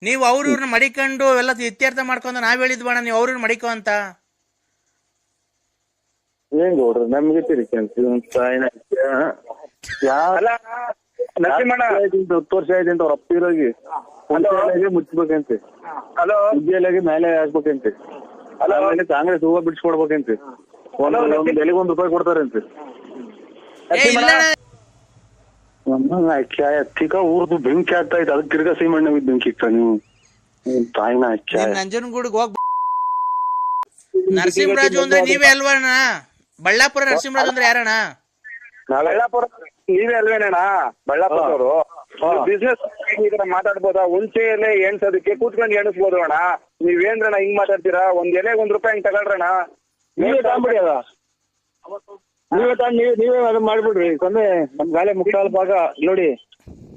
ನೀವು ಅವ್ರನ್ನ ಮಡಿಕೊಂಡು ಎಲ್ಲ ಇತ್ಯರ್ಥ ಮಾಡ್ಕೊಂಡು ನಾವ್ ಹೇಳಿದ್ವಣ ನೀವು ಅವ್ರನ್ನ ಮಡಿಕೋ ಅಂತ. ಏನ್ ಗೌಡ್ರ ನಮ್ಗೆ ತಿರ್ಕಂತ 10 ವರ್ಷ ಆಯ್ತು ಅವ್ರ ಅಪ್ಪಿರೋಗಿ ಮುಚ್ಚಬೇಕಂತೆ, ವಿದ್ಯಾಲಯ ಮೇಲೆ ಹಾಕ್ಬೇಕಂತೆ, ಆಮೇಲೆ ಕಾಂಗ್ರೆಸ್ ಹೂವ ಬಿಡ್ಸ್ಕೊಡ್ಬೇಕಂತೆ, ಬೆಲೆಗೆ ₹1 ಕೊಡ್ತಾರಂತೆ. ಅಕ್ಕ ಊರ್ದು ಬೆಂಕಿ ಆಗ್ತಾ ಇತ್ತು, ಅದಕ್ಕೆ ತಿರ್ಗಾ ಸೀಮಣ್ಣ ಬೆಂಕಿ ಇತ್ತ ನೀವು ತಾಯಿನ ನಂಜನಗೂಡಿಗೆ ಹೋಗ್. ನರಸಿಂಹರಾಜು ಅಂದ್ರೆ ನೀವೇ ಅಲ್ವಣ್ಣ? ಬಳ್ಳಾಪುರ ನರಸಿಂಹರಾಜು ಅಂದ್ರೆ ಯಾರಣ್ಣ? ಬಳ್ಳಾಪುರ ನೀವೇ ಅಲ್ವೇನಣ್ಣ? ಬಳ್ಳಾಪುರದವರು ಬಿಸ್ನೆಸ್ ಮಾತಾಡ್ಬೋದಾ? ಹುಂಚೆಯಲ್ಲೇ ಎಣ್ಸೋದಕ್ಕೆ ಕೂತ್ಕೊಂಡು ಎಣಿಸ್ಬೋದು ಅಣ್ಣ. ನೀವೇನ್ರಣ್ಣ ಹಿಂಗ್ ಮಾತಾಡ್ತೀರಾ? ಒಂದ್ ಎಲೆಗೆ ₹1 ಹಿಂಗ್ ತಗೊಳ್ರಣ್ಣ. ನೀವೇ ತಗೊಂಬಿಡಿ ಅದ, ನೀವೇ ಅದನ್ನ ಮಾಡ್ಬಿಡ್ರಿ. ಸೊನ್ನೆ ನಮ್ ಗಾಲೆ ಮುಕ್ಕಾಲ್ ಭಾಗ ನೋಡಿ,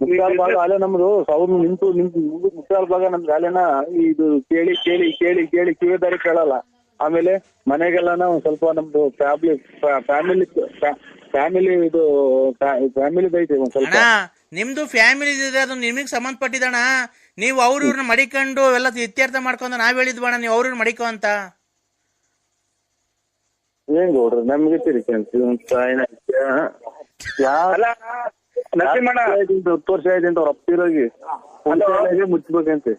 ಮುಕ್ಕಾಲ್ ಭಾಗ ಅಲೆ ನಮ್ದು ಅವ್ರು ನಿಂತು ಮುಕ್ಕಾಲ್ ಭಾಗ ನಮ್ ಗಾಲೆನ ಇದು ಕೇಳಿ ಕೇಳಿ ಕೇಳಿ ಕೇಳಿ ಕಿವಿದಾರಿ ಕೇಳಲ್ಲ. ಆಮೇಲೆ ಮನೆಗೆಲ್ಲಾನ ಒಂದ್ ಸ್ವಲ್ಪ ನಮ್ದು ಫ್ಯಾಮಿಲಿ ಇದು ಫ್ಯಾಮಿಲಿದೈತೆ ಒಂದ್ ಸ್ವಲ್ಪ. ನಿಮ್ದು ಫ್ಯಾಮಿಲಿ ಇದೆ, ಅದು ನಿಮಗ್ ಸಂಬಂಧಪಟ್ಟಿದಣ. ನೀವು ಅವ್ರನ್ನ ಮಡಿಕೊಂಡು ಎಲ್ಲ ಇತ್ಯರ್ಥ ಮಾಡ್ಕೊಂಡು ನಾವ್ ಹೇಳಿದ್ವಣ ನೀವು ಅವ್ರನ್ನ ಮಡಿಕೋ ಅಂತ. ಏನ್ ಗೌಡ್ರ ನಮ್ಗೆ ತಿರ್ಕಂತ 10 ವರ್ಷ ಆಯ್ತು ಅವ್ರ ಅಪ್ಪಿರೋಗಿ ಮುಚ್ಚಬೇಕಂತೆ,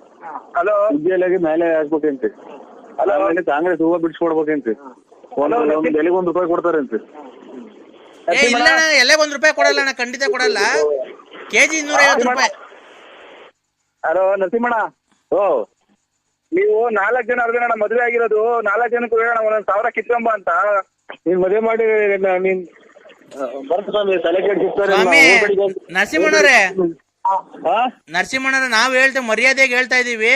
ವಿದ್ಯಾಲಯ ಮೇಲೆ ಹಾಕ್ಬೇಕಂತೆ, ಆಮೇಲೆ ಕಾಂಗ್ರೆಸ್ ಹೂವ ಬಿಡ್ಸ್ಕೊಡ್ಬೇಕಂತೆ, ಬೆಲೆಗೆ ₹1 ಕೊಡ್ತಾರಂತೆ. ಇಲ್ಲ ಎಲ್ಲೇ ₹1 ಕೊಡಲ್ಲ ಅಣ್ಣ, ಖಂಡಿತ ಕೊಡಲ್ಲ. ಕೆಜಿ ₹250. ಹಲೋ ನರಸಿಂಹಣ್ಣ, ನೀವು 4 ಜನ ಅರ್ಧಣ್ಣ ಮದುವೆ ಆಗಿರೋದು. 4 ಜನಕ್ಕೂ ಹೇಳೋಣ ಒಂದೊಂದ್ $1000 ಕಿತ್ಕೊಂಬ ಅಂತ. ನೀನ್ ಮದುವೆ ಮಾಡಿ ನೀನ್ ನರಸಿಂಹಣ್ಣವ್ರೆ ನಾವ್ ಹೇಳ್ತೇವೆ, ಮರ್ಯಾದೆಗೆ ಹೇಳ್ತಾ ಇದೀವಿ.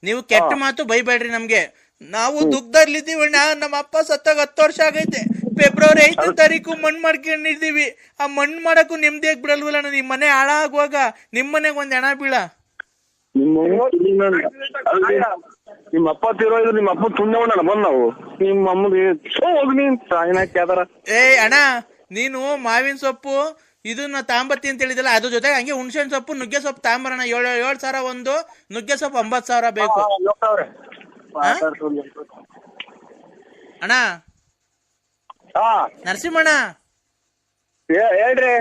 ನೀವು ಕೆಟ್ಟ ಮಾತು ಬೈಬೇಡ್ರಿ ನಮ್ಗೆ. ನಾವು ದುಃಖದಲ್ಲಿದ್ದೀವಣ್ಣ. ನಮ್ಮ ಅಪ್ಪ ಸತ್ತಾಗ 10 ವರ್ಷ ಆಗೈತೆ. ಫೆಬ್ರವರಿ 5ನೇ ತಾರೀಕು ಮಣ್ಣು ಮಾಡ್ಕೊಂಡಿದ್ದೀವಿ. ಆ ಮಣ್ಣು ಮಾಡಕ್ಕೂ ನೆಮ್ಮದಿಯಾಗಿ ಬಿಡಲ್ವಲ್ಲ. ನಿಮ್ ಮನೆ ಹಾಳಾಗುವಾಗ ನಿಮ್ ಮನೆಗ್ ಒಂದ್ ಹೆಣ ಬೀಳ. ನಿಮ್ಮ ಅಪ್ಪ ತಿರೋದು ನಿಮ್ಮ ಅಪ್ಪ ತುಂಡವಣ್ಣ ಬಂದ್ ನಾವು ನಿಮ್ಮ ಅಮ್ಮಗೆ ಅಣ್ಣ ನೀನು ಮಾವಿನ ಸೊಪ್ಪು ಇದನ್ನ ತಾಂಬತ್ತಿ ಅಂತ ಹೇಳಿದಲ್ಲ, ಅದ್ರ ಜೊತೆಗೆ ಹಂಗೆ ಹುಣಸೆ ಸೊಪ್ಪು ನುಗ್ಗೆ ಸೊಪ್ಪು ತಾಂಬರೋಣ. 7,000 ಒಂದು, ನುಗ್ಗೆ ಸೊಪ್ಪು 9,000 ಬೇಕು ಅಣ್ಣ. ನರಸಿಂಹಣ್ಣ ಹೇಳ್ರಿ,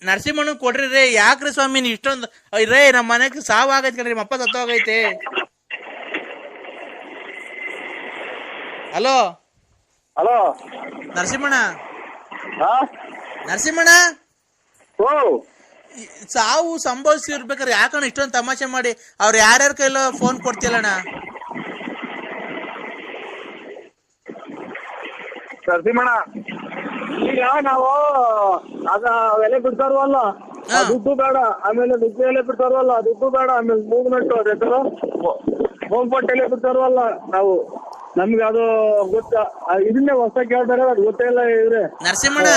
ನರಸಿಂಹಣ್ಣ ಕೊಡ್ರಿ ರೇ. ಯಾಕ್ರಿ ಸ್ವಾಮಿ ನೀ ಇಷ್ಟೊಂದು ರೇ? ನಮ್ಮ ಮನೆಗೆ ಸಾವು ಆಗೈತೆ ಕಣ್ರಿ, ನಿಮ್ಮ ಅಪ್ಪ ಸತ್ತೋಗೈತೆ. ಹಲೋ ಹಲೋ ನರಸಿಂಹಣ್ಣ, ನರಸಿಂಹಣ್ಣ ಸಾವು ಸಂಭವಿಸಿರ್ಬೇಕಾರೆ ಯಾಕಣ್ಣ ಇಷ್ಟೊಂದು ತಮಾಷೆ ಮಾಡಿ ಅವ್ರು ಯಾರ್ಯಾರ ಕೈಲೋ ಫೋನ್ ಕೊಡ್ತಿಲ್ಲಣ್ಣ? ನರಸಿಂಹಣ್ಣ, ಈಗ ನಾವು ಅದ ಎಲೆ ಬಿಡ್ತಾರವಲ್ಲ ದುಡ್ಡು ಬೇಡ, ಆಮೇಲೆ ನುಗ್ಗೆ ಎಲೆ ಬಿಡ್ತಾರವಲ್ಲ ದುಡ್ಡು ಬೇಡ, ಆಮೇಲೆ ಮೂಗ್ನಟ್ಟು ಅದೇತರ ಹೋಗ್ಪಟ್ಟು ಎಲೆ ಬಿಡ್ತಾರವಲ್ಲ ನಾವು, ನಮ್ಗೆ ಅದು ಗೊತ್ತ. ಇದನ್ನೇ ಹೊಸ ಕೇಳ್ತಾರೆ, ಅದು ಗೊತ್ತೇ ಇಲ್ಲ ಇವ್ರೆ. ನರಸಿಂಹಣ್ಣ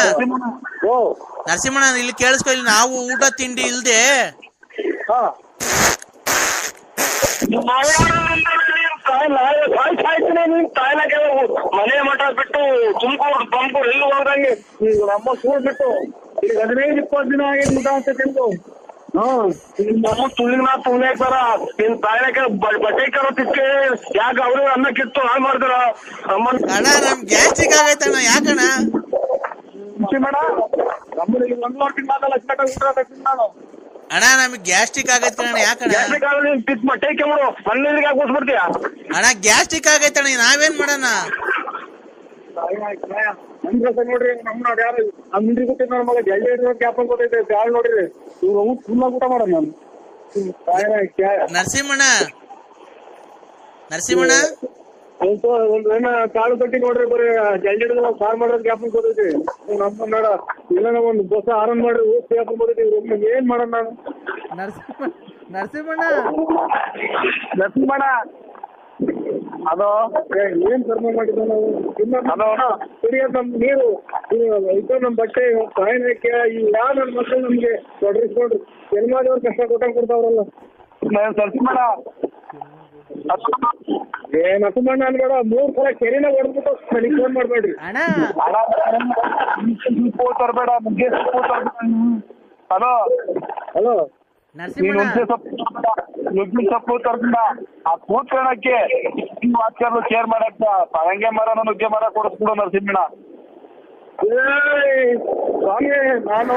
ನರಸಿಂಹಣ್ಣ ಇಲ್ಲಿ ಕೇಳಿಸ್ಕೊ, ಇಲ್ಲಿ ನಾವು ಊಟ ತಿಂಡಿ ಇಲ್ದೆ ಮನೆ ಮಠ ಬಿಟ್ಟು ತುಮಕೂರು ಎಲ್ಲಿ ಹೋದಂಗೆ ನಮ್ಮ ಸೂರ್ ಬಿಟ್ಟು ಈಗ 15-20 ದಿನ ಆಗಿದ್ ಊಟ ಅಂತ ತಿಂದು ನಮ್ಮ ತುಳಿನ ತುಳಿಯಾಕ್ತಾರ. ನಿನ್ ತಾಯಿನ ಬಟ್ಟೆ ಕರೋತಿಕ್ಕೆ ಯಾಕೆ ಅವ್ರಿಗೆ ಅನ್ನ ಕಿತ್ತು ಹಾಳು ಮಾಡ್ತಾರ. ಅಣ್ಣ ನಮ್ ಗ್ಯಾಸ್ಟ್ರಿಕ್ ಆಗೈತಣ್ಣ, ಯಾಕಣ್ಣ? ಮೇಡ ನಮ್ಮಲ್ಲಿ 1 ವಾರ ತಿನ್ನಾಗಲ್ಲ ನಾನು. ಅಣ್ಣ ನಮ್ಗೆ ಗ್ಯಾಸ್ಟ್ರಿಕ್ ಆಗೈತೆ ಕಣ, ಯಾಕಣ್ಣ? ಬಟ್ಟೆ ಕೆಮ್ಮರು ಮನೆಗೆ ಕೂಸ್ಬಿಡ್ತೀಯ ಅಣ್ಣ? ಗ್ಯಾಸ್ಟ್ರಿಕ್ ಆಗೈತಣ್ಣ, ನಾವೇನ್ ಮಾಡೋಣ? ನೋಡ್ರಿ ನಮ್ಮ ಯಾರು ಆ ಮಿಂಡ್ರಿ ಗೊತ್ತಿದ್ ನನ್ನ ಮಗ ಜಲ್ದಿ ಕ್ಯಾಪ್ ಗೊತ್ತೈತೆ ಬ್ಯಾಳ್ ನೋಡ್ರಿ ಫುಲ್ ಊಟ ಮಾಡೋಣ ನಾನು. ನರಸಿಂಹಣ್ಣ ನರಸಿಂಹಣ್ಣ ಒಂದ್ ಕಾಳು ಕಟ್ಟಿ ನೋಡ್ರಿ, ಬರೀ ಜಲ್ದಿ ಸಾರ್ ಮಾಡೋದ್ ಗ್ಯಾಪ್ ಗೊತ್ತೈತಿ. ನಮ್ಮ ನೋಡ ಇಲ್ಲ ಒಂದ್ ಹೊಸ ಆರನ್ ಮಾಡ್ರಿ ಗ್ಯಾಪ್ ಗೊತ್ತೈತಿ. ಏನ್ ಮಾಡೋಣ ನಾನು? ನರಸಿಂಹಣ್ಣ ನರಸಿಂಹಣ್ಣ ಅದು ಏನ್ ಕರ್ಮ ಮಾಡಿದ್ದ ನಾವು? ಕುಡಿಯೋದ್ ನಮ್ ನೀರು ಇದು ನಮ್ ಬಟ್ಟೆ ಸಾಯನಕ್ಕೆ ಈ ಯಾವ ನನ್ನ ಮಕ್ಕಳು ನಮ್ಗೆ ತೊಡರಿಸ್ಕೊಂಡ್ರು ಜನ್ಮಾದವ್ರು ಕಷ್ಟ ಕೊಡ್ತಾವ್ರಲ್ಲ. ನರಸಿಂಹಣ್ಣ ನರಸಿಂಹಣ್ಣ ಅನ್ಬೇಡ, 3 ಸಲ ಕೆರೆನ ಹೊಡೆದ್ಬಿಟ್ಟು ನನಗೆ ಫೋನ್ ಮಾಡ್ಬೇಡ್ರಿ. ತರಬೇಡ ಮುಗ್ಗೆ ಹಲೋ ಹಲೋ ನರಸಿಂಹಣ್ಣ ನುಗ್ಗಿ ಸೊಪ್ಪು ತರ್ಕೊಂಡ ಆ ಕೂತ್ಕೊಳಕ್ಕೆ ವಾಚ್ಕರ್ಲು ಕೇರ್ ಮಾಡಕ್ಕ ಪರಂಗೆ ಮರನ ನುಗ್ಗೆ ಮರ ಕೊಡಿಸ್ಬಿಡು ನರಸಿಂಹಣ್ಣ. ಸ್ವಾಮಿ ನಾನು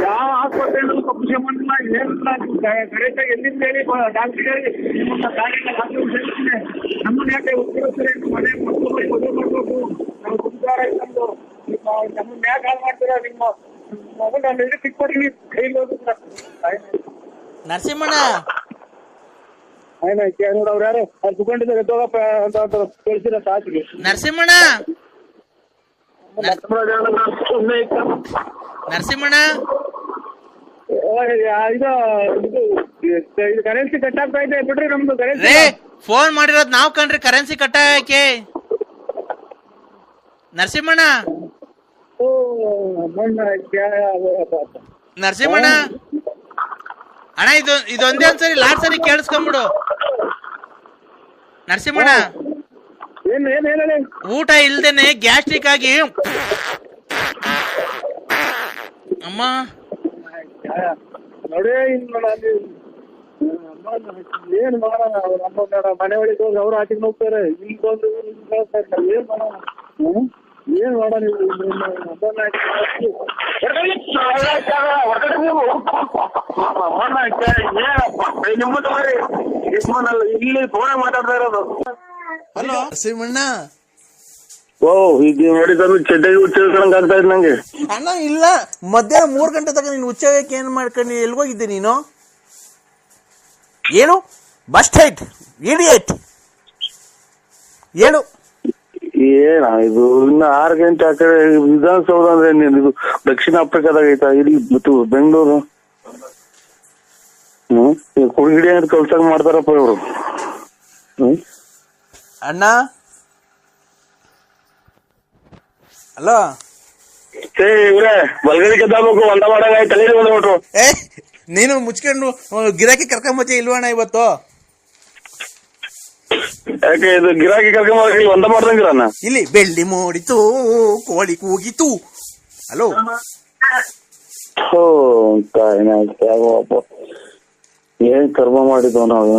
ಯಾವ ಆಸ್ಪತ್ರೆಯಲ್ಲೂ ತಪ್ಪಿಸಿ ಮಾಡಿಲ್ಲ, ಏನಿಲ್ಲ. ಕರೆಕ್ಟಾಗಿ ಎಲ್ಲಿಂದ ಹೇಳಿ ಡಾಕ್ಟರ್ ಹೇಳಿ ನಿಮ್ಮನ್ನ ಹೇಳ್ತೀನಿ. ನಮ್ಮನ್ನ ಯಾಕೆ ಉಪಯೋಗಿಸ್ತಾರೆ? ಮನೆ ಮಕ್ಕಳು ಮದುವೆ ಮಾಡಬೇಕು, ನಾವು ಸಂಸಾರ ಇಟ್ಕೊಂಡು ನಮ್ಮನ್ನ ಯಾಕೆ ಹಾಳು ಮಾಡ್ತೀರಾ? ನಿಮ್ಮ ಮಗು ನಾನು ಎಲ್ಲಿ ಸಿಕ್ಕೊಡ್ತೀನಿ ಕೈಲಿ ಹೋಗಿದ್ರ ನರಸಿಂಹಣ್ಣ ಆಯ್ತು ನೋಡಿ ಅವ್ರು ಯಾರು ಅವ್ರು ಸುಕೊಂಡಿದ್ದಾರೆ ಎದ್ದೋಗಪ್ಪ ಅಂತ ಕಳಿಸಿರ ಸಾಚಿಗೆ. ನರಸಿಂಹಣ್ಣ ನರಸಿಂಹಣ್ಣ ಇದು ಕರೆನ್ಸಿ ಕಟ್ ಆಗ್ತಾ ಇದೆ ಬಿಡ್ರಿ. ನಮ್ದು ಕರೆನ್ಸಿ ರೇ ಫೋನ್ ಮಾಡಿರೋದು ನಾವ್ ಕಣ್ರಿ, ಕರೆನ್ಸಿ ಕಟ್ಟಾಕೆ. ನರಸಿಂಹಣ್ಣ ನರಸಿಂಹಣ್ಣ ಅಣ್ಣ ಇದೊಂದೇ ಒಂದ್ಸರಿ ಲಾಸ್ಟ್ ಸರಿ ಕೇಳಿಸ್ಕೊಂಬಿಡು. ನರಸಿಂಹಣ್ಣ ಏನ್ ಏನ್ ಹೇಳಿ ಊಟ ಇಲ್ದೇನೆ ಗ್ಯಾಸ್ಟ್ರಿಕ್ ಆಗಿ ಅಮ್ಮ ನೋಡಿ ಏನ್ ಮಾಡೋಣ? ನಮ್ಮ ಮನೆ ಒಳಗೆ ಹೋಗಿ ಅವ್ರು ಆಚೆಗೆ ಹೋಗ್ತಾರೆ, ಇಲ್ಲಿ ಬಂದು ಏನ್ ಮಾಡೋಣ? ಏನ್ ಮಾಡೋಣ? ಇಲ್ಲಿ ಫೋನ್ ಮಾತಾಡ್ತಾ ಇರೋದು. ಹಲೋ ನರಸಿಂಹಣ್ಣ. ಓ ಈಗ ನೋಡಿ ಚಡ್ಡಾಗಿ ಹುಚ್ಚಿಡ್ಕೊಂಡ್ ಆಗ್ತಾ ಇದ್ ನಂಗೆ. ಅಣ್ಣ ಇಲ್ಲ, ಮಧ್ಯಾಹ್ನ 3 ಗಂಟೆ ತನಕ ನೀನು ಹುಚ್ಚಕ್ಕೆ ಏನ್ ಮಾಡ್ಕೊಂಡು ಎಲ್ಗೋಗಿದ್ದೆ ನೀನು? ಹೇಳು, ಬಸ್ ಸ್ಟೈಟ್ ಇಡಿಯಟ್ ಹೇಳು. ಏನ ಇದು ಇನ್ನು 6 ಗಂಟೆ ಆ ಕಡೆ ವಿಧಾನಸೌಧ ಅಂದ್ರೆ ಇದು ದಕ್ಷಿಣ ಆಫ್ರಿಕಾದಾಗ ಐತಾ? ಇಲ್ಲಿ ಬೆಂಗಳೂರು ಕುಡಿಗಿಡಿ ಅಂತ ಕಲ್ಸಾಗ ಮಾಡ್ತಾರಪ್ಪ ಇವ್ರು. ಅಣ್ಣ ಹಲೋ ಇವ್ರೆ ಬಲ್ಗಡಿ ಕೆದ್ದಾಬೇಕು ಒಂದ ಮಾಡಾಗ ತಲೆ ಬಂದ್ಬಿಟ್ರು. ಏ ನೀನು ಮುಚ್ಕೊಂಡು ಗಿರಾಕಿ ಕರ್ಕೊಂಬತ್ತಿ ಇಲ್ವಣ್ಣ ಇವತ್ತು? ಯಾಕೆ ಇದು ಗಿರಾಕಿ ಕರ್ಕೊಂಡ್ ಒಂದ ಮಾಡ್ದಂಗಿರಣ್ಣ? ಇಲ್ಲಿ ಬೆಳ್ಳಿ ಮೂಡಿತು, ಕೋಳಿ ಕೂಗಿತು. ಹಲೋ ಏನ್ ಕರ್ಮ ಮಾಡಿದ್ವ ನಾವು?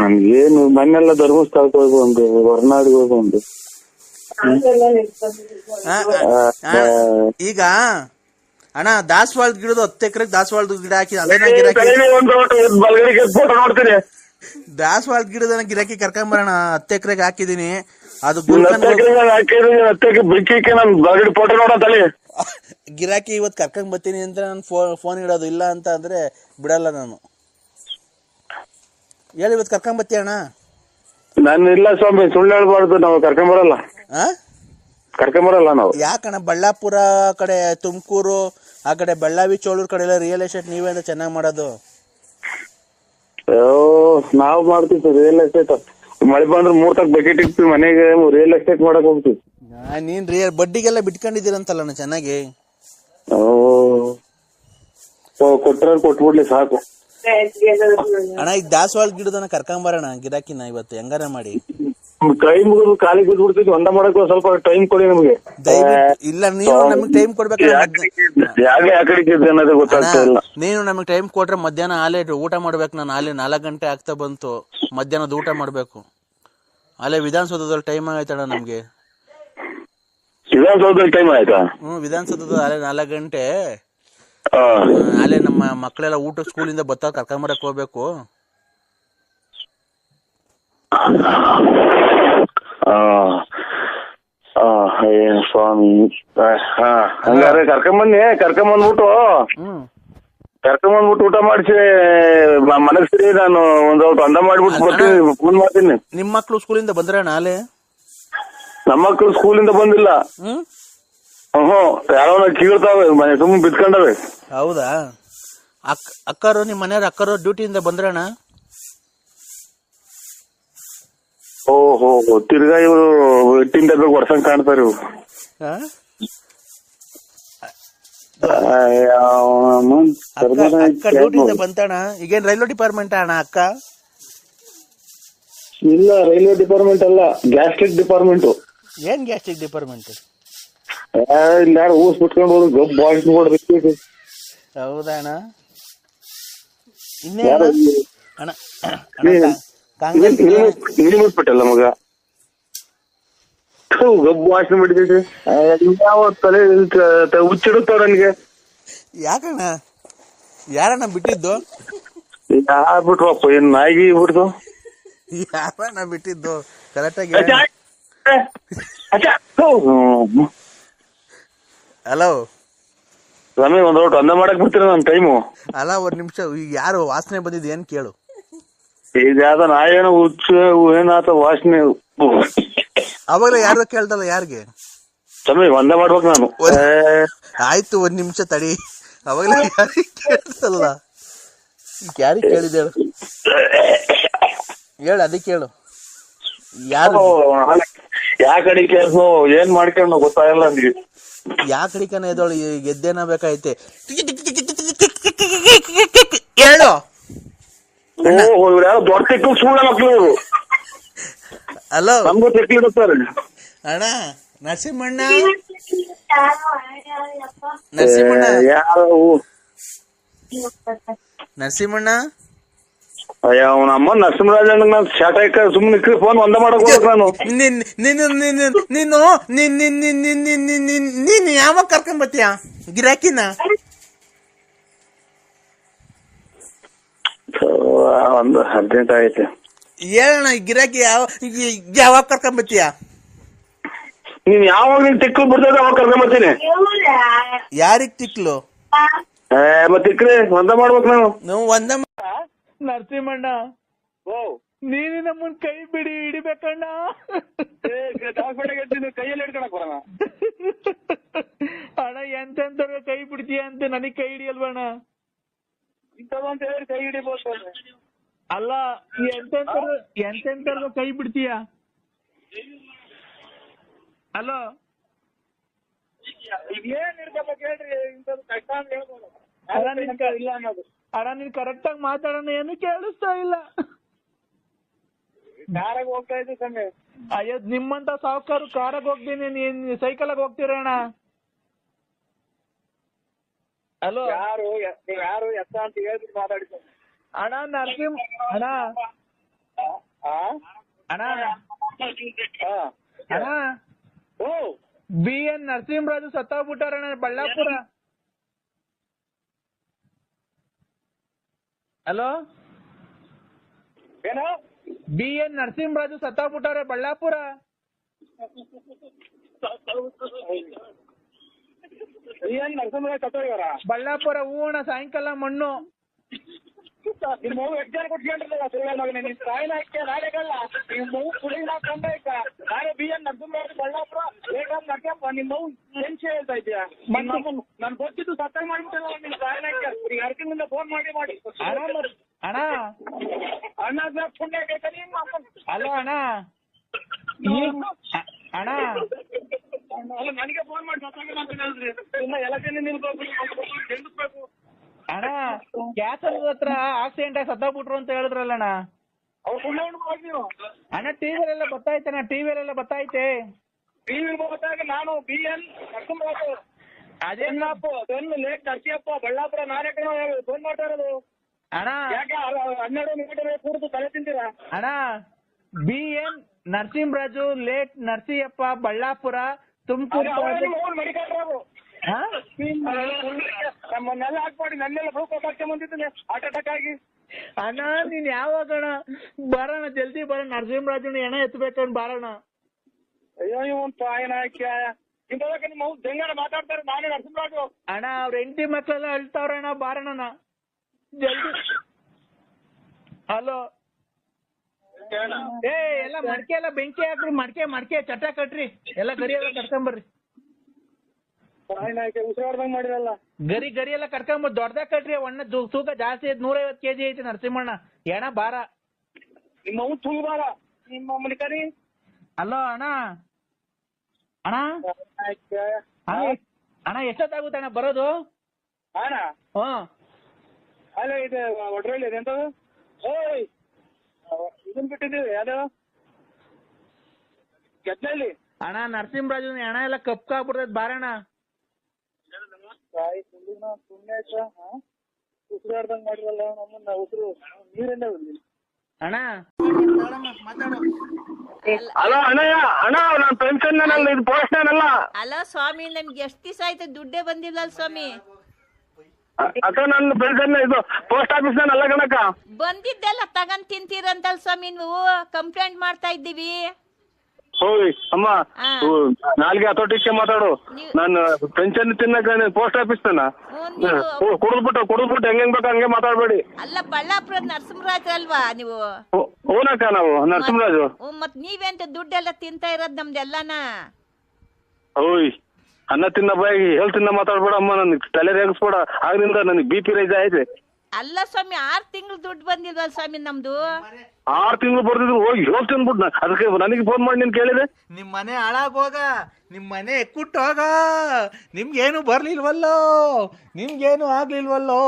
ನಮ್ಗೇನು ಮನೆಲ್ಲ ಧರ್ಮಸ್ಥಳಕ್ಕೆ ಹೋಗಿ ಒಂದು ಹೊರನಾಡಿಗೆ ಹೋಗಿ ಒಂದು ಈಗ ಅಣ್ಣ ದಾಸವಾಳದ ಗಿಡದ 10 ಎಕರೆಗೆ ದಾಸವಾಳದ ಗಿಡ ಹಾಕಿ ಅದೇನ ಗಿರಾಕಿ ನೋಡ್ತೀನಿ. ದಾಸವಾಳದ ಗಿಡದ ಗಿರಾಕಿ ಕರ್ಕೊಂಬರೋಣ. 10 ಎಕರೆಗೆ ಹಾಕಿದೀನಿ. ಅದು ಫೋಟೋ ನೋಡತ್ತಲ್ಲಿ ಗಿರಾಕಿ ಇವತ್ತು ಕರ್ಕೊಂಡ್ ಬರ್ತೀನಿ ಅಂತ ನಾನು ಫೋನ್ ಇಡೋದು. ಇಲ್ಲ ಅಂತ ಅಂದ್ರೆ ಬಿಡಲ್ಲ ನಾನು. ಹೇಳಿ ಇವತ್ತು ಕರ್ಕೊಂಡ್ ಬರ್ತೀಯ ಅಣ್ಣ? ನಾನು ಇಲ್ಲ ಸ್ವಾಮಿ, ಸುಳ್ಳು ಹೇಳ್ಬಾರ್ದು. ನಾವು ಕರ್ಕೊಂಬರಲ್ಲ ನಾವು. ಯಾಕಣ್ಣ ಬಳ್ಳಾಪುರ ಕಡೆ, ತುಮಕೂರು ಆ ಕಡೆ, ಬೆಳ್ಳಾವಿ ಚೋಳೂರ್ ಕಡೆ ಎಲ್ಲ ರಿಯಲ್ ಎಸ್ಟೇಟ್ ನೀವೇ ಅಂತ ಚೆನ್ನಾಗಿ ಮಾಡೋದು. ನಾವು ಮಾಡ್ತೀವಿ ರಿಯಲ್ ಎಸ್ಟೇಟ್. ಮಳೆ ಬಂದ್ರೆ 3 ತಕ್ಕ ಬಕೆಟ್ ಇಕ್ತಿವಿ ಮನೆಗೆ, ರಿಯಲ್ ಎಸ್ಟೇಟ್ ಮಾಡಕ್ ಹೋಗ್ತೀವಿ. ನೀನ್ ಬಡ್ಡಿಗೆಲ್ಲ ಬಿಟ್ಕೊಂಡಿದ್ದೀರಂತಲ್ಲ ಚೆನ್ನಾಗಿ. ಕೊಟ್ರ ಕೊಟ್ಬಿಡ್ಲಿ ಸಾಕು ಅಣ್ಣ. ಈಗ ದಾಸವಾಳ ಗಿಡದನ್ನ ಕರ್ಕೊಂಬರೋಣ ಗಿರಾಕಿನ ಇವತ್ತು ಹೆಂಗಾರ ಮಾಡಿ. ಕೈ ಮುಗಿದು ಕಾಲಿಗೆ ಬಿದ್ಬಿಡ್ತೀವಿ. ಒಂದ ಮಾಡಕ್ ಸ್ವಲ್ಪ ಟೈಮ್ ಕೊಡಿ ನಮ್ಗೆ. ಇಲ್ಲ ನೀನು ನಮಗ್ ಟೈಮ್ ಕೊಡ್ಬೇಕು. ನೀನು ನಮಗ್ ಟೈಮ್ ಕೊಟ್ರೆ ಮಧ್ಯಾಹ್ನ ಆಲೆ ಊಟ ಮಾಡ್ಬೇಕು. ನಾನು ಆಲೆ 4 ಗಂಟೆ ಆಗ್ತಾ ಬಂತು, ಮಧ್ಯಾಹ್ನದ ಊಟ ಮಾಡ್ಬೇಕು. ಅಲ್ಲೇ ವಿಧಾನಸೌಧದಲ್ಲಿ ಟೈಮ್ ಆಗೈತಣ್ಣ ನಮ್ಗೆ. ವಿಧಾನಸೌಧದಲ್ಲಿ ಟೈಮ್ ಆಯ್ತಾ? ವಿಧಾನಸೌಧದ ಅಲ್ಲೇ 4 ಗಂಟೆ. ಅಲ್ಲೇ ನಮ್ಮ ಮಕ್ಕಳೆಲ್ಲ ಊಟ ಸ್ಕೂಲಿಂದ ಬತ್ತ ಕರ್ಕೊಂಬರಕ್ ಹೋಗ್ಬೇಕು. ಸ್ವಾಮಿ ಹಂಗಾರೆ ಕರ್ಕೊಂಬಂದ್ಬಿಟ್ಟು ಊಟ ಮಾಡಿಸಿ ಮನಸ್ಸಿರಿ. ನಾನು ಒಂದ್ ಅಂದ ಮಾಡ್ಬಿಟ್ಟು ಬರ್ತೀನಿ, ಫೋನ್ ಮಾಡ್ತೀನಿ. ನಿಮ್ ಮಕ್ಳು ಸ್ಕೂಲಿಂದ ಬಂದ್ರ ನಾಳೆ? ನಮ್ಮ ಮಕ್ಳು ಸ್ಕೂಲಿಂದ ಬಂದಿಲ್ಲ. ಯಾರೋ ಕೀಳ್ತಾವೆ, ಮನೆ ಸುಮ್ಮನೆ ಬಿತ್ಕೊಂಡವೆ. ಹೌದಾ? ಅಕ್ಕರು ನಿಮ್ ಮನೆಯವ್ರ ಅಕ್ಕರು ಡ್ಯೂಟಿಯಿಂದ ಬಂದ್ರಣ್ಣ? ಓಹೋ, ತಿರ್ಗಾ ಇವರು ಎಟ್ಟಿನ ಡಬ್ಬಕ್ಕೆ ವರ್ಷಂಗ್ ಕಾಣ್ತಾರೆ ಇವ್ರು. ಅಕ್ಕ ಡ್ಯೂಟಿಯಿಂದ ಬಂತಣ್ಣ. ಈಗೇನ್ ರೈಲ್ವೆ ಡಿಪಾರ್ಟ್ಮೆಂಟ್ ಅಣ್ಣ ಅಕ್ಕ? ಇಲ್ಲ, ರೈಲ್ವೆ ಡಿಪಾರ್ಟ್ಮೆಂಟ್ ಅಲ್ಲ, ಗ್ಯಾಸ್ಟ್ರಿಕ್ ಡಿಪಾರ್ಟ್ಮೆಂಟ್. ಏನ್ ಗ್ಯಾಸ್ಟ್ರಿಕ್ ಡಿಪಾರ್ಟ್ಮೆಂಟ್? ಇಲ್ಲ ಯಾರು ಊಸ್ ಬಿಟ್ಕೊಂಡು ಹೋದ್ರು ಗಬ್ ಬಾಯ್ಸ್ ನೋಡ್ಬೇಕು. ಹೌದಾ ಅಣ್ಣ? ಅಣ್ಣ ಅಣ್ಣ ಕಾಂಗ್ರೆಸ್ ನೀನು ಮುಟ್ಬಿಟ್ಟಲ್ಲ ಮಗ. ಗಬ್ಬು ವಾಸನೆ ಮಾಡಿದ್ರಿ. ಯಾವ ತಲೆ ಹುಚ್ಚಿಡುತ್ತಾವ ನನಗೆ. ಯಾಕಣ್ಣ ಯಾರಣ್ಣ ಬಿಟ್ಟಿದ್ದು? ಯಾರ್ಬಿಟ್ರಪ್ಪ ಏನ್ ನಾಯಿಗೆ ಬಿಡ್ತು? ಯಾರಣ್ಣ ಬಿಟ್ಟಿದ್ದು ಕರೆಕ್ಟಾಗಿ? ಹಲೋ ಸ್ವಾಮಿ, ಒಂದ್ ಔಟ್ ಅಂದ ಮಾಡಕ್ ಬಿಡ್ತೀರ ನನ್ ಟೈಮು. ಅಲ್ಲ ಒಂದ್ ನಿಮಿಷ, ಈಗ ಯಾರು ವಾಸನೆ ಬಂದಿದ್ ಏನ್ ಕೇಳು. ಈಗ ಯಾವ್ದ ನಾಯೇನೋ ಹುಚ್ಚು ಏನಾತ ವಾಸನೆ. ಅವಾಗಲೇ ಯಾರು ಕೇಳ್ದಲ್ಲ ಯಾರಿಗೆ? ಸ್ವಾಮಿ ಒಂದ ಮಾಡ್ಬೇಕು ನಾನು. ಆಯ್ತು ಒಂದ್ ನಿಮಿಷ ತಡಿ, ಅವಾಗಲೇ ಯಾರಿಗೆ ಕೇಳ್ದಲ್ಲ. ಯಾರಿಗೆ ಕೇಳಿದ ಹೇಳು, ಹೇಳು ಅದಕ್ಕೆ ಹೇಳು. ಯಾರು ಯಾ ಕಡೆ ಕೇಳ್ಸ ಏನ್ ಮಾಡ್ಕೊಂಡು ಗೊತ್ತಾಗಲ್ಲ ನನಗೆ. ಯಾ ಕಡಿಕನ ಎದೋಳು ಗೆದ್ದೇನ ಬೇಕಾಯ್ತೆ. ಹೇಳು. ದೊಡ್ಡ ತೆಕ್ಕು ಸುಳ್ಳ ಮಕ್ಕಳು. ಹಲೋ ನಮ್ಗೂ ತೆಕ್ಕು ಇಡುತ್ತಾರೆ. ಅಣ್ಣ ನರಸಿಂಹಣ್ಣ, ನರಸಿಂಹಣ್ಣ, ನರಸಿಂಹಣ್ಣ. ಅಯ್ಯ ಅವನ ಅಮ್ಮ ನರಸಿಂಹರಾಜ ನಾನು ಶಾಟ ಸುಮ್ಮನೆ ಫೋನ್ ಒಂದ ಮಾಡಕ್ ಹೋಗ್ಬೇಕು ನಾನು. ನೀನ್ ಯಾವಾಗ ಕರ್ಕೊಂಡ್ ಬತ್ತೀಯ ಗಿರಾಕಿನ? ಒಂದು ಅರ್ಜೆಂಟ್ ಆಗೈತೆ. ಹೇಳಣ್ಣ ಗಿರಾಕಿ ಯಾವಾಗ ಕರ್ಕೊಂಡ್ ಬತ್ತೀಯ? ನೀನ್ ಯಾವಾಗ ನೀನ್ ತಿಕ್ಕು ಬಿಡ್ತದ ಅವಾಗ ಕರ್ಕೊಂಡ್ ಬರ್ತೀನಿ. ಯಾರಿಗ್ ತಿಕ್ಲು? ಮತ್ತೆ ತಿಕ್ಕ್ರಿ ಒಂದ ಮಾಡ್ಬೇಕು ನಾನು. ನಾವು ಒಂದ. ನರಸಿಂಹಣ್ಣ, ನೀನು ನಮ್ಮನ್ ಕೈ ಬಿಡಿ ಹಿಡಿಬೇಕಣ್ಣ. ಕೈಯಲ್ಲಿ ಹಿಡ್ಕೊಳಕ್ ಬರೋಣ ಅಣ್ಣ. ಎಂತೆಂತವ್ರ ಕೈ ಬಿಡ್ತೀಯ ಅಂತ ನನಗ್ ಕೈ ಹಿಡಿಯಲ್ವಣ್ಣ? ಇಂಥವಂತ ಹೇಳಿ ಕೈ ಹಿಡಿಬೋದು. ಅಲ್ಲ ಎಂತೆಂತವ್ರ ಕೈ ಬಿಡ್ತೀಯ? ಅಲೋ ಏನ್ ಇರ್ಬೇಕು ಹೇಳ್ರಿ, ಇಂಥದ್ದು ಕಷ್ಟ ಅಂತ ಹೇಳ್ಬೋದು. ಇಲ್ಲ ಅನ್ನೋದು. ಅಣ್ಣ ನೀನ್ ಕರೆಕ್ಟ್ ಆಗಿ ಮಾತಾಡೋಣ, ಏನು ಕೇಳಿಸ್ತಾ ಇಲ್ಲ. ಕಾರಾಗ ಹೋಗ್ತಾ ಇದ್ದೆ ಸಮಯ. ಅಯ್ಯೋ ನಿಮ್ಮಂತ ಸಾವುಕಾರು ಕಾರಾಗ ಹೋಗ್ತೀನಿ, ನೀನ್ ಸೈಕಲ್ ಆಗಿ ಹೋಗ್ತೀರಣ್ಣ. ಹಲೋ ಯಾರು ಎತ್ತ ಅಂತ ಹೇಳ್ಬಿಟ್ಟು ಮಾತಾಡಿದ್ದೆ. ಅಣ್ಣ ನರಸಿಂಹ ಅಣ್ಣ, ಅಣ್ಣ ಅಣ್ಣ, BN ನರಸಿಂಹರಾಜು ಸತ್ತೋಗ್ಬಿಟ್ಟಾರಣ್ಣ ಬಳ್ಳಾಪುರ. ಹಲೋ, ಏನೋ BN ನರಸಿಂಹರಾಜು ಸತ್ತೋಗ್ಬಿಟ್ಟಾರೆ ಬಳ್ಳಾಪುರ. ನರಸಿಂಹರಾಜ್ ಸತ್ತೋಗ್ಯಾರ ಬಳ್ಳಾಪುರ. ಹೂವಣ್ಣ, ಸಾಯಂಕಾಲ ಮಣ್ಣು. ನಿಮ್ ಮಗು ಎಕ್ಸಾಮ್ ಕೊಟ್ಕೊಂಡ್ರಲ್ಲ ಸುಳ್ಳು ನಿನ್ ತಾಯಿನ ಹಾಕಿ ನಾಳೆಗಲ್ಲ ನಿಮ್ ಮಗು ಕುಡಿದ ಕೊಂಡಾಯ್ತ ನಾಳೆ BN ನರಸಿಂಹರಾಜ್ ಬಳ್ಳಾಪುರ ಬೇಕಂದ್ ನಡ್ಯಪ್ಪ. ನಿಮ್ ಮಗು ಟೆನ್ಷನ್ ಹೇಳ್ತಾ ಇದೆಯಾ? ನನ್ ಗೊತ್ತಿದ್ದು ಸತ್ತಾಗ ಮಾಡ್ಬಿಟ್ಟಲ್ಲ ನಿನ್ ತಾಯಿನ ಹಾಕಿ. ಈಗ ಅರ್ಕಿನಿಂದ ಫೋನ್ ಮಾಡಿ ಅಣ್ಣ ಅಣ್ಣ ಪುಣ್ಯ ಬೇಕಾ ನಿಮ್ಮ ಅಲ್ಲ ಅಣ್ಣ. ಅಣ್ಣ ಅಲ್ಲ ನನಗೆ ಫೋನ್ ಮಾಡಿ ಸತ್ತಾಗ ಅಂತ ಹೇಳಿದ್ರಿ. ಇನ್ನ ಎಲೆಕ್ಷನ್ ನಿಲ್ಬೇಕು. ಅಣ್ಣ ಕ್ಯಾಸಲ್ ಹತ್ರ ಆಕ್ಸಿಡೆಂಟ್ ಆಗಿ ಸತ್ತೋಗ್ಬಿಟ್ರು ಅಂತ ಹೇಳಿದ್ರಲ್ಲಣ್ಣ. ಅವ್ರು ಪುಣ್ಯ ಮಾಡಿ ನೀವು. ಅಣ್ಣ ಟಿವಿಯಲ್ಲೆಲ್ಲ ಬತ್ತಾಯ್ತಣ್ಣ, ಟಿವಿಯಲ್ಲೆಲ್ಲ ಬತ್ತಾಯ್ತೆ. ಟಿವಿ ಗೊತ್ತಾಗ ನಾನು BN ನರಸಿಂಹರಾಜು ಅದೇನಪ್ಪ ಲೇಟ್ ನರಸಿಯಪ್ಪ ಬಳ್ಳಾಪುರ ನಾನೇ ಫೋನ್ ಮಾಡ್ತಾ ಇರೋದು. ಅಣ್ಣ ಯಾಕೆ 12 ನಿಮಿಷ ಕೂರ್ದು ತಲೆ ತಿಂತೀರಾ? ಅಣ್ಣ BN ನರಸಿಂಹರಾಜು ಲೇಟ್ ನರಸಿಯಪ್ಪ ಬಳ್ಳಾಪುರ ತುಮಕೂರು. ನಮ್ಮನ್ನೆಲ್ಲ ಹಾಕ್ಮಾಡಿ ನನ್ನೆಲ್ಲ ಬ್ಲೂಕೋಸ್ ಹಾಕಿ ಬಂದಿದ್ದೀನಿ ಹಾರ್ಟ್ ಅಟ್ಯಾಕ್ ಆಗಿ. ಅಣ್ಣ ನೀನ್ ಯಾವಾಗಣ ಬರೋಣ? ಜಲ್ದಿ ಬರೋಣ, ನರಸಿಂಹರಾಜು ಎಣ ಎತ್ಬೇಕಂಡ್ ಬರೋಣ. ಅಯ್ಯೋ ಇವನ್ ತಾಯಿನ ಹಾಕ್ಯ ಇಂಥದಕ್ಕೆ ನಿಮ್ಮ ಜಂಗಣ ಮಾತಾಡ್ತಾರೆ. ನಾನೇ ನರಸಿಂಹರಾಜು. ಅಣ್ಣ ಅವ್ರ ಹೆಂಡತಿ ಮಕ್ಕಳೆಲ್ಲ ಅಳ್ತಾವ್ರಣ್ಣ, ಬಾರಣ್ಣ ಜಲ್ದಿ. ಹಲೋ, ಎಲ್ಲ ಮಡ್ಕೆ ಎಲ್ಲ ಬೆಂಕಿ ಹಾಕ್ರಿ, ಮಡ್ಕೆ ಚಟ ಕಟ್ರಿ, ಎಲ್ಲ ಗರಿ ಎಲ್ಲ ಕಟ್ಕೊಂಬರ್ರಿ. ಉಸಿರಾಡ್ದಂಗ್ ಮಾಡಿರಲ್ಲ. ಗರಿ ಎಲ್ಲ ಕಟ್ಕೊಂಬರ್ ದೊಡ್ಡದಾಗ ಕಟ್ರಿ. ಒಣ್ಣ ತೂಕ ಜಾಸ್ತಿ ಐತಿ, 150 kg ಐತಿ ನರಸಿಂಹಣ್ಣ. ಎಣ ಬಾರ ನಿಮ್ಮ ತೂಗ ಬಾರ ನಿಮ್ಮ ಮನಿಕರಿ. ಅಲೋ ಅಣ್ಣ, ಅಣ್ಣ ಅಣ್ಣ ಎಷ್ಟೊತ್ತಾಗುತ್ತೆ ಅಣ್ಣ ಬರೋದು? ಅಣ್ಣ ಅಲ್ಲ ಇದು ಒಡ್ರಲ್ಲಿ ಇದೆ ಎಂತದು? ಇದನ್ ಬಿಟ್ಟಿದ್ದೀವಿ ಯಾವ್ದು ಗೆದ್ದಲ್ಲಿ. ಅಣ್ಣ ನರಸಿಂಹರಾಜು ಹಣ ಎಲ್ಲ ಕಪ್ಕಾಗ್ಬಿಡ್ತೈತೆ ಬಾರಣ್ಣ. ಉಸಿರಾಡ್ದಂಗ್ ಮಾಡಿರಲ್ಲ ನಮ್ಮನ್ನ ಉಸಿರು ನೀರನ್ನೇ ಬಿಡ್ಲಿ ಅಣ್ಣ ಮಾತಾಡು. ಅಲ್ಲ ಅಣ್ಣ ನಾನ್ ಪೆನ್ಷನ್ ಇದು ಪೋಸ್ಟ್ನಲ್ಲ. ಅಲ್ಲ ಸ್ವಾಮಿ, ನಮ್ಗೆ ಎಷ್ಟ್ ದಿವಸ ಆಯ್ತು ದುಡ್ಡೇ ಬಂದಿಲ್ಲ ಸ್ವಾಮಿ. ಅಕ್ಕ ನನ್ನ ಪೆನ್ಷನ್ ಇದು ಪೋಸ್ಟ್ ಆಫೀಸ್ ಅಲ್ಲ ಕಣಕ್ಕ. ಬಂದಿದ್ದೆಲ್ಲ ತಗೊಂಡ್ ತಿಂತೀರಂತಲ್ ಸ್ವಾಮಿ, ನೀವು ಕಂಪ್ಲೇಂಟ್ ಮಾಡ್ತಾ ಇದ್ದೀವಿ. ಹೋಯ್ ಅಮ್ಮ, ಹಾ. ನಾಲ್ಗೆ ಹತೋಟಿಕ್ಕೆ ಮಾತಾಡು. ನಾನು ಪೆನ್ಷನ್ ತಿನ್ನಕ ಪೋಸ್ಟ್ ಆಫೀಸ್ ಕುಡಿದ್ಬಿಟ್ಟು ಹೆಂಗ್ ಬೇಕು ಹಂಗೆ ಮಾತಾಡ್ಬೇಡಿ. ಅಲ್ಲ ಬಳ್ಳಾಪುರದ ನರಸಿಂಹರಾಜ್ ಅಲ್ವಾ ನೀವು? ಹೂನಕ್ಕ, ನಾವು ನರಸಿಂಹರಾಜು. ಮತ್ ನೀವೇಂತ ದುಡ್ಡೆಲ್ಲ ತಿಂತಾ ಇರೋದ್ ನಮ್ದೆಲ್ಲನ? ಓಯ್ ಅನ್ನ ತಿನ್ನ ಬಾಯಿಗೆ ಹೇಳ್ ತಿನ್ನ ಮಾತಾಡ್ಬೇಡ ಅಮ್ಮ, ನನ್ಗೆ ತಲೆ ರೇಗಿಸ್ಬೇಡ. ಆಗ್ರಿಂದ ನನಗೆ BP ರೈಸ್ ಆಯ್ತು. ಅಲ್ಲ ಸ್ವಾಮಿ, 6 ತಿಂಗಳು ದುಡ್ಡು ಬಂದಿಲ್ವಲ್ಲ ಸ್ವಾಮಿ ನಮ್ದು? 6 ತಿಂಗಳು ಬರ್ದಿದ್ರು ಹೋಗಿ ಹೋಗ್ ತಿನ್ಬಿಟ್ಟು ಅದಕ್ಕೆ ನನಗೆ ಫೋನ್ ಮಾಡಿ ನೀನ್ ಕೇಳಿದೆ. ನಿಮ್ ಮನೆ ಹಾಳಾಗೋಗ, ನಿಮ್ ಮನೆ ಎಕ್ಕುಟ್ಟೋಗ, ನಿಮ್ಗೇನು ಬರ್ಲಿಲ್ವಲ್ಲೋ, ನಿಮ್ಗೇನು ಆಗ್ಲಿಲ್ವಲ್ಲೋ,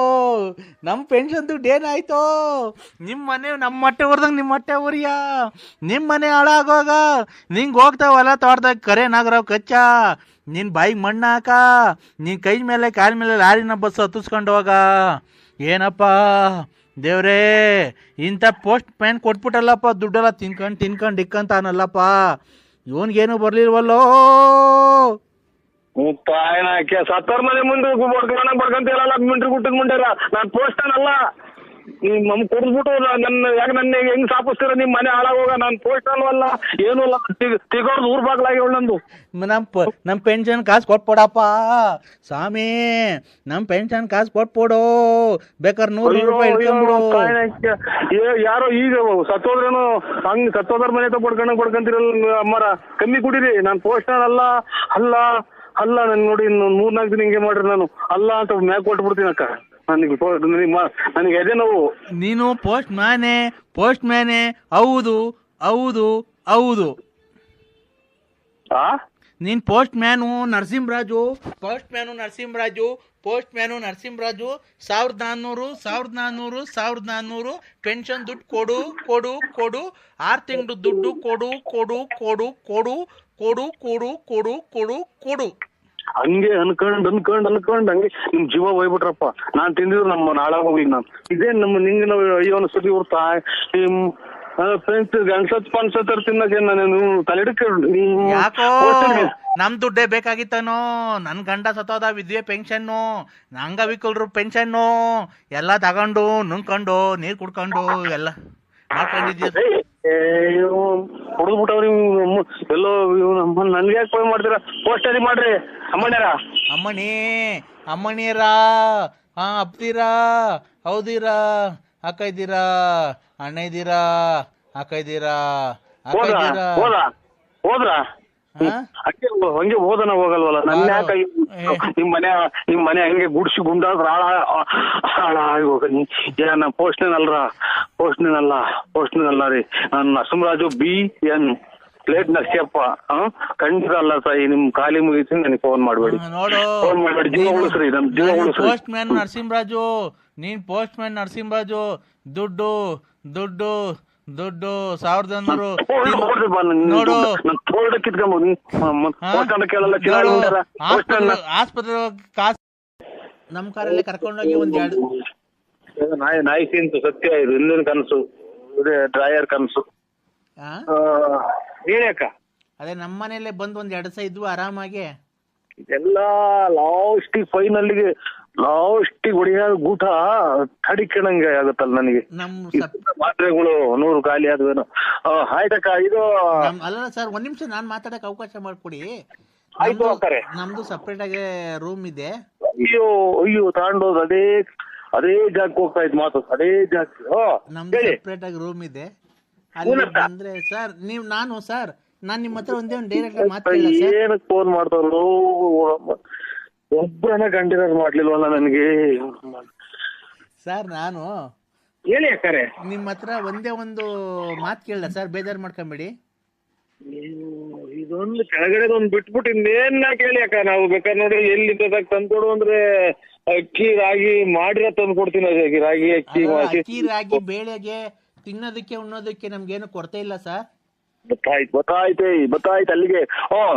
ನಮ್ ಪೆನ್ಷನ್ ದುಡ್ಡು ಏನಾಯ್ತೋ, ನಿಮ್ ಮನೆ ನಮ್ಮ ಮೊಟ್ಟೆ ಹೊರ್ದಂಗ್ ನಿಮ್ ಮೊಟ್ಟೆ ಉರಿಯ, ನಿಮ್ ಮನೆ ಹಾಳಾಗೋಗ, ನಿಂಗೆ ಹೋಗ್ತಾವಲ್ಲ ತೋಟದಾಗ ಕರೆ ನಾಗರಾವ್ ಕಚ್ಚ, ನಿನ್ ಬಾಯಿಗೆ ಮಣ್ಣು ಹಾಕ, ನಿನ್ ಕೈ ಮೇಲೆ ಕಾಲ ಮೇಲೆ ಲಾರಿನ ಬಸ್ ಹತ್ತಿಸ್ಕೊಂಡು ಹೋಗ. ಏನಪ್ಪ ದೇವ್ರೇ, ಇಂಥ ಪೋಸ್ಟ್ ಮ್ಯಾನ್ ಕೊಟ್ಬಿಟ್ಟಲ್ಲಪ್ಪ, ದುಡ್ಡೆಲ್ಲ ತಿನ್ಕೊಂಡು ಇಕ್ಕಂತಾನಲ್ಲಪ್ಪ, ಇವನ್ಗೇನು ಬರ್ಲಿಲ್ವಲ್ಲೋ. ತಾಯನಾಕೆ ಸತ್ತರ್ ಮನೆ ಮುಂದೆ ಬಡ್ಕೊಂತಿರಲ್ಲ, ಮಿಂಟ್ರಿ ಗುಟ್ಟದ್ ಮುಂಡೆಲ್ಲ. ನಾನ್ ಪೋಸ್ಟ್ ಅಲ್ಲ, ನಮ್ ಕುಡಿದ್ಬಿಟ್ಟು ನನ್ನ ಹೆಂಗ್ ಸಾಪಿಸ್ತೀರ? ನಿಮ್ ಮನೆ ಹಾಳಾಗೋಗ. ನಾನ್ ಪೋಸ್ಟ್ ಅಲ್ವಲ್ಲ, ಏನೂ ಅಲ್ಲ. ತಿಗೋರ್ದು ಊರ್ ಬಾಗ್ಲಾಗಿ ನಂದು. ನಮ್ಮ ಪೆನ್ಷನ್ ಕಾಸು ಕೊಟ್ಬಿಡಪ್ಪ ಸ್ವಾಮಿ, ನಮ್ಮ ಪೆನ್ಷನ್ ಕಾಸು ಕೊಟ್ಬಿಡು, ಬೇಕಾದ್ರೆ 100 ರೂಪಾಯಿ ಇಟ್ಕೊಂಡ್ಬಿಡು. ಯಾರೋ ಈಗ ಸತ್ತೋದ್ರೇನು ಹಂಗ್ ಸತ್ತೋದ್ರ ಮನೆ ಬಡ್ಕೊಂತಿರಲ್ಲ ಅಮ್ಮರ, ಕಮ್ಮಿ ಕುಡೀರಿ. ನಾನ್ ಪೋಸ್ಟ್ ಅಲ್ಲ ನನ್ ನೋಡಿ ಇನ್ನು 3-4 ದಿನ ಹಿಂಗೆ ಮಾಡ್ರಿ. ನಾನು ಅಲ್ಲ ಅಂತ ಮ್ಯಾಗ್ ಕೊಟ್ಬಿಡ್ತೀನಿ ಅಕ್ಕ. ನನಗೆ ಎದೆ ನೋವು. ನೀನು ಪೋಸ್ಟ್ ಮ್ಯಾನೆ ಹೌದು ಹೌದು ಹೌದು. ನೀನ್ ಪೋಸ್ಟ್ ಮ್ಯಾನು ನರಸಿಂಹರಾಜು 1400 ಪೆನ್ಷನ್ ದುಡ್ಡು ಕೊಡು 6 ತಿಂಗಳು ದುಡ್ಡು ಕೊಡು. ಹಂಗೆ ಅನ್ಕೊಂಡ್ ಹಂಗೆ ನಿಮ್ ಜೀವ ಹೋಗ್ಬಿಟ್ರಪ್ಪ. ನಾನ್ ತಿಂದಿದ್ರು ನಮ್ಮ ನಾಳಾಗ ಹೋಗಿ ನಾನು ಇದೇ ನಮ್ಮ ನಿಂಗೆ ನಾವು ಅಯ್ಯೋ ಅನ್ಸತಿ ಇರ್ತಾ ನಿಮ್ ಫ್ರೆಂಡ್ಸ್ ಗಣಸತ್ ತಿನ್ನಕ್ಕೆ ನಾನು ತಲೆಡಕ್ಕೆ ಯಾಕೋ ನಮ್ ದುಡ್ಡೇ ಬೇಕಾಗಿತ್ತನೋ. ನನ್ ಗಂಡ ಸತ್ತೋದ ವಿದ್ಯೆ ಪೆನ್ಷನ್ನು, ಅಂಗವಿಕಲರು ಪೆನ್ಷನ್ನು ಎಲ್ಲ ತಗೊಂಡು ನುಂಗ್ಕೊಂಡು ನೀರ್ ಕುಡ್ಕೊಂಡು ಎಲ್ಲ ಮಾಡ್ಕೊಂಡಿದ್ಯ. ಕುಡಿದ್ಬಿಟ್ಟವ್ರಿ ಎಲ್ಲೋ. ನನ್ಗೆ ಯಾಕೆ ಫೋನ್ ಮಾಡ್ತೀರಾ? ಪೋಸ್ಟರಿ ಮಾಡ್ರಿ ಅಮ್ಮಣಿಯರ ಅಪ್ತೀರಾ ಹೌದಿರಾ ಅಕ್ಕ ಇದ್ದೀರಾ ಅಣ್ಣ ಇದ್ದೀರಾ ಅಕ್ಕ ಇದ್ದೀರಾ ಹೋದ್ರ ಹಂಗೆ ಹೋದನ ಹೋಗಲ್ವಲ್ಲ. ನನ್ನ ಯಾಕೆ ನಿಮ್ ಮನೆ ಹಂಗೆ ಗುಡ್ಸಿ ಗುಂಡಾದ್ರ ಹಾಳಾಗೋಗ. ಏನ ಪೋಸ್ಟ್ನೇನಲ್ಲ ರೀ. ನಾನು ನರಸಿಂಹರಾಜು BN ಪ್ಲೇಟ್ ನರಸಿಯಪ್ಪ. ಖಂಡಿತ ಅಲ್ಲ ಸಾಯಿ. ನಿಮ್ ಖಾಲಿ ಮುಗಿಸಿ ನನಗೆ ಫೋನ್ ಮಾಡ್ಬೇಡಿ. ಜೀವ ಉಳಿಸ್ರಿ, ನಮ್ ಜೀವ ಉಳಿಸ್ರಿ. ಪೋಸ್ಟ್ ಮ್ಯಾನ್ ನರಸಿಂಹರಾಜು ದುಡ್ಡು 1100 ನೋಡು. ಆಸ್ಪತ್ರೆ ಕಾಸು ನಮ್ ಕಾರಲ್ಲಿ ಕರ್ಕೊಂಡೋಗಿ ಒಂದ್ 2 ನಾಯಿ ತಿಂತು ಸತ್ಯ. ಇದು ಹಿಂದಿನ ಕನಸು, ಡ್ರಾಯರ್ ಕನಸು. ಹೇಳಿ ಅಕ್ಕ. ಅದೇ ನಮ್ಮ ಮನೇಲೆ ಬಂದು ಒಂದ್ 2 ದಿವಸ ಇದ್ವು ಆರಾಮಾಗಿ. ಇದೆಲ್ಲ ಲಾಸ್ಟಿಗೆ ಹೊಡಿಯ ಗೂಟ ಕಡಿಕಣಂಗೆ ಆಗುತ್ತಲ್ಲ ನನಗೆ. ಮಾತ್ರೆಗಳು 100 ಖಾಲಿ ಆದ್ವೇನೋ. ಆಯ್ತಕ್ಕ. ಇದು ಅಲ್ಲ ಸರ್, 1 ನಿಮಿಷ ನಾನ್ ಮಾತಾಡಕ್ ಅವಕಾಶ ಮಾಡ್ಕೊಡಿ. ಆಯ್ತು ಅಕ್ಕರೆ. ನಮ್ದು ಸಪ್ರೇಟ್ ಆಗಿ ರೂಮ್ ಇದೆ. ಅಯ್ಯೋ ತಾಂಡೋದು ಅದೇ ಜಾಗಕ್ಕೆ ಹೋಗ್ತಾ ಇದ್ ಮಾತು. ಅದೇ ಜಾಗ ನಮ್ದು ಸಪ್ರೇಟ್ ಆಗಿ ರೂಮ್ ಇದೆ. ಅಲ್ಲಿ ಬಂದ್ರೆ ಸರ್ ನಾನ್ ನಿಮ್ಮ ಹತ್ರ ಒಂದೇ ಒಂದು ಡೈರೆಕ್ಟ್ ಮಾತಾಡಲ್ಲ ಸರ್. ಏನಕ್ಕೆ ಫೋನ್ ಮಾಡ್ತಾರೋ ಒಬ್ಬರನ್ನ ಕಂಡಿರೋದು ಮಾಡ್ಲಿಲ್ವಲ್ಲ ನನಗೆ ಸರ್. ನಾನು ಹೇಳಿ ಅಕ್ಕರೆ. ನಿಮ್ಮ ಹತ್ರ ಒಂದೇ ಒಂದು ಮಾತು ಕೇಳಲ್ಲ ಸರ್, ಬೇಜಾರು ಮಾಡ್ಕೊಂಬೇಡಿ. ಇದೊಂದು ಕೆಳಗಡೆ ಒಂದು ಬಿಟ್ಬಿಟ್ಟು ಇನ್ನೇನ್ ಕೇಳಿ ಅಕ್ಕ. ನಾವು ಬೇಕಾದ್ರೆ ನೋಡಿ ಎಲ್ಲಿ ತಂದ್ಕೊಡು ಅಂದ್ರೆ ಅಕ್ಕಿ ರಾಗಿ ಮಾಡಿರೋ ತಂದು ಕೊಡ್ತೀನಿ. ರಾಗಿ ಅಕ್ಕಿ ರಾಗಿ ಬೇಳೆಗೆ ತಿನ್ನೋದಕ್ಕೆ ಉಣ್ಣೋದಕ್ಕೆ ನಮ್ಗೇನು ಕೊರತೆ ಇಲ್ಲ ಸರ್. ಗೊತ್ತಾಯ್ತು ಅಲ್ಲಿಗೆ.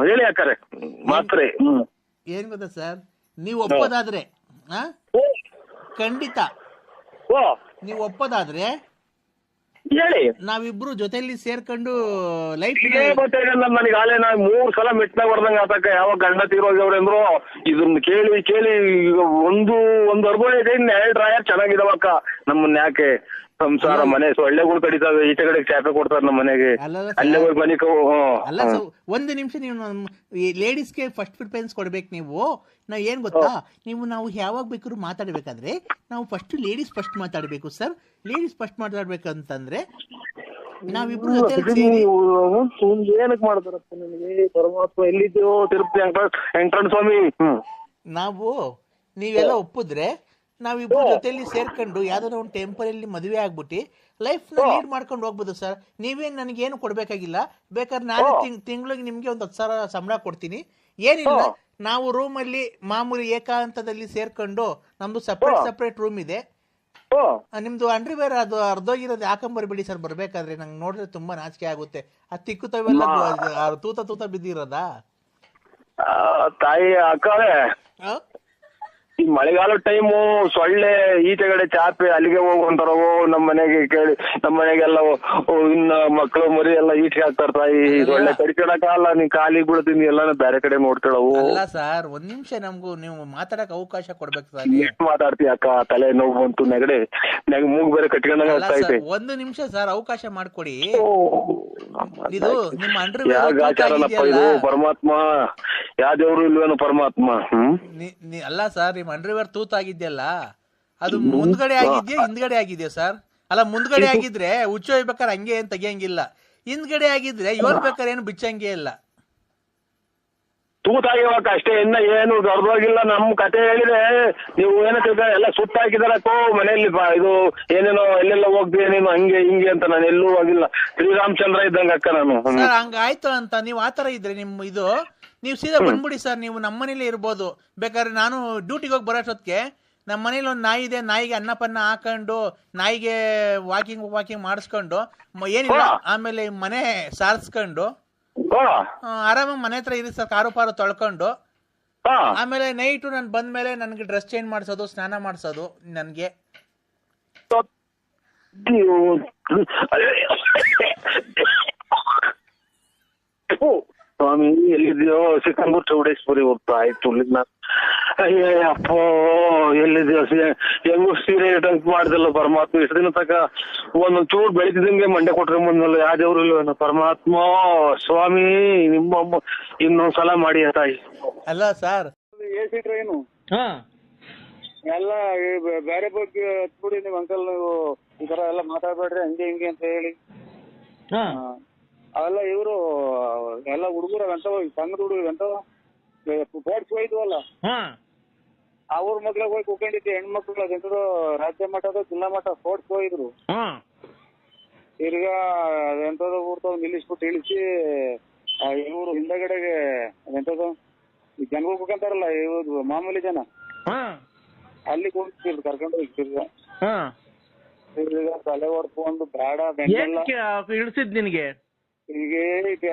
ಹೇಳಿ ಅಕ್ಕರೆ. ಮಾತ್ರೆ ಏನ್ ಗೊತ್ತಾ ಸರ್, ನೀವು ಒಪ್ಪೋದಾದ್ರೆ ಖಂಡಿತ ಓ ನೀವು ಒಪ್ಪೋದಾದ್ರೆ ಹೇಳಿ. ನಾವಿಬ್ರು ಜೊತೆಲಿ ಸೇರ್ಕೊಂಡು ಲೈಫ್ ಇದೇ ಗೊತ್ತಾಗಲ್ಲ ನನಗೆ. ಆಲೆ ನಾ 3 ಸಲ ಮೆಟ್ನಾಗ ಹೊಡೆದಂಗ ಆತಕ್ಕ. ಯಾವಾಗ ಗಂಡ ತೀರೋಗ್ಯವ್ರೆ ಅಂದ್ರು ಇದನ್ನ ಕೇಳಿ ಕೇಳಿ ಈಗ ಒಂದು ಅನುಭವ ಇದೆ. ಇನ್ನು 2 ಡ್ರಾಯರ್ ಚೆನ್ನಾಗಿದಾವಕ್ಕ. ನಮ್ಮನ್ನ ಯಾಕೆ ಸಂಸಾರ ಮನೆ ಸೊಳ್ಳೆಗಳು ಕಡಿತಾವೆ, ಈಚೆ ಕಡೆ ಚಾಪೆ ಕೊಡ್ತಾರೆ ನಮ್ಮ ಮನೆಗೆ. ಅಲ್ಲೇ ಹೋಗಿ ಮನೆ ಅಲ್ಲ ಒಂದು ನಿಮಿಷ, ನೀವು ಲೇಡೀಸ್ಗೆ ಫಸ್ಟ್ ಪ್ರಿಫರೆನ್ಸ್ ಕೊಡ್ಬೇಕು. ನೀವು ನಾವು ಏನ್ ಗೊತ್ತಾ, ನಾವು ಯಾವಾಗ ಬೇಕಾದ್ರೂ ಮಾತಾಡ್ಬೇಕಾದ್ರೆ ನಾವು ಫಸ್ಟ್ ಲೇಡೀಸ್ ಫಸ್ಟ್ ಮಾತಾಡ್ಬೇಕು ಸರ್. ಲೇಡೀಸ್ ಫಸ್ಟ್ ಮಾತಾಡ್ಬೇಕಂತಂದ್ರೆ ನಾವಿಬ್ರು ಜೊತೆ ಏನಕ್ ಮಾಡ್ತಾರಪ್ಪ ನಿನಗೆ ಪರಮಾತ್ಮ. ಎಲ್ಲಿದ್ಯೋ ತಿರುಪತಿ ವೆಂಕಟರಮಣ ಸ್ವಾಮಿ. ನಾವು ನೀವೆಲ್ಲ ಒಪ್ಪಿದ್ರೆ ನಾವಿಬ್ರು ಜೊತೆಲಿ ಸೇರ್ಕೊಂಡು ಯಾವ್ದಾರ ಒಂದು ಟೆಂಪರಲ್ಲಿ ಮದುವೆ ಆಗ್ಬಿಟ್ಟು ಲೈಫ್ನ ಲೀಡ್ ಮಾಡ್ಕೊಂಡು ಹೋಗ್ಬೋದು ಸರ್. ನೀವೇನು ನನಗೇನು ಕೊಡ್ಬೇಕಾಗಿಲ್ಲ. ಬೇಕಾದ್ರೆ ನಾನು ತಿಂಗಳಿಗೆ ನಿಮ್ಗೆ ಒಂದು 10,000 ಸಂಬಳ ಕೊಡ್ತೀನಿ. ಏನಿಲ್ಲ, ನಾವು ರೂಮಲ್ಲಿ ಮಾಮೂಲಿ ಏಕಾಂತದಲ್ಲಿ ಸೇರ್ಕೊಂಡು, ನಮ್ದು ಸಪ್ರೇಟ್ ರೂಮ್ ಇದೆ. ನಿಮ್ದು ಅಂಡ್ರಿವೇರ್ ಅದು ಅರ್ಧೋಗಿರೋದು ಹಾಕೊಂಬರ್ಬೇಡಿ ಸರ್. ಬರ್ಬೇಕಾದ್ರೆ ನಂಗೆ ನೋಡಿದ್ರೆ ತುಂಬಾ ನಾಚಿಕೆ ಆಗುತ್ತೆ. ಆ ತಿಕ್ಕುತ್ತವೆಲ್ಲ ತೂತ ಬಿದ್ದಿರೋದಾ ತಾಯಿ ಅಕ್ಕವೇ. ಈ ಮಳೆಗಾಲ ಟೈಮು ಸೊಳ್ಳೆ ಈಚೆಗಡೆ ಚಾಪೆ ಅಲ್ಲಿಗೆ ಹೋಗುವಂತಾರವು. ನಮ್ಮ ಮನೆಗೆ ಕೇಳಿ ನಮ್ಮ ಮನೆಗೆಲ್ಲ ಇನ್ನ ಮಕ್ಕಳು ಮರಿ ಎಲ್ಲ ಈಚೆಗೆ ಹಾಕ್ತಾರ. ತಾಯಿ ಸೊಳ್ಳೆ ಕಡಿಕೊಳಕಲ್ಲ. ನೀ ಕಾಲಿಗೆ ಬೀಳ್ತೀನಿ ಎಲ್ಲ ಬೇರೆ ಕಡೆ ನೋಡ್ತಾಳವು. ಅಲ್ಲ ಸರ್, ಒಂದ್ ನಿಮಿಷ ನಮ್ಗೂ ನೀವು ಮಾತಾಡಕ್ ಅವಕಾಶ ಕೊಡ್ಬೇಕು ಸರ್. ಎಷ್ಟು ಮಾತಾಡ್ತೀಯ ಅಕ್ಕ? ತಲೆ ನೋವು ಬಂತು, ನೆಗಡೆ ಮೂಗ್ ಬೇರೆ ಕಟ್ಕೊಂಡಂಗ ಆಗ್ತಾ ಐತೆ. ಒಂದು ನಿಮಿಷ ಸರ್ ಅವಕಾಶ ಮಾಡ್ಕೊಡಿ. ಇದು ನಿಮ್ಮ ಆಚಾರನಪ್ಪ ಇದು. ಪರಮಾತ್ಮ ಯಾವ ದೇವ್ರು ಇಲ್ವೇನು ಪರಮಾತ್ಮ. ಅಲ್ಲ ಸರ್, ನಿಮ್ ಅಂಡರ್ವೇರ್ ತೂತಾಗಿದ್ಯಲ್ಲ, ಅದು ಮುಂದ್ಗಡೆ ಆಗಿದ್ಯಾ ಹಿಂದ್ಗಡೆ ಆಗಿದ್ಯಾ ಸರ್? ಅಲ್ಲ, ಮುಂದ್ಗಡೆ ಆಗಿದ್ರೆ ಹುಚ್ಚು ಹೋಗ್ಬೇಕಾದ್ರೆ ಹಂಗೆ ಏನ್ ತೆಗಿಯಂಗಿಲ್ಲ. ಹಿಂದ್ಗಡೆ ಆಗಿದ್ರೆ ಯೋಳ್ಬೇಕಾದ್ರೆ ಏನು ಬಿಚ್ಚಂಗೆ ಇಲ್ಲ. ತೂತಾಗಿವಾಗ ಅಷ್ಟೇ, ಇನ್ನ ಏನು ದೊಡ್ಡದಾಗಿಲ್ಲ. ನಮ್ ಕತೆ ಹೇಳಿದ್ರೆ ನೀವು ಏನಕ್ಕೆ ಎಲ್ಲ ಸುತ್ತ ಹಾಕಿದಾರಕ್ಕೋ ಮನೆಯಲ್ಲಿ. ಇದು ಏನೇನೋ ಎಲ್ಲೆಲ್ಲ ಹೋಗ್ತೀಯ ನೀನು ಹಂಗೆ ಹಿಂಗೆ ಅಂತ. ನಾನು ಎಲ್ಲೂ ಹೋಗಿಲ್ಲ. ಶ್ರೀರಾಮಚಂದ್ರ ಇದ್ದಂಗ ಅಕ್ಕ ನಾನು. ಸರ್ ಹಂಗಾಯ್ತು ಅಂತ ನೀವು ಆತರ ಇದ್ರೆ ನೀವು ಸೀದಾ ಬಂದ್ಬಿಡಿ ಸರ್. ನೀವು ನಮ್ಮ ಮನೇಲಿ ಇರ್ಬೋದು. ಬೇಕಾದ್ರೆ ನಾನು ಡ್ಯೂಟಿಗೆ ಹೋಗಿ ಬರೋಷ್ಟೊತ್ತಿಗೆ ನಮ್ಮ ಮನೇಲಿ ಒಂದು ನಾಯಿ ಇದೆ. ನಾಯಿಗೆ ಅನ್ನಪನ್ನ ಹಾಕೊಂಡು ನಾಯಿಗೆ ವಾಕಿಂಗ್ ಮಾಡಿಸ್ಕೊಂಡು ಏನಿಲ್ಲ, ಆಮೇಲೆ ಮನೆ ಸಾರಿಸ್ಕೊಂಡು ಆರಾಮಾಗಿ ಮನೆ ಹತ್ರ ಇರಿ ಸರ್. ಕಾರು ಪಾರು ತೊಳ್ಕೊಂಡು ಆಮೇಲೆ ನೈಟು ನಾನು ಬಂದ್ಮೇಲೆ ನನಗೆ ಡ್ರೆಸ್ ಚೇಂಜ್ ಮಾಡಿಸೋದು, ಸ್ನಾನ ಮಾಡಿಸೋದು ನನಗೆ. ಸ್ವಾಮಿ ಎಲ್ಲಿದ್ಯೋ? ಸಿಕ್ಕಂಬೂರ್ ಚೌಡೇಶ್ವರಿ ಹೋಗ್ತಾ ಆಯ್ತು. ಅಯ್ಯಪ್ಪ ಎಲ್ಲಿದ್ಯೋ? ಹೆಂಗು ಸೀರೆ ಟಂಕ್ ಮಾಡ್ದಲ್ಲ ಪರಮಾತ್ಮ. ಇಷ್ಟು ದಿನ ತಕ ಒಂದೊಂದ್ ಚೂರು ಬೆಳಿತಿದಂಗೆ ಮಂಡೆ ಕೊಟ್ರೆ ಮುಂದಲ್ಲ. ಯಾವ ದೇವ್ರು ಇಲ್ವೇನೋ ಪರಮಾತ್ಮ. ಸ್ವಾಮಿ ನಿಮ್ಮಮ್ಮ ಇನ್ನೊಂದ್ಸಲ ಮಾಡಿ ತಾಯಿ. ಅಲ್ಲ ಸರ್, AC ಟ್ರೈನು ಎಲ್ಲ ಬೇರೆ ಬಗ್ಗೆ ಹತ್ಬಿಡಿ ನೀವು ಅಂಕಲ್. ನೀವು ಈ ತರ ಎಲ್ಲ ಮಾತಾಡ್ಬೇಡ್ರಿ ಹಂಗೆ ಹಿಂಗೆ ಅಂತ ಹೇಳಿ. ಅವೆಲ್ಲ ಇವರು ಎಲ್ಲ ಹುಡುಗರು ಎಂತವ ಸಣ್ಣದ ಹುಡುಗರು ಎಂತವ ಸ್ಪೋರ್ಟ್ಸ್ ಹೋಯ್ತವಲ್ಲ, ಅವ್ರ ಮಕ್ಳಿಗೆ ಹೋಗಿ ಕುತ್ಕೊಂಡಿದ್ದೆ. ಹೆಣ್ಮಕ್ಳು ಅದೆಂತದ್ದು ರಾಜ್ಯ ಮಟ್ಟದ ಜಿಲ್ಲಾ ಮಟ್ಟ ಸ್ಪೋರ್ಟ್ಸ್ ಹೋಗಿದ್ರು. ತಿರ್ಗಾ ಅದೆಂತದ್ದು ಊರ್ತವ್ ನಿಲ್ಲಿಸ್ಬಿಟ್ಟು ಇಳಿಸಿ ಇವ್ರು ಹಿಂದಗಡೆಗೆ ಅದೆಂತದ್ದು ಈ ಜನಗಳು ಕುತ್ಕೊಂತಾರಲ್ಲ ಇವ್ರು ಮಾಮೂಲಿ ಜನ, ಅಲ್ಲಿ ಕೂರ್ತಿದ್ರು ಕರ್ಕೊಂಡು ಹೋಗಿ. ತಿರ್ಗಾ ತಲೆ ಹೊಡ್ಕೊಂಡು ಬೇಡ ಇಳಿಸಿದ್ ನಿನಗೆ. ಈಗ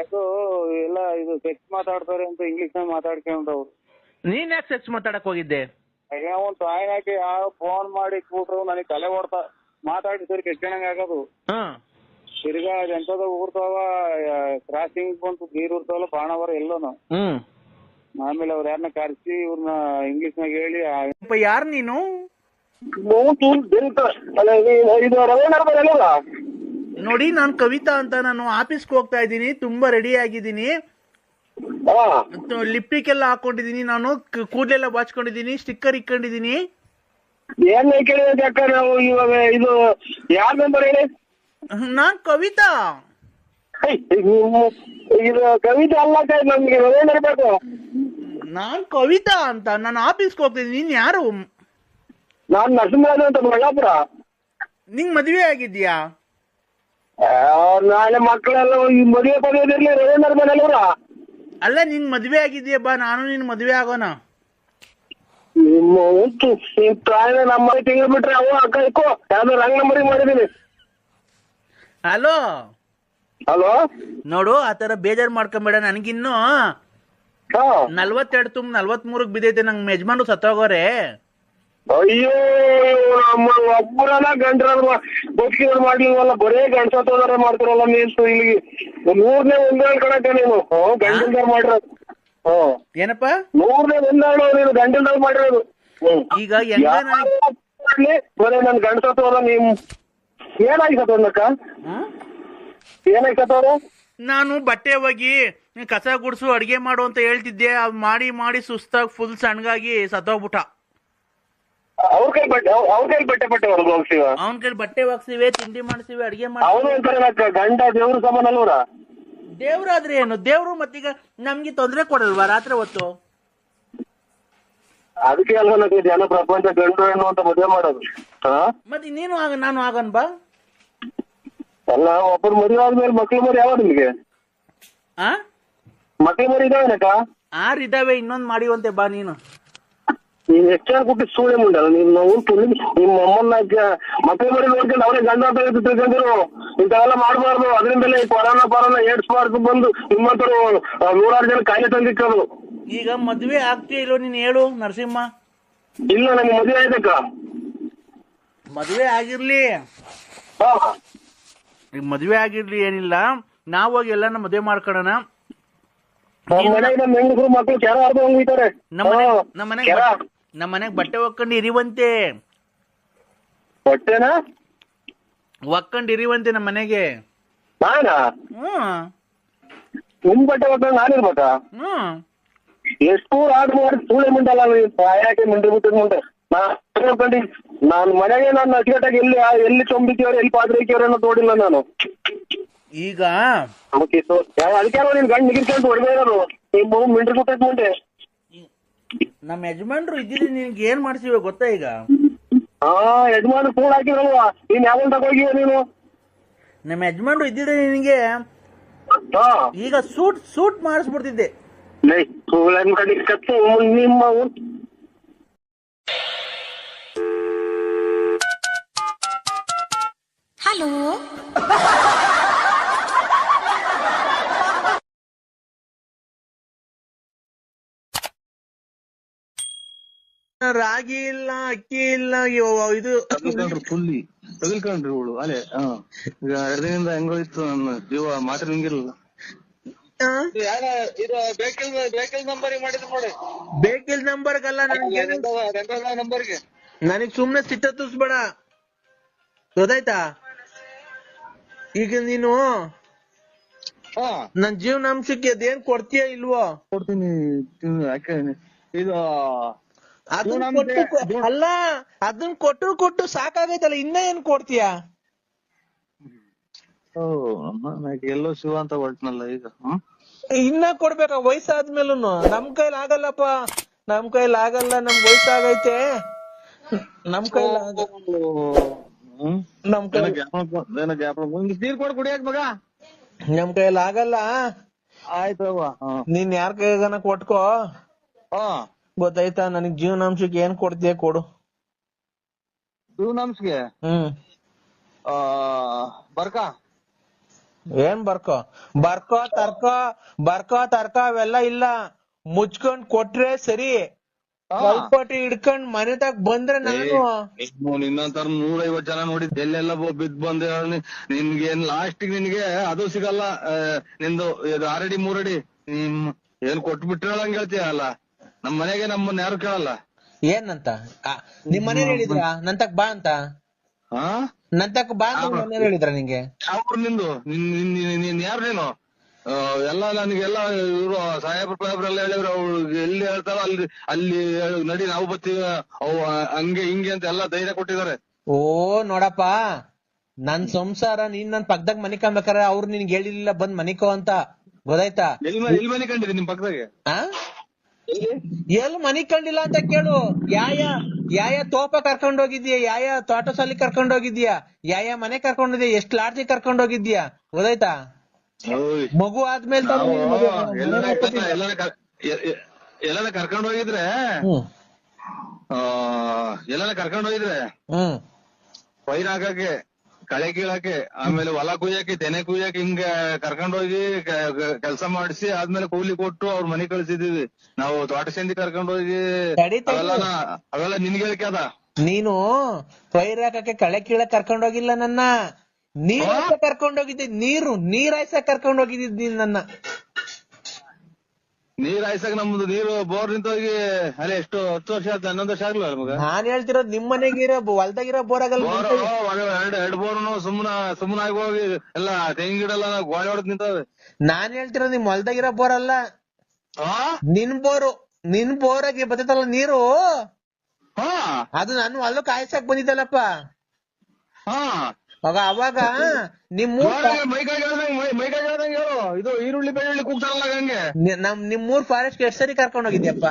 ಅದು ಎಲ್ಲ ಇದು ಸೆಕ್ಸ್ ಮಾತಾಡ್ತಾರೆ ಅಂತ ಇಂಗ್ಲಿಷ್ ನ ಮಾತಾಡ್ಕೊಂಡವ್ರು. ನೀನ್ ಯಾಕೆ ಸೆಕ್ಸ್ ಮಾತಾಡಕ್ ಹೋಗಿದ್ದೆ? ಒಂದ್ ಸಾಯ್ ಹಾಕಿ ಯಾವ ಫೋನ್ ಮಾಡಿ ಕೂಟ್ರು ನನಗೆ ತಲೆ ಹೊಡ್ತಾ ಮಾತಾಡಿ ಸರಿ ಕೆಟ್ಟಣಂಗ ಆಗೋದು. ತಿರ್ಗಾ ಎಂತದ ಊರ್ತಾವ ಕ್ರಾಸಿಂಗ್ ಬಂತು ನೀರ್ ಊರ್ತಾವಲ್ಲ ಬಾಣವರ ಎಲ್ಲೋನು. ಆಮೇಲೆ ಅವ್ರ ಯಾರನ್ನ ಕರ್ಸಿ ಇವ್ರನ್ನ ಇಂಗ್ಲಿಷ್ ನಾಗ ಹೇಳಿ. ಯಾರು ನೀನು? ನೋಡಿ, ನಾನ್ ಕವಿತಾ ಅಂತ. ನಾನು ಆಫೀಸ್ಗೆ ಹೋಗ್ತಾ ಇದ್ದೀನಿ. ತುಂಬಾ ರೆಡಿ ಆಗಿದ್ದೀನಿ. ಲಿಪ್ಟಿಕ್ ಎಲ್ಲ ಹಾಕೊಂಡಿದೀನಿ. ನಾನು ಕೂದಲೆಲ್ಲ ಬಾಚ್ಕೊಂಡಿದೀನಿ. ಸ್ಟಿಕ್ಕರ್ ಇಕ್ಕೊಂಡಿದೀನಿ. ಏನ್ ಕೇಳಿದ್ರೆ ಅಕ್ಕ ನಾವು ಇವಾಗ ಇದು ಯಾರ ನಂಬರ್ ಹೇಳಿ? ನಾನ್ ಕವಿತಾ. ಇದು ಕವಿತಾ ಅಲ್ಲ, ನಮ್ಗೆ ಇರ್ಬೇಕು. ನಾನ್ ಕವಿತಾ ಅಂತ. ನಾನು ಆಫೀಸ್ಗೆ ಹೋಗ್ತಿದ್ದೀನಿ. ನೀನ್ ಯಾರು? ನಾನ್ ನರಸಿಂಹರಾಜು ಅಂತ, ಬಳ್ಳಾಪುರ. ನಿಂಗ್ ಮದ್ವೆ ಆಗಿದ್ಯಾ? ನಾಳೆ ಮಕ್ಕಳೆಲ್ಲ ಮದುವೆ ಪದವಿರ್ಲಿ ರವೀಂದ್ರ ಮನೆಯಲ್ವರ. ಅಲ್ಲ, ನಿನ್ ಮದ್ವೆ ಆಗಿದ್ಯಾ? ಬಾ, ನಾನು ನಿನ್ ಮದ್ವೆ ಆಗೋಣ. ನಮ್ಮ ತಿಂಗಳು ಬಿಟ್ರೆ ಅವ ಅಕ್ಕ ಇಕ್ಕೋ ಯಾವ್ದೋ ರಂಗ್ ನಂಬರಿಗೆ ಮಾಡಿದೀನಿ. ಹಲೋ ಹಲೋ, ನೋಡು, ಆತರ ಬೇಜಾರ್ ಮಾಡ್ಕೊಂಬೇಡ. ನನ್ಗಿನ್ನು 42 ತುಂಬ 43 ಬಿದ್ದೈತೆ. ನಂಗೆ ಯಜಮಾನ್ರು ಸತ್ತೋಗೋರೆ. ಅಯ್ಯೋ ನಮ್ಮ ಒಬ್ಬರನ್ನ ಗಂಡ್ರ ಬದುಕಿದ್ರು ಮಾಡ್ಲಿಲ್ವಲ್ಲ, ಬರೇ ಗಂಡಸತ್ತೋದಾರ ಮಾಡ್ತಾರಲ್ಲ ನೀನು ಇಲ್ಲಿ 100ನೇ ಒಂದೇಳು ಕಣಕ್ಕ ನೀನು ಗಂಡಲ್ದಾರ್ ಮಾಡಿರೋದು. ಏನಪ್ಪ 100ನೇ ಒಂದೇಳು ನೀನು ಗಂಡಲ್ದಾರ್ ಮಾಡಿರೋದು. ಈಗ ಬರೇ ನನ್ ಗಂಡಸತ್ತೋದ ನೀವ್ ಏನಾಗಿ ಸತ್ತೋದಕ್ಕ, ಏನಾಗಿ ಸತ್ತೋದ? ನಾನು ಬಟ್ಟೆ ಹೋಗಿ ಕಸ ಗುಡ್ಸು ಅಡಿಗೆ ಮಾಡು ಅಂತ ಹೇಳ್ತಿದ್ದೆ, ಅದ್ ಮಾಡಿ ಮಾಡಿ ಸುಸ್ತಾಗಿ ಫುಲ್ ಸಣ್ಣಗಾಗಿ ಸತ್ತೋಗ್ಬಿಟ್ಟ. ಅವ್ರ ಕೈ ಬಟ್ಟೆ ಹೋಗ್ಸಿವ, ಅವನ ಕೈ ಬಟ್ಟೆ ಒಗ್ಸಿವೆ, ತಿಂಡಿ ಮಾಡಿಸಿವೆ, ಅಡಿಗೆ ಅವನು ಅಂತಾರೆ ಗಂಡ ದೇವ್ರ ಸಮಾನ ಅಲ್ವರ. ದೇವ್ರಾದ್ರೆ ಏನು ದೇವ್ರು? ಮತ್ತೀಗ ನಮ್ಗೆ ತೊಂದ್ರೆ ಕೊಡಲ್ವಾ ರಾತ್ರಿ ಹೊತ್ತು? ಅದಕ್ಕೆ ಅಲ್ವ ಜನ ಪ್ರಪಂಚ ಗಂಡು ಹೆಣ್ಣು ಅಂತ ಮದುವೆ ಮಾಡೋದು. ಮತ್ತೆ ನೀನು ನಾನು ಆಗನ್ ಬಾ. ಅಲ್ಲ, ಒಬ್ಬರು ಮದುವೆ ಆದ್ಮೇಲೆ ಮಕ್ಳು ಮರಿ ಯಾವ ನಿಮ್ಗೆ? ಮಕ್ಳು ಮರಿ ಇದಾವೇನಕ್ಕ? 6 ಇದಾವೆ, ಇನ್ನೊಂದ್ ಮಾಡಿವಂತೆ ಬಾ ನೀನು. ನೀನ್ ಎಷ್ಟು ಜನ ಕೊಟ್ಟು ಸೂಳೆ ಮುಂಡಲ್ಲ ನೀನ್. ನಾವು ನಿಮ್ಮ ಅಮ್ಮನ್ನ ಮಕ್ಳು ಮರಿ ನೋಡ್ಕೊಂಡು ಅವರೇ ಗಂಡ ಅಂತ ತಿಳ್ಕೊಂಡಿರು. ಇಂಥವೆಲ್ಲ ಮಾಡಬಾರ್ದು. ಅದರಿಂದಲೇ ಕೊರೋನಾ ಏಡ್ಸ್ಬಾರ್ದು ಬಂದು ನಿಮ್ಮಂತರು 100 ಜನ ಕಾಯಿಲೆ ತಂದಿಕ್ಕದು. ಈಗ ಮದ್ವೆ ಆಗ್ತೀಯ ಇಲ್ಲೋ ನೀನ್ ಹೇಳು ನರಸಿಂಹ? ಇಲ್ಲ, ನಂಗೆ ಮದುವೆ ಆಯ್ತಕ್ಕ. ಮದ್ವೆ ಆಗಿರ್ಲಿ, ಈಗ ಮದ್ವೆ ಆಗಿರ್ಲಿ, ಏನಿಲ್ಲ, ನಾವ್ ಹೋಗಿ ಎಲ್ಲಾನ ಮದ್ವೆ ಮಾಡ್ಕೊಳೋಣ. ನಮ್ಮ ಹೆಂಗಸರು ಮಕ್ಳು ಕೆರ ಅರ್ಧ ಹೋಗ್ತಾರೆ. ನಮ್ಮ ಮನೆಗ್ ಬಟ್ಟೆ ಒಕ್ಕೊಂಡು ಇರಿವಂತೆ. ಬಟ್ಟೆನಾ ಒಕ್ಕೊಂಡು ಇರಿವಂತೆ ನಮ್ಮ ಮನೆಗೆ. ನಾನಾ? ನಿಮ್ ಬಟ್ಟೆ ಒಕ್ಕೊಂಡು ನಾನಿರ್ಬೇಕಾ? ಎಷ್ಟು ಆರ್ಡರ್ ಮಾಡಿ ಸೂಳೆ ಮುಂಡಲ್ಲ ಯಾಕೆ ಮುಂದೆ ಬಿಟ್ಟಿದ್ ಮುಂದೆ ನಾನು ಮನೆಗೆ ನಾನು ಅಚ್ಚುಕಟ್ಟಾಗಿ ಎಲ್ಲಿ ಚೊಂಬಿತಿಯವ್ರು ಎಲ್ಲಿ ಪಾತ್ರೆ ಇಕ್ಕಿಯವ್ರು ಅನ್ನೋದು ನೋಡಿಲ್ಲ ನಾನು. ಈಗ ಅದಕ್ಕೆ ನೀನ್ ಗಂಡ್ ನಿಗಿರ್ಕೊಂಡು ಹೊಡೆದೇ ಇರೋದು ನಿಮ್ಮ ಮಿಂಡ್ರಿ ಬಿಟ್ಟದ್ ಮುಂದೆ. ನಮ್ಮ ಯಜಮಾನ್ರು ಇದ್ದೀರಿ, ನಿನ್ಗೆ ಏನ್ ಮಾಡ್ತೀವಿ ಗೊತ್ತಾ? ಈಗ ಯಜಮಾನ್ ಕೂಡ ಹಾಕಿರಲ್ವಾ ನೀನ್ ಯಾವಾಗ ತಗೋಗಿವ ನೀನು? ನಮ್ಮ ಯಜಮಾನ್ರು ಇದ್ದೀರಿ ನಿನಗೆ ಈಗ ಸೂಟ್ ಮಾಡಿಸ್ಬಿಡ್ತಿದ್ದೆ. ನಿಮ್ಮ ಹಲೋ, ರಾಗಿ ಇಲ್ಲ, ಅಕ್ಕಿ ಇಲ್ಲ, ಇದು ಫುಲ್ಲಿ ತಗಲ್ಕೊಂಡ್ರಿ ಇವಳು ಅಲೆ. ಈಗ 2 ದಿನದಿಂದ ಹೆಂಗೋಯ್ತು ನನ್ನ ಜೀವ, ಮಾತ್ರ ಹಿಂಗಿರಲ್ಲ. ಬೇಕಲ್ ನಂಬರ್ ಮಾಡಿದ್ರು ನೋಡಿ. ಬೇಕಿಲ್ ನಂಬರ್ಗಲ್ಲ, ನಂಬರ್ಗೆ ನನಗ್ ಸುಮ್ನೆ ಸಿಟ್ಟ ತುಸ್ಬೇಡ, ಗೊತ್ತಾಯ್ತಾ? ಈಗ ನೀನು ನನ್ ಜೀವನಾಂಶಕ್ಕೆ ಅದೇನ್ ಕೊಡ್ತೀಯ ಇಲ್ವೋ? ಕೊಡ್ತೀನಿ. ಯಾಕೆ ಇದು ಅಲ್ಲ, ಅದನ್ನ ಕೊಟ್ಟು ಸಾಕಾಗೈತಲ್ಲ, ಇನ್ನ ಏನ್ ಕೊಡ್ತೀಯ? ಎಲ್ಲೋ ಶಿವ ಅಂತ ಹೊರಟ್ನಲ್ಲ ಈಗ. ಇನ್ನ ಕೊಡ್ಬೇಕ? ವಯಸ್ಸಾದ್ಮೇಲೂ ನಮ್ ಕೈಲಿ ಆಗಲ್ಲಪ್ಪ, ನಮ್ ಕೈಲಿ ಆಗಲ್ಲ, ನಮ್ ವಯಸ್ಸಾಗೈತೆ, ನಮ್ ಕೈಲಿ ನೀರ್ ಕೊಡ್ ಕುಡಿಯಕ್ ಮಗ, ನಮ್ ಕೈಲಿ ಆಗಲ್ಲ. ಆಯ್ತವ, ನೀನ್ ಯಾರ ಕೈಗನ ಕೊಟ್ಕೋ, ಗೊತ್ತಾಯ್ತಾ? ನನಗ್ ಜೀವನಾಂಶಕ್ಕೆ ಏನ್ ಕೊಡ್ತೀಯ ಕೊಡು. ಜೀವನಾಂಶಕ್ಕೆ ಬರ್ಕ ಏನ್ ಬರ್ಕೋ ತರ್ಕ ಅವೆಲ್ಲ ಇಲ್ಲ, ಮುಚ್ಕೊಂಡ್ ಕೊಟ್ರೆ ಸರಿ. ಕಲ್ಪಟ್ಟಿ ಹಿಡ್ಕೊಂಡ್ ಮನೆ ತಗ ಬಂದ್ರೆ ನಾನು ನಿನ್ನಂತರ 150 ಜನ ನೋಡಿದ್ ಎಲ್ಲೆಲ್ಲ ಬಿದ್ ಬಂದೆ. ನಿನ್ಗೇನ್ ಲಾಸ್ಟ್ ನಿನ್ಗೆ ಅದು ಸಿಗಲ್ಲ. ನಿಂದು 6 ಅಡಿ 3 ಅಡಿ ಏನ್ ಕೊಟ್ಬಿಟ್ಟಿರಲ್ಲ ಹೇಳ್ತೀಯ ಅಲ್ಲ. ನಮ್ ಮನೆಗೆ ನಮ್ಮನ್ನ ಯಾರು ಕೇಳಲ್ಲ. ಏನಂತ ನಿಮ್ ಮನೇಲಿ ಹೇಳಿದ್ರ ನಂತಕ್ ಬಾ ಅಂತ? ನಂತಕ್ ಬಾ ಅಂತ ಮನೇಲಿ ಹೇಳಿದ್ರ ನಿಂಗೆ? ಅವ್ರು ನಿಂದು ನೀನ್ ಯಾರು ನೀನು? ಎಲ್ಲ ನನಗೆಲ್ಲ ಇವ್ರು ಸಾಹೇಬ್ರೆಲ್ಲ ಹೇಳಿದ್ರು, ಅವ್ರು ಎಲ್ಲಿ ಹೇಳ್ತಾರೋ ಅಲ್ಲಿ ನಡಿ ನಾವು ಬರ್ತೀವಿ, ಅವು ಹಂಗೆ ಹಿಂಗೆ ಅಂತ ಎಲ್ಲ ಧೈರ್ಯ ಕೊಟ್ಟಿದ್ದಾರೆ. ಓ ನೋಡಪ್ಪ, ನನ್ ಸಂಸಾರ ನೀನ್ ನನ್ ಪಕ್ಕದಾಗ ಮನಿಕೊಂಡ್ಬೇಕಾರೆ ಅವ್ರು ನಿನ್ಗೆ ಹೇಳಿರ್ಲಿಲ್ಲ ಬಂದ್ ಮನಿಕೋ ಅಂತ, ಗೊತ್ತಾಯ್ತಾ? ಎಲ್ಲಿ ಮನಿ ಕಂಡಿರಿ ನಿಮ್ ಪಕ್ಕದಾಗೆ? ಎಲ್ಲಿ ಮನಿ ಕಂಡಿಲ್ಲ ಅಂತ ಕೇಳು. ಯಾಯ ತೋಪ ಕರ್ಕೊಂಡ್ ಹೋಗಿದ್ಯಾ, ಯಾಯ ತೋಟ ಸಾಲಿ ಕರ್ಕೊಂಡ್ ಹೋಗಿದ್ಯಾ, ಯಾಯ ಮನೆ ಕರ್ಕೊಂಡಿದ್ಯಾ, ಎಷ್ಟ್ ಲಾಡ್ಜಿ ಕರ್ಕೊಂಡ್ ಹೋಗಿದ್ಯಾ, ಗೊತ್ತಾಯ್ತಾ? ಮಗು ಆದ್ಮೇಲೆ ಎಲ್ಲಾನ ಕರ್ಕೊಂಡ್ ಹೋಗಿದ್ರೆ ಪೈರ್ ಹಾಕಕ್ಕೆ ಕಳೆ ಕೀಳಕ್ಕೆ, ಆಮೇಲೆ ಹೊಲ ಕುಯ್ಯಕ್ಕೆ, ತೆನೆ ಕುಯ್ಯಕ್ಕೆ ಹಿಂಗ ಕರ್ಕೊಂಡೋಗಿ ಕೆಲಸ ಮಾಡಿಸಿ ಆದ್ಮೇಲೆ ಕೂಲಿ ಕೊಟ್ಟು ಅವ್ರ ಮನೆ ಕಳ್ಸಿದೀವಿ ನಾವು. ತೋಟ ಸಂದಿ ಕರ್ಕೊಂಡೋಗಿ ತಡಿ. ಅವೆಲ್ಲ ನಿನ್ಗೆ ಹೇಳಿಕೆ ಅದ. ನೀನು ಪೈರ್ ಹಾಕಕ್ಕೆ ಕಳೆ ಕೀಳಕ್ ಕರ್ಕೊಂಡೋಗಿಲ್ಲ ನನ್ನ, ನೀರ್ ಹಾಯ್ಸಕ್ ಕರ್ಕೊಂಡೋಗಿದ್ದೆ. ನೀರ್ ಹಾಯ್ಸಕ್ ಕರ್ಕೊಂಡೋಗಿದ್ದಿದ್ ನೀನ್ ನನ್ನ. ನೀರ್ ಹಾಯ್ಸಕ್ ನಮ್ದು ನೀರು ಬೋರ್ ನಿಂತೋಗಿ ಅಲ್ಲಿ ಎಷ್ಟು 10 ವರ್ಷ ಆಯ್ತು, 11 ವರ್ಷ ಆಗ್ಲಿಲ್ಲ ನಮಗ. ನಾನ್ ಹೇಳ್ತಿರೋದ್ ನಿಮ್ ಮನೆಗಿರೋ ಹೊಲ್ದಾಗಿರೋ ಬೋರ್ ಆಗಲ್ಲ. ಎರಡು ಬೋರ್ನು ಸುಮ್ಮನಾಗಿ ಹೋಗಿ ಎಲ್ಲ ತೆಂಗಿನ ಗಿಡ ಎಲ್ಲ ಗೋಳೆ ಹೊಡೆದ್ ನಿಂತವೆ. ನಾನ್ ಹೇಳ್ತಿರೋದ್ ನಿಮ್ ಹೊಲ್ದಾಗಿರೋ ಬೋರ್ ಅಲ್ಲ, ನಿನ್ ಬೋರಾಗಿ ಬರ್ತೈತಲ್ಲ ನೀರು, ಅದು ನಾನು ಹೊಲಕ್ ಹಾಯ್ಸಕ್ ಬಂದಿದ್ದಲ್ಲಪ್ಪ. ಅವಾಗ ಇದು ಈರುಳ್ಳಿ ಬೆಳ್ಳುಳ್ಳಿ ಕೂಗ್ತಾರಲ್ಲ ಹಂಗೆ ನಿಮ್ಮೂರ್ ಫಾರೆಸ್ಟ್ ಎಷ್ಟ್ ಸರಿ ಕರ್ಕೊಂಡ್ ಹೋಗಿದ್ಯಪ್ಪ?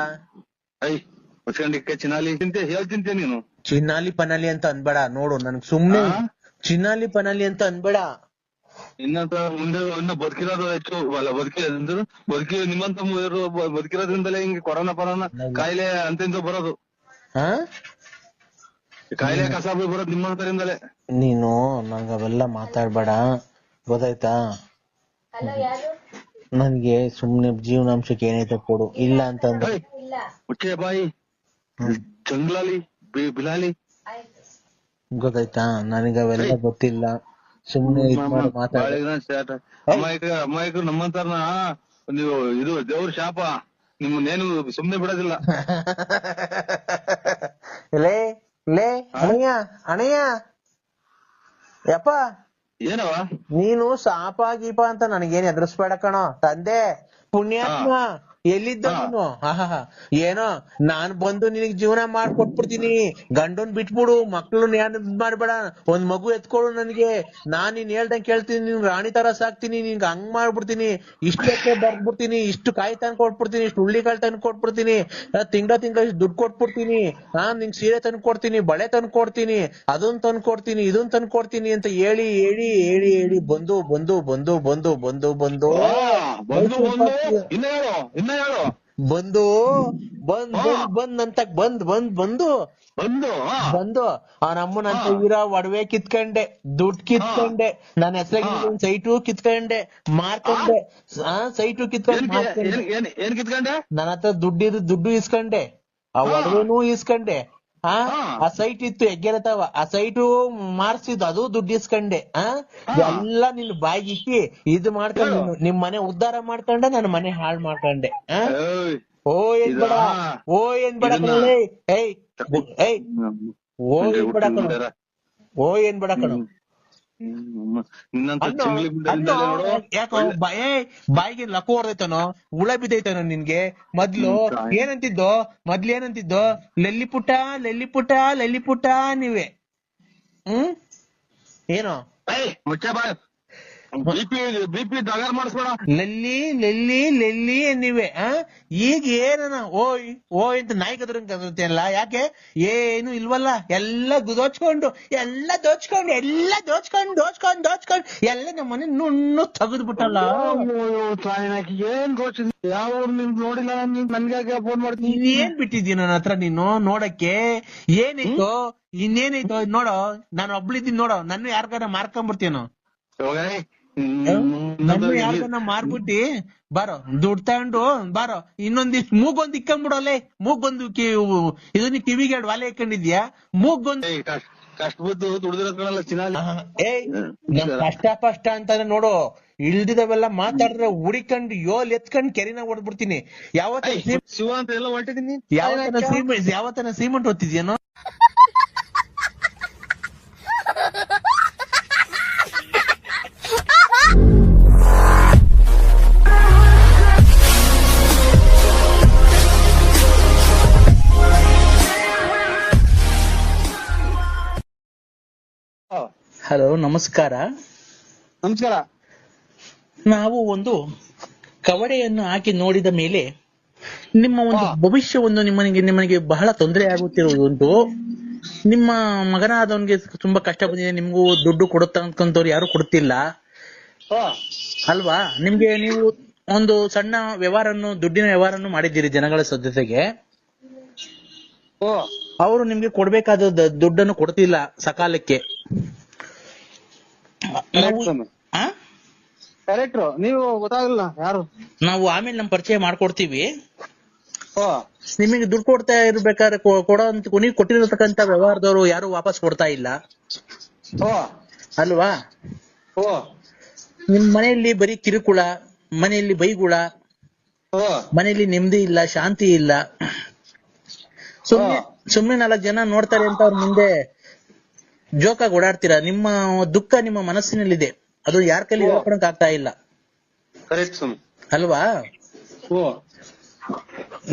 ಚಿನಾಲಿ ಹೇಳ್ತಿಂತೆ ನೀನು. ಚಿನ್ನಾಲಿ ಪನಾಲಿ ಅಂತ ಅನ್ಬೇಡ ನೋಡು, ನನ್ಗ್ ಸುಮ್ನೆ ಚಿನ್ನಾಲಿ ಪನಾಲಿ ಅಂತ ಅನ್ಬೇಡ. ಇನ್ನಂತ ಮುಂದೆ ಇನ್ನ ಬದುಕಿರೋದು ಹೆಚ್ಚು ಬದುಕಿ ನಿಮ್ಮಂತ ಬದುಕಿರೋದ್ರಿಂದಲೇ ಹಿಂಗೆ ಕೊರೋನಾ ಕಾಯಿಲೆ ಅಂತ ಬರೋದು. ಕಾಯಿಲೆ ಕಸಾಬು ಬರೋದು ನಿಮ್ಮಂತರಿಂದಲೇ. ನೀನು ನಂಗ ಅವೆಲ್ಲ ಮಾತಾಡ್ಬೇಡ, ಗೊತ್ತಾಯ್ತಾ? ನನ್ಗೆ ಸುಮ್ನೆ ಜೀವನಾಂಶಕ್ಕೆ ಏನೈತೆ ಕೊಡು, ಇಲ್ಲ ಅಂತಂದ್ರೆ ಮುಚ್ಚೆ ಬಾಯಿ ಜಂಗ್ಲಾಲಿ ಬಿಲಾಲಿ. ಗೊತ್ತಾಯ್ತಾ? ನನಗೆ ಅವೆಲ್ಲ ಗೊತ್ತಿಲ್ಲ, ಸುಮ್ನೆ ಅಮಾಯಕರು ನಮ್ಮಂತಾರನ ನೀವು. ಇದು ದೇವ್ರ ಶಾಪ, ನಿಮ್ಮನ್ನೇನು ಸುಮ್ನೆ ಬಿಡೋದಿಲ್ಲ. ಲೇ ಅಣಯ್ಯ ಯಪ್ಪ, ಏನವ ನೀನು ಸಾಪ ಗೀಪ ಅಂತ ನನಗೇನ್ ಎದುರಿಸ್ಬೇಡ ಕಣೋ ತಂದೆ ಪುಣ್ಯಾತ್ಮ. ಎಲ್ಲಿದ್ದ ನೀನು? ಏನೋ ನಾನ್ ಬಂದು ನಿನಗ್ ಜೀವನ ಮಾಡ್ಕೊಟ್ಬಿಡ್ತೀನಿ, ಗಂಡನ್ ಬಿಟ್ಬಿಡು, ಮಕ್ಳು ಮಾಡ್ಬೇಡ, ಒಂದ್ ಮಗು ಎತ್ಕೊಡು ನನ್ಗೆ, ನಾನ್ ನೀನ್ ಹೇಳ್ದಂಗ್ ಕೇಳ್ತೀನಿ, ನಿನ್ ರಾಣಿ ತರ ಸಾಕ್ತೀನಿ, ನಿನ್ಗೆ ಹಂಗ್ ಮಾಡ್ಬಿಡ್ತೀನಿ, ಇಷ್ಟಕ್ಕೆ ಬರ್ದ್ಬಿಡ್ತೀನಿ, ಇಷ್ಟು ಕಾಯಿ ತಂದ್ ಕೊಟ್ಬಿಡ್ತೀನಿ, ಇಷ್ಟು ಹುಳ್ಳಿಕಾಳು ತಂದ್ ಕೊಟ್ಬಿಡ್ತೀನಿ, ತಿಂಗಳ ಇಷ್ಟು ದುಡ್ಡು ಕೊಟ್ಬಿಡ್ತೀನಿ, ನಿಂಗ್ ಸೀರೆ ತಂದ್ ಕೊಡ್ತೀನಿ, ಬಳೆ ತಂದ್ ಕೊಡ್ತೀನಿ, ಅದನ್ ತಂದ್ ಕೊಡ್ತೀನಿ, ಇದನ್ ತಂದ್ ಕೊಡ್ತೀನಿ ಅಂತ ಹೇಳಿ ಹೇಳಿ ಹೇಳಿ ಹೇಳಿ ಬಂದು ಬಂದು ಬಂದು ಬಂದು ಬಂದು ಬಂದು ಬಂದು ಬಂದ್ ಅಂತ ಬಂದು ಅವನಮ್ಮನಂತ ಇರ ಒಡವೆ ಕಿತ್ಕೊಂಡೆ, ದುಡ್ಡು ಕಿತ್ಕೊಂಡೆ, ನನ್ನ ಹೆಸರಾಗಿ ಸೈಟು ಕಿತ್ಕೊಂಡೆ, ಮಾರ್ಕೊಂಡೆ, ಸೈಟು ಕಿತ್ಕೊಂಡೆ, ನನ್ನ ಹತ್ರ ದುಡ್ಡು ಇಸ್ಕೊಂಡೆ, ಆ ಒಡವೆನೂ ಇಸ್ಕೊಂಡೆ, ಆ ಸೈಟ್ ಇತ್ತು ಹೆಗ್ಗೆರತಾವ, ಆ ಸೈಟು ಮಾರ್ಸಿದ್ದು, ಅದು ದುಡ್ಡು ಇಸ್ಕೊಂಡೆ. ಎಲ್ಲ ನಿನ್ ಬಾಯಿಗೆ ಇಕ್ಕಿ ಇದು ಮಾಡ್ಕೊಂಡು ನಿಮ್ ಮನೆ ಉದ್ಧಾರ ಮಾಡ್ಕೊಂಡೆ, ನನ್ನ ಮನೆ ಹಾಳ್ ಮಾಡ್ಕೊಂಡೆ. ಓ ಏನ್ ಬೇಡ ಕಣ ಯಾಕೋ ಬಾಯಿಗೆ ಲಕ್ಕು ಹೊಡೆದೈತನೋ, ಹುಳ ಬಿದ್ದೈತನೋ ನಿನ್ಗೆ? ಮೊದ್ಲು ಏನಂತಿದ್ದೋ ಲಲ್ಲಿ ಪುಟ್ಟ ನೀವೇ. ಏನೋ ಬಿಪಿ ದಗಾರ್ ಮಾಡಿಸ್ಬೇಡ, ಲಲ್ಲಿ ನೀವೇ. ಈಗ ಏನನ ಓಯ್ ಅಂತ ನಾಯಿ ಕದ್ರಂಗಲ್ಲ, ಯಾಕೆ ಏನು ಇಲ್ವಲ್ಲ, ಎಲ್ಲ ದೋಚ್ಕೊಂಡು ಎಲ್ಲ ನಮ್ಮ ಮನೆ ನುಣ್ಣು ತೆಗೆದು ಬಿಟ್ಟಲ್ಲ. ಏನ್ ಗೋಚ ಯಾವ ನೋಡಿಲ್ಲ, ನನ್ಗೆ ಫೋನ್ ಮಾಡ್ತೀನಿ. ಏನ್ ಬಿಟ್ಟಿದ್ದೀಯ ನನ್ನ ಹತ್ರ ನೀನು ನೋಡಕ್ಕೆ? ಏನೈತೋ ಇನ್ನೇನೈತೋ ನೋಡೋ, ನಾನು ಒಬ್ಳಿದ್ದೀನಿ ನೋಡೋ, ನನ್ನ ಯಾರ್ಗಾರ ಮಾರ್ಕೊಂಡ್ಬಿಡ್ತೀನೋ, ನನ್ನ ಯಾರ್ಗನ್ನ ಮಾರ್ಬಿಟ್ಟಿ ಬಾರೋ, ದುಡ್ಡು ತಗೊಂಡು ಬಾರೋ, ಇನ್ನೊಂದಿಷ್ಟು ಮೂಗೊಂದು ಇಕ್ಕೊಂಡ್ಬಿಡೋಲೆ, ಮೂಗೊಂದು ಇದನ್ನ ಕಿವಿಗೆ ವಾಲೆ ಇಕ್ಕೊಂಡಿದ್ಯಾ, ಮೂಗೊಂದು ಕಷ್ಟ ಬಿದ್ದು ದುಡ್ದಿರೋದ್ರಲ್ಲ ಚಿನಾಲಿ. ಕಷ್ಟ ಅಂತಾನೆ ನೋಡು, ಇಲ್ದಿದವೆಲ್ಲ ಮಾತಾಡಿದ್ರೆ ಹುಡಿಕೊಂಡು ಎತ್ಕೊಂಡು ಕೆರಿನ ಹೊಡ್ಬಿಡ್ತೀನಿ. ಶಿವ ಅಂತ ಎಲ್ಲ ಹೊರಟಿದೀನಿ, ಯಾವತ್ತನ ಸಿಮೆಂಟ್ ಹೊತ್ತಿದ್ಯೇನೋ? ಹಲೋ, ನಮಸ್ಕಾರ. ನಾವು ಒಂದು ಕವಡೆಯನ್ನು ಹಾಕಿ ನೋಡಿದ ಮೇಲೆ ನಿಮ್ಮ ಒಂದು ಭವಿಷ್ಯವನ್ನು ನಿಮಗೆ ಬಹಳ ತೊಂದರೆ ಆಗುತ್ತಿರುವುದು. ನಿಮ್ಮ ಮಗನಾದವನ್ಗೆ ತುಂಬಾ ಕಷ್ಟ ಬಂದಿದೆ, ನಿಮ್ಗೂ ದುಡ್ಡು ಕೊಡುತ್ತಂತವ್ರು ಯಾರು ಕೊಡ್ತಿಲ್ಲ ಅಲ್ವಾ? ನೀವು ಒಂದು ಸಣ್ಣ ದುಡ್ಡಿನ ವ್ಯವಹಾರವನ್ನು ಮಾಡಿದ್ದೀರಿ ಜನಗಳ ಜೊತೆಗೆ. ಅವರು ನಿಮ್ಗೆ ಕೊಡ್ಬೇಕಾದ ದುಡ್ಡನ್ನು ಕೊಡ್ತಿಲ್ಲ ಸಕಾಲಕ್ಕೆ. ಸ್ವಾಮಿ ಆ? ಕರೆಕ್ಟ್ರು ನೀವು ಗೊತ್ತಾಗಲ್ಲ ಯಾರು. ನಾವು ಆಮೇಲೆ ನಮ್ ಪರಿಚಯ ಮಾಡ್ಕೊಡ್ತೀವಿ. ಓ ನಿಮಗೆ ದುಡ್ಡು ಕೊಡ್ತಾ ಇರ್ಬೇಕಾದ್ರೆ ಕೊಡೋ ಅಂತ ನೀವು ಕೊಟ್ಟಿರತಕ್ಕಂತ ವ್ಯವಹಾರದವರು ಯಾರು ವಾಪಸ್ ಕೊಡ್ತಾ ಇಲ್ಲ ಓ ಅಲ್ವಾ? ಓ ನಿಮ್ ಮನೆಯಲ್ಲಿ ಬರೀ ಕಿರುಕುಳ, ಮನೆಯಲ್ಲಿ ಬೈಗುಳ, ಓ ಮನೆಯಲ್ಲಿ ನೆಮ್ಮದಿ ಇಲ್ಲ, ಶಾಂತಿ ಇಲ್ಲ. ಸುಮ್ನೆ 4 ಜನ ನೋಡ್ತಾರೆ ಅಂತ ಅವ್ರ ಮುಂದೆ ಜೋಕಾಗಿ ಓಡಾಡ್ತೀರಾ. ನಿಮ್ಮ ದುಃಖ ನಿಮ್ಮ ಮನಸ್ಸಿನಲ್ಲಿದೆ, ಅದು ಯಾರ ಕೈಲಿ ಹೇಳ್ಕೊಳಕ್ ಆಗ್ತಾ ಇಲ್ಲ ಕರೆಕ್ಟ್ ಸ್ವಾಮಿ ಅಲ್ವಾ? ಓ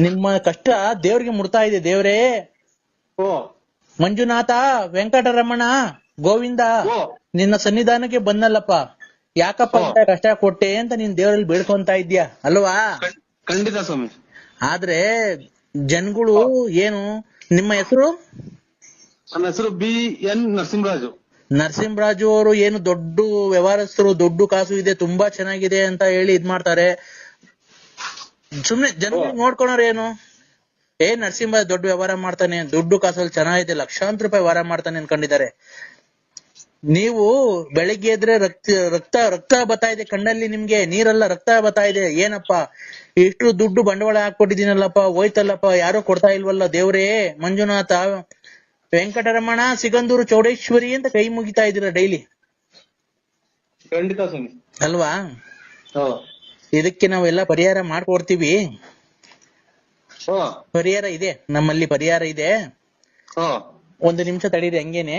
ನಿಮ್ಮ ಕಷ್ಟ ದೇವ್ರಿಗೆ ಮುಡ್ತಾ ಇದೆ. ದೇವ್ರೇ, ಓ ಮಂಜುನಾಥ, ವೆಂಕಟರಮಣ, ಗೋವಿಂದ, ಓ ನಿನ್ನ ಸನ್ನಿಧಾನಕ್ಕೆ ಬಂದಲ್ಲಪ್ಪ, ಯಾಕಪ್ಪ ಇಂತ ಕಷ್ಟ ಕೊಟ್ಟೆ ಅಂತ ನೀನ್ ದೇವರಲ್ಲಿ ಬೇಡ್ಕೊಂತ ಇದ್ಯಾ ಅಲ್ವಾ? ಖಂಡಿತ ಸ್ವಾಮಿ. ಆದ್ರೆ ಜನಗಳು ಏನು, ನಿಮ್ಮ ಹೆಸರು? ನನ್ನ ಹೆಸರು BN ನರಸಿಂಹರಾಜು. ನರಸಿಂಹರಾಜು ಅವರು ಏನು ದೊಡ್ಡ ವ್ಯವಹಾರಸ್ಥರು, ದೊಡ್ಡ ಕಾಸು ಇದೆ, ತುಂಬಾ ಚೆನ್ನಾಗಿದೆ ಅಂತ ಹೇಳಿ ಇದ್ ಮಾಡ್ತಾರೆ. ಸುಮ್ನೆ ಜನಗಳು ನೋಡ್ಕೊಳೋರು ಏನು, ನರಸಿಂಹ ದೊಡ್ಡ ವ್ಯವಹಾರ ಮಾಡ್ತಾನೆ, ದುಡ್ಡು ಕಾಸಲ್ಲಿ ಚೆನ್ನಾಗಿದೆ, ಲಕ್ಷಾಂತರ ರೂಪಾಯಿ ವ್ಯವಹಾರ ಮಾಡ್ತಾನೆ ಅನ್ಕೊಂಡಿದ್ದಾರೆ. ನೀವು ಬೆಳಿಗ್ಗೆ ಎದ್ರೆ ರಕ್ತ ಬರ್ತಾ ಇದೆ ಕಣ್ಣಲ್ಲಿ, ನಿಮ್ಗೆ ನೀರೆಲ್ಲ ರಕ್ತ ಬರ್ತಾ ಇದೆ. ಏನಪ್ಪಾ ಇಷ್ಟು ದುಡ್ಡು ಬಂಡವಾಳ ಹಾಕೊಟ್ಟಿದ್ದೀನಲ್ಲಪ್ಪ, ಹೋಯ್ತಲ್ಲಪ್ಪ, ಯಾರೋ ಕೊಡ್ತಾ ಇಲ್ವಲ್ಲ ದೇವ್ರೇ, ಮಂಜುನಾಥ, ವೆಂಕಟರಮಣ, ಸಿಗಂದೂರು ಚೌಡೇಶ್ವರಿ ಅಂತ ಕೈ ಮುಗಿತಾ ಇದೀರ ಡೈಲಿ ಖಂಡಿತ ಸ್ವಾಮಿ ಅಲ್ವಾ? ಇದಕ್ಕೆ ನಾವೆಲ್ಲ ಪರಿಹಾರ ಮಾಡ್ಕೊಡ್ತೀವಿ. ಪರಿಹಾರ ಇದೆ, ನಮ್ಮಲ್ಲಿ ಪರಿಹಾರ ಇದೆ. 1 ನಿಮಿಷ ತಡೀರಿ ಹಂಗೇನೆ,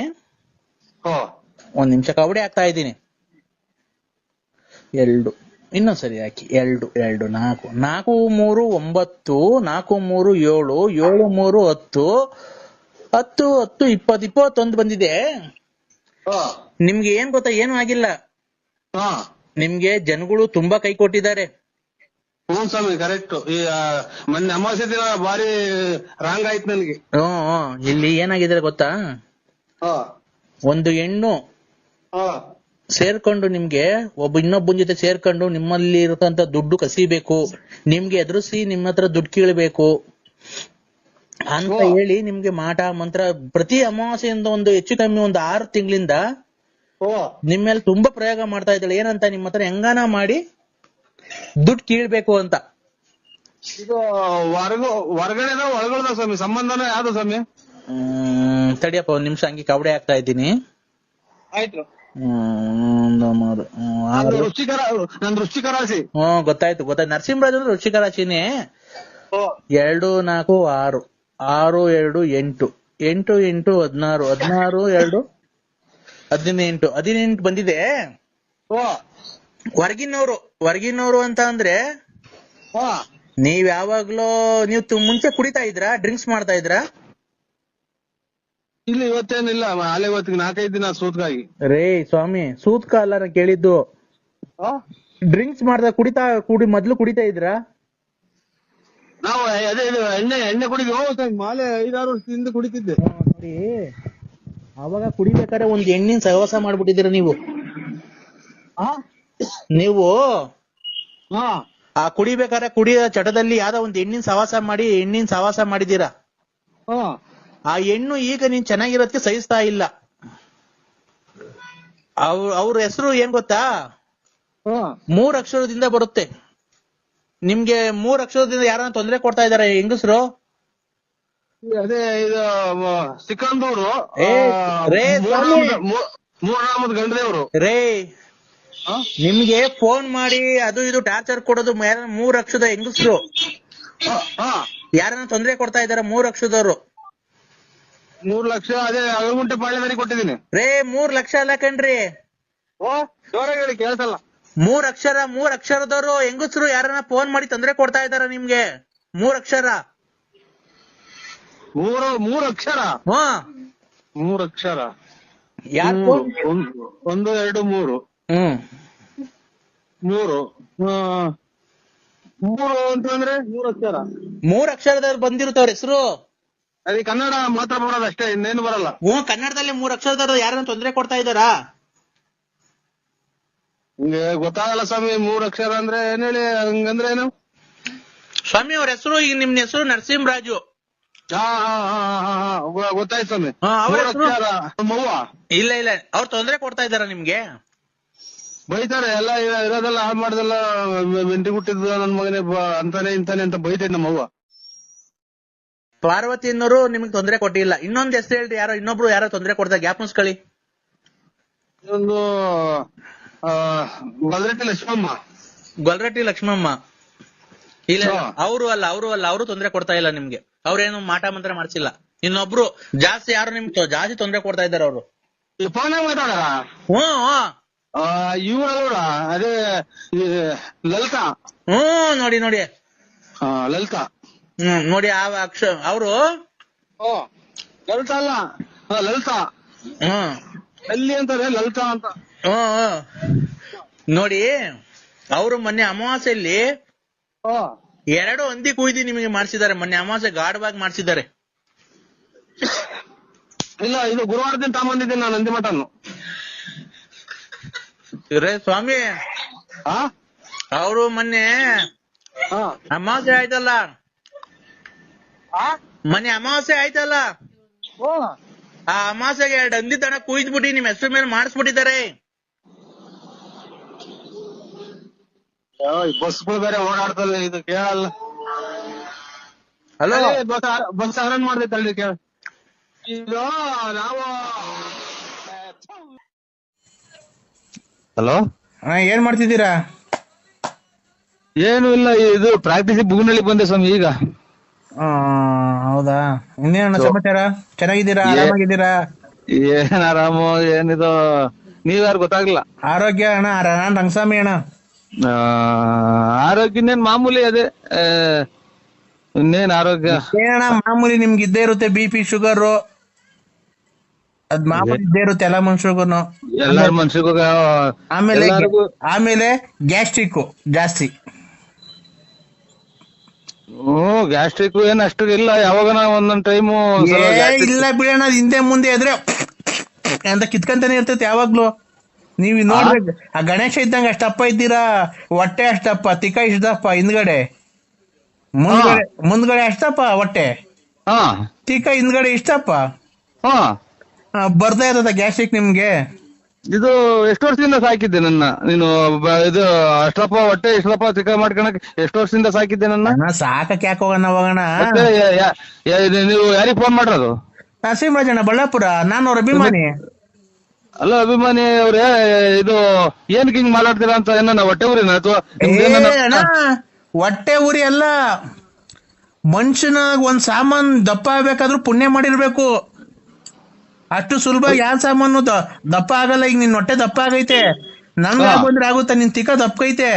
1 ನಿಮಿಷ ಕವಡೆ ಹಾಕ್ತಾ ಇದ್ದೀನಿ. 2 ಇನ್ನೊಂದ್ಸರಿ ಹಾಕಿ, 2 2 4 4 3 9 4 3 7 7 3 10 10 10 20 21 ಬಂದಿದೆ. ನಿಮ್ಗೆ ಏನ್ ಗೊತ್ತಾ, ಏನು ಆಗಿಲ್ಲ. ನಿಮ್ಗೆ ಜನಗಳು ತುಂಬಾ ಕೈ ಕೊಟ್ಟಿದ್ದಾರೆ. ಹ್ಞೂ ಸ್ವಾಮಿ ಕರೆಕ್ಟ್. ಈ ಮೊನ್ನೆ ಅಮಾವಾಸ್ಯೆ ದಿನ ಬಾರಿ ರಾಂಗ್ ಆಯ್ತು ನನ್ಗೆ. ಇಲ್ಲಿ ಏನಾಗಿದೆ ಗೊತ್ತಾ, ಒಂದು ಹೆಣ್ಣು ಸೇರ್ಕೊಂಡು ನಿಮ್ಗೆ ಇನ್ನೊಬ್ಬನ ಜೊತೆ ಸೇರ್ಕೊಂಡು ನಿಮ್ಮಲ್ಲಿ ಇರತಂತ ದುಡ್ಡು ಕಸಿಬೇಕು, ನಿಮ್ಗೆ ಎದುರಿಸಿ ನಿಮ್ಮ ಹತ್ರ ದುಡ್ಡು ಕೀಳ್ಬೇಕು ಅಂತ ಹೇಳಿ ನಿಮ್ಗೆ ಮಾಟ ಮಂತ್ರ ಪ್ರತಿ ಅಮಾವಾಸ್ಯೆಯಿಂದ ಒಂದು ಹೆಚ್ಚು ಕಮ್ಮಿ 6 ತಿಂಗಳಿಂದ ನಿಮ್ ಮೇಲೆ ತುಂಬಾ ಪ್ರಯೋಗ ಮಾಡ್ತಾ ಇದ್ದಾಳೆ. ಏನಂತ, ನಿಮ್ಮ ಹತ್ರ ಹೆಂಗಾನ ಮಾಡಿ ದುಡ್ಡು ಕೀಳ್ಬೇಕು ಅಂತ. ಇದು ಹೊರಗಡೆ ಒಳಗಡೆ ಸ್ವಾಮಿ, ಸಂಬಂಧನ ಯಾವ್ದು ಸ್ವಾಮಿ? ತಡಿಯಪ್ಪ 1 ನಿಮಿಷ ಹಂಗೆ ಕವಡೆ ಹಾಕ್ತಾ ಇದ್ದೀನಿ. ಆಯ್ತು. 1 3 6 ನನ್ ವೃಶ್ಚಿಕ ರಾಶಿ. ಗೊತ್ತಾಯ್ತು. ನರಸಿಂಹರಾಜ್ ಅಂದ್ರೆ ವೃಶ್ಚಿಕ ರಾಶಿನೇ. 2 4 6 6 2 8 8 8 16 16 2 18 18 ಬಂದಿದೆ. ಹೊರಗಿನವ್ರು ಅಂತ ಅಂದ್ರೆ ನೀವ್ ಯಾವಾಗ್ಲೂ ಮುಂಚೆ ಕುಡಿತಾ ಇದ್ರಾ, ಡ್ರಿಂಕ್ಸ್ ಮಾಡ್ತಾ ಇದ್ರಾ? ಇಲ್ಲ, ಇವತ್ತೇನಿಲ್ಲ, ಅಲ್ಲೇ ಇವತ್ತಿಗೆ 4-5 ದಿನ ಸೂತ್ಕಾಗಿ. ರೇ ಸ್ವಾಮಿ, ಸೂತ್ಕ ಅಲ್ಲ ನಾ ಕೇಳಿದ್ದು. ಡ್ರಿಂಕ್ಸ್ ಮಾಡ್ದ ಮೊದ್ಲು ಕುಡಿತಾ ಇದ್ರಾ? ನಾವು ಅದೇ ಎಣ್ಣೆ ಕುಡಿದ್ವಿ. ಮಾಲೆ 5-6 ವರ್ಷದಿಂದ ಕುಡಿತಿದ್ದೆ. ನೋಡಿ, ಅವಾಗ ಕುಡಿಬೇಕಾದ್ರೆ ಒಂದ್ ಎಣ್ಣಿನ ಸಹವಾಸ ಮಾಡ್ಬಿಟ್ಟಿದ್ದೀರ ನೀವು. ನೀವು ಆ ಕುಡಿಬೇಕಾದ್ರೆ ಕುಡಿಯೋ ಚಟದಲ್ಲಿ ಯಾವ್ದೋ ಒಂದ್ ಎಣ್ಣಿನ ಸಹವಾಸ ಮಾಡಿದೀರಾ. ಆ ಹೆಣ್ಣು ಈಗ ನೀನ್ ಚೆನ್ನಾಗಿರೋದಕ್ಕೆ ಸಹಿಸ್ತಾ ಇಲ್ಲ. ಅವ್ರ ಹೆಸರು ಏನ್ ಗೊತ್ತಾ, 3 ಅಕ್ಷರದಿಂದ ಬರುತ್ತೆ. ನಿಮ್ಗೆ 3 ಅಕ್ಷರದಿಂದ ಯಾರನ್ನ ತೊಂದರೆ ಕೊಡ್ತಾ ಇದಾರೆ ಹೆಂಗಸ್ರು? ಅದೇ ಇದು ಸಿಕಂದೂರು ಮೂರನಾಮದ ಗಂಡದೇವ್ರು ರೇ. ನಿಮ್ಗೆ ಫೋನ್ ಮಾಡಿ ಅದು ಇದು ಟಾರ್ಚರ್ ಕೊಡೋದು 3 ಅಕ್ಷರದ ಹೆಂಗಸ್ರು ಯಾರನ್ನ ತೊಂದರೆ ಕೊಡ್ತಾ ಇದಾರೆ. 3 ಅಕ್ಷರದವ್ರು 3 ಲಕ್ಷ. ಅದೇ ಅಗಲಗುಂಟೆ ಪಾಳ್ಯದಲ್ಲಿ ಕೊಟ್ಟಿದ್ದೀನಿ ರೇ. 3 ಲಕ್ಷ ಅಲ್ಲ ಕಣ್ರಿ, ಜೋರಾಗಿ ಹೇಳಿ ಕೇಳ್ಸಲ್ಲ. 3 ಅಕ್ಷರದವ್ರು ಹೆಂಗಸ್ರು ಯಾರನ್ನ ಫೋನ್ ಮಾಡಿ ತೊಂದರೆ ಕೊಡ್ತಾ ಇದಾರ ನಿಮ್ಗೆ. 3 ಅಕ್ಷರ. 3 ಅಕ್ಷರ. 3 ಅಕ್ಷರ. 1 2 3 3 ಅಂತಂದ್ರೆ 3 ಅಕ್ಷರ. 3 ಅಕ್ಷರದವ್ರು ಬಂದಿರುತ್ತವ್ರ ಹೆಸರು. ಅದೇ ಕನ್ನಡ ಮಾತ್ರ ಬರೋದು ಅಷ್ಟೇ, ಇನ್ನೇನು ಬರಲ್ಲ. ಕನ್ನಡದಲ್ಲಿ 3 ಅಕ್ಷರದವ್ರು ಯಾರನ್ನ ತೊಂದರೆ ಕೊಡ್ತಾ ಇದಾರಾ? ನಿಮ್ಗೆ ಗೊತ್ತಾಗಲ್ಲ ಸ್ವಾಮಿ. 3 ಅಕ್ಷರ ಅಂದ್ರೆ ಏನ್ ಹೇಳಿ, ಹಂಗಂದ್ರೆ ಏನು ಸ್ವಾಮಿ? ಅವ್ರ ಹೆಸರು, ಈಗ ನಿಮ್ ಹೆಸರು ನರಸಿಂಹರಾಜು. ಗೊತ್ತಾಯ್ತು ಸ್ವಾಮಿ. ಅವ್ರ ಮವ್ವ ಇಲ್ಲ ಅವ್ರು ತೊಂದರೆ ಕೊಡ್ತಾ ಇದಾರ ನಿಮ್ಗೆ? ಬೈತಾರೆ ಎಲ್ಲ ಇರೋದೆಲ್ಲ ಹಾಳು ಮಾಡ್ದೆಲ್ಲ ವೆಂಟಿ ಹುಟ್ಟಿದ್ದು ನನ್ ಮಗನೇ ಅಂತಾನೆ ಇಂತಾನೆ ಅಂತ ಬೈತೈತೆ ನಮ್ಮವ್ವ. ಪಾರ್ವತಿ ಅನ್ನೋರು ನಿಮ್ಗೆ ತೊಂದರೆ ಕೊಟ್ಟಿಲ್ಲ. ಇನ್ನೊಂದ್ ಹೆಸರು ಹೇಳ್ರಿ, ಇನ್ನೊಬ್ರು ಯಾರೋ ತೊಂದರೆ ಕೊಡ್ತಾರೆ, ಗ್ಯಾಪ್ ಮುಸ್ಕೊಳ್ಳಿ. ಇದೊಂದು ಗೊಲ್ರಟ್ಟಿ ಲಕ್ಷ್ಮಮ್ಮ. ಗೊಲ್ರಟ್ಟಿ ಲಕ್ಷ್ಮಮ್ಮ ಇಲ್ಲ, ಅವರು ಅಲ್ಲ, ಅವರು ತೊಂದರೆ ಕೊಡ್ತಾ ಇಲ್ಲ ನಿಮ್ಗೆ. ಅವ್ರೇನು ಮಾಟ ಮಂತ್ರ ಮಾಡ್ಸಿಲ್ಲ. ಇನ್ನೊಬ್ರು ಜಾಸ್ತಿ ಯಾರು ನಿಮ್ಗೆ ಜಾಸ್ತಿ ತೊಂದರೆ ಕೊಡ್ತಾ ಇದಾರೆ ಅವರು. ಫೋನ್ ಮಾತಾಡಾರ ಇವ್ರ ಅದೇ ಲಲಿತಾ. ನೋಡಿ ಲಲಿತಾ ನೋಡಿ ಅವರು ಲಲಿತಾ ಅಲ್ಲ, ಲಲಿತಾ ಅಲ್ಲಿ ಅಂತಾರೆ ಲಲಿತಾ ಅಂತ. ನೋಡಿ ಅವರು ಮೊನ್ನೆ ಅಮಾವಾಸ್ಯೆಯಲ್ಲಿ 2 ಹಂದಿ ಕುಯ್ದು ನಿಮಗೆ ಮಾಡ್ಸಿದ್ದಾರೆ. ಮೊನ್ನೆ ಅಮಾವಾಸ್ಯೆ ಗಾಢವಾಗಿ ಮಾಡ್ಸಿದ್ದಾರೆ. ಇಲ್ಲ, ಇದು ಗುರುವಾರ ದಿನ ತಗೊಂಡಿದ್ದೀನಿ ನಾನು ನಂದಿ ಮಟನ್ನು. ಸ್ವಾಮಿ ಅವರು ಮೊನ್ನೆ ಅಮಾವಾಸ್ಯೆ ಆಯ್ತಲ್ಲ, ಮೊನ್ನೆ ಅಮಾವಾಸ್ಯೆ ಆಯ್ತಲ್ಲ, ಆ ಅಮಾವಾಸ್ಯೆಗೆ 2 ಹಂದಿ ತನ ಕುಯ್ದ್ಬಿಟ್ಟು ನಿಮ್ ಹೆಸರು ಮೇಲೆ ಮಾಡಿಸ್ಬಿಟ್ಟಿದ್ದಾರೆ. ಬಸ್ಗಳು ಬೇರೆ ಓಡಾಡ್ತದೆ, ಇದು ಕೇಳಲ್ಲ. ಹಲೋ, ಬಸ್ ಆರನ್ ಮಾಡ್ದೈತೆ ಅಲ್ಲಿ ಕೇಳ. ಇದು ನಾವು ಹಲೋ ಏನ್ ಮಾಡ್ತಿದ್ದೀರಾ? ಏನು ಇಲ್ಲ, ಇದು ಪ್ರಾಕ್ಟೀಸ್ ಬುಗುನಳ್ಳಿ ಬಂದೆ ಸ್ವಾಮಿ ಈಗ. ಹೌದಾ? ಇನ್ನೇನ ಸಮಾಚಾರ? ಚೆನ್ನಾಗಿದ್ದೀರಾ? ಆರಾಮಾಗಿದ್ದೀರಾ? ಏನ್ ಆರಾಮು, ಏನಿದು ನೀವ್ಯಾರು ಗೊತ್ತಾಗ್ಲಿಲ್ಲ. ಆರೋಗ್ಯ ಅಣ್ಣ, ನಾನ್ ರಂಗಸ್ವಾಮಿ ಅಣ್ಣ. ಆರೋಗ್ಯ ಇನ್ನೇನ್ ಮಾಮೂಲಿ, ಅದೇ ಇನ್ನೇನ್ ಆರೋಗ್ಯ ಏನಣ್ಣ ಮಾಮೂಲಿ ನಿಮ್ಗೆ ಇದ್ದೇ ಇರುತ್ತೆ. BP ಶುಗರ್ ಅದ್ ಮಾಮೂಲಿ ಇದ್ದೇ ಇರುತ್ತೆ ಎಲ್ಲ ಮನುಷ್ಯರಿಗೂ. ಎಲ್ಲಾರ ಮನ್ಸಿಗೂ. ಆಮೇಲೆ ಗ್ಯಾಸ್ಟ್ರಿಕ್ ಜಾಸ್ತಿ. ಗ್ಯಾಸ್ಟ್ರಿಕ್ ಏನ್ ಅಷ್ಟು ಇಲ್ಲ, ಯಾವಾಗ ಒಂದೊಂದ್ ಟೈಮು ಇಲ್ಲ ಬಿಡೋಣ, ಹಿಂದೆ ಮುಂದೆ ಇದ್ರೆ ಅಂತ ಕಿತ್ಕಂತಾನೆ ಇರ್ತೈತೆ ಯಾವಾಗ್ಲೂ. ನೀವ್ ನೋಡ್ಬೇಕು, ಆ ಗಣೇಶ ಇದ್ದಂಗ ಅಷ್ಟಪ್ಪ ಇದ್ದೀರಾ, ಹೊಟ್ಟೆ ಅಷ್ಟಪ್ಪ, ತಿಕ್ಕ ಇಷ್ಟಪ್ಪ, ಹಿಂದ್ಗಡೆ ಮುಂದ್ಗಡೆ ಅಷ್ಟಪ್ಪ ಹೊಟ್ಟೆ, ತಿಕ್ಕ ಹಿಂದ್ಗಡೆ ಇಷ್ಟಪ್ಪ. ಬರ್ತಾ ಇರ್ತದ ಗ್ಯಾಸ್ಟ್ರಿಕ್ ನಿಮ್ಗೆ. ಇದು ಎಷ್ಟು ವರ್ಷದಿಂದ ಸಾಕಿದ್ದೆ ನನ್ನ ನೀನು? ಇದು ಅಷ್ಟಪ್ಪ ಹೊಟ್ಟೆ ಇಷ್ಟಪ್ಪ ತಿಕ್ಕ ಮಾಡ್ಕೊಳಕ್ ಎಷ್ಟು ವರ್ಷದಿಂದ ಸಾಕಿದ್ದೆ ನನ್ನ? ಸಾಕಕ್ ಯಾಕೆ ಹೋಗೋಣ ಹೋಗೋಣ. ನೀವು ಯಾರಿಗ್ ಫೋನ್ ಮಾಡ್ರದು? ನರಸಿಂಹರಾಜಣ್ಣ, ಬಳ್ಳಾಪುರ. ನಾನು ಅವ್ರ ಅಭಿಮಾನಿ. ಅಲ್ಲ ಅಭಿಮಾನಿ ಅವ್ರೆ, ಇದು ಏನಕ್ಕೆ ಹಿಂಗ್ ಮಾತಾಡ್ತೀರಾ ಅಂತ? ಏನ ಹೊಟ್ಟೆ ಊರಿನ ಅಥವಾ ಹೊಟ್ಟೆ ಊರಿ ಅಲ್ಲ, ಮನುಷ್ಯನ ಒಂದ್ ಸಾಮಾನ್ ದಪ್ಪ ಆಗ್ಬೇಕಾದ್ರೂ ಪುಣ್ಯ ಮಾಡಿರ್ಬೇಕು. ಅಷ್ಟು ಸುಲಭ ಯಾವ ಸಾಮಾನು ದಪ್ಪ ಆಗಲ್ಲ. ಈಗ ನಿನ್ ಹೊಟ್ಟೆ ದಪ್ಪ ಆಗೈತೆ, ನನ್ಗೆ ಬಂದ್ರೆ ಆಗುತ್ತಾ? ನಿನ್ ತಿಕ್ಕ ದಪ್ಪಕೈತೆ,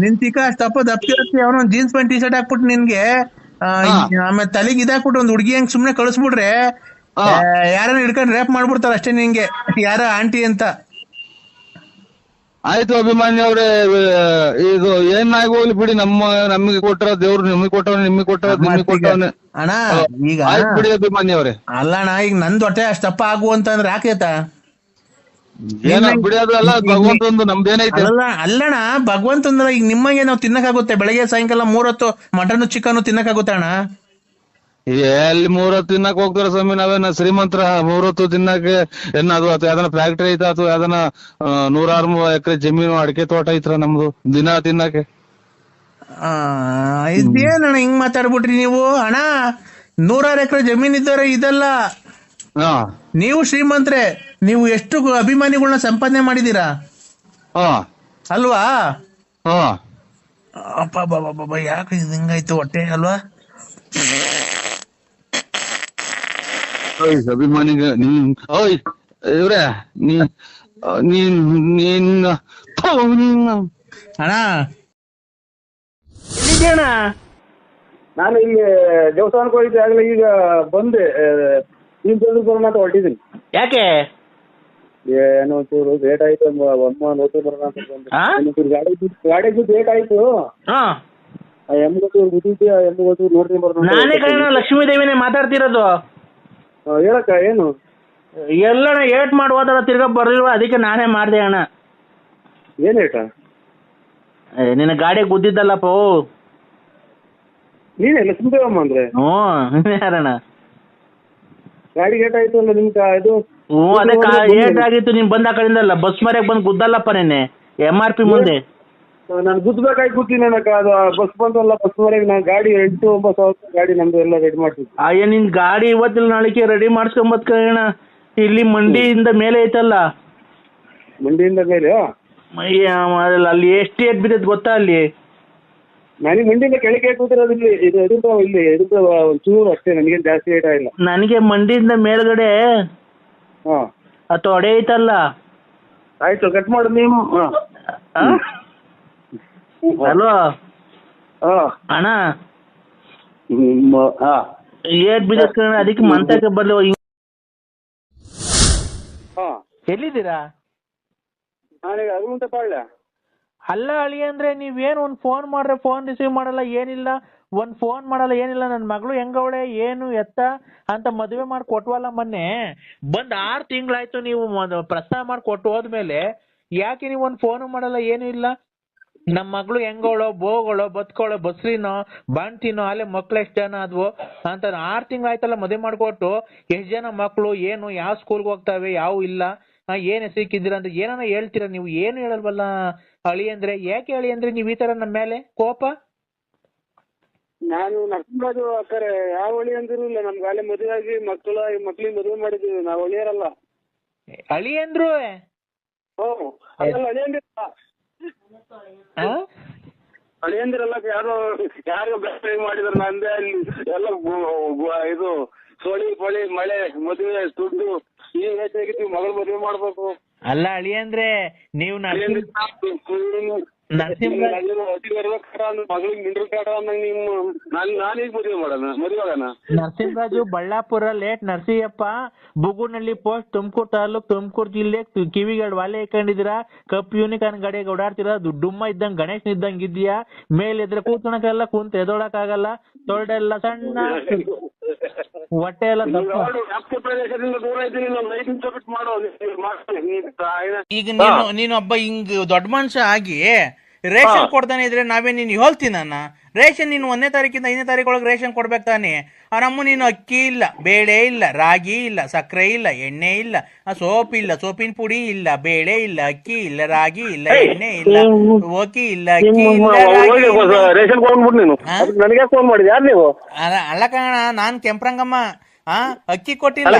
ನಿನ್ ತಿಕ್ಕ ಅಷ್ಟಪ್ಪ ದಪ್ಪಿರುತ್ತೆ. ಅವನ ಜೀನ್ಸ್ ಪ್ಯಾಂಟ್ ಟಿ ಶರ್ಟ್ ಹಾಕ್ಬಿಟ್ಟು ನಿನ್ಗೆ ಆಮೇಲೆ ತಲೆಗೆ ಇದಾಕ್ಬಿಟ್ಟು ಒಂದ್ ಹುಡುಗಿ ಹಂಗ್ ಸುಮ್ನೆ ಕಳಿಸ್ಬಿಟ್ರೆ ಯಾರನ್ನ ಹಿಡ್ಕೊಂಡು ರೇಪ್ ಮಾಡ್ಬಿಡ್ತಾರ ಅಷ್ಟೇ ನಿಂಗೆ, ಯಾರ ಆಂಟಿ ಅಂತ. ಆಯ್ತು ಅಭಿಮಾನಿ ಅವ್ರೆ, ಇದು ಏನಾಗಿ ಹೋಗ್ಲಿ ಬಿಡಿ. ನಮಗೆ ಕೊಟ್ಟರ ದೇವ್ರು ನಿಮಗೆ ಕೊಟ್ಟವನೆ, ನಿಮಗೆ ಕೊಟ್ಟವ ನಿಮಗೆ ಕೊಟ್ಟವನೆ ಅಣ್ಣ. ಈಗ ಬಿಡಿ ಅಭಿಮಾನಿ ಅವ್ರೆ. ಅಲ್ಲಣ್ಣ, ಈಗ ನಂದ್ ಹೊಟ್ಟೆ ಅಷ್ಟಪ್ಪ ಆಗು ಅಂತಂದ್ರೆ ಆಕೇತ? ಬಿಡಿ, ಅದು ಅಲ್ಲ ಭಗವಂತಂದು, ನಮ್ದೇನೈತೆ? ಅಲ್ಲಣ್ಣ, ಭಗವಂತಂದ್ರ ಈಗ ನಿಮಗೆ ನಾವು ತಿನ್ನಕ್ಕಾಗುತ್ತೆ? ಬೆಳಗ್ಗೆ ಸಾಯಂಕಾಲ 3 ಹೊತ್ತು ಮಟನ್ ಚಿಕನ್ ತಿನ್ನಕ್ಕಾಗುತ್ತೆ ಅಣ್ಣ? ಎಲ್ಲಿ 3 ಹೊತ್ತು ತಿನ್ನಕ್ ಹೋಗ್ತಾರ ಸ್ವಾಮಿ? ನಾವೇನ ಶ್ರೀಮಂತರ 3 ಹೊತ್ತು ತಿನ್ನಕ್ಕೆ? ಅದು ಯಾವ್ದನ ಫ್ಯಾಕ್ಟ್ರಿ ಐತ ಅಥವಾ ಯಾವ್ದನ 100 ಎಕರೆ ಜಮೀನು ಅಡಿಕೆ ತೋಟ ಐತ್ರ ನಮ್ದು ದಿನ ತಿನ್ನಕ್ಕೆ? ಇದೇನಣ್ಣ ಹಿಂಗ್ ಮಾತಾಡ್ಬಿಟ್ರಿ ನೀವು? ಅಣ್ಣ, 100 ಎಕರೆ ಜಮೀನ್ ಇದ್ದಾರೆ ಇದೆಲ್ಲ. ನೀವು ಶ್ರೀಮಂತ್ರೆ, ನೀವು ಎಷ್ಟು ಅಭಿಮಾನಿಗಳನ್ನ ಸಂಪಾದನೆ ಮಾಡಿದೀರಾ ಅಲ್ವಾ? ಅಪ್ಪ ಯಾಕೆ ಹಿಂಗಾಯ್ತು ಹೊಟ್ಟೆ ಅಲ್ವಾ? ಅಭಿಮಾನಿಗೆ ಇವ್ರೆ ಅಣ್ಣ ಎಲ್ಲಿದ್ಯಣ್ಣ? ನಾನು ಇಲ್ಲಿ ದೇವಸ್ಥಾನಕ್ಕೆ ಹೋಗಿದ್ದೆ, ಆಗ್ಲೇ ಈಗ ಬಂದೆ. ನೀನ್ ಬರೋಣ ಅಂತ ಹೊರಟಿದ್ದೀನಿ. ಯಾಕೆ? ಏನೋ ಚೂರು ಲೇಟ್ ಆಯ್ತು, ಅಮ್ಮ ನೋಡ್ಕೊಂಡು ಬರೋಣ ಅಂತ ಬಂದೆ. ಗಾಡಿ ಲೇಟ್ ಆಯ್ತು. ಎಮ್ಗೊತ್ತೂರು ಗೊತ್ತಿದ್ದೆ, ಎಮ್ಗೊತ್ತೂರು ನೋಡ್ತೀನಿ ಬರೋಣ. ನಾನೇ ಕಣ ಲಕ್ಷ್ಮೀ ದೇವಿನೇ ಮಾತಾಡ್ತಿರೋದು. ಹೇಳಕ್ಕ ಏನು? ಎಲ್ಲಣ್ಣ ಏಟ್ ಮಾಡಿ ಹೋದಲ್ಲ, ತಿರ್ಗಾ ಬರ್ಲಿಲ್ವಾ? ಅದಕ್ಕೆ ನಾನೇ ಮಾಡ್ದೆ ಅಣ್ಣ. ಏನ್ ಏಟ? ನಿನ್ನ ಗಾಡಿ ಗುದ್ದಿದ್ದಲ್ಲಪ್ಪ. ನೀನೇ ಲಕ್ಷ್ಮೀದೇವಮ್ಮ ಅಂದ್ರೆ? ಹ್ಞೂ, ಯಾರಣ್ಣ? ಗಾಡಿ ಏಟ್ ಆಯ್ತು ಅಂದ್ರೆ ನಿಮ್ಗೆ ಇದು ಅದೇ ಏಟಾಗಿತ್ತು ನೀನ್ ಬಂದ ಆ ಕಡೆಯಿಂದಲ್ಲ ಬಸ್ ಮರ್ಯಾಗ ಬಂದು ಗುದ್ದಲ್ಲಪ್ಪ ನೆನ್ನೆ MRP ಮುಂದೆ. ನಾನು ಗುದ್ದಬೇಕಾಗಿ ಕೂತೀನಿ ನನಗೆ ಅದು ಬಸ್ ಬಂತಲ್ಲ ಬಸ್ ವರೆಗೆ ನಾನು ಗಾಡಿ 8-9 ಸಾವಿರ ಗಾಡಿ ನಮ್ದು ಎಲ್ಲ ರೆಡಿ ಮಾಡ್ತೀನಿ. ಅಯ್ಯ ನಿನ್ ಗಾಡಿ ಇವತ್ತಿಲ್ಲ ನಾಳೆಗೆ ರೆಡಿ ಮಾಡಿಸ್ಕೊಂಬತ್ ಕಣ. ಇಲ್ಲಿ ಮಂಡಿಯಿಂದ ಮೇಲೆ ಐತಲ್ಲ, ಮಂಡಿಯಿಂದ ಮೇಲೆ ಅಲ್ಲಿ ಎಷ್ಟು ಏಟ್ ಬಿದ್ದೈತೆ ಗೊತ್ತಾ ಅಲ್ಲಿ? ನನಗೆ ಮಂಡಿಯಿಂದ ಕೆಳಗೆ ಕೂತಿರೋದು ಇಲ್ಲಿ ಎದುರು ಒಂಚೂರು ಅಷ್ಟೇ, ನನಗೇನು ಜಾಸ್ತಿ ಏಟ ಇಲ್ಲ. ನನಗೆ ಮಂಡಿಯಿಂದ ಮೇಲ್ಗಡೆ ಹಾಂ ಅದು ತೊಡೆ ಐತಲ್ಲ. ಆಯ್ತು ಕಟ್ ಮಾಡು ನೀವು. ಹಲೋ ಅಣ್ಣ, ಏಟ್ ಬಿದ್ದೈತೆ ಕಣ, ಅದಕ್ಕೆ ಮಂತಕ್ಕೆ ಬರ್ಲಿ. ಎಲ್ಲಿದ್ದೀರಾ? ನಾನೀಗ ಅರುಣ್ ತಗೊಳ್ಳೆ. ಅಲ್ಲ ಅಳಿ ಅಂದ್ರೆ ನೀವೇನು ಒಂದು ಫೋನ್ ಮಾಡ್ರೆ ಫೋನ್ ರಿಸೀವ್ ಮಾಡಲ್ಲ, ಏನಿಲ್ಲ, ಒಂದು ಫೋನ್ ಮಾಡಲ್ಲ, ಏನಿಲ್ಲ. ನನ್ನ ಮಗಳು ಹೆಂಗವಳೆ ಏನು ಎತ್ತ ಅಂತ ಮದುವೆ ಮಾಡಿ ಕೊಟ್ವಲ್ಲ ಮೊನ್ನೆ, ಬಂದು 6 ತಿಂಗಳಾಯ್ತು. ನೀವು ಪ್ರಸ್ತಾವ ಮಾಡಿ ಕೊಟ್ಟು ಹೋದ್ಮೇಲೆ ಯಾಕೆ ನೀವು ಒಂದು ಫೋನು ಮಾಡಲ್ಲ, ಏನು ಇಲ್ಲ. ನಮ್ಮ ಮಗಳು ಹೆಂಗವಳೋ, ಬೋಗಳೋ, ಬದುಕೋಳೋ, ಬಸ್ರಿನೋ, ಬಾಣ್ತಿನೋ, ಅಲ್ಲೇ ಮಕ್ಳು ಎಷ್ಟು ಜನ ಆದ್ವು ಅಂತ 6 ತಿಂಗಳಾಯ್ತಲ್ಲ ಮದುವೆ ಮಾಡಿಕೊಟ್ಟು. ಎಷ್ಟು ಜನ ಮಕ್ಕಳು, ಏನು, ಯಾವ ಸ್ಕೂಲ್ಗೆ ಹೋಗ್ತಾವೆ, ಯಾವ ಇಲ್ಲ, ಏನ್ ಹೆಸರಿಕ್ಕಿದ್ದೀರಾ ಅಂತ ಏನಾನ ಹೇಳ್ತೀರಾ ನೀವು? ಏನು ಹೇಳಲ್ವಲ್ಲ ಅಳಿ ಅಂದ್ರೆ. ಯಾಕೆ ಅಳಿ ಅಂದ್ರೆ ನೀವು ಈ ತರ ನಮ್ಮ ಮೇಲೆ ಕೋಪ? ನಾನು ನರ್ಸಿಂಹರಾಜು ಅಕ್ಕರೆ ಯಾವ ಹೊಳಿ ಅಂದಿರು ಇಲ್ಲ, ನಮ್ಗೆ ಅಲ್ಲೇ ಮದುವೆ ಆಗಿ ಮಕ್ಳಿಗೆ ಮದುವೆ ಮಾಡಿದೀವಿ, ನಾವು ಹೊಳಿಯರಲ್ಲ. ಅಳಿ ಅಂದ್ರು ಅಳಿಯಂದಿರಲ್ಲ, ಯಾರು ಬೆಸ್ಟ್ ಮಾಡಿದ್ರು. ನಂದೇ ಅಲ್ಲಿ ಎಲ್ಲ ಇದು ಸೋಳಿ ಪಳಿ ಮಳೆ ಮದುವೆ ದುಡ್ಡು ಈ ಹೆಚ್ಚಾಗಿತ್ತು, ಮಗಳು ಮದುವೆ ಮಾಡ್ಬೇಕು. ಅಲ್ಲ ಅಳಿ ಅಂದ್ರೆ ನೀವು ನರಸಿಂಹರಾಜು ಬಳ್ಳಾಪುರ ಲೇಟ್ ನರಸಿಂಹಪ್ಪ ಬುಗುನಹಳ್ಳಿ ಪೋಸ್ಟ್ ತುಮಕೂರು ತಾಲೂಕ್ ತುಮಕೂರು ಜಿಲ್ಲೆ ಕಿವಿಗಳು ವಾಲೆ ಇಟ್ಕೊಂಡಿದ್ದೀರಾ, ಕಪ್ ಯೂನಿಕಾರ್ನ್ ಗಾಡಿಗೆ ಓಡಾಡ್ತೀರಾ, ದುಡ್ಡುಮ್ಮ ಇದ್ದಂಗ್ ಗಣೇಶ್ ಇದ್ದಂಗ್ ಇದೆಯಾ, ಮೇಲೆ ಎದ್ರೆ ಕೂತ್ಕೊಳಕ್ಕಾಗಲ್ಲ, ಕುಂತ ಎದೊಳಕ್ ಆಗಲ್ಲ, ತೊಳ್ಡೆಲ್ಲ ಸಣ್ಣ, ಹೊಟ್ಟೆ ಎಲ್ಲ ಈಗ ನೀನು ಒಬ್ಬ ಹಿಂಗ್ ದೊಡ್ಡ ಮನುಷ್ಯ ಆಗಿ ರೇಷನ್ ಕೊಡ್ತಾನೆ ಇದ್ರೆ ನಾವೇ ನೀನು ಹೇಳ್ತೀನನ್ನ ರೇಷನ್ ನೀನು 1ನೇ ತಾರೀಕಿಂದ 5ನೇ ತಾರೀಕೊಳಗೆ ರೇಷನ್ ಕೊಡ್ಬೇಕು ತಾನೆ. ನಮ್ಮ ನೀನು ಅಕ್ಕಿ ಇಲ್ಲ, ಬೇಳೆ ಇಲ್ಲ, ರಾಗಿ ಇಲ್ಲ, ಸಕ್ಕರೆ ಇಲ್ಲ, ಎಣ್ಣೆ ಇಲ್ಲ, ಸೋಪ್ ಇಲ್ಲ, ಸೋಪಿನ ಪುಡಿ ಇಲ್ಲ, ಬೇಳೆ ಇಲ್ಲ, ಅಕ್ಕಿ ಇಲ್ಲ, ರಾಗಿ ಇಲ್ಲ, ಎಣ್ಣೆ ಇಲ್ಲ, ಓಕಿ ಇಲ್ಲ, ಅಕ್ಕಿ ಇಲ್ಲ, ರೇಷನ್ ಕೊಡ್ಬಿಟ್ಟು ನೀನು ನನಗೆ ಫೋನ್ ಮಾಡಿದ್ಯಾ ನೀವು? ಅಲ್ಲ ಕಣ, ನಾನ್ ಕೆಂಪ್ರಂಗಮ್ಮ. ಅಕ್ಕಿ ಕೊಟ್ಟಿಲ್ಲ,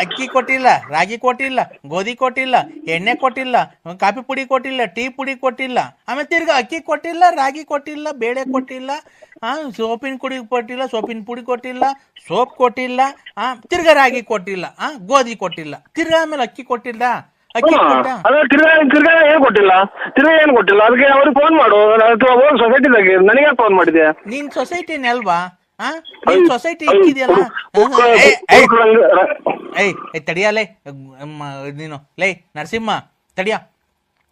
ಅಕ್ಕಿ ಕೊಟ್ಟಿಲ್ಲ, ರಾಗಿ ಕೊಟ್ಟಿಲ್ಲ, ಗೋಧಿ ಕೊಟ್ಟಿಲ್ಲ, ಎಣ್ಣೆ ಕೊಟ್ಟಿಲ್ಲ, ಕಾಫಿ ಪುಡಿ ಕೊಟ್ಟಿಲ್ಲ, ಟೀ ಪುಡಿ ಕೊಟ್ಟಿಲ್ಲ, ಆಮೇಲೆ ತಿರ್ಗಾ ಅಕ್ಕಿ ಕೊಟ್ಟಿಲ್ಲ, ರಾಗಿ ಕೊಟ್ಟಿಲ್ಲ, ಬೇಳೆ ಕೊಟ್ಟಿಲ್ಲ, ಸೋಪಿನ ಪುಡಿ ಕೊಟ್ಟಿಲ್ಲ, ಸೋಪಿನ ಪುಡಿ ಕೊಟ್ಟಿಲ್ಲ, ಸೋಪ್ ಕೊಟ್ಟಿಲ್ಲ, ತಿರ್ಗಾ ರಾಗಿ ಕೊಟ್ಟಿಲ್ಲ, ಗೋಧಿ ಕೊಟ್ಟಿಲ್ಲ, ತಿರ್ಗಾ ಆಮೇಲೆ ಅಕ್ಕಿ ಕೊಟ್ಟಿಲ್ಲ. ತಿರ್ಗಾ ಏನ್ ಕೊಟ್ಟಿಲ್ಲ, ಏನ್ ಕೊಟ್ಟಿಲ್ಲ, ಅದಕ್ಕೆ ಅವ್ರಿಗೆ ಫೋನ್ ಮಾಡು. ಸೊಸೈಟಿದಾಗೆ ನನಗೆ ಫೋನ್ ಮಾಡಿದ್ಯಾ? ನೀನ್ ಸೊಸೈಟಿನೇ ಅಲ್ವಾ? ಸೊಸೈಟಿ ಇಕ್ಕಿದ್ಯಲ್ಲ. ತಡಿಯಲೇ ನೀನು, ಲೈ ನರಸಿಂಹ ತಡಿಯ.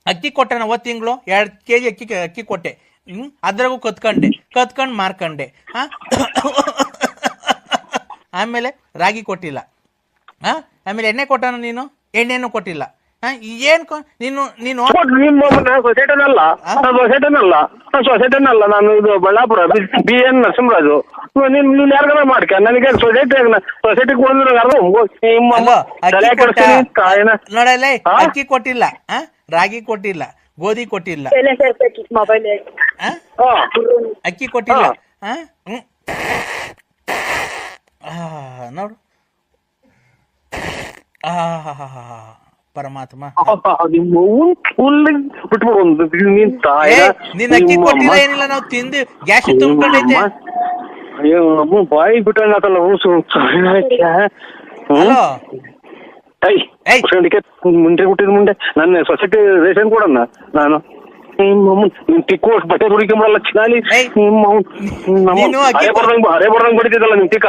ಅಕ್ಕಿ ಕೊಟ್ಟೆ ನಾ 1 ತಿಂಗಳು 2 kg ಅಕ್ಕಿ ಕೊಟ್ಟೆ. ಅದ್ರಾಗೂ ಕತ್ಕೊಂಡು ಮಾರ್ಕಂಡೆ. ಆಮೇಲೆ ರಾಗಿ ಕೊಟ್ಟಿಲ್ಲ, ಆಮೇಲೆ ಎಣ್ಣೆ ಕೊಟ್ಟಾನ ನೀನು, ಎಣ್ಣೆನೂ ಕೊಟ್ಟಿಲ್ಲ. ಏನ್ ನೀನು ಸೊಸೈಟಿನಲ್ಲ, ನಾನು ಇದು ಬಳ್ಳಾಪುರ BN ನರಸಿಂಹರಾಜು. ನೀನ್ ಯಾರಿಗಾರ ಮಾಡ್ಕ, ನನಗೆ ಸೊಸೈಟಿ ನೋಡಲ್ಲ. ಅಕ್ಕಿ ಕೊಟ್ಟಿಲ್ಲ, ರಾಗಿ ಕೊಟ್ಟಿಲ್ಲ, ಗೋಧಿ ಕೊಟ್ಟಿಲ್ಲ, ಅಕ್ಕಿ ಕೊಟ್ಟಿಲ್ಲ. ನೋಡು ಪರಮಾತ್ಮ, ನೀನ್ ಅಕ್ಕಿ ಕೊಟ್ಟಿಲ್ಲ, ಏನಿಲ್ಲ, ನಾವು ತಿಂದು ಗ್ಯಾಸ್ ತುಂಬಿಕೊಂಡೈತೆ. ಬಾಯಿ ಬಿಟ್ಟಲ್ಲ ಮುಂದೆ ಹುಟ್ಟಿದ ಮುಂದೆ ನನ್ನ ಸೊಸೈಟಿ ರೇಷನ್ ಕೊಡಣ್ಣ. ನಾನು ತಿಕ್ಕು ಬಟ್ಟೆ ಹುಡುಕೊಂಬಲ್ಲ ಚಿನಾಲಿ ಹರೆ ಬರ್ದಂಗ್ ಬಡಿತಿದ್ದಲ್ಲ ನಿಮ್ ತಿಕ್ಕ.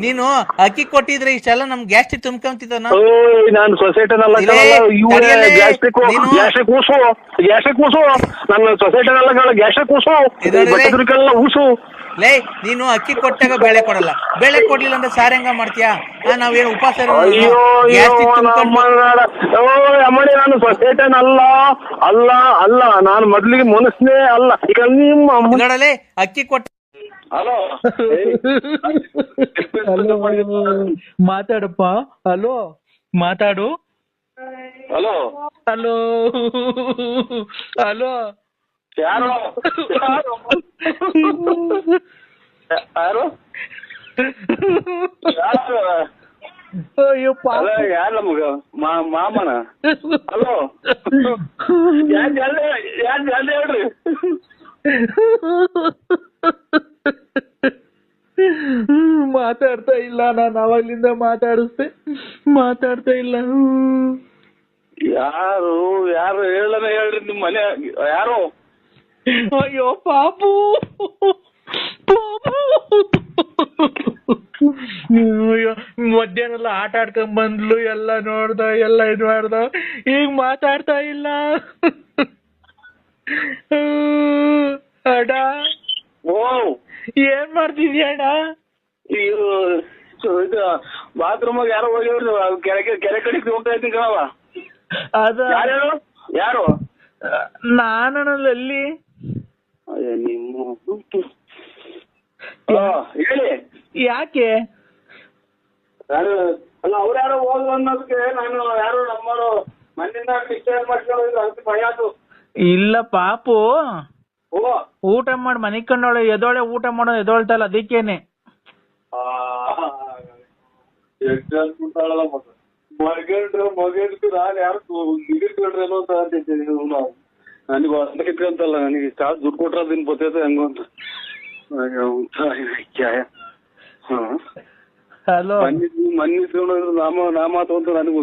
ನೀನು ಅಕ್ಕಿ ಕೊಟ್ಟಿದ್ರೆ ಇಷ್ಟೆಲ್ಲ ನಮ್ ಗ್ಯಾಸ್ಟ್ರಿಕ್ ತುಂಬ್ಕೊಂತಿದ್ದ. ನಾನು ಸೊಸೈಟಿನಲ್ಲ, ಗ್ಯಾಸ್ಟ್ರಿಕ್ ಕೂಸು ನನ್ನ ಸೊಸೈಟಿನಲ್ಲ, ಗ್ಯಾಸ್ಟ್ರಿಕ್ ಕೂಸು ಬಟ್ಟೆ ಹುಡುಕೆಲ್ಲ ಊಸು. ಲೇ ನೀನು ಅಕ್ಕಿ ಕೊಟ್ಟಾಗ ಬೇಳೆ ಕೊಡಲ್ಲ, ಬೇಳೆ ಕೊಡ್ಲಿಲ್ಲ ಅಂದ್ರೆ ಸಾರ್ ಹೆಂಗ ಮಾಡ್ತೀಯಾ? ನಾವೇನು ಉಪವಾಸ? ಅಮ್ಮಡಿ ನಾನು ಸೊಸೈಟನ್ ಅಲ್ಲ ನಾನು ಮೊದ್ಲಿಗೆ ಮನಸ್ಸೇ ಅಲ್ಲ. ಈಗ ನಿಮ್ಮ ನೋಡಲೇ ಅಕ್ಕಿ ಕೊಟ್ಟ ಹಲೋ ಹಲೋ ಮಾತಾಡಪ್ಪ. ಹಲೋ ಮಾತಾಡು. ಹಲೋ ಹಲೋ ಹಲೋ ಯಾರು ಯಾರು ಯಾರು ಅಯ್ಯೋ ಪಾಪ. ಯಾರು ನಮಗ ಮಾಮನ? ಹಲೋ ಯಾರು ಹೇಳ್ರಿ. ಮಾತಾಡ್ತಾ ಇಲ್ಲ, ನಾನು ಅವಾಗ್ಲಿಂದ ಮಾತಾಡ್ತಾ ಇಲ್ಲ. ಯಾರು ಯಾರು ಹೇಳನ ಹೇಳ್ರಿ. ನಿಮ್ ಮನೆ ಯಾರು? ಅಯ್ಯೋ ಪಾಪು ಅಯ್ಯೋ ಮಧ್ಯಾಹ್ನ ಆಟ ಆಡ್ಕೊಂಡ್ ಬಂದ್ಲು, ಎಲ್ಲ ನೋಡ್ದ, ಎಲ್ಲ ಇದ್ ಮಾಡ್ದ, ಈಗ ಮಾತಾಡ್ತಾ ಇಲ್ಲ. ಅಡ ಓ ಏನ್ ಮಾಡ್ತಿದ್ಯ ಅಣ್ಣ? ಇದು ಬಾತ್ರೂಮ್ ಯಾರೋ ಹೋಗ್ಯವ್ರಿ. ಕೆರೆ ಕಡೆಗೆ ಹೋಗ್ತಾ ಇದ್ದೀನಿ ಕಣವ. ಅದ ಯಾರು? ನಾನಲ್ಲಿ ನಿಮ್ಮ ಹೇಳಿ. ಯಾಕೆ? ಯಾರು ಅಲ್ಲ, ಅವ್ರು ಯಾರೋ ಹೋದ್ರು ಅನ್ನೋದಕ್ಕೆ ನಾನು ಯಾರು ನಮ್ಮವರು ಮನೆಯಿಂದ ಡಿಸ್ಚಾರ್ಜ್ ಮಾಡ್ಕೊಂಡು ಅದಕ್ಕೆ ಭಯ ಆಯ್ತು. ಇಲ್ಲ ಪಾಪು, ಓ ಊಟ ಮಾಡಿ ಮನೆ ಕಂಡೋಳೆ, ಎದೋಳೆ ಊಟ ಮಾಡೋದು ಎದೋಳ್ತಲ್ಲ, ಅದಕ್ಕೇನೆ. ಮಗಂಡು ನಾನು ಯಾರು ಇಟ್ಕೊಂಡ್ರೇನೋ ಅಂತ ಅಂತಿದ್ದೀನಿ. ನನಗೆ ಹೊಸ ಇಟ್ಕೊಂತಲ್ಲ, ನನಗೆ ಚಾರ್ಜ್ ದುಡ್ಡು ಕೊಟ್ರ ದಿನ ಬರ್ತೈತೆ ಹಂಗ ಅಂತ. ಹಲೋ ಮನ್ನಿ ಇಸ್ಕೊಂಡ್ರು ನಾಮ ಅಂತ ನನಗೂ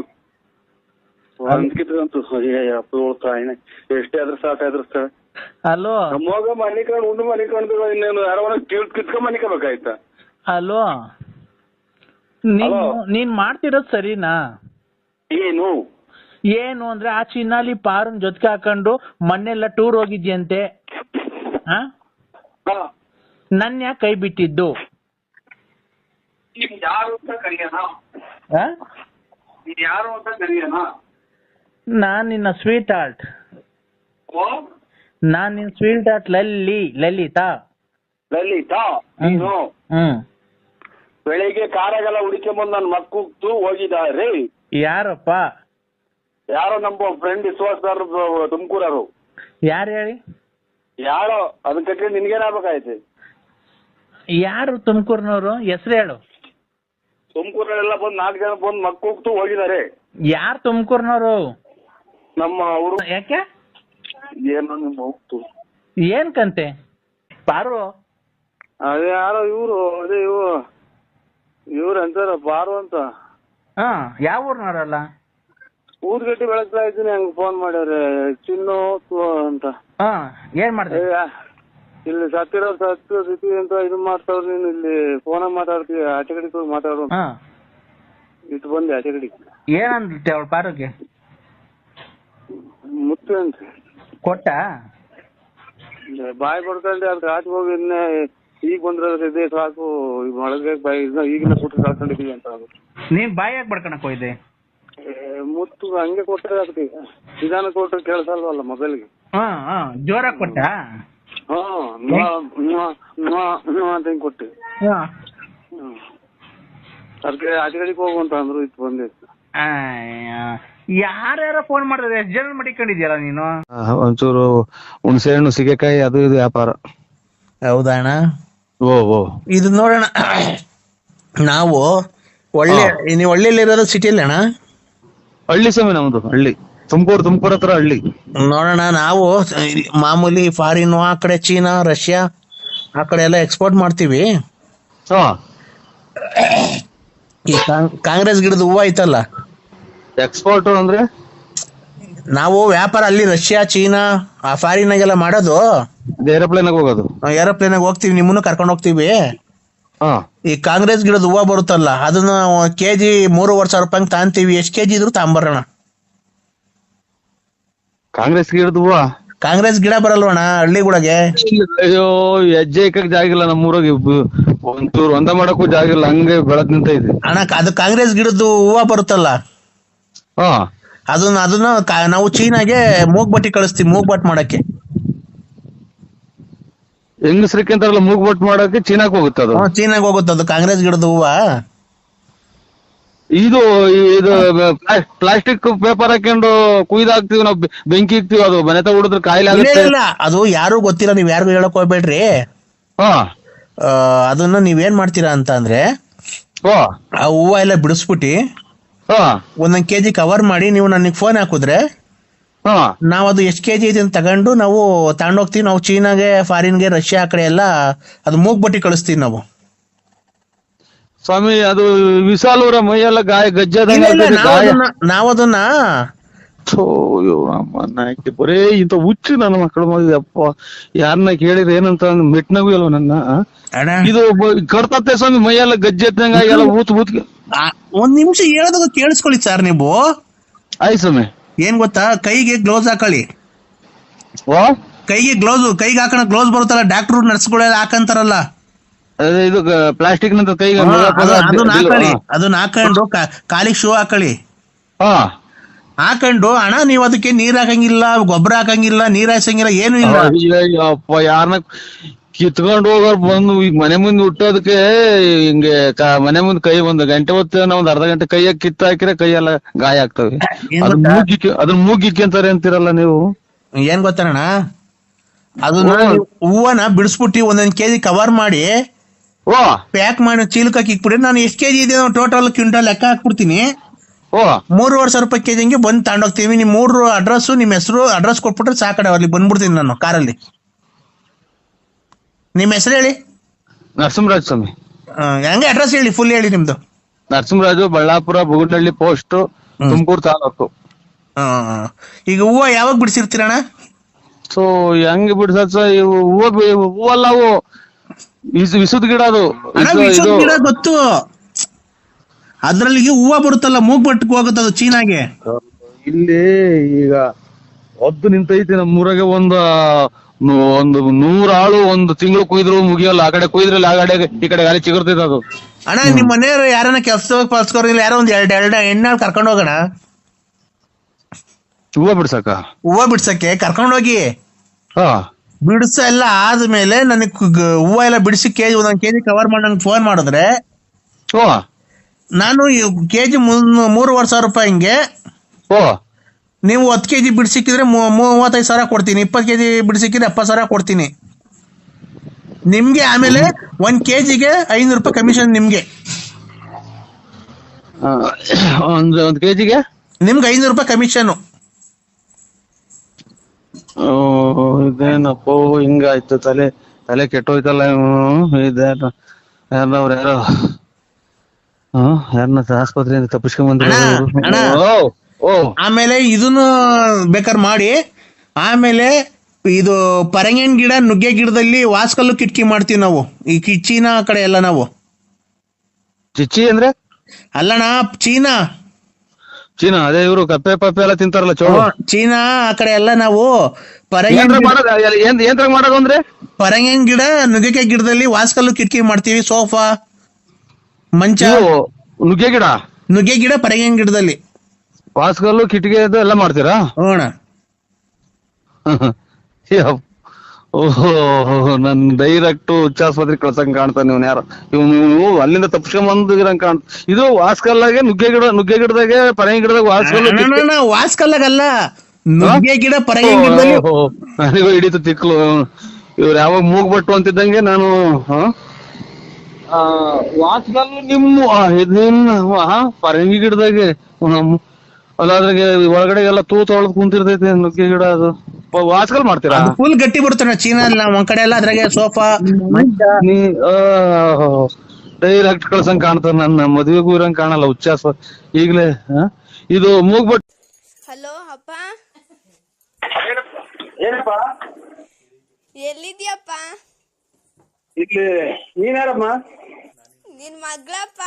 ಅಂದ್ಕಿಟ್ಕಂತು. ಎಷ್ಟೇ ಆದ್ರೂ ಸ್ಟಾರ್ಟ್ ಆದ್ರೂ ಸ್ಟಾರ್ಟ್. ಹಲೋ ನಮ್ಮವಾಗ ಮನೆ ಕಂಡು ಉಂಡು ಮನೆ ಕಂಡು ಇನ್ನೇನು ಯಾರೋ ಕಿತ್ಕೊಂಡ್ ಮನೆ ಕಬೇಕಾಯ್ತಾ? ಹಲೋ ನೀನ್ ಮಾಡ್ತಿರೋದ್ ಸರಿನಾ? ಏನು ಏನು ಅಂದ್ರೆ ಆ ಚಿನ್ನಾಲಿ ಪಾರನ್ ಜೊತೆಗೆ ಹಾಕೊಂಡು ಮೊನ್ನೆಲ್ಲ ಟೂರ್ ಹೋಗಿದ್ಯಂತೆ, ನನ್ ಯಾಕೆ ಕೈ ಬಿಟ್ಟಿದ್ದು? ಯಾರು ಅಂತ ಕರಿಯೋಣ? ಯಾರು ಅಂತ ಕರಿಯೋಣ? ನಾನ್ ನಿನ್ನ ಸ್ವೀಟ್ ಹಾರ್ಟ್. ನಾನ್ ನಿನ್ ಸ್ವೀಟ್ ಹಾರ್ಟ್ ಲಲಿತಾ. ನೀನು ಬೆಳಿಗ್ಗೆ ಕಾರಾಗೆಲ್ಲ ಹುಡುಕೊಂಬಂದು ನನ್ನ ಮಕ್ಕಳು ಹೋಗಿದ್ದಾರೆ. ಯಾರಪ್ಪ? ಯಾರೋ ನಮ್ಮ ಫ್ರೆಂಡ್ ವಿಶ್ವಾಸದಾರ ತುಮಕೂರರು. ಯಾರು ಹೇಳಿ? ಯಾರೋ ಅದನ್ನ ಕಟ್ಕೊಂಡು ನಿನ್ಗೇನಾಗ್ಬೇಕಾಯ್ತು? ಯಾರು ತುಮಕೂರ್ನವ್ರು? ಹೆಸರು ಹೇಳು. ತುಮಕೂರಲ್ಲೆಲ್ಲ ಬಂದು 4 ಜನ ಬಂದು ಮಕ್ಕಳು ಹೋಗಿದ್ದಾರೆ. ಯಾರು ತುಮಕೂರ್ನವ್ರು? ನಮ್ಮ ಅವರು. ಯಾಕೆ? ಏನು ನಿಮ್ಮ ಹೋಗ್ತು ಏನ್ ಕಂತೆ ಪಾರು? ಅದೇ ಯಾರೋ ಇವ್ರು, ಅದೇ ಇವ್ರು ಅಂತಾರ ಬಾರು ಅಂತ. ಯಾವ ಊರ್ನವ್ರಲ್ಲ? ಊದ್ಗಟ್ಟಿ ಬೆಳಗ್ತಾ ಇದ್ದೀನಿ. ಹಂಗ ಫೋನ್ ಮಾಡ್ಯಾರೆ ಚಿನ್ನು ಅಂತ. ಏನ್ ಮಾಡ್ದೆ? ಇಲ್ಲಿ ಸತ್ತು ಸ್ಥಿತಿ ಅಂತ ಇದು ಮಾಡ್ತಾವ್ರ. ನೀನು ಇಲ್ಲಿ ಫೋನ್ ಮಾತಾಡ್ತೀವಿ, ಆಚೆ ಕಡೆಗೆ ಹೋಗಿ ಮಾತಾಡು ಇಟ್ಟು ಬಂದೆ ಆಚೆ ಕಡೆಗೆ. ಏನಂತೆ ಅವಳು ಪಾರುಗೆ? ಮುತ್ತು ಅಂತ ಕೊಟ್ಟ ಬಾಯಿ ಬಡ್ಕೊಂಡೆ. ಅದ್ರ ಆಚೆ ಹೋಗಿ ಈಗ ಬಂದ್ರೆ ಇದೇ ಸಾಕು, ಒಳಗೆ ಬಾಯಿ ಈಗಿನ ಕೊಟ್ಟು ಕಳ್ಕೊಂಡಿದೀವಿ ಅಂತ. ನೀನ್ ಬಾಯಿ ಯಾಕೆ ಬಡ್ಕೊಳಕ್ ಹೋಯ್ದೆ? ಮುತ್ತು ಹಂಗೆ ಕೊಟ್ಟರೆ ಆಗ್ತಿ, ನಿಧಾನ ಕೊಟ್ಟರೆ ಕೇಳಿಸಲ್ವಲ್ಲ ಮೊಬೈಲ್ಗೆ. ಜೋರಾಗಿ ಕೊಟ್ಟ? ಅಂತ ಹಿಂಗ್ ಕೊಟ್ಟಿ. ಅದಕ್ಕೆ ಆಚೆ ಕಡೆಗೆ ಹೋಗುವಂತ ಅಂದ್ರು ಇತ್ತು ಬಂದೆ. ಯಾರ್ಯಾರ ಫೋನ್ ಮಾಡಿದ್ರೆ ಎಷ್ಟು ಜನ ಮಡಿಕೊಂಡಿದ್ಯಲ್ಲ ನೀನು? ಒಂಚೂರು ಹುಣಸೆ ಹಣ್ಣು ಸಿಗೆಕಾಯಿ ಅದು ಇದು ವ್ಯಾಪಾರ. ಹೌದಾ ಅಣ್ಣ? ಓ ಇದು ನೋಡೋಣ, ನಾವು ನೀವು ಹಳ್ಳಿಯಲ್ಲಿರೋದು ಸಿಟಿಯಲ್ಲಿ ಅಣ್ಣ? ಹಳ್ಳಿ ಸ್ವಾಮಿ ನಮ್ದು ಹಳ್ಳಿ, ತುಮಕೂರು ಹತ್ರ ಹಳ್ಳಿ. ನೋಡೋಣ, ನಾವು ಮಾಮೂಲಿ ಫಾರಿನ್ ಆ ಕಡೆ ಚೀನಾ ರಷ್ಯಾ ಆ ಕಡೆ ಎಲ್ಲ ಎಕ್ಸ್ಪೋರ್ಟ್ ಮಾಡ್ತೀವಿ. ಈ ಕಾಂಗ್ರೆಸ್ ಗಿಡದ ಹೂವು ಐತಲ್ಲ, ಎಕ್ಸ್ಪೋರ್ಟ್ ಅಂದ್ರೆ ನಾವು ವ್ಯಾಪಾರ ಅಲ್ಲಿ ರಷ್ಯಾ ಚೀನಾ ಆ ಫಾರಿನಾಗೆಲ್ಲ ಮಾಡೋದು. ಏರೋಪ್ಲೇನ್ ಹೋಗೋದು, ಏರೋಪ್ಲೇನ್ ಹೋಗ್ತೀವಿ, ನಿಮ್ಮನ್ನು ಕರ್ಕೊಂಡು ಹೋಗ್ತೀವಿ. ಈ ಕಾಂಗ್ರೆಸ್ ಗಿಡದ ಹೂವು ಬರುತ್ತಲ್ಲ, ಅದನ್ನ ಕೆಜಿ 3,500 ರೂಪಾಯಿ ತಾಂತೀವಿ. ಎಷ್ಟು ಕೆಜಿ ಇದ್ರು ತಾಂಬರೋಣ. ಕಾಂಗ್ರೆಸ್ ಗಿಡದ ಹೂವ? ಕಾಂಗ್ರೆಸ್ ಗಿಡ ಬರಲ್ವಣ ಹಳ್ಳಿಗಳಿಗೆ? ಅಯ್ಯೋ, ಹೆಜ್ಜೆ ಇಕ್ಕಕ್ ಜಾಗಿಲ್ಲ ನಮ್ಮೂರಾಗ, ಒಂಚೂರು ಒಂದ ಮಾಡಕ್ಕೂ ಜಾಗಿಲ್ಲ, ಹಂಗೆ ಬೆಳದ್ ನಿಂತ ಇದೆ ಅಣ್ಣ. ಅದು ಕಾಂಗ್ರೆಸ್ ಗಿಡದ ಹೂವು ಬರುತ್ತಲ್ಲ, ಅದನ್ನ ನಾವು ಚೀನಾಗೆ ಮೂಗ್ಬಟ್ಟಿ ಕಳಿಸ್ತೀವಿ, ಮೂಗ್ಬಟ್ ಮಾಡಕ್ಕೆ. ಹೆಂಗಸ್ರಿಕೆ ಅಂತಾರಲ್ಲ ಮೂಗ್ಬಟ್ಟು ಮಾಡಕ್ಕೆ ಚೀನಾಕ್ ಹೋಗುತ್ತೆ ಅದು. ಚೀನಾಗ್ ಹೋಗುತ್ತೆ ಅದು ಕಾಂಗ್ರೆಸ್ ಗಿಡದ ಹೂವ. ಇದು ಪ್ಲಾಸ್ಟಿಕ್ ಪೇಪರ್ ಹಾಕೊಂಡು ಕುಯ್ದಾಕ್ತಿವಿ ನಾವು, ಬೆಂಕಿ ಇಕ್ತಿವಿ, ಅದು ಮನೆ ತ ಹುಡಿದ್ರೆ ಕಾಯಿಲೆ ಆಗುತ್ತೆ. ಇಲ್ಲ ಅದು ಯಾರು ಗೊತ್ತಿಲ್ಲ, ನೀವ್ ಯಾರಿಗೂ ಹೇಳಕ್ ಹೋಗ್ಬೇಡ್ರಿ. ಅದನ್ನ ನೀವೇನ್ ಮಾಡ್ತೀರಾ ಅಂತ ಅಂದ್ರೆ ಆ ಹೂವ ಎಲ್ಲ ಬಿಡಿಸ್ಬಿಟ್ಟಿ ಒಂದೊಂದ್ ಕೆಜಿ ಕವರ್ ಮಾಡಿ ನೀವು ನನಗೆ ಫೋನ್ ಹಾಕುದ್ರೆ ನಾವ್ ಅದು ಎಷ್ಟ್ ಕೆಜಿ ಇದೆ ಅಂತ ತಗೊಂಡು ನಾವು ತಗೊಂಡೋಗ್ತೀವಿ. ನಾವು ಚೀನಾಗೆ, ಫಾರಿನ್ಗೆ, ರಷ್ಯಾ ಆ ಕಡೆ ಎಲ್ಲ ಅದು ಮೂಗ್ಬಟ್ಟಿ ಕಳಿಸ್ತೀವಿ ನಾವು. ಸ್ವಾಮಿ ಅದು ವಿಶಾಲ್ ಅವರ ಮೈಯೆಲ್ಲ ನಾವದನ್ನ ಬರೇ ಇಂತ ಹುಚ್ಚು ನನ್ನ ಮಕ್ಕಳು ಅಪ್ಪ, ಯಾರನ್ನ ಕೇಳಿದ್ರೆ ಏನಂತ ಮೆಟ್ನಾಗೂ ಇಲ್ವ ನನ್ನ. ಇದು ಕಡ್ತತ್ತೆ ಸ್ವಾಮಿ, ಮೈಯೆಲ್ಲ ಗಜ್ಜೆ ಎತ್ತಂಗಾಗೆಲ್ಲ ಊತ್ ಒಂದ್ ನಿಮಿಷ ಹೇಳೋದು ಕೇಳಿಸ್ಕೊಳ್ಳಿ ಸರ್ ನೀವು. ಆಯ್ತು ಸ್ವಾಮಿ. ಏನ್ ಗೊತ್ತಾ, ಕೈಗೆ ಗ್ಲೌಸ್ ಹಾಕೊಳ್ಳಿ. ಕೈಗೆ ಕೈಗೆ ಹಾಕೋಣ ಗ್ಲೌಸ್ ಬರುತ್ತಲ್ಲ, ಡಾಕ್ಟ್ರು ನರ್ಸ್ಗಳೆಲ್ಲ ಹಾಕಂತಾರಲ್ಲ, ಇದು ಪ್ಲಾಸ್ಟಿಕ್ ನಂತ ಕೈಗೆ ಅದನ್ನ ಹಾಕೊಂಡು ಕಾಲಿಗೆ ಶೂ ಹಾಕೊಳ್ಳಿ. ಹಾಕೊಂಡು ಅಣ್ಣ ನೀವ್ ಅದಕ್ಕೆ ನೀರ್ ಹಾಕಂಗಿಲ್ಲ, ಗೊಬ್ಬರ ಹಾಕಂಗಿಲ್ಲ, ನೀರ್ ಹಾಯ್ಸಂಗಿಲ್ಲ, ಏನು ಇಲ್ಲ. ಅಪ್ಪ ಯಾರನ್ನ ಕಿತ್ಕೊಂಡು ಹೋಗೋರ್ ಬಂದು ಈಗ ಮನೆ ಮುಂದೆ ಹುಟ್ಟೋದಕ್ಕೆ ಹಿಂಗೆ ಮನೆ ಮುಂದೆ ಕೈ ಒಂದು ಗಂಟೆ ಹೊತ್ತು ಒಂದ್ ಅರ್ಧ ಗಂಟೆ ಕೈಯಾಗ ಕಿತ್ತ ಹಾಕಿದ್ರೆ ಕೈಯೆಲ್ಲ ಗಾಯ ಆಗ್ತವೆ. ಅದನ್ನ ಮೂಗಿಕ್ಕಂತಾರೆ ಅಂತೀರಲ್ಲ ನೀವು. ಏನ್ ಗೊತ್ತಣ್ಣ, ಅದನ್ನ ಹೂವನ ಬಿಡಿಸ್ಬಿಟ್ಟು ಒಂದೊಂದ್ ಕೆಜಿ ಕವರ್ ಮಾಡಿ ಪ್ಯಾಕ್ ಮಾಡಿ ಚೀಲಕ್ಕೆ ಇಕ್ಬಿಡಿ. ನಾನು ಎಷ್ಟ್ ಕೆಜಿ ಇದೆ ಟೋಟಲ್ ಕ್ವಿಂಟಲ್ ಲೆಕ್ಕ ಹಾಕ್ಬಿಡ್ತೀನಿ. 3,500 ರೂಪಾಯಿ ಕೆಜಿ ಹಂಗೆ ಬಂದು ತಗೊಂಡೋಗ್ತೀವಿ. ನಿಮ್ 3 ಅಡ್ರೆಸ್, ನಿಮ್ ಹೆಸರು, ಅಡ್ರೆಸ್ ಕೊಟ್ಬಿಟ್ರೆ ಸಾಕಡೆ ಅಲ್ಲಿ ಬಂದ್ಬಿಡ್ತೀನಿ ನಾನು ಕಾರಲ್ಲಿ. ನಿಮ್ ಹೆಸರು ಹೇಳಿ. ನರಸಿಂಹರಾಜ್ ಸ್ವಾಮಿ. ಹಂಗೆ ಅಡ್ರೆಸ್ ಹೇಳಿ, ಫುಲ್ ಹೇಳಿ ನಿಮ್ದು. ನರಸಿಂಹರಾಜು, ಬಳ್ಳಾಪುರ, ಬುಗುಡಹಳ್ಳಿ ಪೋಸ್ಟ್, ತುಮಕೂರು ತಾಲೂಕು. ಈಗ ಹೂವ ಯಾವಾಗ ಬಿಡಿಸಿರ್ತೀರಣ್ಣ? ಸೊ ಹೆಂಗ್ ಬಿಡ್ಸತ್ ಹೂವಲ್ಲ, ಅವು ವಿಸುದ್ ಗಿಡ. ಅದು ಗಿಡ ಗೊತ್ತು, ಅದ್ರಲ್ಲಿ ಹೂವ ಬರುತ್ತಲ್ಲ, ಮೂಗ್ಬಟ್ಟಿಗೆ ಹೋಗುತ್ತೆ ಅದು ಚೀನಾಗೆ. ಇಲ್ಲಿ ಈಗ ಒದ್ದು ನಿಂತೈತಿ ನಮ್ಮೂರಾಗೆ ಒಂದು 100 ಆಳು ಒಂದು ತಿಂಗಳು ಕುಯ್ದ್ರು ಮುಗಿಯಲ್ಲ. ಆ ಕಡೆ ಕುಯ್ದ್ರಲ್ಲ, ಆ ಕಡೆ ಈ ಕಡೆ ಗಾಳಿ ಚಿಗುರ್ತೈತೆ ಅದು. ಅಣ್ಣ ನಿಮ್ ಮನೆಯವ್ರು ಯಾರನ್ನ ಕೆಲ್ಸ ಪಲ್ಸ್ಕೋರಿಲ್ಲ, ಯಾರೋ ಒಂದ್ ಎರಡು ಹೆಣ್ಣಾಳು ಕರ್ಕೊಂಡ್ ಹೋಗೋಣ. ಹೂವ ಬಿಡ್ಸಕ್ಕೆ ಕರ್ಕೊಂಡೋಗಿ ಬಿಡಿಸ ಎಲ್ಲ ಆದ್ಮೇಲೆ ನನಗ್ ಹೂವ ಎಲ್ಲ ಬಿಡಿಸಿ ಒಂದೊಂದ್ ಕೆಜಿ ಕವರ್ ಮಾಡಿ ನಂಗೆ ಫೋನ್ ಮಾಡಿದ್ರೆ ನಾನು ಕೆಜಿ 3,500 ರೂಪಾಯಿ ಹಿಂಗೆ. ನೀವು 10 ಕೆಜಿ ಬಿಡಿಸಿಕ್ಕಿದ್ರೆ 35,000 ಕೊಡ್ತೀನಿ, 20 ಕೆಜಿ ಬಿಡಿಸಿಕ್ಕಿದ್ರೆ 70,000 ಕೊಡ್ತೀನಿ ನಿಮ್ಗೆ. ಆಮೇಲೆ 1 ಕೆಜಿಗೆ 500 ರೂಪಾಯಿ ಕಮಿಷನ್ ನಿಮ್ಗೆ. 1 ಕೆಜಿಗೆ ನಿಮ್ಗೆ 500 ರೂಪಾಯಿ ಕಮಿಷನ್. ಇದೇನಪ್ಪ ಹಿಂಗಾಯ್ತು, ತಲೆ ಕೆಟ್ಟೋಯ್ತಲ್ಲ. ಇದೇನು ಯಾರವ್ರು ಯಾರನ್ನ ಆಸ್ಪತ್ರೆಯಿಂದ ತಪ್ಪಿಸ್ಕೊಂಡ್ ಆಮೇಲೆ ಇದನ್ನು ಬೇಕಾದ್ರೆ ಮಾಡಿ. ಆಮೇಲೆ ಇದು ಪರಂಗಿನ ಗಿಡ, ನುಗ್ಗೆ ಗಿಡದಲ್ಲಿ ವಾಸ್ಕಲ್ಲು ಕಿಟಕಿ ಮಾಡ್ತೀವಿ ನಾವು, ಈ ಚೀನಾ ಕಡೆ ಎಲ್ಲ. ನಾವು ಚಿಚ್ಚಿ ಅಂದ್ರೆ ಅಲ್ಲಣ್ಣ, ಚೀನಾ ಅದೇ ಇವರು ಕಪ್ಪೆ ಪಪ್ಪೆ ಎಲ್ಲ ತಿಂತಾರಲ್ಲ, ಚೀನಾ ಆ ಕಡೆ ಎಲ್ಲ ನಾವು ಏನ್ ಮಾಡೋದು ಅಂದ್ರೆ ಪರಂಗಿನ ಗಿಡ, ನುಗ್ಗೆಕಾಯಿ ಗಿಡದಲ್ಲಿ ವಾಸ್ಕಲ್ಲು ಕಿಟಕಿ ಮಾಡ್ತೀವಿ, ಸೋಫಾ, ಮಂಚ. ನುಗ್ಗೆ ಗಿಡ ಪರಂಗಿನ ಗಿಡದಲ್ಲಿ ವಾಸ್ಕಲ್ಲು ಕಿಟಕಿ ಎಲ್ಲ ಮಾಡ್ತೀರಾ? ಓಹೋ, ನನ್ ಡೈರೆಕ್ಟ್ ಹುಚ್ಚಾಸ್ಪತ್ರೆ ಕಳ್ಸಂಗ್ ಕಾಣ್ತಾನೆ ಇವ್ನು. ಯಾರು ಇವ್ನು ಅಲ್ಲಿಂದ ತಪ್ಸ್ಕೊಂಡ್ ಕಾಣ್ತ. ಇದು ವಾಸ್ಕಲ್ಲಾಗೆ ನುಗ್ಗೆ ಗಿಡದಾಗೆ ಪರಂಗಿ ಗಿಡದಾಗ ವಾಸ್ಕಲ್ಲಾಗಲ್ಲ, ನುಗ್ಗೆ ಗಿಡ ಪರಂಗಿ ಗಿಡದಲ್ಲಿ. ನನಗೂ ಹಿಡಿತು ತಿಕ್ಲು. ಇವ್ರು ಯಾವಾಗ ಮೂಗ್ಬಟ್ಟು ಅಂತಿದ್ದಂಗೆ ನಾನು ವಾಸ್ಕಲ್ಲು ನಿಮ್ಮ ಪರಂಗಿ ಗಿಡದಾಗೆ ಅಲ್ಲಾದ್ರಾಗೆ ಒಳಗಡೆಗೆಲ್ಲ ತೊಳೆದ್ ಕುಂತಿರ್ತೈತೆ ನುಗ್ಗೆ ಗಿಡ. ಅದು ವಾಸ್ಕಲ್ ಮಾಡ್ತೀರಾ? ಫುಲ್ ಗಟ್ಟಿ ಬರುತ್ತೆ ಚೀನಾ ಒಂದ್ ಕಡೆ ಎಲ್ಲ. ಅದ್ರಾಗೆ ಸೋಫಾ, ಡೈರೆಕ್ಟ್ ಕಳ್ಸಂಗ್ ಕಾಣ್ತಾರ. ನನ್ನ ಮದ್ವೆಗೂ ಇರಂಗ್ ಕಾಣಲ್ಲ ಹುಚ್ಚಾಸ್ಪ ಈಗ್ಲೇ. ಇದು ಮೂಗ್ಬಟ್. ಹಲೋ ಅಪ್ಪ, ಏನಪ್ಪ ಎಲ್ಲಿದ್ಯಪ್ಪ? ಇಲ್ಲಿ. ನೀನ್ ಯಾರಮ್ಮ? ನಿನ್ ಮಗಳಪ್ಪ.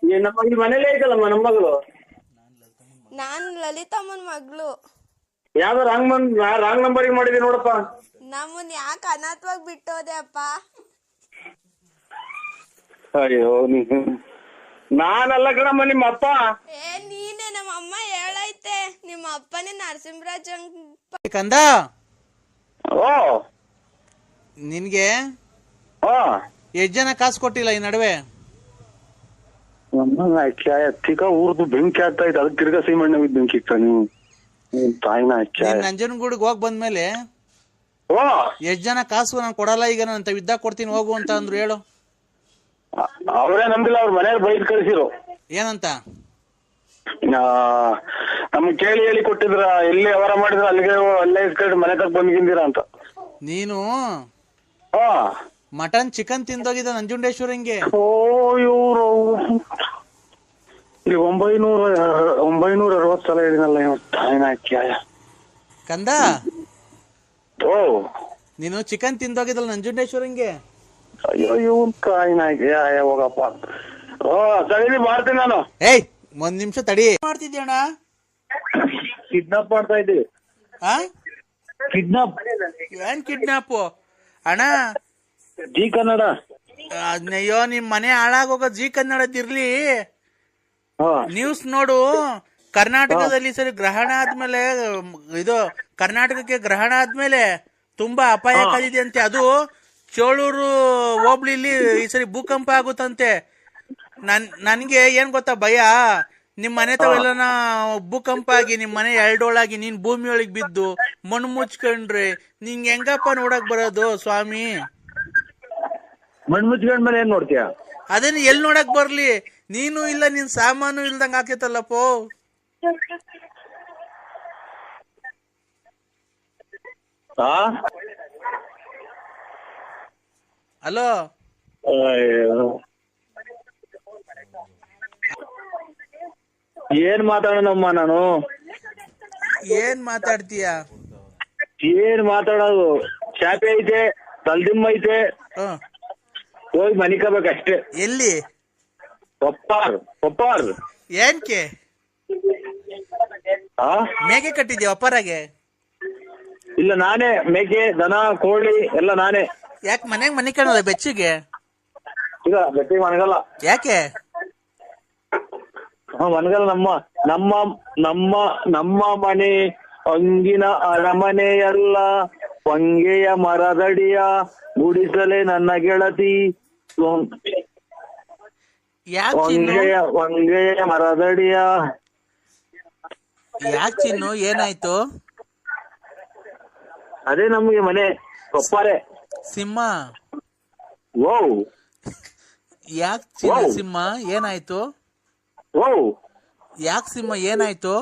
ನಮ್ಮ ಈ ಮನೇಲಿ ಐತಲ್ಲಮ್ಮ ನಮ್ಮ ಮಗಳು. ನಾನ್ ಲಲಿತಮ್ಮನ್ ಮಗಳು. ಯಾವ್ದೋ ರಾಂಗ್ ನಂಬರ್ ಮಾಡಿದೀನಿ ನೋಡಪ್ಪ. ನಮ್ಮನ್ ಯಾಕೆ ಅನಾಥವಾಗಿ ಬಿಟ್ಟೋದೆ ಅಪ್ಪ? ಅಯ್ಯೋ, ನಾನಲ್ಲ ಕಣಮ್ಮ ನಿಮ್ಮ ಅಪ್ಪ. ನೀನೆ. ನಮ್ಮ ಅಮ್ಮ ಹೇಳೈತೆ ನಿಮ್ ನಿಮ್ಮ ಅಪ್ಪನೇ ನರಸಿಂಹರಾಜ್ ಕಂದ ಓ ನಿನ್ಗೆ ಹಾ ಎಷ್ಟ್ ಜನ ಕಾಸು ಕೊಟ್ಟಿಲ್ಲ ಈ ನಡುವೆ? ತಿಕ್ಕ ಊರ್ದು ಬೆಂಕಿ ಆಗ್ತಾ ಇತ್ತು, ಅದಕ್ಕೆ ತಿರ್ಗಾ ಸೀಮಣ್ಣ ಬೆಂಕಿ ಇಕ್ಕ ನೀವು ತಾಯಿನ ನಂಜನಗೂಡಿಗೆ ಹೋಗ್ ಬಂದ್ಮೇಲೆ ಓ ಎಷ್ಟ್ ಜನ ಕಾಸು ನಾನು ಕೊಡಲ್ಲ ಈಗ ನಾನು ಅಂತ ವಿದ್ದ ಕೊಡ್ತೀನಿ ಹೋಗು ಅಂತ ಅಂದ್ರು ಹೇಳು. ಅವರೇ ನಂಬಿಲ್ಲ, ಅವ್ರ ಮನೆಯವ್ರು ಬೈದ್ ಕಳಿಸಿರು. ಏನಂತ? ನಮ್ಗೆ ಕೇಳಿ ಹೇಳಿ ಕೊಟ್ಟಿದ್ರ, ಎಲ್ಲಿ ವ್ಯವಹಾರ ಮಾಡಿದ್ರ ಅಲ್ಲೇ ಇಸ್ಕೊಂಡು ಮನೆ ತಗ ಬಂದ್ಗಿಂದಿರ ಅಂತ. ನೀನು ಹಾ ಮಟನ್ ಚಿಕನ್ ತಿಂದೋಗಿದ್ದ ನಂಜುಂಡೇಶ್ವರಂಗೆ. ಓ ಇವ್ರು ಇಲ್ಲಿ 960 ಸಲ ಹೇಳಿನಲ್ಲ ಕಂದ. ಓ ನೀನು ಚಿಕನ್ ತಿಂದೋಗಿದ್ದಲ್ಲ ನಂಜುಂಡೇಶ್ವರಂಗೆ. ಅಯ್ಯೋ ಇವನ್ ಕಾಯಿನಾಯ್ಕೆ ಹೋಗಪ್ಪ. ಓ ಸರಿ ಮಾಡ್ತೀನಿ ನಾನು. ಏಯ್ ಒಂದ್ ನಿಮಿಷ ತಡಿ. ಮಾಡ್ತಿದ್ಯಣ್ಣ? ಕಿಡ್ನಾಪ್ ಮಾಡ್ತಾ ಇದ್ದೀವಿ. ಕಿಡ್ನಾಪ್? ಏನ್ ಕಿಡ್ನಾಪ್ ಅಣ್ಣ? ಜಿ ಕನ್ನಡ. ಅಯ್ಯೋ ನಿಮ್ ಮನೆ ಹಾಳಾಗೋಗ ಜಿ ಕನ್ನಡದಿರ್ಲಿ. ನ್ಯೂಸ್ ನೋಡು, ಕರ್ನಾಟಕದಲ್ಲಿ ಸರಿ ಗ್ರಹಣ ಆದ್ಮೇಲೆ, ಇದು ಕರ್ನಾಟಕಕ್ಕೆ ಗ್ರಹಣ ಆದ್ಮೇಲೆ ತುಂಬಾ ಅಪಾಯಕಾರಿದೆ ಅಂತೆ. ಅದು ಚೋಳೂರು ಹೋಬ್ಳಿಲಿ ಈ ಸರಿ ಭೂಕಂಪ ಆಗುತ್ತಂತೆ. ನನ್ಗೆ ಏನ್ ಗೊತ್ತಾ ಭಯ, ನಿಮ್ ಮನೆ ತಾವೆಲ್ಲ ಭೂಕಂಪ ಆಗಿ ನಿಮ್ ಮನೆ ಎರಡೋಳಾಗಿ ನೀನ್ ಭೂಮಿ ಒಳಗ್ ಬಿದ್ದು ಮಣ್ಣು ಮುಚ್ಕೊಂಡ್ರೆ ನಿಂಗೆ ಹೆಂಗಪ್ಪ ನೋಡಕ್ ಬರೋದು ಸ್ವಾಮಿ? ಮಣ್ಣು ಮುಚ್ಕೊಂಡ್ ಮೇಲೆ ಏನ್ ನೋಡ್ತೀಯ? ಅದೇನು ಎಲ್ ನೋಡಕ್ ಬರ್ಲಿ, ನೀನು ಇಲ್ಲ ನಿನ್ ಸಾಮಾನು ಇಲ್ದಂಗ ಆಕೇತಲ್ಲಪ್ಪೋ. ಹಲೋ, ಏನ್ ಮಾತಾಡೋಣಮ್ಮ ನಾನು? ಏನ್ ಮಾತಾಡ್ತೀಯ? ಏನ್ ಮಾತಾಡೋದು? ಚಾಪೆ ಐತೆ, ತಲ್ದಿಮ್ಮ ಐತೆ, ಹೋಗಿ ಮನಿಕಬೇಕಷ್ಟೇ. ಎಲ್ಲಿ? ಒಪ್ಪಾರ್. ಏನ್ಕೆ ಮೇಕೆ ಕಟ್ಟಿದ್ಯಾ ಒಪ್ಪರಾಗೆ? ಇಲ್ಲ, ನಾನೇ ಮೇಕೆ, ದನ, ಕೋಳಿ ಎಲ್ಲ ನಾನೇ. ಯಾಕೆ ಮನೆಗ್ ಮನಿ ಕಾಣಲ್ಲ ಬೆಚ್ಚಿಗೆ? ಈಗ ಬೆಟ್ಟಿಗೆ ಮನಗಲ್ಲ. ಯಾಕೆ ಮನಗಲ್ಲ? ನಮ್ಮ ಮನೆ ಅಂಗಿನ ಅರಮನೆಯಲ್ಲ, ಹೊಂಗೆಯ ಮರದಡಿಯ ಗುಡಿಸಲೇ ನನ್ನ ಗೆಳತಿ. ಹೊಂಗೆಯ ಮರದಡಿಯ. ಯಾಕೆ ಚಿನ್ನು, ಏನಾಯ್ತು? ಅದೇ ನಮ್ಗೆ ಮನೆ ಕೊಪ್ಪಾರೆ. ಸಿಂಹ. ಓ ಯಾಕೆ ಚಿನ್ನ ಸಿಂಹ ಏನಾಯ್ತು? ಓ ಯಾಕೆ ಸಿಂಹ ಏನಾಯ್ತು?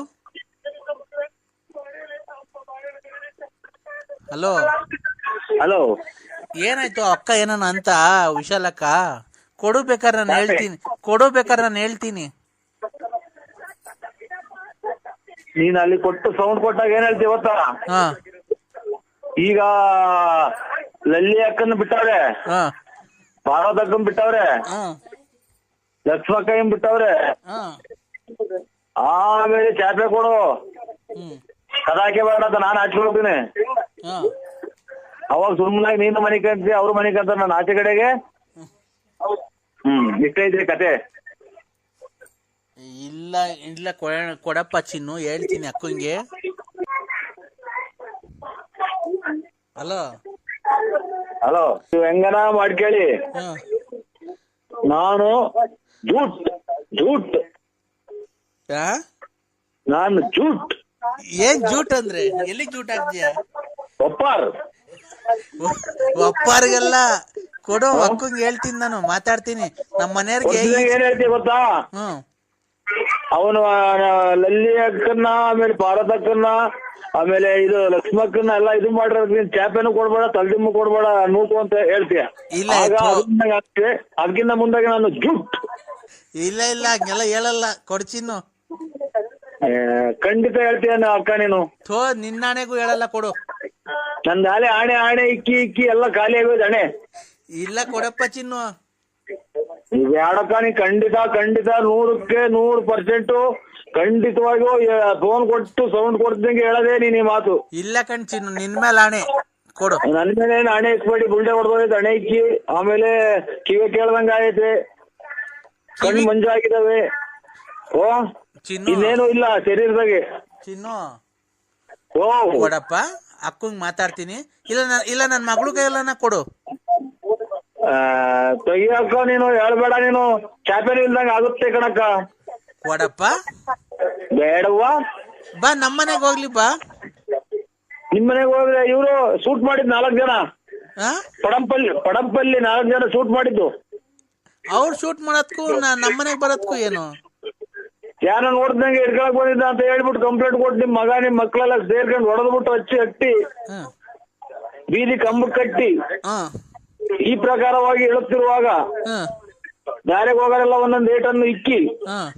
ಹಲೋ ಹಲೋ, ಏನಾಯ್ತು? ಅಕ್ಕ ಏನನ ಅಂತ ವಿಶಾಲಕ್ಕ? ಕೊಡು ಬೇಕಾದ್ರೆ ನಾನು ಹೇಳ್ತೀನಿ. ನೀನ್ ಅಲ್ಲಿ ಕೊಟ್ಟು ಸೌಂಡ್ ಕೊಟ್ಟಾಗ ಏನ್ ಹೇಳ್ತೀವಿ ಗೊತ್ತಾ? ಈಗ ಲಲ್ಲಿ ಅಕ್ಕನ ಬಿಟ್ಟವ್ರೆ, ಪಾರ್ವತಕ್ಕನ್ ಬಿಟ್ಟವ್ರೆ, ಲಕ್ಷ್ಮಕ್ಕಯ್ಯನ್ ಬಿಟ್ಟವ್ರೆ, ಆಮೇಲೆ ಚಾಪೆ ಕೊಡು, ಕದಾಕೆ ಬೇಡ ಅಂತ ನಾನು ಹಾಚ್ಕೊಳ್ತೀನಿ. ಅವಾಗ ಸುಮ್ಮನಾಗಿ ನೀನು ಮನೆ ಕಂತೀವಿ, ಅವ್ರು ಮನೆ ಕಂತ ನಾನು ಆಚೆ ಕಡೆಗೆ. ಇಷ್ಟೈತ್ರಿ ಕತೆ. ಇಲ್ಲ ಕೊಡಪ್ಪ ಚಿನ್ನು, ಹೇಳ್ತೀನಿ ಅಕ್ಕಂಗೆ. ಹಲೋ ನೀವು ಹೆಂಗನ ಮಾಡ್ಕೇಳಿ, ನಾನು ಜೂಟ್ ನಾನು ಜೂಟ್. ಏನ್ ಜೂಟ್ ಅಂದ್ರೆ? ಎಲ್ಲಿ ಜೂಟ್ ಆಗ್ತೀಯಾ? ಒಪ್ಪಾರ್ಗೆಲ್ಲ ಕೊಡು, ಅಕ್ಕಂಗೆ ಹೇಳ್ತೀನಿ, ನಾನು ಮಾತಾಡ್ತೀನಿ ನಮ್ಮ ಮನೆಯವ್ರಿಗೆ. ಏನ್ ಹೇಳ್ತೀವಿ ಗೊತ್ತಾ? ಅವನು ಲಲ್ಲಿ ಅಕ್ಕನ್ನ, ಆಮೇಲೆ ಪಾರ್ವತಕ್ಕನ್ನ, ಆಮೇಲೆ ಇದು ಲಕ್ಷ್ಮಕ್ಕನ್ನ ಎಲ್ಲ ಇದು ಮಾಡ್ರ, ಚಾಪೆನೂ ಕೊಡ್ಬೇಡ, ತಲ್ದಿಮ್ಮು ಕೊಡ್ಬೇಡ, ನೂಕು ಅಂತ ಹೇಳ್ತೀಯ. ಅದಕ್ಕಿಂತ ಮುಂದಾಗಿ ನಾನು ಜೂಟ್. ಇಲ್ಲ ಹಂಗೆಲ್ಲ ಹೇಳಲ್ಲ, ಕೊಡ್ಚಿನ್ನು. ಖಂಡಿತ ಹೇಳ್ತೀಯ ಅಕ್ಕ ನೀನು. ನಿನ್ನಾಣೆಗೂ ಹೇಳಲ್ಲ, ಕೊಡು. ನಂದ ಆಣೆ ಇಕ್ಕಿ ಎಲ್ಲ ಖಾಲಿ ಆಗೋದು ಹಣೆ. ಇಲ್ಲ ಕೊಡಪ್ಪ ಚಿನ್ನು. ಬ್ಯಾಡಕ್ಕ, ನೀ ಖಂಡಿತ 100% ಖಂಡಿತವಾಗಿಯೂ ಫೋನ್ ಕೊಟ್ಟು ಸೌಂಡ್ ಕೊಡ್ದಂಗೆ ಹೇಳದೆ ನೀನ್ ಈ ಮಾತು. ಇಲ್ಲ ಕಣ್ ಚಿನ್ನು, ನಿನ್ ಮೇಲೆ ಆಣೆ ಕೊಡು. ನನ್ ಮೇಲೆ ಏನು ಹಣೆ ಇಕ್ಬೇಡಿ, ಬುಲ್ಡೆ ಹೊಡೆದೋಯ್ತು, ಹಣೆ ಇಕ್ಕಿ. ಆಮೇಲೆ ಕಿವಿ ಕೇಳ್ದಂಗ ಆಗೈತೆ, ಕಣ್ಣು ಮಂಜಾಗಿದ್ದಾವೆ. ಇನ್ನೇನು ಇಲ್ಲ ಶರೀರದಾಗೆ. ಚಿನ್ನು ಓ ಕೊಡಪ್ಪ, ಅಕ್ಕಂಗ್ ಮಾತಾಡ್ತೀನಿ. ಇಲ್ಲ ನನ್ನ ಮಗಳು ಕೈಯಲ್ಲ ಕೊಡು. ತೆಗಿಯಕ್ಕ ನೀನು ಹೇಳ್ಬೇಡ, ನೀನು ಚಾಪೇರಿ ಇಲ್ದಂಗ ಆಗುತ್ತೆ ಕಣಕ್ಕ. ಕೊಡಪ್ಪ, ಬೇಡವ್ವ. ಬಾ ನಮ್ಮನೆಗೆ ಹೋಗ್ಲಿ ಬಾ. ನಿಮ್ ಮನೆಗೆ ಹೋದ್ರೆ ಇವ್ರು ಶೂಟ್ ಮಾಡಿದ್ 4 ಜನ, ಆ? ಪಡಂಪಲ್ಲಿ 4 ಜನ ಶೂಟ್ ಮಾಡಿದ್ದು. ಅವ್ರು ಶೂಟ್ ಮಾಡೋದ್ಕು ನಮ್ಮನೆಗೆ ಬರೋದ್ಕು ಏನು? ಯಾರ ನೋಡ್ದಂಗೆ ಹಿಡ್ಕೊಳಕ್ ಬಂದಿದ್ದ ಅಂತ ಹೇಳ್ಬಿಟ್ಟು ಕಂಪ್ಲೇಂಟ್ ಕೊಟ್ಟು ನಿಮ್ ಮಗ ನಿಮ್ ಮಕ್ಳೆಲ್ಲ ಸೇರ್ಕೊಂಡು ಹೊಡೆದ್ಬಿಟ್ಟು ಹಟ್ಟಿ ಹ್ಮ್. ಬೀದಿ ಕಂಬ ಕಟ್ಟಿ ಹ್ಮ್. ಈ ಪ್ರಕಾರವಾಗಿ ಹೇಳುತ್ತಿರುವಾಗ ಹ್ಮ್. ದಾರಿಗೆ ಹೋಗೋರೆಲ್ಲ ಒಂದೊಂದು ಏಟನ್ನು ಇಕ್ಕಿ ಹ್ಮ್.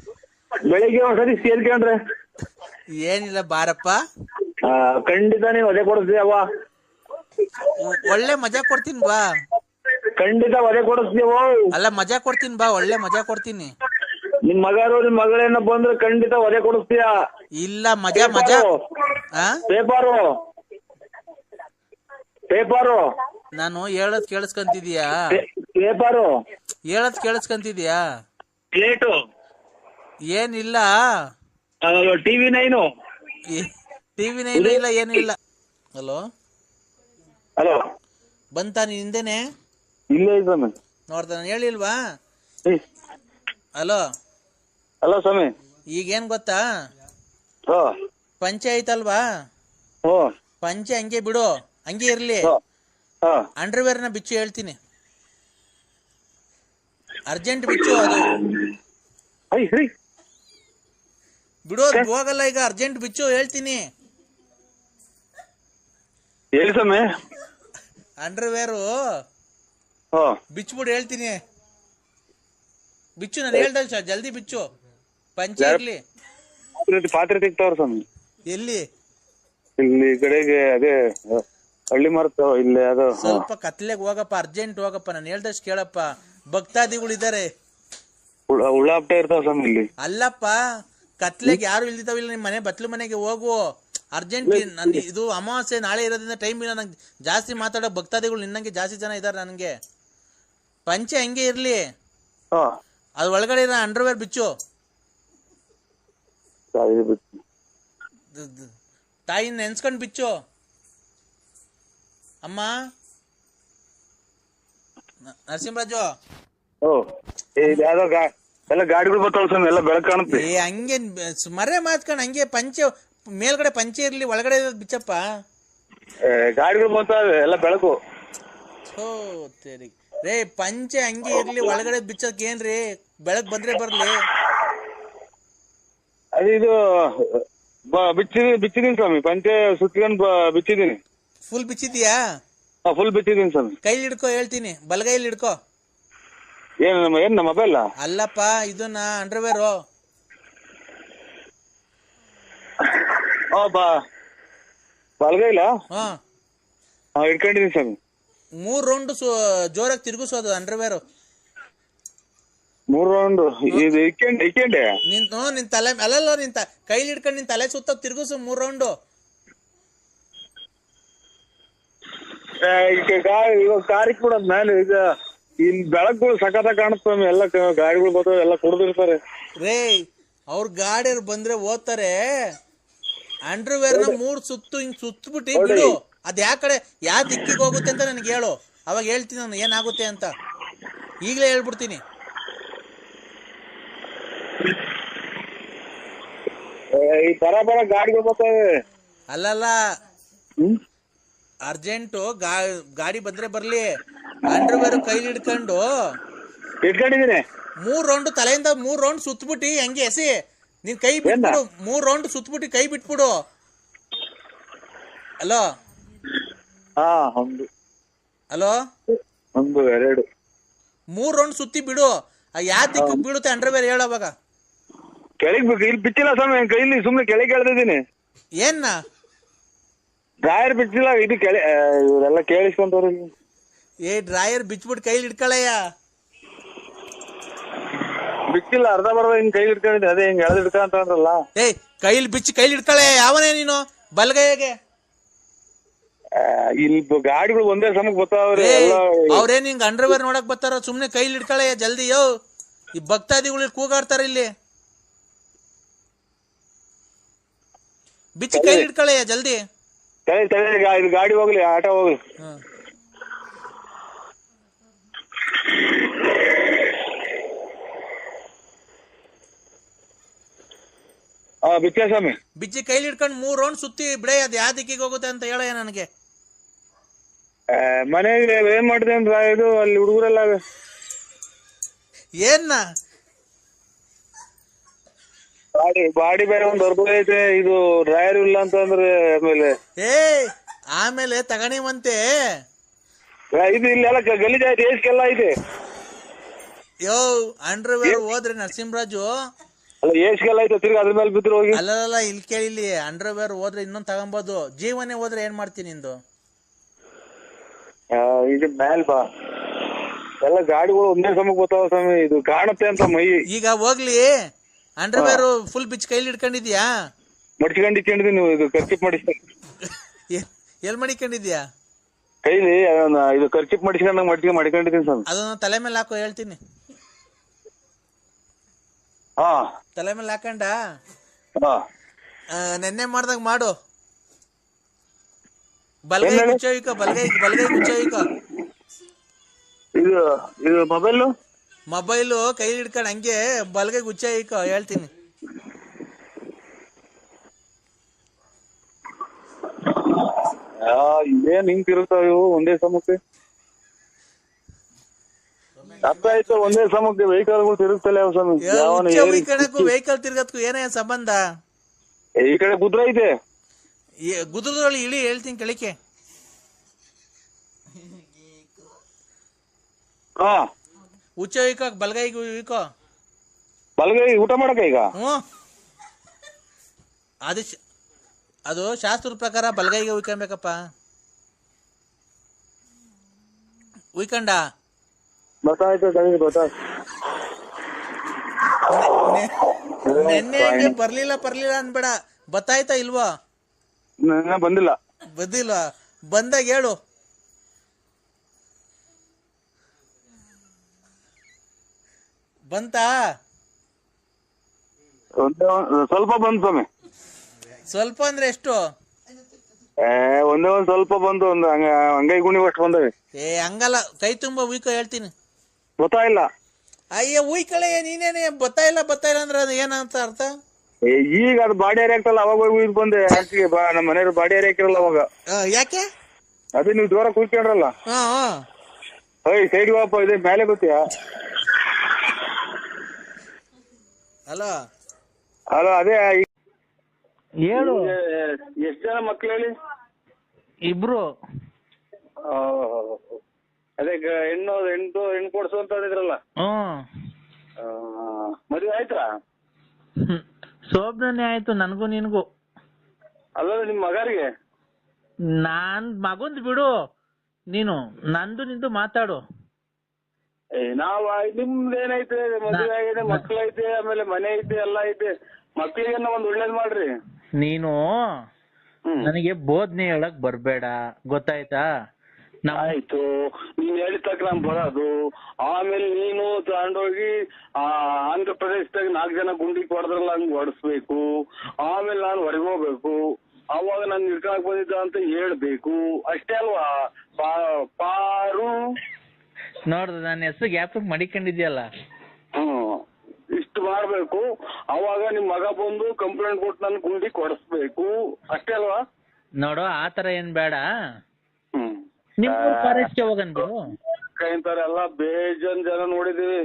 ಬೆಳಿಗ್ಗೆ ಒಂದ್ಸರಿ ಸೇರ್ಕೊಂಡ್ರೆ ಏನಿಲ್ಲ ಬಾರಪ್ಪ, ಖಂಡಿತ ನೀವು ವಧೆ ಕೊಡಿಸ್ತೀಯವ್ವ. ಒಳ್ಳೆ ಮಜಾ ಕೊಡ್ತೀನಿ ಬಾ. ಖಂಡಿತ ವಧೆ ಕೊಡಿಸ್ತೀವ. ಅಲ್ಲ ಮಜಾ ಕೊಡ್ತೀನಿ ಬಾ, ಒಳ್ಳೆ ಮಜಾ ಕೊಡ್ತೀನಿ. ನಿಮ್ ಮಗರು ನಿಮ್ ಮಗಳೇನ ಬಂದ್ರೆ ಖಂಡಿತ ವಧೆ ಕೊಡಿಸ್ತೀಯ. ಇಲ್ಲ ಮಜಾ ಆ? ಪೇಪರು ನಾನು ಹೇಳದ್ ಕೇಳಿಸ್ಕೊಂತಿದೀಯಾ? ಪೇಪರು ಹೇಳದ್ ಕೇಳಿಸ್ಕೊಂತಿದೀಯಾ? ಪ್ಲೇಟು ಏನಿಲ್ಲ, TV 9 ಟಿವಿ ಇಲ್ಲ, ಏನು ಇಲ್ಲ. ಹಲೋ ಹಲೋ, ಬಂತ ನೀನ್ ಹಿಂದೆನೆ? ಇಲ್ಲೇ ಸ್ವಾಮಿ. ನೋಡ್ದ ನಾನು ಹೇಳಿಲ್ವಾ? ಹಲೋ ಹಲೋ ಸ್ವಾಮಿ. ಈಗೇನ್ ಗೊತ್ತಾ, ಪಂಚೆ ಐತಲ್ವಾ, ಪಂಚೆ ಹಂಗೆ ಬಿಡು, ಹಂಗೆ ಇರ್ಲಿ. ಅಂಡರ್ವೇರ್ನ ಬಿಚ್ಚು ಹೇಳ್ತೀನಿ, ಅರ್ಜೆಂಟ್ ಬಿಚ್ಚು. ಅದು ಬಿಡೋದು ಹೋಗಲ್ಲ ಈಗ, ಅರ್ಜೆಂಟ್ ಬಿಚ್ಚು ಹೇಳ್ತೀನಿ. ಹೇಳಿ ಸ್ವಾಮಿ. ಅಂಡರ್ವೇರು ಬಿಚ್ಬಿಡು ಹೇಳ್ತೀನಿ. ಬಿಚ್ಚು, ನಾನು ಹೇಳ್ದಲ್ಲ ಜಲ್ದಿ ಬಿಚ್ಚು, ಪಂಚೆ ಇರ್ಲಿ. ಪಾತ್ರೆ ತೆಗ್ತಾವ್ರ ಸ್ವಾಮಿ. ಎಲ್ಲಿ? ಇಲ್ಲಿ ಕಡೆಗೆ ಅದೇ ಹಳ್ಳಿ ಮರತ ಇಲ್ಲಿ. ಅದು ಸ್ವಲ್ಪ ಕತ್ಲೆಗೆ ಹೋಗಪ್ಪ, ಅರ್ಜೆಂಟ್ ಹೋಗಪ್ಪ, ನಾನು ಹೇಳ್ದಷ್ಟು ಕೇಳಪ್ಪ. ಭಕ್ತಾದಿಗಳು ಇದಾರೆ. ಉಳ್ಳಾಪ್ಟೆ ಇರ್ತಾವ ಸ್ವಾಮಿ ಇಲ್ಲಿ. ಅಲ್ಲಪ್ಪ, ಕತ್ಲೆಗೆ ಯಾರು ಇಲ್ದಿತಾವಿಲ್ಲ, ನಿಮ್ ಮನೆ ಬತ್ಲು ಮನೆಗೆ ಹೋಗು ಅರ್ಜೆಂಟ್. ನನ್ ಇದು ಅಮಾವಾಸ್ಯೆ ನಾಳೆ ಇರೋದ್ರಿಂದ ಟೈಮ್ ಇಲ್ಲ ನಂಗೆ ಜಾಸ್ತಿ ಮಾತಾಡೋ. ಭಕ್ತಾದಿಗಳು ನಿನ್ನಂಗೆ ಜಾಸ್ತಿ ಜನ ಇದಾರೆ ನನಗೆ. ಪಂಚೆ ಹಂಗೆ ಇರ್ಲಿ, ಅದ್ ಒಳಗಡೆ ಇರೋ ಅಂಡರ್ವೇರ್ ಬಿಚ್ಚು. ತಾಯಿನ ನೆನ್ಸ್ಕೊಂಡ್ ಬಿಚ್ಚು. ಅಮ್ಮ ನರಸಿಂಹರಾಜು, ಎಲ್ಲ ಗಾಡಿಗಳು ಬರ್ತಾವ ಸ್ವಾಮಿ, ಎಲ್ಲ ಬೆಳಕು ಕಾಣುತ್ತೆ. ಹಂಗೆ ಮರೆ ಮಾತ್ಕೊಂಡ್ ಹಂಗೆ ಪಂಚೆ ಮೇಲ್ಗಡೆ ಪಂಚೆ ಇರ್ಲಿ, ಒಳಗಡೆ ಬಿಚ್ಚಪ್ಪ. ಗಾಡಿಗಳು ಬರ್ತಾವೆ, ಎಲ್ಲ ಬೆಳಕು. ರೇ ಪಂಚೆ ಹಂಗೆ ಇರ್ಲಿ, ಒಳಗಡೆ ಬಿಚ್ಚಕ್ ಏನ್ರಿ, ಬೆಳಕ್ ಬಂದ್ರೆ ಬರ್ಲಿ. ಇದು ಬಿಚ್ಚಿದೀನಿ ಸ್ವಾಮಿ, ಪಂಚೆ ಸುತ್ಕೊಂಡ್ ಬಿಚ್ಚಿದೀನಿ. ಫುಲ್ ಬಿಚ್ಚಿದ್ಯಾ? ಫುಲ್ ಬಿಚ್ಚಿದೀನಿ ಸ್ವಾಮಿ. ಕೈಲಿ ಹಿಡ್ಕೋ ಹೇಳ್ತೀನಿ, ಬಲಗೈಲಿ ಹಿಡ್ಕೋ. ಏನ್ ನಮ್ಮ ಮೊಬೈಲ್ ಅಲ್ಲಪ್ಪ, ಇದನ್ನ ಅಂಡರ್ವೇರು. ಬಲಗೈಲ ಇಟ್ಕೊಂಡಿದೀನಿ ಸ್ವಾಮಿ. 3 ರೌಂಡ್ ಜೋರಾಗಿ ತಿರುಗಿಸೋದು ಅಂಡರ್ವೇರು. 3 ರೌಂಡ್ ಇಕ್ಕೊಂಡೆ ನಿನ್ ತಲೆ ಅಲ್ಲಲ್ಲ, ಕೈಲಿ ಹಿಡ್ಕೊಂಡು ನಿನ್ ತಲೆ ಸುತ್ತ ತಿರುಗಿಸು 3 ರೌಂಡು. ಇವಾಗ ಕಾರ್ ಇಕ್ಬಿಡೋದ್ ಮೇಲೆ. ಈಗ ಇಲ್ಲಿ ಬೆಳಕುಗಳು ಸಖತ ಕಾಣುತ್ತ, ಎಲ್ಲ ಗಾಡಿಗಳು ಬರ್ತಾವ, ಎಲ್ಲ ಕುಡ್ದಿರ್ತಾರೆ. ರೇ ಅವ್ರ ಗಾಡಿಯವ್ರು ಬಂದ್ರೆ ಓದ್ತಾರೆ. ಅಂಡರ್ವೇರ್ನ 3 ಸುತ್ತು ಹಿಂಗ್ ಸುತ್ತಬಿಟ್ಟು ಬಿಡು. ಅದ್ ಕಡೆ ಯಾವ ದಿಕ್ಕಿಗೆ ಹೋಗುತ್ತೆ ಅಂತ ನನ್ಗೆ ಹೇಳು, ಅವಾಗ ಹೇಳ್ತೀನಿ ನಾನು ಏನಾಗುತ್ತೆ ಅಂತ. ಈಗಲೇ ಹೇಳ್ಬಿಡ್ತೀನಿ. ಈ ಬರ ಗಾಡಿಗಳು ಬರ್ತಾವೆ. ಅಲ್ಲಲ್ಲ, ಅರ್ಜೆಂಟು ಗಾಡಿ ಬಂದ್ರೆ ಬರ್ಲಿ. ಅಂಡರ್ವೇರ್ ಕೈಲಿ ಇಟ್ಕೊಂಡಿದೀನಿ. 3 ರೌಂಡ್ ತಲೆಯಿಂದ 3 ರೌಂಡ್ ಸುತ್ತಬಿಟ್ಟು ಹಂಗೆ ಎಸಿ. ನೀನ್ ಕೈ ಬಿಟ್ಬಿಡು, 3 ರೌಂಡ್ ಸುತ್ತಬಿಟ್ಟು ಕೈ ಬಿಟ್ಬಿಡು. ಹಲೋ ಹಲೋ, 1 2 3 ರೌಂಡ್ ಸುತ್ತಿ ಬಿಡು. ಯಾವ ದಿಕ್ಕು ಬೀಳುತ್ತೆ ಅಂಡರ್ವೇರ್ ಹೇಳೋವಾಗ. ಕೆಳಗ್ ಇಲ್ಲಿ ಬಿಚ್ಚಿಲ್ಲ ಸ್ವಾಮಿ, ಕೈಲಿ ಸುಮ್ನೆ ಕೆಳಗೆ ಎಳ್ದಿದ್ದೀನಿ. ಏನ್ನ ಡ್ರಾಯರ್ ಬಿಚ್ಚಿಲ್ಲ, ಇದು ಇವರೆಲ್ಲ ಕೇಳಿಸ್ಕೊಂತವ್ರು. ಡ್ರಾಯರ್ ಬಿಚ್ಬಿಟ್ಟು ಕೈಲಿ ಹಿಡ್ಕೊಳಯ್ಯ. ಬಿಚ್ಚಿಲ್ಲ, ಅರ್ಧ ಬರ್ದ ಹಿಂಗ್ ಕೈಲಿ ಹಿಡ್ಕೊಂಡಿದ್ದೆ, ಅದೇ ಹಿಂಗ್ ಎಳ್ದು ಹಿಡ್ಕೊಂತಂದ್ರಲ್ಲ. ಕೈಲಿ ಬಿಚ್ಚಿ ಕೈಲಿ ಹಿಡ್ಕೊಳಯ್ಯ. ಯಾವನೇ ನೀನು ಬಲ್ಗೈಗೆ? ಇಲ್ಲಿ ಗಾಡಿಗಳು ಒಂದೇ ಸಮಕ್ಕೆ ಬರ್ತಾವ್ರಿ. ಅವ್ರೇನ್ ಹಿಂಗ್ ಅಂಡರ್ವೇರ್ ನೋಡಕ್ ಬರ್ತಾರ? ಸುಮ್ನೆ ಕೈಲಿ ಹಿಡ್ಕೊಳಯ್ಯ ಜಲ್ದಿ. ಯೋ, ಈ ಭಕ್ತಾದಿಗಳು ಕೂಗಾಡ್ತಾರ ಇಲ್ಲಿ. ಬಿಚ್ಚಿ ಕೈಲಿ ಇಟ್ಕೊಳ್ಳಯ್ಯ ಜಲ್ದಿ. ತಲೆ ಇದು ಗಾಡಿ ಹೋಗ್ಲಿ, ಆಟೋ ಹೋಗ್ಲಿ. ಬಿಚ್ಚ ಸ್ವಾಮಿ. ಬಿಚ್ಚಿ ಕೈಲಿ ಇಟ್ಕೊಂಡು 3 ರೌಂಡ್ ಸುತ್ತಿ ಬಿಡೆ, ಅದ್ ಯಾವ ದಿಕ್ಕಿಗೆ ಹೋಗುತ್ತೆ ಅಂತ ಹೇಳಯ್ಯ ನನಗೆ. ಮನೆಗೆ ಏನ್ ಮಾಡಿದೆ ಅಂತ ಇದು ಅಲ್ಲಿ ಹುಡುಗರೆಲ್ಲ ಏನ್ನ ಬಾಡಿ ಬೇರೆ ಒಂದ್ ಹೊರಗು ಐತೆ, ಇದು ಡ್ರೈವರ್ ಇಲ್ಲ ಅಂತಂದ್ರೆ ಆಮೇಲೆ ತಗಣಿವಂತೆ ಇದು ಇಲ್ಲೆಲ್ಲ ಗಲೀಜಾಯ್ತು, ಏಸ್ಗೆಲ್ಲ ಐತೆ. ಯೋ ಅಂಡರ್ವೇರ್ ಹೋದ್ರೆ ನರಸಿಂಹರಾಜು ಅಲ್ಲ ಏಸ್ಗೆಲ್ಲ ಐತೆ, ತಿರ್ಗಿ ಅದ್ರ ಮೇಲೆ ಬಿದ್ರು ಹೋಗಿ. ಅಲ್ಲ ಇಲ್ಲಿ ಕೇಳಿಲಿ, ಅಂಡರ್ವೇರ್ ಹೋದ್ರೆ ಇನ್ನೊಂದ್ ತಗೊಂಬೋದು, ಜೀವನೇ ಹೋದ್ರೆ ಏನ್ ಮಾಡ್ತೀನಿ ನಿಂದು? ಇದು ಮೇಲ್ ಬಾ, ಎಲ್ಲ ಗಾಡಿಗಳು ಒಂದೇ ಸಮಕ್ಕೆ ಬರ್ತಾವ ಸ್ವಾಮಿ, ಇದು ಕಾಣುತ್ತೆ ಅಂತ ಮೈ. ಈಗ ಹೋಗ್ಲಿ, ಅಂಡರ್ವೇರ್ ಫುಲ್ ಬಿಚ್ ಕೈಲಿ ಇಟ್ಕೊಂಡಿದ್ಯಾ? ಮಡ್ಚಿಕೊಂಡಿದ್ದೀನಿ, ನೀವು ಇದು ಖರ್ಚಿಪ್ ಮಾಡಿಸ್ತೀನಿ. ಎಲ್ ಮಡಿಕೊಂಡಿದ್ಯಾ? ಕೈಲಿ ಇದು ಖರ್ಚಿಪ್ ಮಾಡಿಸ್ಕೊಂಡಂಗ್ ಮಡ್ಕೊಂಡಿದ್ದೀನಿ ಸ್ವಾಮಿ. ಅದನ್ನ ತಲೆ ಮೇಲೆ ಹಾಕೋ ಹೇಳ್ತೀನಿ. ತಲೆ ಮೇಲೆ ಹಾಕೊಂಡ ನೆನ್ನೆ ಮಾಡ್ದಾಗ ಮಾಡು. ಬಲ್ಗೈ ಗುಚ್ಚೋಯ್ಕ, ಬಲ್ಗೈ ಗುಚ್ಚೋಯ್ಕ. ಇದು ಮೊಬೈಲು ಕೈಲಿ ಹಿಡ್ಕೊಂಡು ಹಂಗೆ ಬಲ್ಗೈ ಗುಚ್ಚೋಯ್ಕ ಹೇಳ್ತೀನಿ. ಏನ್ ಹಿಂಗ್ ತಿರುಗ್ತಾವ ಇವು ಒಂದೇ ಸಮಕ್ಕೆ? ಅರ್ಥ ಆಯ್ತು, ಒಂದೇ ಸಮಕ್ಕೆ ವೆಹಿಕಲ್ಗಳು ತಿರುಗ್ತಲ್ಲ ಯಾವ ಸ್ವಾಮಿ. ವೆಹಿಕಲ್ ತಿರ್ಗತ್ಕು ಏನೇ ಸಂಬಂಧ? ಈ ಕಡೆ ಗುದ್ರ ಐತೆ, ಗುದ್ರದೊಳಗೆ ಇಳಿ ಹೇಳ್ತೀನಿ ಕೆಳಕ್ಕೆ. ಉಚ್ಚ ಇಕ ಬಲ್ಗೈಗೂ ಇಕೋ, ಬಲ್ಗೈ ಊಟ ಮಾಡಕ ಈಗ. ಅದು ಶಾಸ್ತ್ರದ ಪ್ರಕಾರ ಬಲ್ಗೈಗೆ ಉಯ್ಕೊಬೇಕಪ್ಪ. ಉಯ್ಕಂಡ ನೆನ್ನೆ ಬರ್ಲಿಲ್ಲ ಅನ್ಬೇಡ, ಬತ್ತಾಯ್ತಾ ಇಲ್ವಾ? ಬಂದಿಲ್ಲ ಬಂದಾಗ ಹೇಳು. ಬಂತಾ? ಸ್ವಲ್ಪ ಬಂತು ಸ್ವಾಮಿ. ಸ್ವಲ್ಪ ಅಂದ್ರೆ ಎಷ್ಟು? ಒಂದೇ ಒಂದ್ ಸ್ವಲ್ಪ ಬಂದು ಒಂದು ಅಂಗೈ ಗುಣಿ ಅಷ್ಟು ಬಂದವೆ. ಹಂಗಲ್ಲ, ಕೈ ತುಂಬಾ ಉಯ್ಕೋ ಹೇಳ್ತೀನಿ. ಗೊತ್ತಾಯಿಲ್ಲ. ಅಯ್ಯ ಉಯ್ಕಳೆ, ನೀನೇನೆ ಬತ್ತಾ ಇಲ್ಲ ಅಂದ್ರೆ ಅದು ಏನಂತ ಅರ್ಥ? ಈಗ ಅದು ಬಾಡಿ ಏರಿ ಆಗ್ತಲ್ಲ, ಅವಾಗ ಹೋಗಿ ಬಂದೆ ಆಚೆಗೆ. ನಮ್ಮ ಮನೆಯವ್ರು ಬಾಡಿ ಏರಿ ಹಾಕಿರಲ್ಲ ಅವಾಗ. ಯಾಕೆ? ಅದೇ ನೀವು ಜೋರ ಕೂತ್ಕೊಂಡ್ರಲ್ಲ, ಸೈಡ್ ವಾಪ ಇದೆ ಮೇಲೆ ಗೊತ್ತೀಯಾ? ಹಲೋ ಅದೇ ಹೇಳು. ಎಷ್ಟ್ ಜನ ಮಕ್ಳು ಹೇಳಿ? 2. ಅದೇ ಹೆಣ್ಣು ಕೊಡ್ಸು ಅಂತ ಹೇಳಿದ್ರಲ್ಲ, ಮದುವೆ ಆಯ್ತಾ? ಶೋಭನೆ ಆಯ್ತು, ನನ್ಗೂ ನಿನ್ಗೂ. ಅಲ್ಲ ನಿಮ್ ಮಗರಿಗೆ? ನಾನ್ ಮಗಂದ್ ಬಿಡು, ನೀನು ನಂದು ನಿಂದು ಮಾತಾಡು. ನಾವ್ ನಿಮ್ದೇನೈತೆ, ಮದುವೆ ಆಗಿದೆ, ಮಕ್ಳೈತೆ, ಆಮೇಲೆ ಮನೆ ಐತೆ, ಎಲ್ಲ ಐತೆ. ಮಕ್ಳಿಗೆ ಒಂದ್ ಒಳ್ಳೇದ್ ಮಾಡ್ರಿ. ನೀನು ನನಗೆ ಬೋಧನೆ ಹೇಳಕ್ ಬರ್ಬೇಡ, ಗೊತ್ತಾಯ್ತಾ? ಆಯ್ತು, ನೀನ್ ಹೇಳಿದ ತಕ್ಕ ನಾನ್ ಬರೋದು. ಆಮೇಲೆ ನೀನು ತಗೊಂಡೋಗಿ ಆಂಧ್ರ ಪ್ರದೇಶದಾಗ 4 ಜನ ಗುಂಡಿ ಹೊಡೆದ್ರಲ್ಲ, ಹಂಗ್ ಹೊಡೆಸ್ಬೇಕು. ಆಮೇಲೆ ನಾನು ಹೊರಗೋಗ್ಬೇಕು, ಅವಾಗ ನಾನು ಹಿಡ್ಕೊಳಕ್ ಬಂದಿದ್ದ ಅಂತ ಹೇಳ್ಬೇಕು, ಅಷ್ಟೇ ಅಲ್ವಾ? ಪಾರು ನೋಡ್ದ ನನ್ನ ಹೆಸರು ಗ್ಯಾಪ್ ಮಡಿಕೊಂಡಿದ್ಯಲ್ಲ, ಇಷ್ಟು ಮಾಡ್ಬೇಕು. ಅವಾಗ ನಿಮ್ ಮಗ ಬಂದು ಕಂಪ್ಲೇಂಟ್ ಕೊಟ್ಟು ನನ್ ಗುಂಡಿ ಕೊಡಿಸ್ಬೇಕು, ಅಷ್ಟೇ ಅಲ್ವಾ? ನೋಡು, ಆತರ ಏನ್ ಬೇಡ. ನಿಮ್ ಫಾರೆಸ್ಟ್ ಹೋಗನ್ ಬಿಡು. ಇಂತಾರೆ ಎಲ್ಲ ಬೇಜನ್ ಜನ ನೋಡಿದೀವಿ.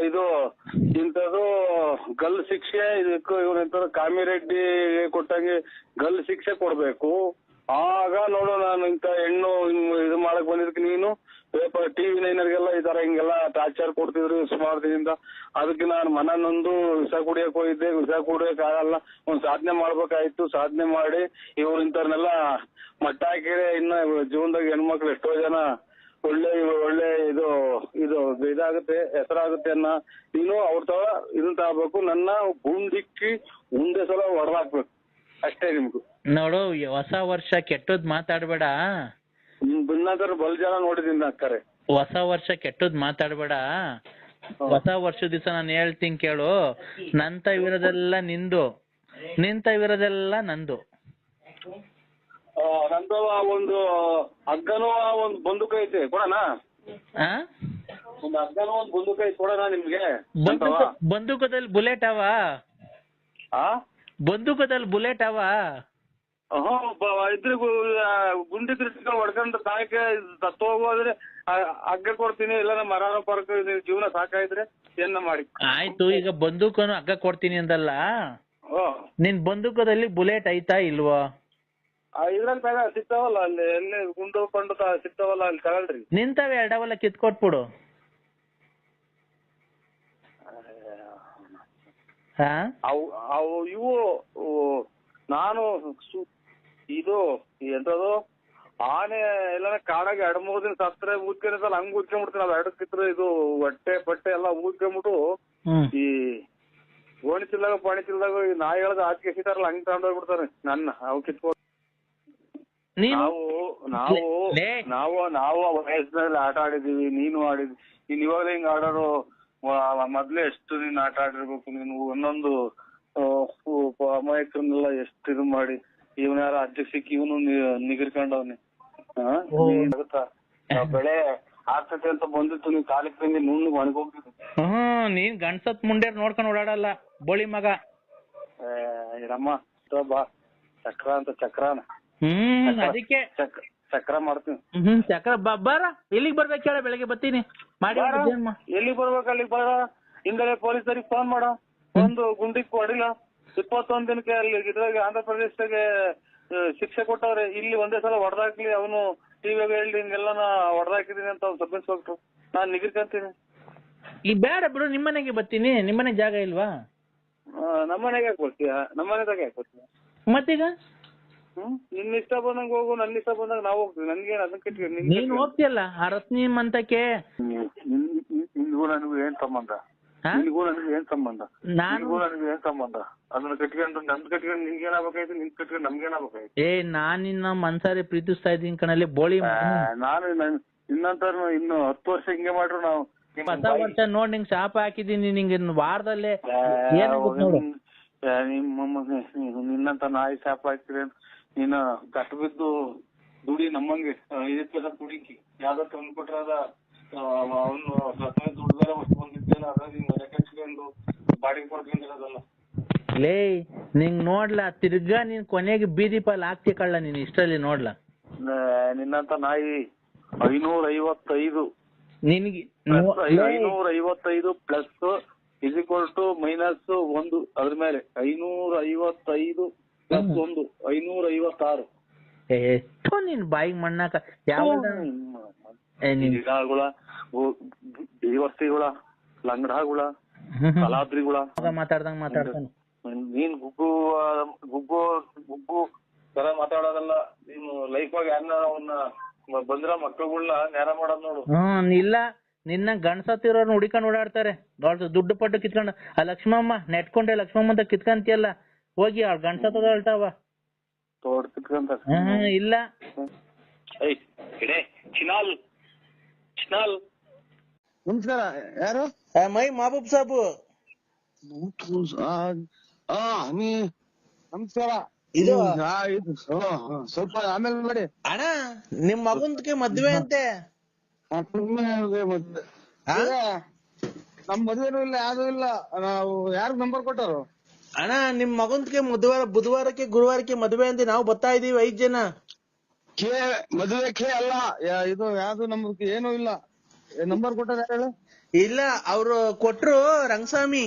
ಇದು ಇಂಥದ್ದು ಗಲ್ ಶಿಕ್ಷೆ, ಇದಕ್ಕೂ ಇವನಂತ ಕಾಮಿರೆಡ್ಡಿ ಕೊಟ್ಟಂಗೆ ಗಲ್ ಶಿಕ್ಷೆ ಕೊಡ್ಬೇಕು. ಆಗ ನೋಡು, ನಾನು ಇಂತ ಹೆಣ್ಣು ಇದು ಮಾಡಕ್ ಬಂದಿದ್ದಕ್ಕೆ ನೀನು ಪೇಪರ್ TV 9 ಈ ತರ ಹಿಂಗೆಲ್ಲ ಟಾರ್ಚರ್ ಕೊಡ್ತಿದ್ರು ಸುಮಾರು ದಿನದಿಂದ. ಅದಕ್ಕೆ ನಾನು ಮನನೊಂದು ವಿಷ ಕುಡಿಯಕ್ ಹೋಗಿದ್ದೆ. ವಿಷ ಕುಡಿಯಕ್ ಆಗಲ್ಲ, ಒಂದ್ ಸಾಧನೆ ಮಾಡ್ಬೇಕಾಯ್ತು. ಸಾಧನೆ ಮಾಡಿ ಇವ್ರು ಇಂಥವ್ರನ್ನೆಲ್ಲ ಮಟ್ಟ ಹಾಕಿದ್ರೆ ಇನ್ನ ಜೀವನದಾಗ ಹೆಣ್ಮಕ್ಳು ಎಷ್ಟೋ ಜನ ಒಳ್ಳೆ ಇದು ಇದಾಗುತ್ತೆ, ಹೆಸರಾಗುತ್ತೆ ಅನ್ನ. ನೀನು ಅವ್ರ ತರ ಇದನ್ನ ತಗೋಬೇಕು, ನನ್ನ ಗುಂಡಿಕ್ಕಿ ಮುಂದೆ ಸಲ ಹೊಡೆದಾಕ್ಬೇಕು, ಅಷ್ಟೇ ನಿಮ್ಗೂ. ನೋಡು, ಹೊಸ ವರ್ಷ ಕೆಟ್ಟದ್ ಮಾತಾಡ್ಬೇಡ. ಬಿನ್ನಾಕರ್ ಬಲ್ ಜನ ನೋಡಿದೀನಿ ಅಕ್ಕರೆ. ಹೊಸ ವರ್ಷ ಕೆಟ್ಟದ್ ಮಾತಾಡ್ಬೇಡ. ಹೊಸ ವರ್ಷ ದಿವಸ ನಾನು ಹೇಳ್ತೀನಿ ಕೇಳು, ನಂತ ಇರೋದೆಲ್ಲ ನಿಂದು. ನಿಂತವಿರೋದೆಲ್ಲ ನಂದು. ನಂದು ಒಂದು ಹಗ್ಗನೂ ಒಂದು ಬಂದೂಕ ಐತೆ ಕೊಡೋಣ. ಆ ಒಂದು ಹಗ್ಗನೂ ಒಂದು ಬಂದೂಕ ಐತೆ ಕೊಡೋಣ ನಿಮ್ಗೆ. ಬಂದೂಕದಲ್ಲಿ ಬುಲೆಟ್ ಅವ? ಬಂದೂಕದಲ್ಲಿ ಬುಲೆಟ್ ಅವ? ಇದ್ರೆ ಗುಂಡಿದ್ರೆ ಹೊಡ್ಕೊಂಡು ಸಾಯಕ್ಕೆ ಸತ್ತು ಹೋಗೋದ್ರೆ ಹಗ್ಗ ಕೊಡ್ತೀನಿ, ಇಲ್ಲ ಮರ ಪರಕ ಜೀವನ ಸಾಕಾಯ್ದ್ರೆ ಏನ ಮಾಡಿ. ಆಯ್ತು, ಈಗ ಬಂದೂಕನು ಹಗ್ಗ ಕೊಡ್ತೀನಿ ಅಂದಲ್ಲ, ನಿನ್ ಬಂದೂಕದಲ್ಲಿ ಬುಲೆಟ್ ಐತಾ ಇಲ್ವಾ? ಇದ್ರಲ್ಲಿ ಸಿಗ್ತಾವಲ್ಲ, ಅಲ್ಲಿ ಎಲ್ಲಿ ಗುಂಡು ಪಂಡು ಸಿಗ್ತಾವಲ್ಲ, ಅಲ್ಲಿ ತಗೊಳ್ರಿ. ನಿಂತವೆ ಎರಡವಲ್ಲ ಕಿತ್ಕೊಟ್ಬಿಡು. ಅವು ಇವು ನಾನು ಇದು ಎಂತದು ಆನೆ ಎಲ್ಲ ಕಾಡಾಗ 2-3 ದಿನ ಸತ್ರೆ ಊದ್ಕೊಂಡಿರ್ತಲ್ಲ, ಹಂಗ್ ಊದ್ಕೊಂಡ್ಬಿಡ್ತೀನಿ. ಅದು ಎರಡಕ್ಕಿತ್ರ ಇದು ಹೊಟ್ಟೆ ಪಟ್ಟೆ ಎಲ್ಲ ಊದ್ಕೊಂಡ್ಬಿಟ್ಟು ಈ ಗೋಣಿ ಚಿಲ್ದಾಗ ಪಾಣಿ ಚಿಲ್ದಾಗ ಈ ನಾಯಿಗಳದ ಆಚೆ ಎಸಿತಾರಲ್ಲ, ಹಂಗ್ ತಗೊಂಡೋಗ್ಬಿಡ್ತಾರೆ ನನ್ನ. ಅವು ಕಿತ್ಕೊಂಡು ನಾವು ವಯಸ್ಸಿನಲ್ಲಿ ಆಟ ಆಡಿದೀವಿ, ನೀನು ಆಡಿದ್ವಿ. ನೀನ್ ಇವಾಗಲೇ ಹಿಂಗ್ ಆಡೋರು, ಮೊದ್ಲೇ ಎಷ್ಟು ನೀನ್ ಆಟ ಆಡಿರ್ಬೇಕು. ನೀನು ಒಂದೊಂದು ಅಮಾಯಕರನ್ನೆಲ್ಲ ಎಷ್ಟು ಇದು ಮಾಡಿ, ಇವನ ಯಾರ ಅಜ್ಜ ಸಿಕ್ಕಿ ಇವನು ನಿಗಿರ್ಕೊಂಡವ್ನಿ. ಬೆಳೆ ಆಗ್ತೈತೆ ಅಂತ ಬಂದಿತ್ತು, ನೀನ್ ಕಾಲಿಗೆ ತಂದಿ ನುಣ್ಣಗ್ ಒಣಗೋಗ್ತಿದ್ದೆ. ನೀನ್ ಗಂಡ್ಸತ್ ಮುಂಡೇರ್ ನೋಡ್ಕೊಂಡ್ ಓಡಾಡಲ್ಲ, ಬೋಳಿ ಮಗ. ಇರಮ್ಮ ಬಾ, ಚಕ್ರ ಅಂತ ಚಕ್ರಾನ. ಅದಕ್ಕೆ ಚಕ್ರ ಮಾಡ್ತೀನಿ. ಚಕ್ರ ಬಾರ, ಎಲ್ಲಿಗ್ ಬರ್ಬೇಕು ಹೇಳ, ಬೆಳಗ್ಗೆ ಬರ್ತೀನಿ. ಮಾಡಿ ಎಲ್ಲಿಗ್ ಬರ್ಬೇಕು ಅಲ್ಲಿಗ್ ಬರ. ಹಿಂದೆ ಪೊಲೀಸರಿಗೆ ಫೋನ್ ಮಾಡ, ಒಂದು ಗುಂಡಿಗೆ ಹೊಡಿಲ್ಲ. 21 ದಿನಕ್ಕೆ ಅಲ್ಲಿ ಇದ್ರಾಗ ಆಂಧ್ರ ಪ್ರದೇಶದಾಗೆ ಶಿಕ್ಷೆ ಕೊಟ್ಟವ್ರೆ. ಇಲ್ಲಿ ಒಂದೇ ಸಲ ಹೊಡೆದಾಕ್ಲಿ, ಅವನು ಟಿವಿಯಾಗ ಹೇಳಿ ಹಿಂಗೆಲ್ಲ ಹೊಡೆದಾಕಿದೀನಿ ಅಂತ ಅವ್ನು ಸಬ್ ಇನ್ಸ್ಪೆಕ್ಟ್ರು. ನಾನ್ ನಿಗಿರ್ಕಂತೀನಿ. ಈಗ ಬೇಡ ಬಿಡು, ನಿಮ್ಮನೆಗೆ ಬರ್ತೀನಿ. ನಿಮ್ಮನೆ ಜಾಗ ಇಲ್ವಾ? ನಮ್ಮನೆಗೆ ಯಾಕೆ ಬರ್ತೀಯ? ನಮ್ಮನೆದಾಗ ಯಾಕೆ ಬರ್ತೀಯ? ಮತ್ತೀಗ ನಿನ್ನ ಇಷ್ಟ ಬಂದಂಗ ಹೋಗು, ನನ್ನ ಇಷ್ಟ ಬಂದಾಗ ನಾವು ಹೋಗ್ತೀವಿ. ನನ್ಗೇನ್ ಅದನ್ನ ಕಟ್ಟಿ ನೀನ್ ಹೋಗ್ತಿಯಲ್ಲ ಆ ರತ್ನಿ ಮಂತಕ್ಕೆ. ನಿನ್ಗೂ ನನಗೂ ಏನ್ ಸಂಬಂಧ? ನಿನ್ಗೂ ನನಗೂ ಏನ್ ಸಂಬಂಧ? ನಿನ್ಗೂ ನನಗೂ ಏನ್ ಸಂಬಂಧ? ಅದನ್ನ ಕಟ್ಕೊಂಡು ನಮ್ದು ಕಟ್ಕೊಂಡು ನಿನ್ಗೇನಾಗಬೇಕಾಯ್ತು, ನಿನ್ ಕಟ್ಕೊಂಡು ನಮ್ಗೇನಾಗಬೇಕಾಯ್ತು? ನಾನ್ ನಿನ್ನ ಮನ್ಸಾರಿ ಪ್ರೀತಿಸ್ತಾ ಇದ್ದೀನಿ ಕಣಲ್ಲಿ ಬೋಳಿ. ನಾನು ಇನ್ನಂತ ಇನ್ನು 10 ವರ್ಷ ಹಿಂಗೆ ಮಾಡ್ರು ನಾವು. ಹೊಸ ವರ್ಷ ನೋಡ್ ನಿಂಗ್ ಶಾಪ ಹಾಕಿದೀನಿ, ನಿಂಗೆ ವಾರದಲ್ಲೇ ನಿನ್ನಂತ ನಾಯಿ ಶಾಪ ಹಾಕ್ತೀರಿ. ನೀನು ಕಟ್ಟು ಬಿದ್ದು ದುಡಿ ನಮ್ಮಂಗೆ ಇದಕ್ಕೆಲ್ಲ ದುಡಿಕಿ ಯಾವ್ದೋ ತಂದ್ಕೊಟ್ರ ಅವನು ದುಡ್ದೆಲ್ಲ ಹೊತ್ತು ಬಂದಿದ್ದೇನೆ, ಅದ ನಿನ್ ಮನೆ ಕಟ್ಕೊಂಡು ಬಾಡಿಗೆ ಕೊಡ್ಕೊಂಡಿರೋದಲ್ಲ. ಲೇ ನಿಂಗ್ ನೋಡ್ಲಾ, ತಿರ್ಗಾ ನೀನ್ ಕೊನೆಗೆ ಬೀದಿ ಪಾಲ್ ಹಾಕ್ತಿ ಕಳ್ಳ ನೀನ್ ಇಷ್ಟಲ್ಲಿ ನೋಡ್ಲಾ. ನಿನ್ನಂತ ನಾಯಿ 555 ನಿನ್ಗೆ 555 ಪ್ಲಸ್ -1 ಅದ್ರ ಮೇಲೆ 555 ಪ್ಲಸ್ 1 556. ಎಷ್ಟು ನಿನ್ ಬಾಯಿಗೆ ಮಣ್ಣಾಕ ಯಾವ ಗಿಡಗಳ ದೇವಸ್ಥಿಗಳ ಲಂಗಡಗಳ ಕಲಾದ್ರಿಗಳ ಮಾತಾಡ್ದಂಗ್ ಮಾತಾಡ್ತಾನೆ. ನೀನ್ ಗುಗ್ಗು ತರ ಮಾತಾಡೋದಲ್ಲ. ನೀನು ಲೈಫ್ ಆಗಿ ಯಾರನ್ನ ಅವನ್ನ ಬಂದಿರೋ ಮಕ್ಕಳುಗಳನ್ನ ನೇರ ಮಾಡೋದ್ ನೋಡು. ಇಲ್ಲ, ನಿನ್ನ ಗಂಡ್ಸತ್ತಿರೋರ್ನ ಹುಡಿಕೊಂಡು ಓಡಾಡ್ತಾರೆ. ದುಡ್ಡು ಪಟ್ಟು ಕಿತ್ಕೊಂಡು ಆ ಲಕ್ಷ್ಮಮ್ಮ ನೆಟ್ಕೊಂಡೆ ಲಕ್ಷ್ಮಮ್ಮ ಅಂತ ಕಿತ್ಕಂತಿಯಲ್ಲ, ಹೋಗಿ ಅವ್ಳ ಗಂಡ್ಸತ್ತದ ಹೇಳ್ತಾವ. ತೋಡ್ ಕಿತ್ಕೊಂತ ಇಲ್ಲ ಚಿನಾಲ್ ನಮಸ್ಕಾರ. ಯಾರು? ಮೈ ಮಹಬೂಬ್ ಸಾಬು. ನಮಸ್ಕಾರ. ಇದು ಸ್ವಲ್ಪ ಆಮೇಲೆ ಮಾಡಿ ಅಣ್ಣ, ನಿಮ್ ಮಗನ್ಗೆ ಮದ್ವೆ ಅಂತೆ. ನಮ್ ಮದ್ವೆನೂ ಇಲ್ಲ, ಯಾವ್ದು ಇಲ್ಲ. ನಾವು ಯಾರು ನಂಬರ್ ಕೊಟ್ಟರು? ಅಣ್ಣ, ನಿಮ್ ಮಗನ್ಗೆ ಬುಧವಾರಕ್ಕೆ ಗುರುವಾರಕ್ಕೆ ಮದ್ವೆ ಅಂತೆ. ನಾವು ಬರ್ತಾ ಇದೀವಿ 5 ಜನ. ಮದುವೆ ಅಲ್ಲ, ಇದು ಯಾವ್ದು ನಮ್ಗೆ ಏನೂ ಇಲ್ಲ. ನಂಬರ್ ಕೊಟ್ಟಾರ ಹೇಳು. ಇಲ್ಲ, ಅವ್ರು ಕೊಟ್ರು ರಂಗಸ್ವಾಮಿ.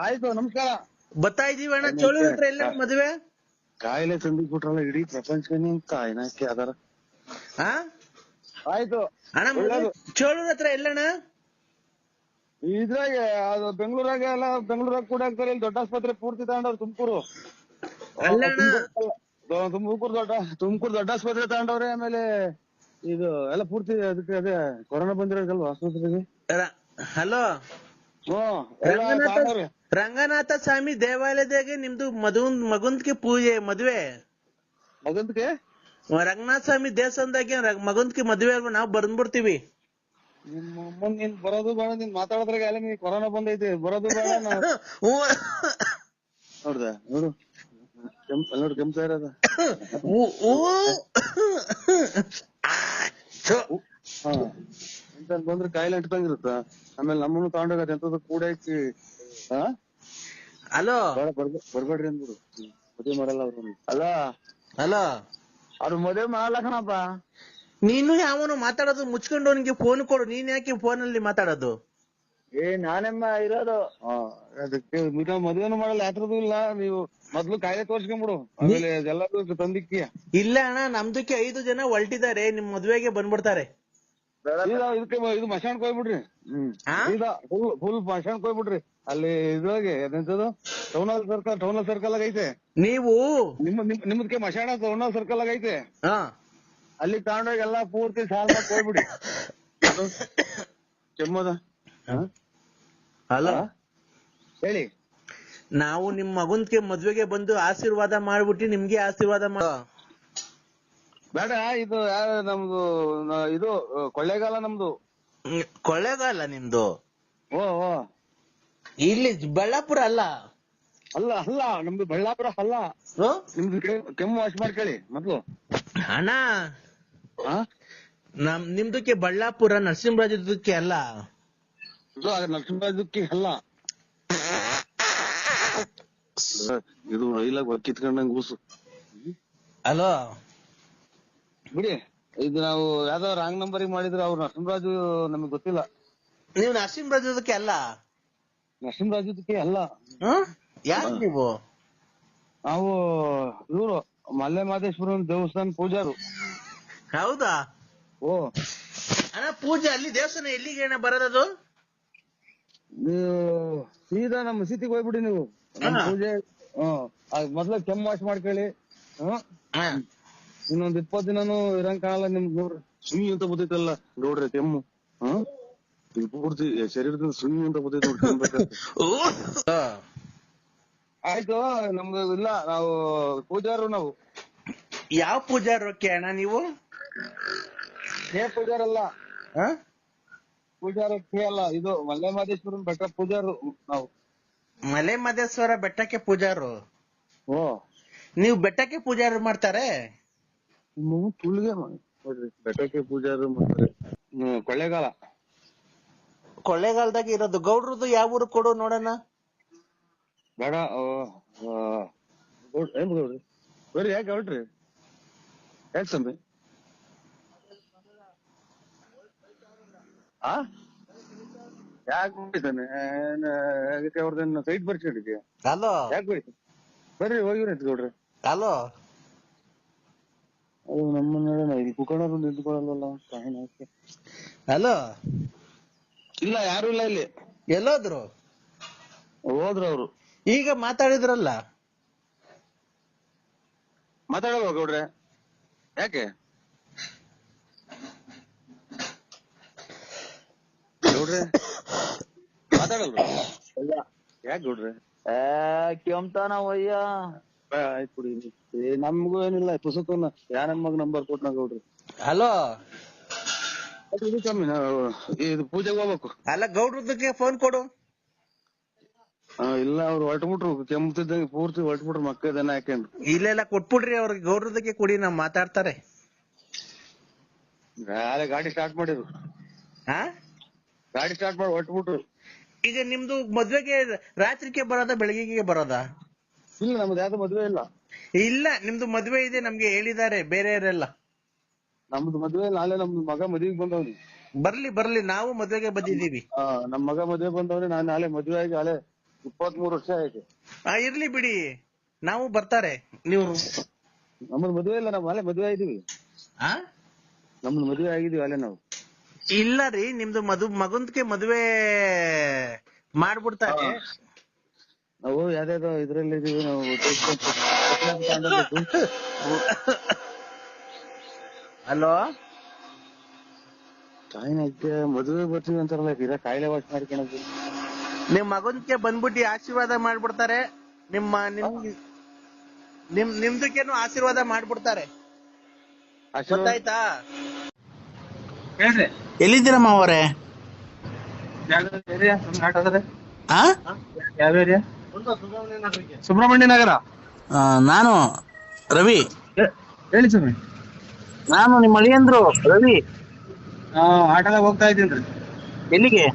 ಆಯ್ತು, ನಮಸ್ಕಾರ. ಬರ್ತಾ ಇದೀವಿ ಅಣ್ಣ. ಚೋಳೂರ್ ಹತ್ರ ಎಲ್ಲ ಮದ್ವೆ? ಕಾಯಿಲೆ ತಂದು ಕೊಟ್ರಲ್ಲ ಇಡೀ ಪ್ರಪಂಚನೇ ಕಾಯಿನಕ್ಕೆ ಅದರ. ಆಯ್ತು ಅಣ್ಣ ಚೋಳೂರ್ ಹತ್ರ ಎಲ್ಲಣ್ಣ? ಇದ್ರಾಗೆ ಅದು ಬೆಂಗಳೂರಾಗ ಎಲ್ಲ ಬೆಂಗಳೂರಾಗ ಕೂಡ ಆಗ್ತಾರೆ. ಇಲ್ಲಿ ದೊಡ್ಡ ಆಸ್ಪತ್ರೆ ಪೂರ್ತಿ ತಗೊಂಡವ್ರು ತುಮಕೂರು ತುಮಕೂರು ದೊಡ್ಡ ಆಸ್ಪತ್ರೆ ತಗೊಂಡವ್ರೆ. ಆಮೇಲೆ ಇದು ಎಲ್ಲ ಪೂರ್ತಿ ಅದಕ್ಕೆ ಅದೇ ಕೊರೋನಾ ಬಂದಿರೋದಲ್ವಾ ಆಸ್ಪತ್ರೆಗೆ. ಹಲೋ, ರಂಗನಾಥ ಸ್ವಾಮಿ ದೇವಾಲಯದಾಗೆ ನಿಮ್ದು ಮಗುಂದ್ಗೆ ಪೂಜೆ ಮದ್ವೆ. ಮಗಂದ್ಗೆ ರಂಗನಾಥ ಸ್ವಾಮಿ ದೇವಸ್ಥಾನದಾಗೆ ಮಗುಂದ್ಗೆ ಮದ್ವೆ ಅಲ್ವಾ? ನಾವ್ ಬಂದ್ಬಿಡ್ತೀವಿ. ನಿಮ್ಮ ಅಮ್ಮನ್ ನೀನ್ ಬರೋದು ಬೇಡ, ನೀನ್ ಮಾತಾಡೋದ್ರಾಗ ಅಲ್ಲ ನೀ ಕೊರೋನಾ ಬಂದೈತಿ, ಬರೋದು ಬೇಡ. ನೋಡ್ದ ನೋಡು ನೋಡಿ ಕೆಂಪ ಇರೋದ ಎಂತ ಬಂದ್ರೆ ಕಾಯಿಲೆ ಅಂಟ್ದಂಗಿರುತ್ತ. ಆಮೇಲೆ ನಮ್ಮನ್ನು ತಗೊಂಡೋಗದ ಎಂತದ ಕೂಡ ಐತಿ. ಹಲೋ ಬರ್ಬೇಡ್ರಿ ಅಂದ್ಬಿಡು, ಮದುವೆ ಮಾಡಲ್ಲ ಅವ್ರು. ಹಲೋ ಅವ್ರು ಮದುವೆ ಮಾಡಲ್ಲ ಕಣಪ್ಪ. ನೀನು ಯಾವನು ಮಾತಾಡೋದು ಮುಚ್ಕೊಂಡು ಅವನಿಗೆ ಫೋನ್ ಕೊಡು. ನೀನ್ ಯಾಕೆ ಫೋನಲ್ಲಿ ಮಾತಾಡೋದು? ನಾನೆಮ್ಮ ಇರೋದು. ಅದಕ್ಕೆ ಮದುವೆನೂ ಮಾಡಲ್ಲ, ಯಾತ್ರದೂ ಇಲ್ಲ. ನೀವು ಮೊದ್ಲು ಕಾಯಿಲೆ ತೋರ್ಸ್ಕೊಂಡ್ಬಿಡು, ಆಮೇಲೆ ಎಲ್ಲರೂ ತಂದಿಕ್ಕಿ. ಇಲ್ಲ ಅಣ್ಣ, ನಮ್ದಕ್ಕೆ 5 ಜನ ಹೊಲ್ಟಿದ್ದಾರೆ, ನಿಮ್ ಮದ್ವೆಗೆ ಬಂದ್ಬಿಡ್ತಾರೆ. ಇದಕ್ಕೆ ಇದು ಮಶಾಣಕ್ ಹೋಗ್ಬಿಡ್ರಿ. ಫುಲ್ ಮಶಾಣಕ್ ಹೋಗ್ಬಿಡ್ರಿ. ಅಲ್ಲಿ ಇದ್ರೊಳಗೆ ಎಂತದು ಟೌನ್ ಸರ್ಕಲ್ ಆಗ ಐತೆ. ನೀವು ನಿಮ್ದಕ್ಕೆ ಮಶಾಣ ಟೌನ್ ಸರ್ಕಲ್ ಆಗ ಐತೆ. ಅಲ್ಲಿ ತಗೊಂಡೋಗಿ ಎಲ್ಲಾ ಪೂರ್ತಿ ಸಾಲ್ ಮಾಡಿ ಹೋಗ್ಬಿಡಿ. ಕೆಮ್ಮದ ಹಲೋ ಹೇಳಿ. ನಾವು ನಿಮ್ ಮಗನ್ಗೆ ಮದ್ವೆಗೆ ಬಂದು ಆಶೀರ್ವಾದ ಮಾಡ್ಬಿಟ್ಟು ನಿಮ್ಗೆ ಆಶೀರ್ವಾದ ಬೇಡ. ಇದು ನಮ್ದು ಇದು ಕೊಳ್ಳೇಗಾಲ ನಮ್ದು. ಕೊಳ್ಳೇಗಾಲ ನಿಮ್ದು? ಓ ಇಲ್ಲಿ ಬಳ್ಳಾಪುರ ಅಲ್ಲ. ಅಲ್ಲ ನಮ್ದು ಬಳ್ಳಾಪುರ ಅಲ್ಲ. ನಿಮ್ದು ಕೆಮ್ಮು ವಾಶ್ ಮಾಡ್ಕೊಳ್ಳಿ ಮೊದ್ಲು. ಅಣ್ಣ ನಿಮ್ದಕ್ಕೆ ಬಳ್ಳಾಪುರ, ನರಸಿಂಹರಾಜಕ್ಕೆ ಅಲ್ಲ. ನರಸಿಂಹರಾಜಕ್ಕೆ ಅಲ್ಲ. ಇದು ಐಲಾಗ ಕಿತ್ಕೊಂಡಂಗ್ ಕೂಸು. ಹಲೋ ಬಿಡಿ, ಇದು ನಾವು ಯಾವ್ದೋ ರಾಂಗ್ ನಂಬರಿಗೆ ಮಾಡಿದ್ರೆ ಅವ್ರು ನರಸಿಂಹರಾಜು ನಮಗ್ ಗೊತ್ತಿಲ್ಲ. ನೀವು ನರಸಿಂಹರಾಜಕ್ಕೆ ಅಲ್ಲ? ನರಸಿಂಹರಾಜಕ್ಕೆ ಅಲ್ಲ. ಯಾರು ನೀವು? ನಾವು ಇವ್ರು ಮಲ್ಲೆ ಮಾದೇಶ್ವರನ್ ದೇವಸ್ಥಾನ ಪೂಜಾರು. ಹೌದಾ? ಓ ಅಣ್ಣ, ಪೂಜೆ ಅಲ್ಲಿ ದೇವಸ್ಥಾನ ಎಲ್ಲಿಗೆ ಅಣ್ಣ ಬರೋದದು? ನೀವು ಸೀದಾ ನಮ್ಮ ಮಸೀದಿಗೆ ಹೋಗ್ಬಿಡಿ. ನೀವು ನಮ್ಮ ಪೂಜೆ ಮೊದ್ಲ ಕೆಮ್ಮು ವಾಶ್ ಮಾಡ್ಕೊಳ್ಳಿ. ಇನ್ನೊಂದ್ 20 ದಿನಾನು ಇರಂಗ್ ಕಾಣಲ್ಲ ನಿಮ್ಗೆ. ನೋಡ್ರಿ ಸುಯಿ ಅಂತ ಬರ್ತೈತಲ್ಲ ನೋಡ್ರಿ ಕೆಮ್ಮು. ಇದು ಪೂರ್ತಿ ಶರೀರದಿಂದ ಸುಯಿ ಅಂತ ಬರ್ತೈತಿ ನೋಡ್ರಿ. ಆಯ್ತು, ನಮ್ದು ಇಲ್ಲ, ನಾವು ಪೂಜಾರು. ನಾವು ಯಾವ ಪೂಜಾರಕ್ಕೆ ಅಣ್ಣ ನೀವು? ಪೂಜಾರಲ್ಲ, ಪೂಜಾರಕ್ಕೆ ಅಲ್ಲ. ಇದು ಮಲ್ಲೆ ಮಾದೇಶ್ವರನ್ ಬೆಟ್ಟ ಪೂಜಾರು ನಾವು. ಮಲೆ ಮಹದೇಶ್ವರ ಬೆಟ್ಟಕ್ಕೆ ಪೂಜಾರು? ಓ, ನೀವು ಬೆಟ್ಟಕ್ಕೆ ಪೂಜಾರು ಮಾಡ್ತಾರೆ? ತುಳ್ಗೆ ನೋಡ್ರಿ, ಬೆಟ್ಟಕ್ಕೆ ಪೂಜಾರು ಮಾಡ್ತಾರೆ. ಕೊಳ್ಳೇಗಾಲ. ಕೊಳ್ಳೇಗಾಲದಾಗ ಇರೋದು. ಗೌಡ್ರದ್ದು ಯಾವ ಊರು ಕೊಡು ನೋಡೋಣ. ಬೇಡ. ಏನ್ ಗೌಡ್ರಿ ಬರ್ರಿ. ಯಾಕೆ ಹೊರಟ್ರಿ? ಯಾಕೆ ಸಂಬಿ? ಯಾಕೆ ಹೋಗಿದ್ದಾನೆ? ಅವ್ರದೇನು ಸೈಟ್ ಬರ್ಸಿಡಿದ್ಯಾ? ಹಲೋ ಯಾಕೆ ಬರೀ ಬರ್ರಿ ಹೋಗಿವ್ರಿ ಗೌಡ್ರಿ. ಹಲೋ ಅದು ನಮ್ಮನ್ನ ಇಲ್ಲಿ ಕುಕ್ಕಣರು ನಿಂತ್ಕೊಳ್ಳಲ್ವಲ್ಲ. ಹಲೋ ಇಲ್ಲ, ಯಾರು ಇಲ್ಲ ಇಲ್ಲಿ. ಎಲ್ಲೋದ್ರು? ಹೋದ್ರು ಅವ್ರು. ಈಗ ಮಾತಾಡಿದ್ರಲ್ಲ. ಮಾತಾಡಲ್ವ ಗೌಡ್ರೆ? ಯಾಕೆ ಗೌಡ್ರೆ ಮಾತಾಡಲ್ವ? ಯಾಕೆ ಗೌಡ್ರೆ? ಕೆಮ್ತಾನ ವಯ್ಯ. ಆಯ್ತು ಬಿಡಿ, ನಮ್ಗೂ ಏನಿಲ್ಲ. ಪುಸ್ತಕನ ಯಾರ ಮಗ ನಂಬರ್ ಕೊಟ್ನ ಗೌಡ್ರಿ. ಹಲೋ ಕಮ್ಮಿ, ಇದು ಪೂಜೆಗೆ ಹೋಗ್ಬೇಕು. ಅಲ್ಲ, ಗೌಡ್ರದಕ್ಕೆ ಫೋನ್ ಕೊಡು. ಇಲ್ಲ, ಅವ್ರು ಹೊರಟ್ಬಿಟ್ರು. ಕೆಮ್ಮತಿದ್ದಂಗೆ ಪೂರ್ತಿ ಹೊರಟ್ಬಿಟ್ರು. ಮಕ್ಕಳದನ್ನ ಹಾಕೊಂಡ್ರು. ಇಲ್ಲೆಲ್ಲ ಕೊಟ್ಬಿಡ್ರಿ ಅವ್ರಿಗೆ. ಗೌಡ್ರದಕ್ಕೆ ಕೊಡಿ, ನಾವ್ ಮಾತಾಡ್ತಾರೆ. ಗಾಡಿ ಸ್ಟಾರ್ಟ್ ಮಾಡಿದ್ರು. ಗಾಡಿ ಸ್ಟಾರ್ಟ್ ಮಾಡಿ ಹೊರಟ್ಬಿಟ್ರು. ಈಗ ನಿಮ್ದು ಮದ್ವೆಗೆ ರಾತ್ರಿಗೆ ಬರೋದಾ ಬೆಳಗ್ಗೆಗೆ ಬರೋದಾ? ಇಲ್ಲ, ನಮ್ದು ಯಾವ್ದು ಮದ್ವೆ ಇಲ್ಲ. ಇಲ್ಲ, ನಿಮ್ದು ಮದ್ವೆ ಇದೆ ನಮ್ಗೆ ಹೇಳಿದ್ದಾರೆ ಬೇರೆಯವರೆಲ್ಲ. ನಮ್ದು ಮದ್ವೆ ಇಲ್ಲ. ನಾಳೆ ನಮ್ದು ಮಗ ಮದ್ವೆಗೆ ಬಂದವ್ನಿ. ಬರ್ಲಿ, ನಾವು ಮದ್ವೆಗೆ ಬಂದಿದೀವಿ. ನಮ್ ಮಗ ಮದ್ವೆ ಬಂದವ್ರಿ. ನಾನು ನಾಳೆ ಮದ್ವೆ ಆಗಿ 23 ವರ್ಷ ಆಯ್ತು. ಇರ್ಲಿ ಬಿಡಿ, ನಾವು ಬರ್ತಾರೆ. ನೀವು ನಮ್ದು ಮದ್ವೆ ಇಲ್ಲ, ನಾವು ನಾಳೆ ಮದ್ವೆ ಆಗಿದೀವಿ. ನಮ್ದು ಮದ್ವೆ ಆಗಿದೀವಿ ನಾವು. ಇಲ್ಲ ರೀ, ನಿಮ್ದು ಮಗನ್ಗೆ ಮದ್ವೆ ಮಾಡ್ಬಿಡ್ತಾರೆ. ನಾವು ಯಾವ್ದಾದ್ರು ಇದ್ರಲ್ಲಿ ಇದೀವಿ ನಾವು. ಹಲೋ, ಮದುವೆ ಬರ್ತೀವಿ ಅಂತಾರಲ್ಲ, ಇದ ಕಾಯಿಲೆ ವಾಶ್ ಮಾಡ್ಕೊಳೋದು. ನಿಮ್ ಮಗನ್ಗೆ ಬಂದ್ಬಿಟ್ಟು ಆಶೀರ್ವಾದ ಮಾಡ್ಬಿಡ್ತಾರೆ. ನಿಮ್ದಕ್ಕೇನು ಆಶೀರ್ವಾದ ಮಾಡ್ಬಿಡ್ತಾರೆ. ಗೊತ್ತಾಯ್ತಾ? ಹೇಳ್ರಿ. ಎಲ್ಲಿದ್ದೀರಾ ಮಾವರೇ? ಆ? ಯಾವ ಏರಿಯಾ? ಸುಬ್ರಹ್ಮಣ್ಯ ನಗರ. ನಾನು ರವಿ. ಹೇಳಿ ಸ್ವಾಮಿ. ನಾನು ನಿಮ್ಮ ಅಳಿಯಂದ್ರು ರವಿ. ಆಟೋದಾಗ ಹೋಗ್ತಾ ಇದ್ದೀನಿ. ಎಲ್ಲಿಗೆ?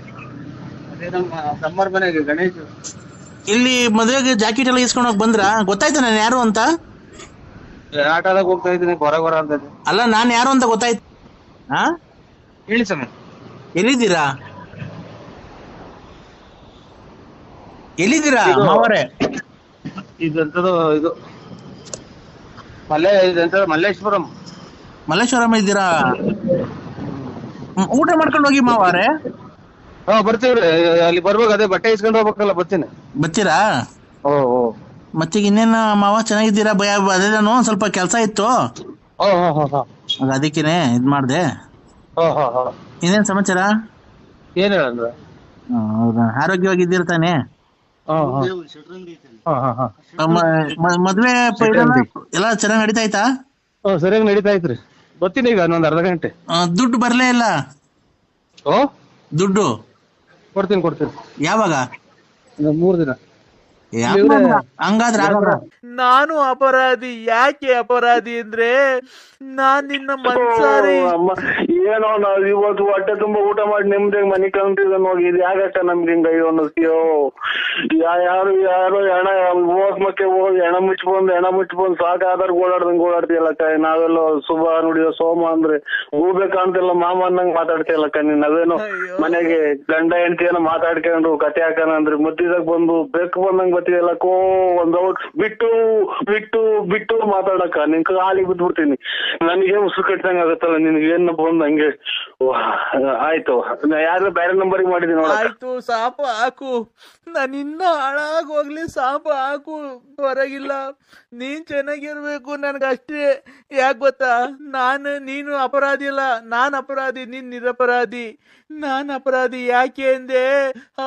ಅದೇ ನಮ್ಮ ತಮ್ಮರ ಮನೆಗೆ ಗಣೇಶ್. ಇಲ್ಲಿ ಮದುವೆಗೆ ಜಾಕೆಟ್ ಎಲ್ಲ ಇಸ್ಕೊಂಡು ಹೋಗಿ ಬಂದ್ರಾ? ಗೊತ್ತಾಯ್ತಾ ನಾನು ಯಾರು ಅಂತ? ಆಟೋದಾಗ ಹೋಗ್ತಾ ಇದ್ದೀನಿ, ಹೊರ ಅಂತ. ಅಲ್ಲ, ನಾನು ಯಾರು ಅಂತ ಗೊತ್ತಾಯ್ತು? ಹಾ, ಹೇಳಿ ಸ್ವಾಮಿ. ಎಲ್ಲಿದ್ದೀರಾ ಮಾವರೇ? ಇದೆಂತದು ಇದು ಮಲ್ಲೇಶ್ವರಂ. ಮಲ್ಲೇಶ್ವರಂ ಇದ್ದೀರಾ? ಊಟ ಮಾಡ್ಕೊಂಡು ಹೋಗಿ ಮಾವರೇ. ಬರ್ತೀವ್ರಿ. ಅಲ್ಲಿ ಬರ್ಬೇಕು, ಅದೇ ಬಟ್ಟೆ ಇಸ್ಕೊಂಡು ಹೋಗ್ಬೇಕಲ್ಲ, ಬರ್ತೀನಿ. ಬರ್ತೀರಾ? ಓ ಮತ್ತೆ ಇನ್ನೇನು ಮಾವ, ಚೆನ್ನಾಗಿದ್ದೀರಾ? ಅದೇನೋ ಸ್ವಲ್ಪ ಕೆಲಸ ಇತ್ತು, ಅದಕ್ಕೇನೆ ಇದ್ ಮಾಡ್ದೆ. ಇನ್ನೇನ್ ಸಮಾಚಾರ? ಏನ್ ಹೇಳಂದ್ರ? ಹೌದಾ, ಆರೋಗ್ಯವಾಗಿದ್ದೀರ ತಾನೆ? ಮದ್ವೆ ಎಲ್ಲ ಚೆನ್ನಾಗ್ ನಡೀತಾ ಆಯ್ತಾ? ಸರಿಯಾಗಿ ನಡೀತಾ ಐತ್ರಿ. ಬರ್ತೀನಿ ಈಗ ಇನ್ನೊಂದ್ ಅರ್ಧ ಗಂಟೆ. ದುಡ್ಡು ಬರ್ಲೇ ಇಲ್ಲ? ದುಡ್ಡು ಕೊಡ್ತೀನಿ. ಯಾವಾಗ? 3 ದಿನ. ಹಂಗಾದ್ರೆ ನಾನು ಅಪರಾಧಿ. ಯಾಕೆ ಅಪರಾಧಿ ಅಂದ್ರೆ ನಾನ್ ನಿನ್ನ ಮನ್ಸಾರಿ. ಏನೋ ನಾವ್ ಇವತ್ತು ಹೊಟ್ಟೆ ತುಂಬಾ ಊಟ ಮಾಡಿ ನೆಮ್ಮದಿಯಾಗಿ ಮನೆ ಕಂತಿದ ನೋಡಿ, ಇದು ಯಾಕಕ್ಕ ನಮ್ಗೆ ಹಿಂಗ ಅನ್ನಿಸ್ತೀಯೋ? ಯಾರು ಹೆಣ ಹೋಗ್ಮಕ್ಕೆ ಹೋಗಿ ಹೆಣ ಮುಚ್ಕೊಂಡ್ ಸಾಕಾದಾಗ ಓಡಾಡ್ತೀಯಲ್ಲಕ್ಕ. ನಾವೆಲ್ಲ ಶುಭ ನುಡಿಯೋ ಸೋಮ ಅಂದ್ರೆ ಹೂಬೆ ಕಾಣ್ತಿಲ್ಲ ಮಾಮ ಅನ್ನಂಗ್ ಮಾತಾಡ್ತೀಯಲ್ಲಕ್ಕ. ನೀನ್ ಅದೇನೋ ಮನೆಗೆ ಗಂಡ ಹೆಂಡತಿ ಏನೋ ಮಾತಾಡ್ಕೊಂಡು ಕತೆ ಹಾಕನ ಅಂದ್ರೆ ಮುದ್ದಿದಾಗ ಬಂದು ಬೆಕ್ಕು ಬಂದಂಗ್ ಬತ್ತಿಯಲ್ಲಕ್ಕೋ. ಒಂದ್ ರೌಂಡ್ ಬಿಟ್ಟು ಮಾತಾಡಕ್ಕ. ನಿನ್ ಕಾಲಿಗೆ ಬಿದ್ಬಿಡ್ತೀನಿ. ನನಗೆ ಉಸಿರು ಕಟ್ಟಂಗ ಆಗತ್ತಲ್ಲ, ನಿನ್ಗೆ ಏನ್ ಬಂದ್ ಹಂಗೆ. ಆಯ್ತು, ಯಾರು ಬೇರೆ ನಂಬರಿಗೆ ಮಾಡಿದೀನಿ. ಆಯ್ತು, ಸಾಪ ಹಾಕು. ನಾನು ಇನ್ನ ಹಾಳಾಗೋಗ್ಲಿ, ಸಾಪ ಹಾಕು, ಹೊರಗಿಲ್ಲ. ನೀನ್ ಚೆನ್ನಾಗಿರ್ಬೇಕು ನನ್ಗಷ್ಟೇ. ಯಾಕೆ ಗೊತ್ತಾ, ನೀನು ಅಪರಾಧಿ ಅಲ್ಲ, ನಾನ್ ಅಪರಾಧಿ, ನೀನ್ ನಿರಪರಾಧಿ. ನಾನ್ ಅಪರಾಧಿ ಯಾಕೆ ಅಂದೆ,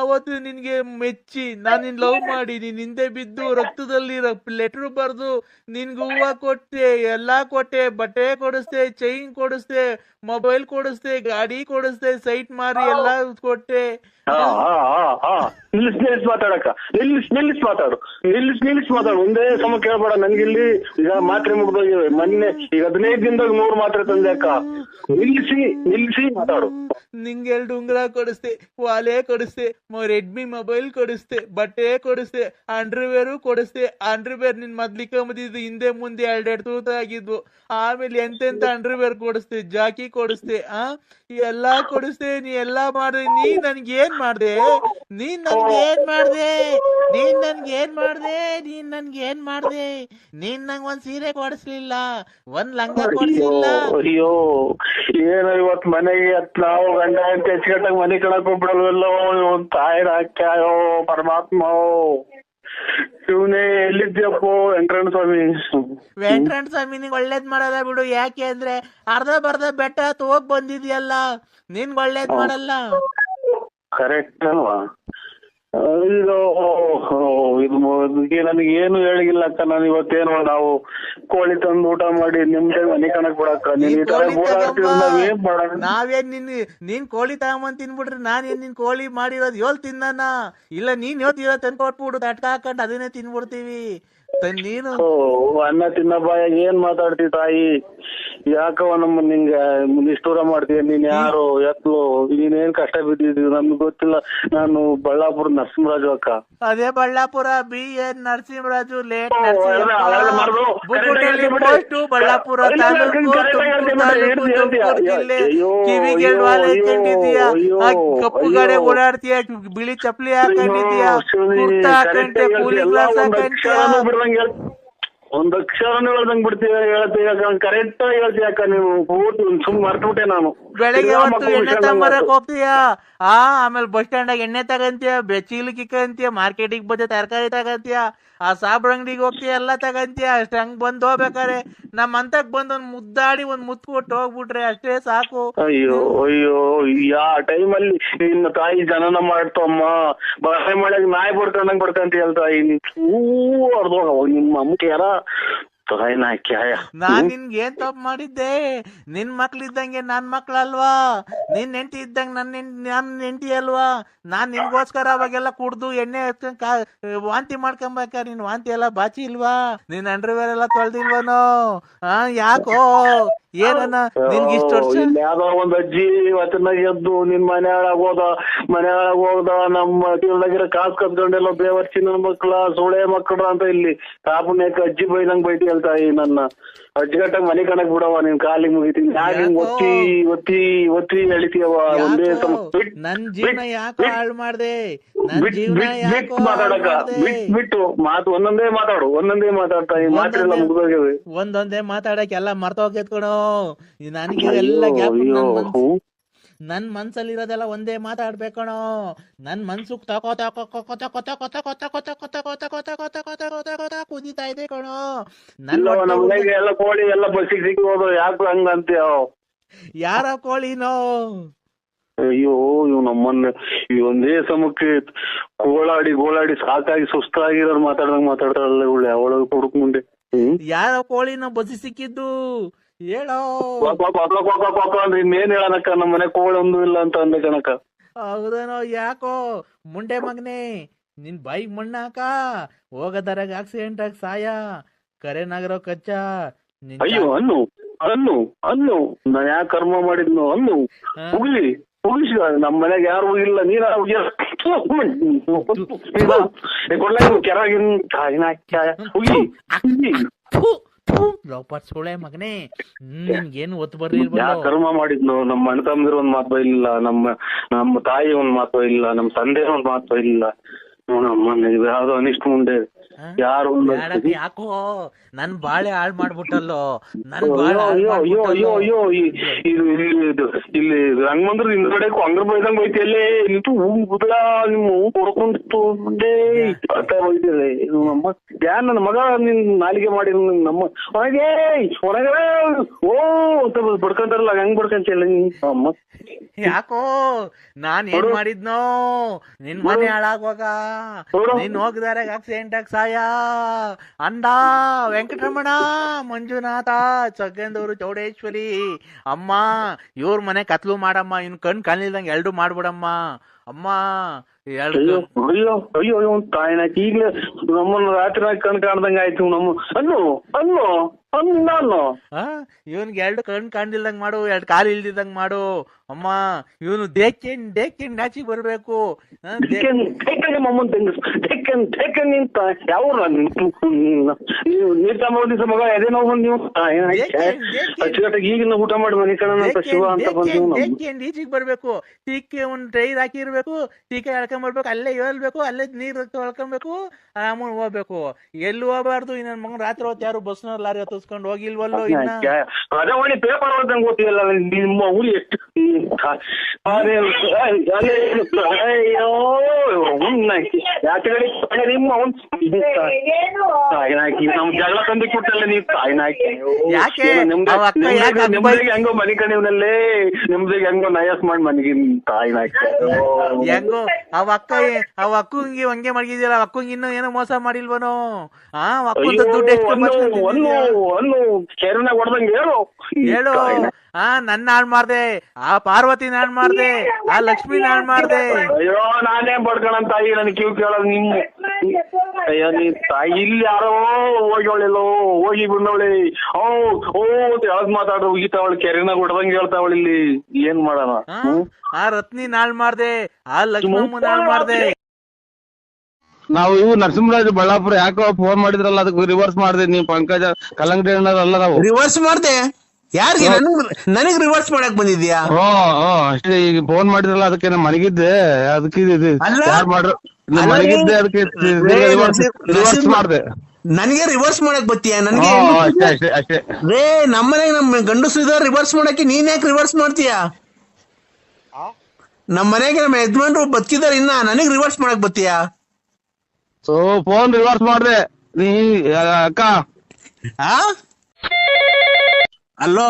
ಅವತ್ತು ನಿನ್ಗೆ ಮೆಚ್ಚಿ ನಾನು ನಿನ್ ಲವ್ ಮಾಡಿ ನೀನ್ ಹಿಂದೆ ಬಿದ್ದು ರಕ್ತದಲ್ಲಿ ಲೆಟರ್ ಬರ್ದು ನಿನ್ಗೆ ಹೂವ ಕೊಟ್ಟೆ, ಎಲ್ಲಾ ಕೊಟ್ಟೆ, ಬಟ್ಟೆ ಕೊಡಿಸ್ದೆ, ಚೈನ್ ಕೊಡಿಸ್ದೆ, ಮೊಬೈಲ್ ಕೊಡಿಸ್ದೆ, ಗಾಡಿ ಕೊಡಿಸ್ದೆ, ಸೈಟ್ ಮಾರಿ ಎಲ್ಲಾ ಕೊಟ್ಟೆ. ನಿಲ್ಲಿಸ್ ಮಾತಾಡಕ್ಕ. ನಿಲ್ಲಿಸ್ ಮಾತಾಡು. ಒಂದೇ ಸಮ ಕೇಳ್ಬೇಡ. ನನ್ಗಿಲ್ಲಿ ಈಗ ಮಾತ್ರೆ ಮುಗ್ದೋಗಿವೆ. ಮೊನ್ನೆ ಈಗ 15 ದಿನದಾಗ 100 ಮಾತ್ರೆ ತಂದೆ ಅಕ್ಕ. ನಿಲ್ಲಿಸಿ ಮಾತಾಡು. ನಿಂಗೆ 2 ಉಂಗುರ ಕೊಡಿಸ್ದೆ, ವಾಲೆ ಕೊಡಿಸ್ದೆ, ರೆಡ್ಮಿ ಮೊಬೈಲ್ ಕೊಡಿಸ್ದೆ, ಬಟ್ಟೆ ಕೊಡಿಸ್ದೆ, ಅಂಡರ್ವೇರು ಕೊಡಿಸ್ದೆ. ಅಂಡರ್ವೇರ್ ನಿನ್ ಮೊದ್ಲಿಕ್ಕಂಬದಿದ್ದು ಹಿಂದೆ ಮುಂದೆ 2 ತೂತ ಆಗಿದ್ವು. ಆಮೇಲೆ ಎಂತೆಂತ ಅಂಡರ್ವೇರ್ ಕೊಡಿಸ್ದೆ, ಜಾಕಿ ಕೊಡಿಸ್ದೆ, ಎಲ್ಲಾ ಕೊಡಿಸ್ದೆ. ನೀ ಎಲ್ಲಾ ಮಾಡ್ದೆ. ನೀನ್ ನನ್ಗೆ ಏನ್ ಮಾಡ್ದೆ? ನೀನ್ ನಂಗ್ ಒಂದ್ ಸೀರೆ ಕೊಡಿಸ್ಲಿಲ್ಲ, ಒಂದ್ ಲಂಗ ಕೊಡಿಸ್ಲಿಲ್ಲ. ಅಯ್ಯೋ, ಏನೋ ಇವತ್ ಮನೆಗೆ ನಾವು ಗಂಡ ಅಂತ ಹೆಚ್ಚುಕಟ್ಟಾಗ ಮನೆ ಕಣಕ್ ಹೋಗ್ಬಿಡಲ್ವಲ್ಲೋ. ತಾಯಿನ ಹಾಕ್ಯಾಯೋ ಪರಮಾತ್ಮ. ಶಿವನೇ ಎಲ್ಲಿದ್ಯಪ್ಪೋ? ವೆಂಕಟರಮಣ ಸ್ವಾಮಿ ನಿಂಗೆ ಒಳ್ಳೇದ್ ಮಾಡಲ್ಲ ಬಿಡು. ಯಾಕೆ ಅಂದ್ರೆ ಅರ್ಧ ಬರ್ಧ ಬೆಟ್ಟ ಹೋಗ್ ಬಂದಿದ್ಯಲ್ಲ, ನಿನ್ಗೆ ಒಳ್ಳೇದ್ ಮಾಡಲ್ಲ. ಕರೆಕ್ಟ್ ಅಲ್ವಾ? ಇದು ನನಗೆ ಏನು ಹೇಳಿಲ್ಲ ಅಕ್ಕ. ನಾನು ಇವತ್ತೇನು ನಾವು ಕೋಳಿ ತಂದು ಊಟ ಮಾಡಿ ನಿಮ್ದೆ ಮನೆ ಕಣಕ್ ಬಿಡಕ್ಕ. ನಾವೇನ್ ನೀನ್ ಕೋಳಿ ತಗೊಂಬಂದ್ ತಿನ್ಬಿಟ್ರಿ, ನಾನೇನ್ ನಿನ್ ಕೋಳಿ ಮಾಡಿರೋದು 7 ತಿನ್ನಾನ? ಇಲ್ಲ, ನೀನ್ 7 ತಂದ್ಕೊಟ್ಬಿಡು, ತಟ್ಕ ಹಾಕೊಂಡ್ ಅದನ್ನೇ ತಿನ್ಬಿಡ್ತೀವಿ. ನೀನು ಅನ್ನ ತಿನ್ನ ಬಾಯಾಗ ಏನ್ ಮಾತಾಡ್ತಿ ತಾಯಿ? ಯಾಕವ ನಮ್ಮ ನಿಂಗ ನಿಷ್ಠೂರ ಮಾಡ್ತೀಯ? ನೀನ್ ಯಾರು ಎತ್ಲು? ನೀನೇನ್ ಕಷ್ಟ ಬಿದ್ದಿದ್ದೀವಿ ನಮ್ಗೆ ಗೊತ್ತಿಲ್ಲ. ನಾನು ಬಳ್ಳಾಪುರ ನರಸಿಂಹರಾಜು ಅಕ್ಕ. ಅದೇ ಬಳ್ಳಾಪುರ BN ನರಸಿಂಹರಾಜು, ಲೇಟ್ ಬಳ್ಳಾಪುರ ಕಿವಿಗೆ ಕಪ್ಪು ಗಾಡಿ ಓಡಾಡ್ತೀಯ, ಬಿಳಿ ಚಪ್ಪಲಿ ಹಾಕೊಂಡಿದ್ಯಾ, ಕುರ್ತಾ ಹಾಕೊಂಡೆ, ಕೂಲಿ ಗ್ಲಾಸ್ ಹಾಕೊಂಡ್ಯಾ. ಒಂದ್ ಅಕ್ಷರನೇ ಹೇಳ್ದಂಗ್ ಬಿಡ್ತೀವಿ. ಹೇಳ್ತೀವಿ ಕರೆಕ್ಟ್ ಆಗಿ ಹೇಳ್ತೀಯ ಅಕ್ಕ. ನೀವು ಸುಮ್ ಮರ್ತ್ಬಿಟ್ಟೆ ನಾನು. ಬೆಳಗ್ಗೆ ಹೊತ್ತು ಎಣ್ಣೆ ತಗೊಂಬರಕ್ ಹೋಗ್ತೀಯಾ, ಆಮೇಲೆ ಬಸ್ ಸ್ಟ್ಯಾಂಡಾಗ ಎಣ್ಣೆ ತಗಂತೀಯ, ಚೀಲಕ್ ಇಕ್ಕಂತೀಯ, ಮಾರ್ಕೆಟಿಗೆ ಬಂದ ತರಕಾರಿ ತಗಂತೀಯ, ಆ ಸಾಬ್ರ ಅಂಗಡಿಗೆ ಹೋಗ್ತೀಯ, ಎಲ್ಲ ತಗಂತೀಯ. ಅಷ್ಟ ಹಂಗ್ ಬಂದ್ ಹೋಗ್ಬೇಕಾರೆ ನಮ್ ಅಂತಕ್ ಬಂದ್ ಒಂದ್ ಮುದ್ದಾಡಿ ಒಂದ್ ಮುತ್ತು ಕೊಟ್ಟು ಹೋಗ್ಬಿಟ್ರೆ ಅಷ್ಟೇ ಸಾಕು. ಅಯ್ಯೋ ಯಾ ಟೈಮಲ್ಲಿ ನಿನ್ನ ತಾಯಿ ಜನನ ಮಾಡ್ತಮ್ಮ. ಬಳೆ ಮಳೆಗ್ ನಾಯಿ ಬಡ್ಕೊಂಡಂಗ್ ಬಡ್ಕಂತ ಹೇಳ್ತಾಯಿ. ಹೂ ಹೊಡ್ದೋಗ ನಿಮ್ಮ ಅಮ್ಮಕ್ಯಾರ ನಾನ್ ನಿನ್ಗೆ ಏನ್ ತಪ್ಪು ಮಾಡಿದ್ದೆ? ನಿನ್ ಮಕ್ಳಿದ್ದಂಗೆ ನನ್ ಮಕ್ಳಲ್ವಾ? ನಿನ್ ಹೆಂಡತಿ ಇದ್ದಂಗೆ ನನ್ ಹೆಂಡತಿ ಅಲ್ವಾ? ನಾನ್ ನಿನ್ಗೋಸ್ಕರ ಅವಾಗೆಲ್ಲ ಕುಡ್ದು ಎಣ್ಣೆ ವಾಂತಿ ಮಾಡ್ಕೊಂಬೇಕ. ನಿನ್ ವಾಂತಿ ಎಲ್ಲ ಬಾಚಿ ಇಲ್ವಾ? ನಿನ್ ಅಂಡರ್ವೇರ್ ಎಲ್ಲ ತೊಳ್ದಿಲ್ವನೋ? ಯಾಕೋ ಏನನ್ನ ನಿನ್ಗೆ ಇಷ್ಟ ವರ್ಷ? ಯಾವ್ದೋ ಒಂದ್ ಅಜ್ಜಿ ಇವತ್ತಿನಾಗ ಎದ್ದು ನಿನ್ ಮನೆ ಒಳಗ್ ಹೋಗ್ದ ನಮ್ಮ ತೀರ್ದಾಗಿರೋ ಕಾಸ್ ಕದ್ಕೊಂಡೆಲ್ಲ ಬೇವರ್ಚಿನ ಮಕ್ಳ ಸೋಳೆ ಮಕ್ಕಳ ಅಂತ ಇಲ್ಲಿ ಕಾಪುಣ್ಯಕ್ಕೆ ಅಜ್ಜಿ ಬೈದಂಗ್ ಬೈತಿ ಹೇಳ್ತಾಯಿ ನನ್ನ ಅಜ್ಜಿಗಟ್ಟಾಗ ಮನೆ ಕಣಕ್ ಬಿಡವ ನಿನ್ ಕಾಲಿಗೆ ಮುಗಿತೀನಿ. ಯಾಕೆ ಹಿಂಗ್ ಒತ್ತಿ ಒತ್ತಿ ಒತ್ತಿ ಎಳಿತೀಯವ ಒಂದೇ ನನ್ ಜೀವನ ಯಾಕೋ ಹಾಳು ಮಾಡ್ದೆ? ಬಿಟ್ಟು ಮಾತಾಡಕ ಬಿಟ್ಟು ಮಾತು ಒಂದೊಂದೇ ಮಾತಾಡ್ತಾ ಈ ಮಾತ್ರೆಲ್ಲ ಮುಗ್ದೋಗ್ಯವೆ. ಒಂದೊಂದೇ ಮಾತಾಡಕ್ ಎಲ್ಲ ಮರ್ತೋಗ್ಯತ್ ಕಣೋ. ನನಗೆ ಎಲ್ಲ ಗ್ಯಾಪ್ ನನ್ ಮನ್ಸಲ್ಲಿರೋದೆಲ್ಲ ಒಂದೇ ಮಾತಾಡ್ಬೇಕಣೋ. ನನ್ ಮನ್ಸು ತಕೋ ತಕೋ ಕೊತ ಕೊತ ಕೊತ ಕೊತ ಕೊತ ಕೊತ ಕೊತ ಕೊತ ಕೊತ ಕೊತ ಕೊತ ಕೊತ ಕುದೀತಾ ಇದೆ ಕಣೋ. ಎಲ್ಲ ಕೋಳಿ ಎಲ್ಲ ಬಸ್ಸಿಗೆ ಸಿಕ್ಕೋದು ಯಾಕೆ ಹಂಗಂತೀಯ? ಯಾರ ಕೋಳಿನೋ? ಅಯ್ಯೋ ಇವ್ ನಮ್ಮನ್ನ ಈ ಒಂದೇ ಸಮಕ್ಕೆ ಗೋಳಾಡಿ ಸಾಕಾಗಿ ಸುಸ್ತಾಗಿರೋರು ಮಾತಾಡ್ತಾರಲ್ಲ ಇವಳು ಅವಳ ಕೊಡುಕ್ ಮುಂದೆ. ಯಾರ ಕೋಳಿನೋ ಬಸ್ಸಿ ಸಿಕ್ಕಿದ್ದು ಹೇಳೋ. ಅಂದ್ರೆ ಇನ್ನೇನ್ ಹೇಳನಕ್ಕ, ನಮ್ಮ ಮನೆ ಕೋಳಿ ಒಂದು ಇಲ್ಲ ಅಂತ ಅಂದೆ ಕಣಕ್ಕ. ಹೌದನೋ? ಯಾಕೋ ಮುಂಡೆ ಮಗನೆ ನಿನ್ ಬೈಕ್ ಮಣ್ಣಾಕ ಹೋಗದರಾಗ ಆಕ್ಸಿಡೆಂಟ್ ಆಗಿ ಸಾಯ ಕರೆನಾಗಿರೋ ಕಚ್ಚ. ಅಯ್ಯೋ ಅನ್ನು ನಾ ಯಾಕೆ ಕರ್ಮ ಮಾಡಿದ್ನು ಅನ್ನು ಮುಗಿಸಿ ನಮ್ಮ ಮನೆಗೆ ಯಾರು ಇಲ್ಲ ನೀರ ಲೋಪರ್ ಸುಳೆ ಮಗನೇ ನಿನ್ಗೇನು ಒತ್ತು ಬರ್ಲಿಲ್ವ? ಯಾ ಕರ್ಮ ಮಾಡಿದ್ನು? ನಮ್ಮ ಅಣ್ಣ ತಮ್ಮಂದಿರ ಒಂದ್ ಮಾತು ಇಲ್ಲ, ನಮ್ಮ ತಾಯಿ ಒಂದ್ ಮಾತು ಇಲ್ಲ, ನಮ್ಮ ತಂದೆ ಒಂದ್ ಮಾತು ಇಲ್ಲ. ನಮ್ಮನ್ನ ಯಾವ್ದೋ ಅನಿಷ್ಟ ಮುಂದೆ ಯಾರು ಯಾಕೋ ನನ್ ಬಾಳೆ ಹಾಳ್ ಮಾಡ್ಬಿಟ್ಟಲ್ಲೋ. ಅಯ್ಯೋ ಇಲ್ಲಿ ಹಂಗಂದ್ರ ಹಿಂದ್ಗಡೆ ಅಂಗ್ರ ಬೈದಂಗ್ ಬೈತಿಯಲ್ಲೇ ನಿಂತು ಬುದ್ಧ ನಿಮ್ಮ ಕೊಡ್ಕೊಂಡಿತ್ತು ಮುಂದೆ ಬೈತಿಯಲ್ಲೇ ನಮ್ಮ ಯಾನ್ ನನ್ನ ಮಗ ನಿನ್ ನಾಲಿಗೆ ಮಾಡಿ ನಮ್ಮ ಹೊರಗೆ ಓ ಅಂತ ಬಡ್ಕೊಂತಾರಲ್ಲ ಹೆಂಗ್ ಬಡ್ಕೊಂತಿಯಲ್ಲ ಅಮ್ಮ. ಯಾಕೋ ನಾನ್ ಏನ್ ಮಾಡಿದ್ನೋ? ನಿನ್ ಮನೆ ಹಾಳಾಗುವಾಗ ನೀನ್ ಹೋಗಿದಾರೆ ಆಕ್ಸಿಡೆಂಟ್ ಆಗಿ ಸಾಯ ಅಂದ ವೆಂಕಟರಮಣ, ಮಂಜುನಾಥ, ಚಗೇಂದೂರು, ಚೌಡೇಶ್ವರಿ ಅಮ್ಮ ಇವ್ರ ಮನೆ ಕತ್ಲು ಮಾಡಮ್ಮ. ಇನ್ ಕಾಣಿಲ್ದಂಗೆ ಎರಡು ಮಾಡ್ಬಿಡಮ್ಮ ಅಮ್ಮ. ಅಯ್ಯೋ ತಾಯಿನ ಈಗ್ಲೇ ನಮ್ಮನ್ನ ರಾತ್ರಿ ಕಣ್ ಕಾಣ್ದಂಗ ಆಯ್ತು. ಇವನ್ಗೆ ಎರಡು ಕಣ್ ಕಾಣ್ದಿಲ್ದಂಗ್ ಮಾಡು, ಎರಡು ಕಾಲು ಇಲ್ದಿದ್ದಂಗ್ ಮಾಡು ಅಮ್ಮ. ಇವನು ದೇಕೆಂಡ್ ನಾಚಿಗೆ ಬರ್ಬೇಕು. ಯಾವ ನೀರ್ ತಗೊಂಡ್ ಮಗ ಎದೆ ನೋವು ಬಂದ್ ನೀವು ಅಚ್ಚುಕಟ್ಟಾಗಿ ಈಗಿನ ಊಟ ಮಾಡಿ ಮನೆ ಕಣ ಶಿವ ಅಂತ ಬಂದು ಈಚಿಗೆ ಬರ್ಬೇಕು. ಟೀಕೆ ಒಂದ್ ಟ್ರೈರ್ ಹಾಕಿರ್ಬೇಕು, ಟೀಕೆ ಎಳ್ಕೊಂಡ್ಬರ್ಬೇಕು, ಅಲ್ಲೇ ಹೇಳ್ಬೇಕು, ಅಲ್ಲೇ ನೀರ್ ತೊಳ್ಕೊಬೇಕು, ಆರಾಮಾಗಿ ಹೋಗ್ಬೇಕು. ಎಲ್ಲಿ ಹೋಗ್ಬಾರ್ದು. ಇನ್ನೊಂದ್ ಮಗನ್ ರಾತ್ರಿ ಹೊತ್ತು ಯಾರು ಬಸ್ನ ಲಾರಿ ಹತ್ತಿಸ್ಕೊಂಡು ಹೋಗಿಲ್ವಲ್ಲೋ? ಅದೇ ಪೇಪರ್ ಓದಂಗ್ ಗೊತ್ತಿಲ್ಲ ನಿಮ್ಮ ಊರಿ ಎಷ್ಟು ನಿಮ್ಮ ನಮ್ ಜಗಳ ತಂದಿ ಕೊಟ್ಟಲ್ಲ ನೀವು ತಾಯಿನಾಕಿ. ನಿಮ್ದಿಗೆ ಹೆಂಗೋ ಮನೆ ಕಣಿವ್ನಲ್ಲೇ ನಿಮ್ದಿಗೆ ಹೆಂಗೋ ನಯಸ್ ಮಾಡಿ ಮನೆಗೆ ತಾಯಿನಾಕಿ ಹೆಂಗೋ ಅವ ಅಕ್ಕಂಗೆ ಹಂಗೆ ಮಡಗಿದ್ಯಲ್ಲ. ಅಕ್ಕಂಗೆ ಇನ್ನೂ ಏನೋ ಮೋಸ ಮಾಡಿಲ್ವನೋ? ದುಡ್ಡು ಕೆರೆನಾಗ ಹೊಡ್ದಂಗೆ ಹೇಳು. ನನ್ನ ಹಾಳು ಮಾಡ್ದೆ, ಆ ಪಾರ್ವತಿ ಹಾಳು ಮಾಡ್ದೆ, ಆ ಲಕ್ಷ್ಮಿ ಹಾಳು ಮಾಡ್ದೆ. ಅಯ್ಯೋ ನಾನೇ ಬಡ್ಕಣಂತ ತಾಯಿ ನನ್ ಕಿವ್ ಕೇಳೋದು ನಿಮ್ಮ. ಅಯ್ಯೋ ನೀ ತಾಯಿ ಇಲ್ಲಿ ಯಾರೋ ಹೋಗ್ಯವಳೆಲ್ಲೋ ಹೋಗಿ ಬಿಡವಳಿ ಯಾವ್ದು ಮಾತಾಡ್ರು ಹೋಗಿತಾವಳು ಕೆರೆನಾಗ ಹೊಡ್ದಂಗೆ ಹೇಳ್ತಾವಳು. ಇಲ್ಲಿ ಏನ್ ಮಾಡೋಣ? ಆ ರತ್ನಿ ಹಾಳು ಮಾಡ್ದೆ, ಆ ಲಕ್ಷ್ಮಮ್ಮನ ಹಾಳು ಮಾಡ್ದೆ. ನಾವು ಇವು ನರಸಿಂಹರಾಜ್ ಬಳ್ಳಾಪುರ ಯಾಕೋ ಫೋನ್ ಮಾಡಿದ್ರಲ್ಲ, ಅದಕ್ಕೆ ರಿವರ್ಸ್ ಮಾಡಿದೆ. ನೀವು ಪಂಕಜ ಕಲ್ಲಂಗಡಿ ಅಣ್ಣರಲ್ಲ, ನಾವು ರಿವರ್ಸ್ ಮಾಡ್ದೆ. ಯಾರಿಗೆ ನನಗ್ ರಿವರ್ಸ್ ಮಾಡಕ್ ಬಂದಿದ್ಯಾ? ಅಷ್ಟೇ. ಈಗ ಫೋನ್ ಮಾಡಿದ್ರಲ್ಲ ಅದಕ್ಕೆ ನಾನು ಮನಗಿದ್ದೆ, ಅದಕ್ಕೆ ಯಾರು ಮಾಡ್ರು ಮನಗಿದ್ದೆ, ಅದಕ್ಕೆ ರಿವರ್ಸ್ ಮಾಡಿದೆ. ನನಗೆ ರಿವರ್ಸ್ ಮಾಡಕ್ ಬತ್ತೀಯ? ನನಗೆ ಅಷ್ಟೇ. ರೇ ನಮ್ಮನೆಗೆ ನಮ್ ಗಂಡಸರು ಇದಾರೆ ರಿವರ್ಸ್ ಮಾಡಕ್ಕೆ, ನೀನ್ ಯಾಕೆ ರಿವರ್ಸ್ ಮಾಡ್ತೀಯಾ? ನಮ್ ಮನೆಗೆ ನಮ್ಮ ಯಜಮಾನ್ರು ಬದುಕಿದಾರೆ, ಇನ್ನ ನನಗ್ ರಿವರ್ಸ್ ಮಾಡಕ್ ಬತ್ತೀಯಾ? ಸೊ ಫೋನ್ ರಿವರ್ಸ್ ಮಾಡಿದೆ ನೀ ಅಕ್ಕ. ಅಲ್ಲೋ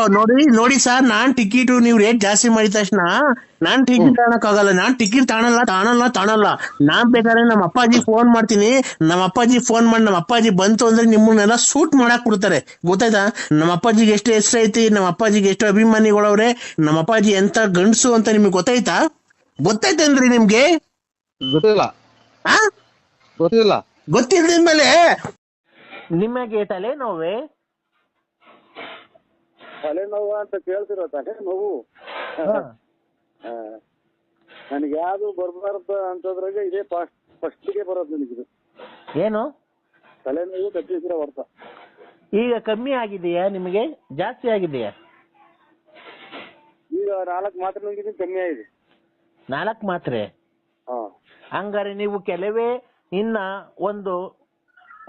ನೋಡಿ ಸರ್, ನಾನ್ ಟಿಕೆಟ್ ನೀವು ರೇಟ್ ಜಾಸ್ತಿ ಮಾಡಿದ ತಕ್ಷಣ ನಾನ್ ಟಿಕೆಟ್ ತಗೊಳಕ್ಕಾಗಲ್ಲ. ನಾನ್ ಟಿಕೆಟ್ ತಾಣಲ್ಲ. ನಾನ್ ಬೇಕಾದ್ರೆ ನಮ್ಮ ಅಪ್ಪಾಜಿ ಫೋನ್ ಮಾಡ್ತೀನಿ. ನಮ್ಮ ಅಪ್ಪಾಜಿ ಫೋನ್ ಮಾಡಿ ನಮ್ಮ ಅಪ್ಪಾಜಿ ಬಂತು ಅಂದ್ರೆ ನಿಮ್ಮನ್ನೆಲ್ಲ ಶೂಟ್ ಮಾಡಕ್ ಬಿಡ್ತಾರೆ. ಗೊತ್ತಾಯ್ತಾ? ನಮ್ಮ ಅಪ್ಪಾಜಿಗೆ ಎಷ್ಟು ಹೆಸರು ಐತಿ, ನಮ್ಮ ಅಪ್ಪಾಜಿಗೆ ಎಷ್ಟು ಅಭಿಮಾನಿಗಳವ್ರೆ, ನಮ್ಮ ಅಪ್ಪಾಜಿ ಎಂತ ಗಂಡಸು ಅಂತ ನಿಮ್ಗೆ ಗೊತ್ತಾಯ್ತೇನ್ರಿ ನಿಮ್ಗೆ? ಗೊತ್ತಿಲ್ಲ. ಆ ಗೊತ್ತಿಲ್ದಿದ್ಮೇಲೆ ನಿಮಗೆ ತಲೆನೋವೇ? ತಲೆನೋವು ಅಂತ ಕೇಳ್ತಿರೋ ತಲೆನೋವು ನನಗೆ ಯಾವ್ದು ಬರ್ಬಾರ್ದು ಅಂತದ್ರಾಗ ಇದೇ ಫಸ್ಟಿಗೆ ಬರೋದು ನನಗಿದು. ಏನು ತಲೆನೋವು ತಪ್ಪಿಸಿರೋ ಹೊರ್ತ. ಈಗ ಕಮ್ಮಿ ಆಗಿದೆಯಾ ನಿಮಗೆ, ಜಾಸ್ತಿ ಆಗಿದೆಯಾ? ಈಗ 4 ಮಾತ್ರೆ ನುಂಗಿದ್ದೀನಿ, ಕಮ್ಮಿ ಆಗಿದೆ. 4 ಮಾತ್ರೆ? ಹಂಗಾರೆ ನೀವು ಕೆಲವೇ ಇನ್ನ ಒಂದು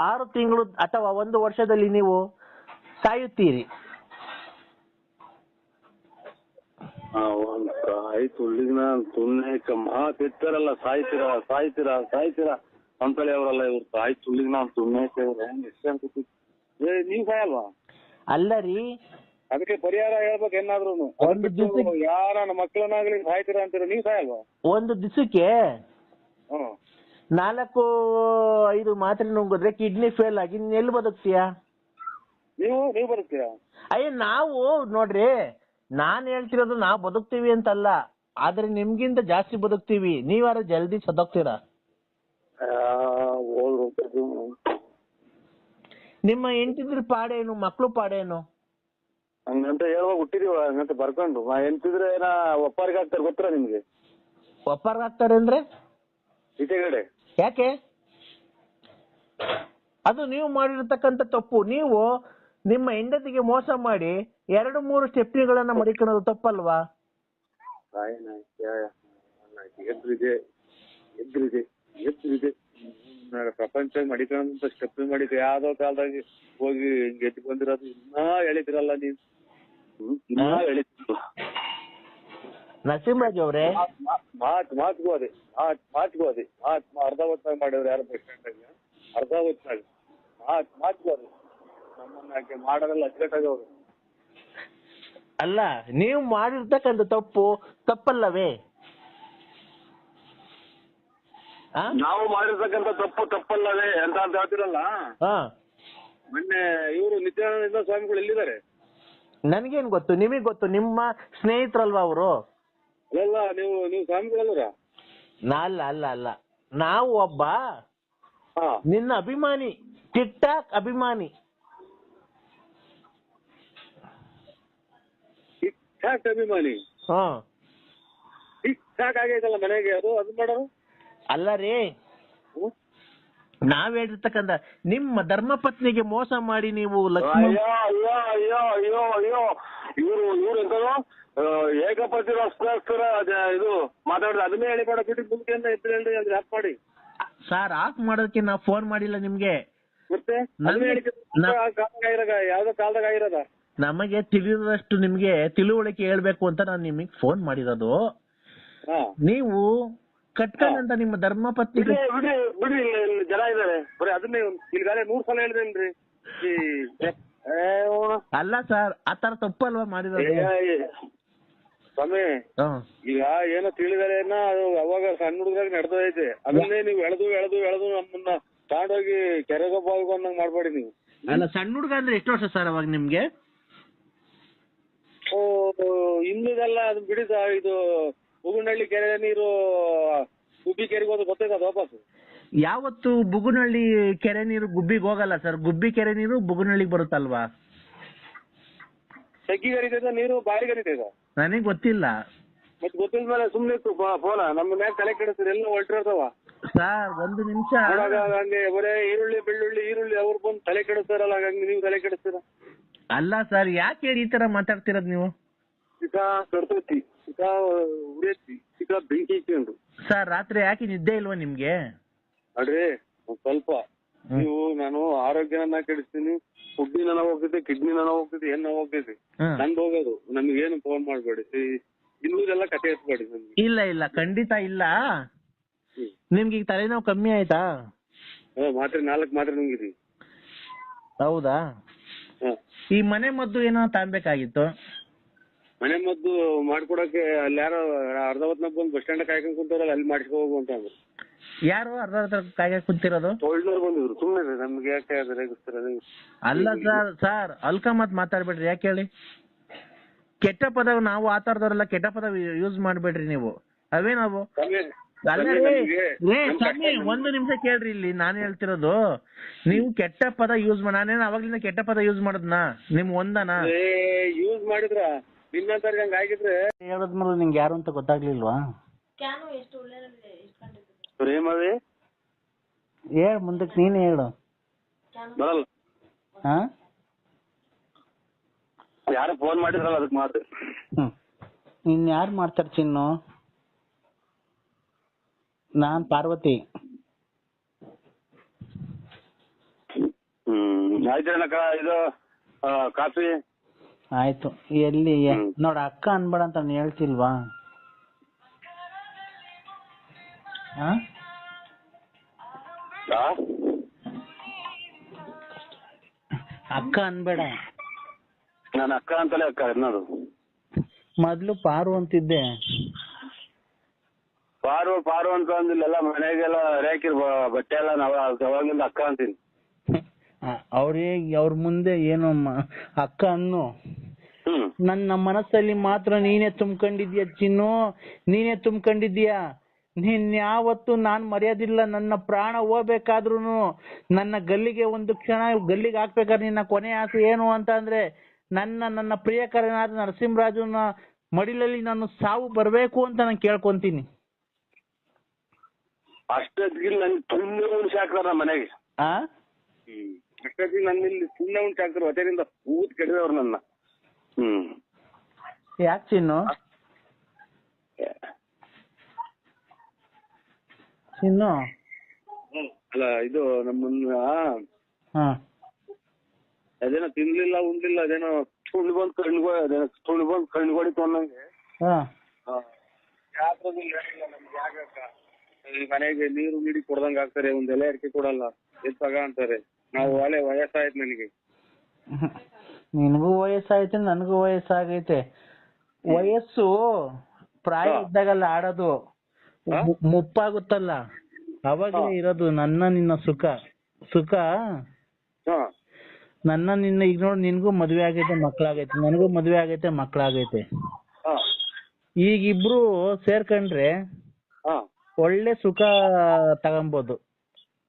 6 ತಿಂಗಳು ಅಥವಾ 1 ವರ್ಷದಲ್ಲಿ ನೀವು ಸಾಯುತ್ತೀರಿ. ಆಯ್ತು, ಉಳ್ಳಿಗಿನ ಸುಮ್ಮನೆ ಮಾತಿರ್ತಾರಲ್ಲ, ಸಾಯ್ತೀರಾ ಅಂತೇಳಿ ಅವರಲ್ಲ ಇವ್ರು. ಆಯ್ತು, ಉಳ್ಳಿಗಿನ ಸುಮ್ಮನೆ ನೀವ್ ಸಾಯಲ್ವಾ? ಅಲ್ಲ ರೀ, ಅದಕ್ಕೆ ಪರಿಹಾರ ಹೇಳ್ಬೇಕು ಏನಾದ್ರು. ಯಾರ ನಮ್ಮ ಮಕ್ಕಳನ್ನಾಗ್ಲಿ ಸಾಯ್ತೀರಾ ಅಂತೀರ, ನೀವ್ ಸಾಯಲ್ವಾ? ಒಂದು ದಿವಸಕ್ಕೆ 4-5 ಮಾತ್ರೆ ನುಂಗಿದ್ರೆ ಕಿಡ್ನಿ ಫೇಲ್ ಆಗಿ ಎಲ್ಲಿ ಬದುಕ್ತೀಯಾ? ನೀವು ಬದುಕ್ತೀರಾ? ಅಯ್ಯ, ನಾವು ನೋಡ್ರಿ, ನಾನ್ ಹೇಳ್ತಿರೋದು ನಾವು ಬದುಕ್ತೀವಿ ಅಂತಲ್ಲ, ಆದ್ರೆ ನಿಮ್ಗಿಂತ ಜಾಸ್ತಿ ಬದುಕ್ತೀವಿ. ನೀವಾರ ಜಲ್ದಿ ಸದೋಗ್ತೀರಾ. ನಿಮ್ಮ ಹೆಂಡತಿದ್ರ ಪಾಡೇನು, ಮಕ್ಳು ಪಾಡೇನು? ಹಂಗಂತ ಹೇಳುವಾಗ ಹುಟ್ಟಿದೀವ, ಹಂಗಂತ ಬರ್ಕೊಂಡು ಎಂತಿದ್ರೆ ಒಪ್ಪಾರಿಗೆ ಆಗ್ತಾರೆ ಗೊತ್ತರ ನಿಮ್ಗೆ? ಒಪ್ಪಾರ್ಗಾಗ್ತಾರೆ ಅಂದ್ರೆ ಈಚೆಗಡೆ ಯಾಕೆ? ಅದು ನೀವು ಮಾಡಿರ್ತಕ್ಕಂಥ ತಪ್ಪು. ನೀವು ನಿಮ್ಮ ಹೆಂಡತಿಗೆ ಮೋಸ ಮಾಡಿ 2-3 ಸ್ಟೆಪ್ನಿಗಳನ್ನ ಮಡಿಕೊಳ್ಳೋದು ತಪ್ಪಲ್ವಾ? ಎದ್ರಿದೆ ಪ್ರಪಂಚ ಮಡಿಕೊಳ್ಳೋ ಸ್ಟೆಪ್ ಮಾಡಿದ್ದೆ. ಯಾವ್ದೋ ಕಾಲದಾಗಿ ಹೋಗಿ ಗೆದ್ದು ಬಂದಿರೋದು ಇನ್ನ ಹೇಳಿದ್ರಲ್ಲ ನೀವು, ಇನ್ನ ಹೇಳಿದ್ರು. ನರಸಿಂಹರಾಜ್ ಅವ್ರೆ, ಮಾತಿಗೂ ಅದೇ ಅರ್ಧ ಹೊತ್ತಾಗಿ ಮಾಡಿವ್ರು ಯಾರು ಬಸ್ ಸ್ಟ್ಯಾಂಡ್ ಅರ್ಧ ಹೊತ್ತಾಗಿ ಮಾತಿಗೂ ಅದೇ ನಮ್ಮನ್ನ ಮಾಡೋದಲ್ಲ ಅಚ್ಚುಕಟ್ಟಾಗವ್ರು. ಅಲ್ಲ, ನೀವು ಮಾಡಿರ್ತಕ್ಕಂಥ ತಪ್ಪಲ್ಲವೇ? ನಾವು ಮಾಡಿರ್ತಕ್ಕಂಥ ತಪ್ಪಲ್ಲವೇ ಅಂತ ಹೇಳ್ತಿರಲ್ಲ. ಮೊನ್ನೆ ಇವರು ನಿತ್ಯಾನಂದ ಸ್ವಾಮಿಗಳು ಎಲ್ಲಿದ್ದಾರೆ? ನನ್ಗೇನ್ ಗೊತ್ತು, ನಿಮಗ್ ಗೊತ್ತು, ನಿಮ್ಮ ಸ್ನೇಹಿತರಲ್ವಾ ಅವರು? ಅಲ್ಲ, ನೀವು ಸ್ವಾಮಿಗಳಲ್ಲ? ಅಲ್ಲ, ನಾವು ಒಬ್ಬ ನಿನ್ನ ಅಭಿಮಾನಿ, ಟಿಕ್ ಟಾಕ್ ಅಭಿಮಾನಿ. ಟಿಕ್ ಟಾಕ್ ಅಭಿಮಾನಿ? ಟಿಕ್ ಟಾಕ್ ಆಗೈತಲ್ಲ ಮನೆಗೆ, ಅದು ಮಾಡೋದು ಅಲ್ಲ ರೀ. ನಾವ್ ಹೇಳಿರ್ತಕ್ಕಂಥ ನಿಮ್ಮ ಧರ್ಮಪತ್ನಿಗೆ ಮೋಸ ಮಾಡಿ ನೀವು ಲಕ್ಷ್ಮಣ ಇವ್ರು ಎಂತದು ಏಕಪತಿ ರಸ್ತರ ಇದು ಮಾತಾಡಿದ್ರೆ ಅದನ್ನೇ ಹೇಳಿಬೇಡ, ಬಿಟ್ಟು ಮುಂದೆ ಎದ್ದು ಹೇಳಿ ಅಂದ್ರೆ ಆಫ್ ಮಾಡಿ. ಸರ್, ಆಫ್ ಮಾಡೋದಕ್ಕೆ ನಾವು ಫೋನ್ ಮಾಡಿಲ್ಲ ನಿಮ್ಗೆ. ಮತ್ತೆ ಯಾವ್ದೋ ಕಾಲದಾಗ ಆಗಿರೋದ? ನಮಗೆ ತಿಳಿದಷ್ಟು ನಿಮ್ಗೆ ತಿಳುವಳಿಕೆ ಹೇಳ್ಬೇಕು ಅಂತ ನಾನು ನಿಮಗೆ ಫೋನ್ ಮಾಡಿರೋದು. ನೀವು ಕಟ್ಕೊಂಡಂತ ನಿಮ್ಮ ಧರ್ಮಪತ್ನಿ ಬಿಡ್ರಿ, ಜನ ಇದಾರೆ ಬರೀ ಅದನ್ನೇ ಇಲ್ಗಾಲೆ 100 ಸಲ ಹೇಳಿದೇನ್ರಿ. ಅಲ್ಲ ಸರ್, ಆತರ ತಪ್ಪಲ್ವಾ ಮಾಡಿರೋದು? ಸ್ವಾಮಿ, ಈಗ ಏನೋ ತಿಳಿದಾರೆ ಅದು ಅವಾಗ ಸಣ್ಣ ಹುಡುಗರಾಗ ನಡೆದೈತೆ. ಅದನ್ನೇ ನೀವು ಎಳೆದು ನಮ್ಮನ್ನ ತಗೊಂಡೋಗಿ ಕೆರೆಗೊಬ್ಬ ಅನ್ನಂಗ್ ಮಾಡ್ಬೇಡಿ ನೀವು. ಅಲ್ಲ, ಸಣ್ಣ ಹುಡುಗ ಅಂದ್ರೆ ಎಷ್ಟು ವರ್ಷ ಸರ್ ಅವಾಗ ನಿಮ್ಗೆ? ಇನ್ನುದೆಲ್ಲ ಅದು ಬಿಡಿ. ಇದು ಬುಗುನಹಳ್ಳಿ ಕೆರೆ ನೀರು ಗುಬ್ಬಿ ಕೆರೆಗೆ ಹೋದ ಗೊತ್ತೈತೆ ಅದು ವಾಪಸ್? ಯಾವತ್ತು ಬುಗುನಹಳ್ಳಿ ಕೆರೆ ನೀರು ಗುಬ್ಬಿಗೆ ಹೋಗಲ್ಲ ಸರ್. ಗುಬ್ಬಿ ಕೆರೆ ನೀರು ಬುಗುನಹಳ್ಳಿಗೆ ಬರುತ್ತಲ್ವಾ? ತಗ್ಗಿ ಕರಿತೈತ ನೀರು ಬಾರಿ ಕರಿತೈತ? ನನಗೆ ಗೊತ್ತಿಲ್ಲ. ಮತ್ತೆ ಗೊತ್ತಿಲ್ಲ ಮೇಲೆ ಸುಮ್ನೆ ಫೋನ ನಮ್ಮ ಮ್ಯಾಗ ತಲೆ ಕೆಡಿಸ್ತಾರೆ, ಎಲ್ಲ ಹೊರಟಿರ್ತಾವ ಸರ್. 1 ನಿಮಿಷ. ಹಂಗೆ ಬರೇ ಈರುಳ್ಳಿ ಅವ್ರು ಬಂದು ತಲೆ ಕೆಡಿಸ್ತಾರಲ್ಲ, ಹಂಗೆ ನೀವು ತಲೆ ಕೆಡಿಸ್ತೀರ? ಅಲ್ಲ ಸರ್, ಯಾಕೆ ಈ ತರ ಮಾತಾಡ್ತಿರೋದು ನೀವು? ಚಿಕ್ಕ ಕಡ್ತೈತಿ, ಚಿಕ್ಕ ಉರಿಯತ್ತಿ, ಚಿಕ್ಕ ಬೆಂಕಿ ಇಟ್ಕೊಂಡು. ಸರ್, ರಾತ್ರಿ ಯಾಕೆ ನಿದ್ದೆ ಇಲ್ವಾ ನಿಮ್ಗೆ? ಅಡ್ರಿ ಸ್ವಲ್ಪ ನೀವು, ನಾನು ಆರೋಗ್ಯನ ಕೆಡಿಸ್ತೀನಿ, ಫುಡ್ಡಿ ನನಗೆ ಹೋಗ್ತೈತಿ, ಕಿಡ್ನಿ ನನಗೆ ಹೋಗ್ತೈತಿ, ಏನ್ ಹೋಗ್ತೈತಿ, ನಂದು ಹೋಗೋದು. ನಮ್ಗೇನು ಫೋನ್ ಮಾಡ್ಬೇಡಿ, ಇನ್ನೂದೆಲ್ಲ ಕತೆ ಎತ್ಬೇಡಿ ನಮ್ಗೆ. ಇಲ್ಲ, ಖಂಡಿತ ಇಲ್ಲ. ನಿಮ್ಗೆ ಈಗ ತಲೆನೋವು ಕಮ್ಮಿ ಆಯ್ತಾ? ಮಾತ್ರೆ 4 ಮಾತ್ರೆ ನುಂಗಿದೀವಿ. ಹೌದಾ? ಈ ಮನೆ ಮದ್ದು ಏನೋ ತಾಂಬೇಕಾಗಿತ್ತು. ಮನೆ ಮದ್ದು ಮಾಡ್ಕೊಡಕ್ಕೆ ಅಲ್ಲಿ ಯಾರೋ ಅರ್ಧ ಹೊತ್ನಾಗ ಬಂದು ಬಸ್ ಸ್ಟ್ಯಾಂಡ್ ಕಾಯ್ಕೊಂಡ್ ಕುಂತಾರಲ್ಲ, ಅಲ್ಲಿ ಮಾಡಿಸ್ಕೊ ಹೋಗು ಅಂತ ಅಂದ್ರು. ಯಾರು ಅರ್ಧ ಕಾಯ್ಗೆ ಕುಂತಿರೋದು? ಟೋಲ್ನವ್ರು ಬಂದಿದ್ರು. ಸುಮ್ಮನೆ ನಮ್ಗೆ ಯಾಕೆ ಅದು ರೇಗಿಸ್ತಾರೆ? ಅಲ್ಲ ಸರ್ ಅಲ್ಕ ಮಾತಾಡ್ಬೇಡ್ರಿ. ಯಾಕೆ ಹೇಳಿ? ಕೆಟ್ಟ ಪದ ನಾವು ಆತರದವರೆಲ್ಲ ಕೆಟ್ಟ ಪದ ಯೂಸ್ ಮಾಡ್ಬೇಡ್ರಿ ನೀವು. ಅವೇ ನಾವು ಒಂದು ನಿಮಿಷ ಕೇಳ್ರಿ, ಇಲ್ಲಿ ನಾನು ಹೇಳ್ತಿರೋದು ನೀವು ಕೆಟ್ಟ ಪದ ಯೂಸ್ ಮಾಡಿ. ನಾನೇನು ಅವಾಗ್ಲಿಂದ ಕೆಟ್ಟ ಪದ ಯೂಸ್ ಮಾಡದ್ನಾ? ನಿಮ್ ಒಂದನಾ ಯೂಸ್ ಮಾಡಿದ್ರ ನಿನ್ನಂತರ ಹಂಗ ಆಗಿದ್ರೆ ಹೇಳದ್ಮೇಲೆ ನಿಂಗೆ ಯಾರು ಅಂತ ಗೊತ್ತಾಗ್ಲಿಲ್ವಾ? ಪ್ರೇಮವೇ ಹೇಳ್, ಮುಂದಕ್ಕೆ ನೀನೇ ಹೇಳು. ಬರಲ್ಲ. ಹಾ, ಯಾರು ಫೋನ್ ಮಾಡಿದ್ರಲ್ಲ ಅದಕ್ಕೆ ಮಾತು. ಇನ್ ಯಾರು ಮಾಡ್ತಾರ ಚಿನ್ನು? ನಾನ್ ಪಾರ್ವತಿ. ಆಯ್ತೇನಕ್ಕ, ಇದು ಕಾಫಿ ಆಯ್ತು. ಎಲ್ಲಿ ನೋಡ ಅಕ್ಕ ಅನ್ಬೇಡ ಅಂತ ನಾನು ಹೇಳ್ತಿಲ್ವಾ? ಅಕ್ಕ ಅನ್ಬೇಡ. ನಾನು ಅಕ್ಕ ಅಂತಲೇ ಅಕ್ಕ ಅನ್ನೋದು. ಮೊದ್ಲು ಪಾರು ಅಂತಿದ್ದೆ. ಪಾರು ಅಂತ ಅಂದಿಲ್ಲ. ಮನೆಗೆಲ್ಲ ರೇಕಿರ್ ಬಟ್ಟೆ ಎಲ್ಲ ನಾವ್ ಅವಾಗಿಂದ ಅಕ್ಕ ಅಂತೀನಿ. ಅವ್ರ ಮುಂದೆ ಏನು ಅಕ್ಕ ಅನ್ನು. ನನ್ನ ಮನಸ್ಸಲ್ಲಿ ಮಾತ್ರ ನೀನೇ ತುಂಬ್ಕೊಂಡಿದ್ಯಾ ಚಿನ್ನು, ನೀನೇ ತುಂಬ್ಕೊಂಡಿದ್ಯಾ. ನೀನ್ ಯಾವತ್ತು ನಾನ್ ಮರ್ಯಾದಿಲ್ಲ. ನನ್ನ ಪ್ರಾಣ ಹೋಗ್ಬೇಕಾದ್ರೂ ನನ್ನ ಗಲ್ಲಿಗೆ ಒಂದು ಕ್ಷಣ ಗಲ್ಲಿಗೆ ಹಾಕ್ಬೇಕಾದ್ರೆ ನಿನ್ನ ಕೊನೆ ಆಸೆ ಏನು ಅಂತ ಅಂದ್ರೆ ನನ್ನ ಪ್ರಿಯಕರನಾದ ನರಸಿಂಹರಾಜನ ಮಡಿಲಲ್ಲಿ ನಾನು ಸಾವು ಬರ್ಬೇಕು ಅಂತ ನಾನು ಕೇಳ್ಕೊಂತೀನಿ. ಅಷ್ಟೊತ್ತಿಗೆ ನನ್ ಸುಮ್ಮನೆ ಉಣ್ಸಿ ಹಾಕ್ತಾರ ಮನೆಗೆ. ಅಷ್ಟೊತ್ತಿಗೆ ನನ್ನ ಇಲ್ಲಿ ಸುಮ್ಮನೆ ಉಣ್ಸಿ ಹಾಕ್ತಾರ. ಹೊಟ್ಟೆಯಿಂದ ಊತ್ ಕೆಡದವ್ರು ನನ್ನ. ಯಾಕೆ ಚಿನ್ನು? ಚಿನ್ನು ಅಲ್ಲ, ಇದು ನಮ್ಮನ್ನ ಅದೇನೋ ತಿನ್ಲಿಲ್ಲ ಉಣ್ಲಿಲ್ಲ, ಅದೇನೋ ಸುಳ್ಳು ಬಂದ್ ಕಣ್ಗೊಡಿತು ಅನ್ನಂಗೆ. ಮನೆಗೆ ನೀರು ನೀಡಿ ಕೊಡ್ದಂಗ ಆಗ್ತಾರೆ. ಒಂದ್ ಎಲೆ ಅಡಿಕೆ ಕೊಡಲ್ಲ, ಎತ್ತಾಗ ಅಂತಾರೆ. ನಾವು ಒಲೆ ವಯಸ್ಸಾಯ್ತು ನನಗೆ. ನಿನಗೂ ವಯಸ್ಸಾಯ್ತು, ನನಗೂ ವಯಸ್ಸಾಗೈತೆ. ವಯಸ್ಸು ಪ್ರಾಯ ಇದ್ದಾಗಲ್ಲ ಆಡೋದು, ಮುಪ್ಪಾಗುತ್ತಲ್ಲ ಅವಾಗಲೇ ಇರೋದು. ನಿನ್ನ ಸುಖ ನಿನ್ನ ಈಗ ನೋಡಿ, ನಿನ್ಗೂ ಮದ್ವೆ ಆಗೈತೆ, ಮಕ್ಳಾಗೈತೆ. ನನಗೂ ಮದ್ವೆ ಆಗೈತೆ, ಮಕ್ಳಾಗೈತೆ. ಈಗ ಇಬ್ರು ಸೇರ್ಕೊಂಡ್ರೆ ಒಳ್ಳೆ ಸುಖ ತಗೊಂಬೋದು.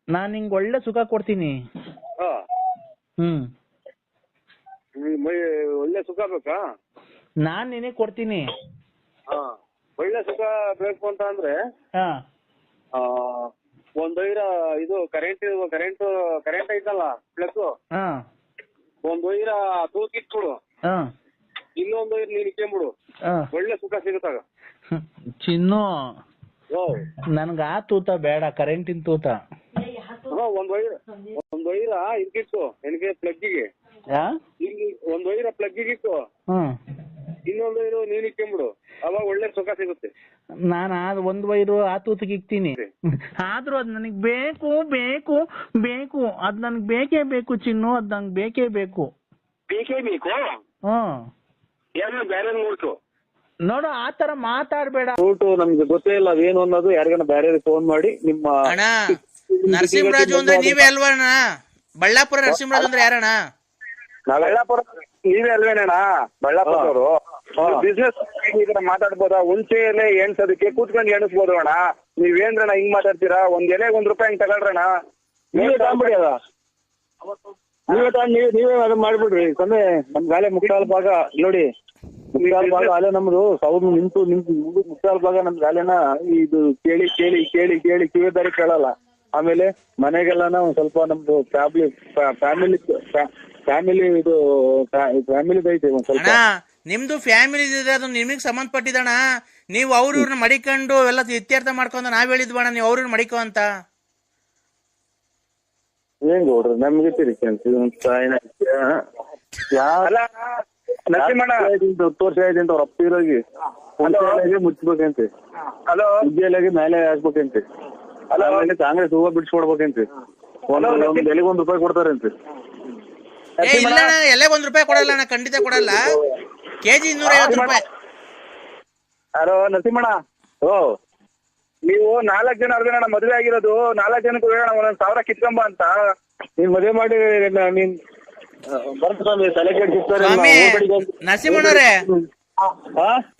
ನಾನ್ ನಿಂಗೆ ಒಳ್ಳೆ ಸುಖ ಕೊಡ್ತೀನಿ. ಒಳ್ಳೆ ಸುಖ ಬೇಕಾ? ನಾನ್ ನಿನಗೆ ಕೊಡ್ತೀನಿ. ಒಳ್ಳೆ ಸುಖ ಬೇಕು ಅಂತ ಅಂದ್ರೆ ಒಂದ್ ವೈರ ಇದು ಕರೆಂಟ್ ಐತಲ್ಲ ಪ್ಲಸ್, ಒಂದ್ ವೈರ ತೂಕಿಟ್ಬಿಡು, ಇನ್ನೊಂದ್ ವೈರ್ ನೀನ್ ಇಕ್ಕೊಂಬಿಡು, ಒಳ್ಳೆ ಸುಖ ಸಿಗುತ್ತಾಗ. ಚಿನ್ನು, ನನ್ಗ ಆ ತೂತ ಬೇಡ, ಕರೆಂಟಿನ ತೂತ. ಒಂದ್ ವೈರ ಇದಕ್ಕಿಟ್ಟು ನನಗೆ ಪ್ಲಗ್ಗಿಗೆ, ಒಂದ್ ವೈರ ಪ್ಲಗ್ಗಿಗೆ ಇಟ್ಟು ಇನ್ನೊಂದ್ ವೈರು ನೀನ್ ಇಕ್ಕೊಂಬಿಡು, ಅವಾಗ ಒಳ್ಳೆ ಸುಖ ಸಿಗುತ್ತೆ. ನಾನು ಒಂದ್ ವೈರು ಆ ತೂತಿಗೆ ಇಕ್ತೀನಿ. ಆದ್ರೂ ಅದ್ ನನಗ್ ಬೇಕು ಬೇಕು ಬೇಕು, ಅದ್ ನನ್ಗ್ ಬೇಕೇ ಬೇಕು ಚಿನ್ನು, ಅದ್ ನಂಗೆ ಬೇಕೇ ಬೇಕು. ಬೇರೆ ನೋಡ್ತು ನೋಡು, ಆತರ ಮಾತಾಡ್ಬೇಡ. ರೂಟು ನಮ್ಗೆ ಗೊತ್ತೇ ಇಲ್ಲ ಅದೇನು ಅನ್ನೋದು. ಯಾರಿಗಾನ ಬೇರೆ ಫೋನ್ ಮಾಡಿ ನಿಮ್ಮ ನರಸಿಂಹರಾಜು ಅಂದ್ರೆ ನೀವೇ ಅಲ್ವಾ ಅಣ್ಣ? ಬಳ್ಳಾಪುರ ನರಸಿಂಹರಾಜು ಅಂದ್ರೆ ಯಾರಣ್ಣ? ಬಳ್ಳಾಪುರ ನೀವೇ ಅಲ್ವೇನಣ್ಣ? ಬಳ್ಳಾಪುರದವರು ಬಿಸ್ನೆಸ್ ಮಾತಾಡ್ಬೋದಾ? ಹುಣಸೆ ಎಲೆ ಎಣ್ಸೋದಕ್ಕೆ ಕೂತ್ಕೊಂಡು ಎಣಿಸ್ಬೋದು ಅಣ್ಣ. ನೀವೇಂದ್ರಣ್ಣ ಹಿಂಗ್ ಮಾತಾಡ್ತೀರಾ? ಒಂದ್ ಎಲೆಗೆ ₹1 ಹಿಂಗ್ ತಗೊಳ್ರಣ್ಣ. ನೀವೇ ತಗೊಂಬಿಡಿ ಅದ, ನೀವೇ ಅದನ್ನ ಮಾಡ್ಬಿಡ್ರಿ. ಸಮಯ ನಮ್ ಗಾಲೆ ಮುಕ್ಕಾಲ್ ಭಾಗ ನೋಡಿ, ಮುಕ್ಕಾಲ್ ಭಾಗ ಅಲ್ಲೇ ನಮ್ದು ಸೌದು ನಿಂತು ಮುಕ್ಕಾಲ್ ಭಾಗ ನಮ್ ಗಾಲೆನ ಇದು ಕೇಳಿ ಕೇಳಿ ಕೇಳಿ ಕೇಳಿ ಕಿವಿದಾರಿ ಕೇಳಲ್ಲ. ಆಮೇಲೆ ಮನೆಗೆಲ್ಲಾನ ಒಂದ್ ಸ್ವಲ್ಪ ನಮ್ದು ಫ್ಯಾಮಿಲಿ ಐತೆ ಒಂದ್ ಸ್ವಲ್ಪ. ನಿಮ್ದು ಫ್ಯಾಮಿಲಿ ಇದೆ, ಅದು ನಿಮಗ್ ಸಂಬಂಧಪಟ್ಟಿದಣ. ನೀವು ಅವ್ರನ್ನ ಮಡಿಕೊಂಡು ಎಲ್ಲ ಇತ್ಯರ್ಥ ಮಾಡ್ಕೊಂಡು ನಾವ್ ಹೇಳಿದ್ವಣ, ನೀವು ಅವ್ರನ್ನ ಮಡಿಕೋ ಅಂತ. ಏನ್ ನೋಡ್ರಿ ನಮ್ಗೆ ತಿರುಗಿ 10 ವರ್ಷ ಆಯ್ತು ಅವ್ರ ಅಪ್ಪಿರೋಗಿ ಮುಚ್ಚಬೇಕಂತೆ, ವಿದ್ಯಾಲಯ ಮೇಲೆ ಹಾಕ್ಬೇಕಂತೆ, ಆಮೇಲೆ ಕಾಂಗ್ರೆಸ್ ಹೂವ ಬಿಡ್ಸ್ಕೊಡ್ಬೇಕಂತೆ. ಒಂದ್ ಎಲೆಗೆ ₹1 ಕೊಡ್ತಾರಂತೆ. ಏ ಇಲ್ಲ ಅಣ್ಣ, ಎಲ್ಲೇ 1 ರೂಪಾಯಿ ಕೊಡಲ್ಲ ಅಣ್ಣ, ಖಂಡಿತ ಕೊಡಲ್ಲ. ಕೆಜಿ 250 ರೂಪಾಯಿ. ಯಾರೋ ನರಸಿಂಹಣ್ಣ, ಓ ನೀವು 4 ಜನ ಅರ್ಧಣ್ಣ ಮದುವೆ ಆಗಿರೋದು, 4 ಜನಕ್ಕೂ ಹೇಳೋಣ 1,000 ಕಿತ್ಕೊಂಬ ಅಂತ. ನೀನ್ ಮದುವೆ ಮಾಡಿ ನೀನ್ ಬರ್ತಾನೆ ತಲೆ ಸ್ವಾಮಿ ನರಸಿಂಹಣ್ಣವ್ರೆ,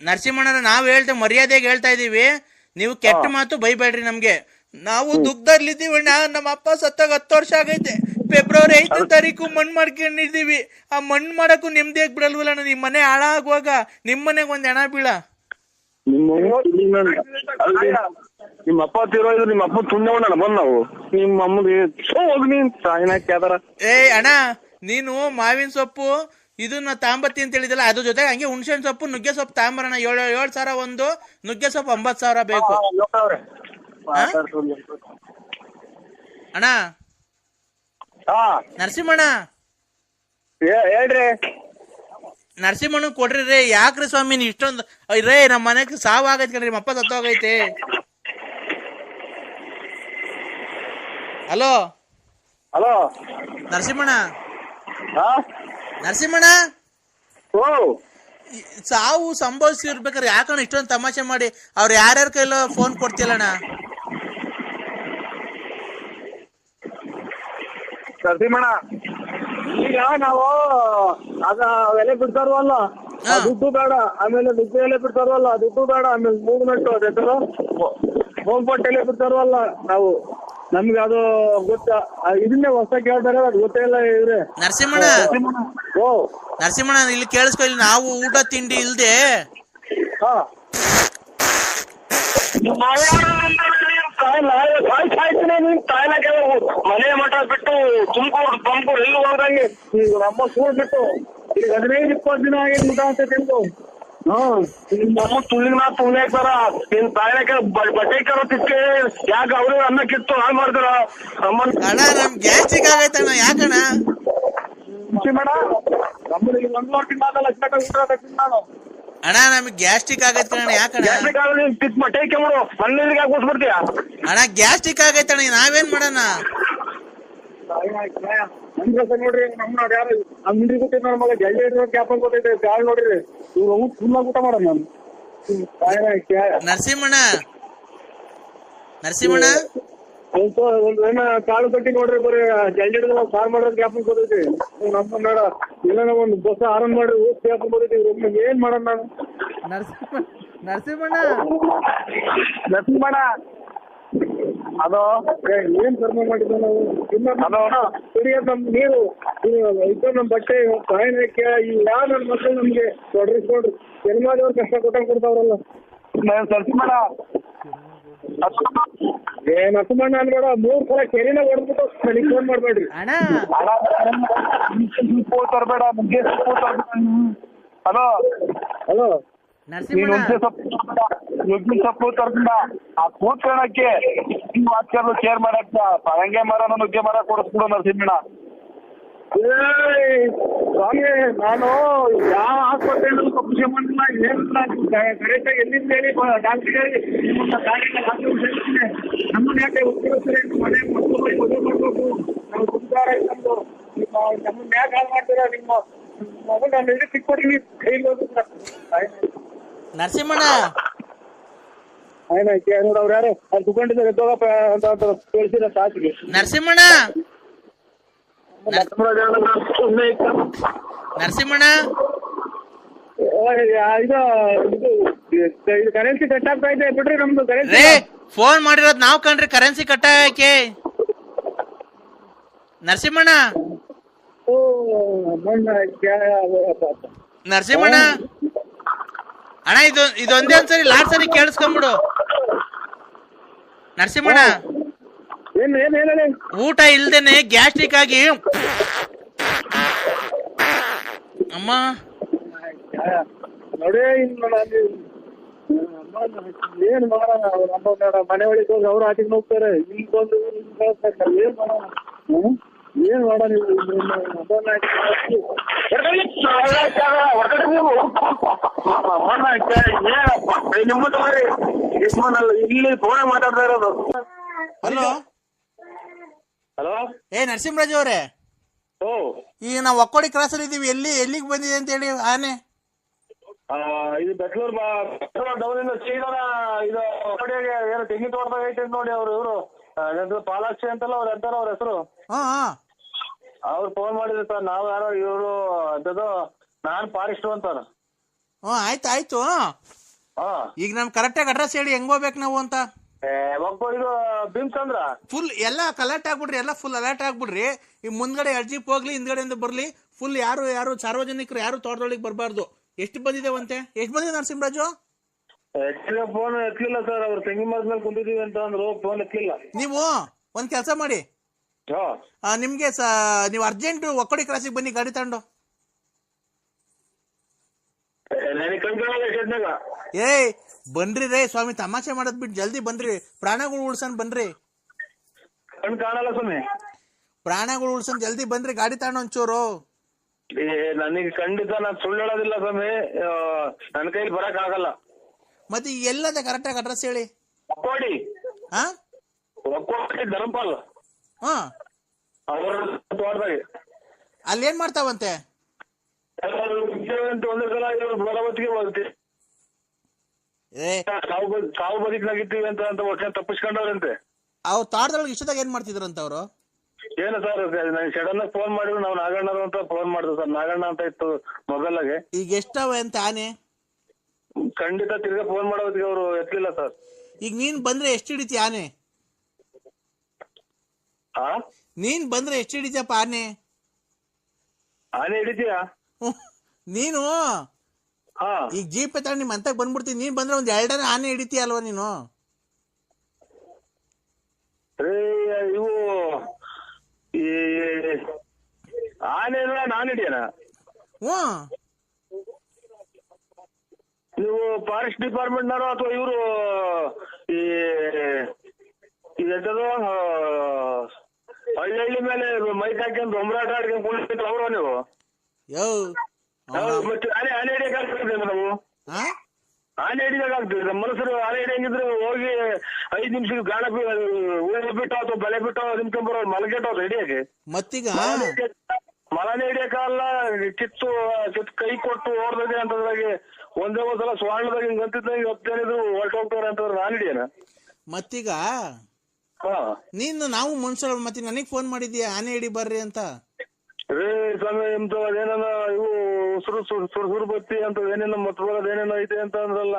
ನರಸಿಂಹಣ್ಣವ್ರೆ, ನಾವ್ ಹೇಳ್ತೇವೆ ಮರ್ಯಾದೆಗೆ ಹೇಳ್ತಾ ಇದೀವಿ. ನೀವು ಕೆಟ್ಟ ಮಾತು ಬೈಬೇಡ್ರಿ ನಮ್ಗೆ. ನಾವು ದುಃಖದಲ್ಲಿದ್ದೀವಣ್ಣ. ನಮ್ಮ ಅಪ್ಪ ಸತ್ತಾಗ 10 ವರ್ಷ ಆಗೈತೆ. ಫೆಬ್ರವರಿ 5ನೇ ತಾರೀಕು ಮಣ್ಣು ಮಾಡ್ಕೊಂಡಿದ್ದೀವಿ. ಆ ಮಣ್ಣು ಮಾಡಕ್ಕೂ ನಿಮ್ದೇ ಬಿಡಲ್ವಲ್ಲ. ನಿಮ್ ಮನೆ ಹಾಳಾಗುವಾಗ ನಿಮ್ ಮನೆಗೆ ಒಂದ್ ಹೆಣ ಬೀಳ. ನಿಮ್ಮ ಅಪ್ಪ ತಿರೋದು, ನಿಮ್ಮ ಅಪ್ಪ ತುಂಡವಣ್ಣ ಬಂದ್ ನಾವು ನಿಮ್ಮ ಅಮ್ಮಗೆ ಹೋಗಿ ನೀನ್ ಸಾಯನಾಕ್ಯಾದಾರ. ಏ ಅಣ್ಣ, ನೀನು ಮಾವಿನ ಸೊಪ್ಪು ಇದನ್ನ ತಾಂಬತ್ತಿ ಅಂತ ಹೇಳಿದಲ್ಲ, ಅದ್ರ ಜೊತೆ ಹಂಗೆ ಹುಣಸೆನ್ ಸೊಪ್ಪು, ನುಗ್ಗೆ ಸೊಪ್ಪು ತಾಂಬರಣ. 7,000 ಒಂದು, ನುಗ್ಗೆ ಸೊಪ್ಪು 50,000 ಬೇಕು ಅಣ್ಣ. ನರಸಿಂಹಣ್ಣ ಹೇಳ್ರಿ, ನರಸಿಂಹಣ್ಣ ಕೊಡ್ರಿ ರೇ. ಯಾಕ್ರಿ ಸ್ವಾಮಿ ನೀವ್ ಇಷ್ಟೊಂದು ರೇ? ನಮ್ಮ ಮನೆಗೆ ಸಾವು ಆಗೈತೆ ಕಣ್ರಿ, ನಿಮ್ಮ ಅಪ್ಪ ಸತ್ತೋಗೈತೆ. ಹಲೋ ಹಲೋ ನರಸಿಂಹಣ್ಣ, ನರಸಿಂಹಣ್ಣ, ಸಾವು ಸಂಭವಿಸಿರ್ಬೇಕಾದ್ರೆ ಯಾಕಣ್ಣ ಇಷ್ಟೊಂದು ತಮಾಷೆ ಮಾಡಿ ಅವ್ರು ಯಾರ್ಯಾರ ಕೈಲೋ ಫೋನ್ ಕೊಡ್ತಿಯಲ್ಲಣ್ಣ? ನರಸಿಂಹಣ್ಣ, ಈಗ ನಾವು ಅದ ಎಲೆ ಬಿಡ್ತಾರವಲ್ಲ, ದುಡ್ಡು ಬೇಡ. ಆಮೇಲೆ ನುಗ್ಗೆ ಎಲೆ ಬಿಡ್ತಾರವಲ್ಲ, ದುಡ್ಡು ಬೇಡ. ಆಮೇಲೆ ಮೂಗ್ನಟ್ಟು ಅದೇತರ ಹೋಗ್ಬಟ್ಟು ಎಲೆ ಬಿಡ್ತಾರವಲ್ಲ, ನಾವು ನಮ್ಗೆ ಅದು ಗೊತ್ತ. ಇದನ್ನೇ ಹೊಸ ಕೇಳ್ತಾರೆ, ಅದು ಗೊತ್ತೇ ಇಲ್ಲ ಇವ್ರೆ. ನರಸಿಂಹಣ್ಣ, ಓ ನರಸಿಂಹಣ್ಣ, ಇಲ್ಲಿ ಕೇಳಿಸ್ಕೊ. ಇಲ್ಲಿ ನಾವು ಊಟ ತಿಂಡಿ ಇಲ್ದೆ ಮನೆ ಮಠ ಬಿಟ್ಟು ತುಮಕೂರು ಎಲ್ಲಿ ಹೋದಂಗೆ ನಮ್ಮ ಸ್ಕೂಲ್ ಬಿಟ್ಟು ಈಗ 15-20 ದಿನ ಆಗಿದೆ ಊಟ ಅಂತ ತಿಂದು. ನಮ್ಮ ತುಳಿನ ತುಳಿಯಾಕ್ತಾರ, ನಿನ್ ತಾಯಿನಾಕ ಬಟ್ಟೆ ಕರೋತಿಕ್ಕೆ ಯಾಕೆ ಅವ್ರು ಅನ್ನ ಕಿತ್ತು ಹಾಳು ಮಾಡ್ತಾರ. ಅಣ್ಣ ನಮ್ ಗ್ಯಾಸ್ಟ್ರಿಕ್ ಆಗೈತಣ್ಣ, ಯಾಕಣ್ಣ? ಮೇಡ ನಮ್ಮಲ್ಲಿ 1 ಲೋಟ ತಿನ್ನಾಗಲ್ಲ, ಊಟ ತಿನ್ನ ನಾನು. ಅಣ್ಣ ನಮ್ಗೆ ಗ್ಯಾಸ್ಟ್ರಿಕ್ ಆಗೈತೆ ಕಣ, ಯಾಕಣ್ಣ? ಗ್ಯಾಸ್ಟ್ರಿಕ್ ಆಗಲಿ ಬಟ್ಟೆ ಕೆಮ್ಮಡು, ಮಣ್ಣಿಗೆ ಹಾಕ್ಬಿಡ್ತೀಯ. ಅಣ್ಣ ಗ್ಯಾಸ್ಟ್ರಿಕ್ ಆಗೈತಣ್ಣ, ನಾವೇನ್ ಮಾಡೋಣ? ನೋಡ್ರಿ ನಮ್ಮ ಯಾರು ಮಿಂಡ್ರಿ ಗೊತ್ತಿದ್ ನೋಡ ಮಗ ಜಲ್ದಿ ಗ್ಯಾಪ್ ಗೊತ್ತೈತೆ ಕಾಳು ನೋಡ್ರಿ, ಇವ್ರು ಫುಲ್ ಊಟ ಮಾಡೋಣ ನಾನು. ನರಸಿಂಹಣ್ಣ, ನರಸಿಂಹಣ್ಣ, ಒಂದ್ ಕಾಳು ಕಟ್ಟಿ ನೋಡ್ರಿ, ಬರೀ ಜಲ್ದಿ ಸಾರು ಮಾಡೋದ್ ಗ್ಯಾಪ್ ಗೊತ್ತೈತಿ. ನಮ್ಮ ಬೇಡ ಇಲ್ಲ ಒಂದು ಬಸ್ ಆರನ್ ಮಾಡ್ರಿ, ಊಟ ಗ್ಯಾಪ್ ಗೊತ್ತೈತಿ. ಇವ್ರು ಏನ್ ಮಾಡೋಣ ನಾನು? ನರಸಿಂಹಣ್ಣ, ನರಸಿಂಹಣ್ಣ, ಅದು ಏನ್ ಕರ್ಮ ಮಾಡಿದ್ವಿ ನಾವು. ಕುಡಿಯೋದ್ ನಮ್ ನೀರು, ಇದು ನಮ್ ಬಟ್ಟೆ, ಸಾಯನಕ್ಕೆ ಯಾವ ನನ್ನ ಮಕ್ಕಳು ನಮ್ಗೆ ತೊಡರಿಸ್ಕೊಂಡ್ರು. ಜನ್ಮಾದವ್ರು ಕಷ್ಟ ಕೊಡ್ತಾವ್ರಲ್ಲ. ನರಸಿಂಹಣ್ಣ, ನರಸಿಂಹಣ್ಣ ಅನ್ಬೇಡ, 3 ಸಲ ಕೆರಿನ ಹೊಡೆದ್ಬಿಟ್ಟು ನನಗೆ ಫೋನ್ ಮಾಡ್ಬೇಡ್ರಿ. ತರಬೇಡ, ನುಗ್ಗೆ ಸೊಪ್ಪು ತರಬೇಡ. ಹಲೋ ಹಲೋ, ನುಗ್ಗೆ ಸೊಪ್ಪು ತರ್ಬೇಡ. ಆ ಕೂತ್ಕೊಳ್ಳಕ್ಕೆ ವಾಕ್ಯರು ಶೇರ್ ಮಾಡಕ್ ಹಂಗೆ ಮರ ನುಗ್ಗೆ ಮರ ಕೊಡಿಸ್ಬಿಡು ನರಸಿಂಹಣ್ಣ. ಸ್ವಾಮಿ, ನಾನು ಯಾವ ಆಸ್ಪತ್ರೆಯಲ್ಲೂ ತಪ್ಪು ಮಾಡಿಲ್ಲ. ಏನು ಕರೆಕ್ಟಾಗಿ ಎಲ್ಲಿಂದ ಹೇಳಿ ಡಾಕ್ಟರ್ ಹೇಳಿ ನಮ್ಮನ್ನ ಯಾಕೆ ಉತ್ತರ ಮನೆ ಮಕ್ಕಳು ಮದುವೆ ಮಾಡ್ಬೇಕು, ನಾವು ಸುಧಾರ ಇಟ್ಕೊಂಡು ನಮ್ಮನ್ನ ಯಾಕೆ ಹಾಳು ಮಾಡ್ತೀರಾ? ನಿಮ್ಮ ಮಗು ನಾನು ಎಲ್ಲಿ ಸಿಕ್ಕೊಡ್ತೀನಿ ಕೈಲಿ ಹೋಗಿದ್ರ ನರಸಿಂಹಣ್ಣ. ನೋಡ ಅವ್ರು ಯಾರು ಅಲ್ಲಿ ಕುತ್ಕೊಂಡಿದ್ದಾರೆ, ಎದ್ದೋಗಪ್ಪ ಅಂತ ತೋರಿಸಿದ ಸಾಚಿಗೆ. ನರಸಿಂಹಣ್ಣ, ನರಸಿಂಹಣ್ಣ, ಇದು ಕರೆನ್ಸಿ ಕಟ್ ಆಗ್ತಾ ಇದೆ ಬಿಡ್ರಿ. ನಮ್ದು ಕರೆನ್ಸಿ ಫೋನ್ ಮಾಡಿರೋದು ನಾವ್ ಕಣ್ರಿ, ಕರೆನ್ಸಿ ಕಟ್ ಆಗಕ್ಕೆ. ನರಸಿಂಹಣ್ಣ, ನರಸಿಂಹಣ್ಣ ಅಣ್ಣ, ಇದೊಂದೇ ಒಂದ್ಸರಿ ಲಾಸ್ಟ್ ಸರಿ ಕೇಳಿಸ್ಕೊಂಬಿಡು. ನರಸಿಂಹಣ್ಣ, ಊಟ ಇಲ್ದೇನೆ ಗ್ಯಾಸ್ಟ್ರಿಕ್ ಆಗಿ ಅಮ್ಮ ನೋಡಿ. ಏನ್ ಮಾಡೋಣ, ನಮ್ಮ ಮನೆ ಒಳಗೆ ಹೋಗಿ ಅವ್ರು ಆಚೆಗೆ ಹೋಗ್ತಾರೆ, ಇಲ್ಲಿ ಬಂದು ಏನ್ ಮಾಡೋಣ? ಏನ್ ಮಾಡೋಣ? ಇಲ್ಲಿ ಫೋನ್ ಮಾತಾಡ್ತಾ ಇರೋದು. ಹಲೋ ಹಲೋ, ನರಸಿಂಹರಾಜ್ ಅವರೇ, ಓ ಈಗ ನಾವು ಒಕ್ಕೋಡಿ ಕ್ರಾಸ್ ಅಲ್ಲಿ ಇದೀವಿ, ಎಲ್ಲಿಗೆ ಬಂದಿದೆ ಅಂತ ಹೇಳಿ ಆನೆ? ಇದು ಬೆಟ್ಲೂರ್ ಡೌನ್ ಇಂದ ಸೀದಾ ಇದು ಕಡೆಗೆ ಏನೋ ತೆಂಗಿನ ತೋಟದಾಗ ಐತೆ ನೋಡಿ. ಇವರು ಪಾಲಾಕ್ಷಿ ಅಂತಲ್ಲ ಅವ್ರು ಎಂತಾರ ಅವ್ರ ಹೆಸರು. ಅವ್ರು ಫೋನ್ ಮಾಡಿದ್ರು ಸರ್. ನಾವ್ ಯಾರೋ ಇವರು ಅಂತದ್ದು ನಾನ್ ಫಾರೆಸ್ಟ್ ಅಂತಾರ. ಆಯ್ತು. ಈಗ ನಮ್ ಕರೆಕ್ಟಾಗಿ ಅಡ್ರೆಸ್ ಹೇಳಿ ಹೆಂಗ್ ಹೋಗ್ಬೇಕು ನಾವು ಅಂತ. ಇದು ಭೀಮಚಂದ್ರ ಫುಲ್ ಎಲ್ಲ ಕಲೆಕ್ಟ್ ಆಗ್ಬಿಡ್ರಿ, ಎಲ್ಲ ಫುಲ್ ಅಲರ್ಟ್ ಆಗ್ಬಿಡ್ರಿ. ಈ ಮುಂದ್ಗಡೆ ಅರ್ಜಿಪ್ ಹೋಗ್ಲಿ, ಹಿಂದ್ಗಡೆಯಿಂದ ಬರ್ಲಿ. ಫುಲ್ ಯಾರು ಸಾರ್ವಜನಿಕರು ಯಾರು ತೋಟದೊಳಗೆ ಬರಬಾರ್ದು. ಎಷ್ಟು ಬಂದಿದ್ದೇವಂತೆ? ಎಷ್ಟು ಬಂದಿದೆ ನರಸಿಂಹರಾಜು? Phone ಎತ್ತಲಿಲ್ಲ sir. ಅವ್ರು ತೆಂಗಿನ ಮರದ ಮೇಲೆ ಕುಂತಿದೀವಿ ಅಂತ ಅಂದ್ರು, ಫೋನ್ ಎತ್ತಲಿಲ್ಲ. ನೀವು ಒಂದ್ ಕೆಲಸ ಮಾಡಿ, ನಿಮ್ಗೆ ನೀವು ಅರ್ಜೆಂಟ್ ಒಕ್ಕಡಿ ಕ್ರಾಸಿಗೆ ಬನ್ನಿ ಗಾಡಿ ತಗೊಂಡು. ಬನ್ರಿ ರೇ ಸ್ವಾಮಿ, ತಮಾಷೆ ಮಾಡೋದ್ ಬಿಟ್ಟು ಜಲ್ದಿ ಬನ್ರಿ. ಪ್ರಾಣಗಳು ಉಳ್ಸನ್ ಬನ್ರಿ. ಕಾಣಲ್ಲ ಸ್ವಾಮಿ, ಪ್ರಾಣಗಳು ಉಳ್ಸನ್ ಜಲ್ದಿ ಬನ್ರಿ. ಗಾಡಿ ತಗೊಂಡು ಒಂಚೂರು. ನನಗೆ ಖಂಡಿತ ನಾನು ಸುಳ್ಳು ಹೇಳೋದಿಲ್ಲ ಸ್ವಾಮಿ, ನನ್ನ ಕೈಲಿ ಬರಕ್ ಆಗಲ್ಲ. ಮತ್ತೆ ಎಲ್ಲದ ಕರೆಕ್ಟಾಗಿ ಅಡ್ರೆಸ್ ಹೇಳಿ. ಒಕ್ಕೋಡಿ ಧರ್ಮಪಾಲ್ ತೋಟದಾಗೆ. ಅಲ್ಲಿ ಏನ್ ಮಾಡ್ತಾವಂತೆ? ಒಂದೇ ಸಲ ಬರೋವತ್ತಿಗೆ ಹೋಗ್ತೀವಿ, ಸಾವು ಬದುಕಿನಾಗಿರ್ತೀವಿ ಅಂತ ವರ್ಷ ತಪ್ಪಿಸ್ಕೊಂಡವ್ರಂತೆ. ಅವ್ರು ತೋಟದೊಳಗೆ ಇಷ್ಟದಾಗ ಏನ್ ಮಾಡ್ತಿದ್ರಂತ ಅವ್ರು? ಏನು ಸರ್, ನಾನು ಸಡನ್ ಫೋನ್ ಮಾಡಿದ್ರು. ನಾವು ನಾಗಣ್ಣರು ಅಂತ ಫೋನ್ ಮಾಡಿದ್ರು ಸರ್. ನಾಗಣ್ಣ ಅಂತ ಇತ್ತು ಮೊಬೈಲ್ ಆಗಿ. ಈಗ ಎಷ್ಟವೆ ಅಂತ ಆನೆ? ಖಂಡಿತ ತಿರ್ಗಾ ಫೋನ್ ಮಾಡೋದಕ್ಕೆ ಅವರು ಎತ್ತಲಿಲ್ಲ ಸರ್. ಈಗ ನೀನ್ ಬಂದ್ರೆ ಎಷ್ಟು ಹಿಡಿತೀಯ ಆನೆ? ನೀನ್ ಬಂದ್ರೆ ಎಷ್ಟು ಹಿಡಿತೀಯಪ್ಪ ಆನೆ? ಆನೆ ಹಿಡಿತೀಯಾ ನೀನು? ಈಗ ಜೀಪ್ ತಗೊಂಡು ನಿಮ್ ಅಂತಕ್ ಬಂದ್ಬಿಡ್ತೀನಿ. ನೀನ್ ಬಂದ್ರೆ ಒಂದ್ 2 ಆನೆ ಹಿಡಿತೀಯ ಅಲ್ವಾ ನೀನು? ಇವು ಆನೆ ನಾನು ಹಿಡಿಯನ? ನೀವು ಫಾರೆಸ್ಟ್ ಡಿಪಾರ್ಟ್ಮೆಂಟ್ ನವರು ಅಥವಾ ಇವರು ಇದೆಂತದು ಹಳ್ಳಿ ಮೇಲೆ ಮೈಕ್ ಹಾಕ್ಯಂತ ಒಮ್ರಾಟ ಆಡ್ಕೊಂಡು ಕುಳಿತ ಅವ್ರ ನೀವು? ಮತ್ತೆ ಆನೆ ಹಿಡಿಯಕ್ ಆಗ್ತದೆ ನಾವು? ಆನೆ ಹಿಡಿದಾಗ ಆಗ್ತದೆ ನಮ್ಮ ಮನಸ್ಸರು. ಆನೆ ಹಿಡಿಯಂಗಿದ್ರೆ ಹೋಗಿ 5 ನಿಮಿಷಕ್ಕೆ ಗಾಣ ಉಳಿ ಬಿಟ್ಟು ಅಥವಾ ಬೆಲೆ ಬಿಟ್ಟು ನಿಮ್ಕೊಂಬರೋ ಮಲಗೆಟ್ಟವ್ರು ಹಿಡಿಯಕ್ಕೆ. ಮತ್ತೀಗ ಮಲನೆ ಹಿಡಿಯಕ್ಕಲ್ಲ, ಕಿತ್ತು ಕೈ ಕೊಟ್ಟು ಓಡ್ದೆ ಅಂತದ್ರಾಗೆ ಒಂದೇ ಒಂದ್ಸಲ ಸ್ವಾಣದಾಗ ಹಿಂಗ್ ಅಂತಿದ್ದಾಗ ಹೊತ್ತೇನಿದ್ರು ಹೊರಟೋಗ್ತಾರೆ ಅಂತಂದ್ರೆ ನಾನು ಹಿಡಿಯನ? ಮತ್ತೀಗ ನೀನು ನಾವು ಮನುಷ್ಯರು, ಮತ್ತೆ ನನಗ್ ಫೋನ್ ಮಾಡಿದ್ಯಾ ಆನೆ ಹಿಡಿ ಬರ್ರಿ ಅಂತ? ಸ್ವಾಮಿ ಏನೇನೋ ಇವು ಸುರು ಬತ್ತಿ ಅಂತ ಏನೇನೋ ಮತ್ ಬರೋದು ಏನೇನೋ ಐತೆ ಅಂತ ಅಂದ್ರಲ್ಲ.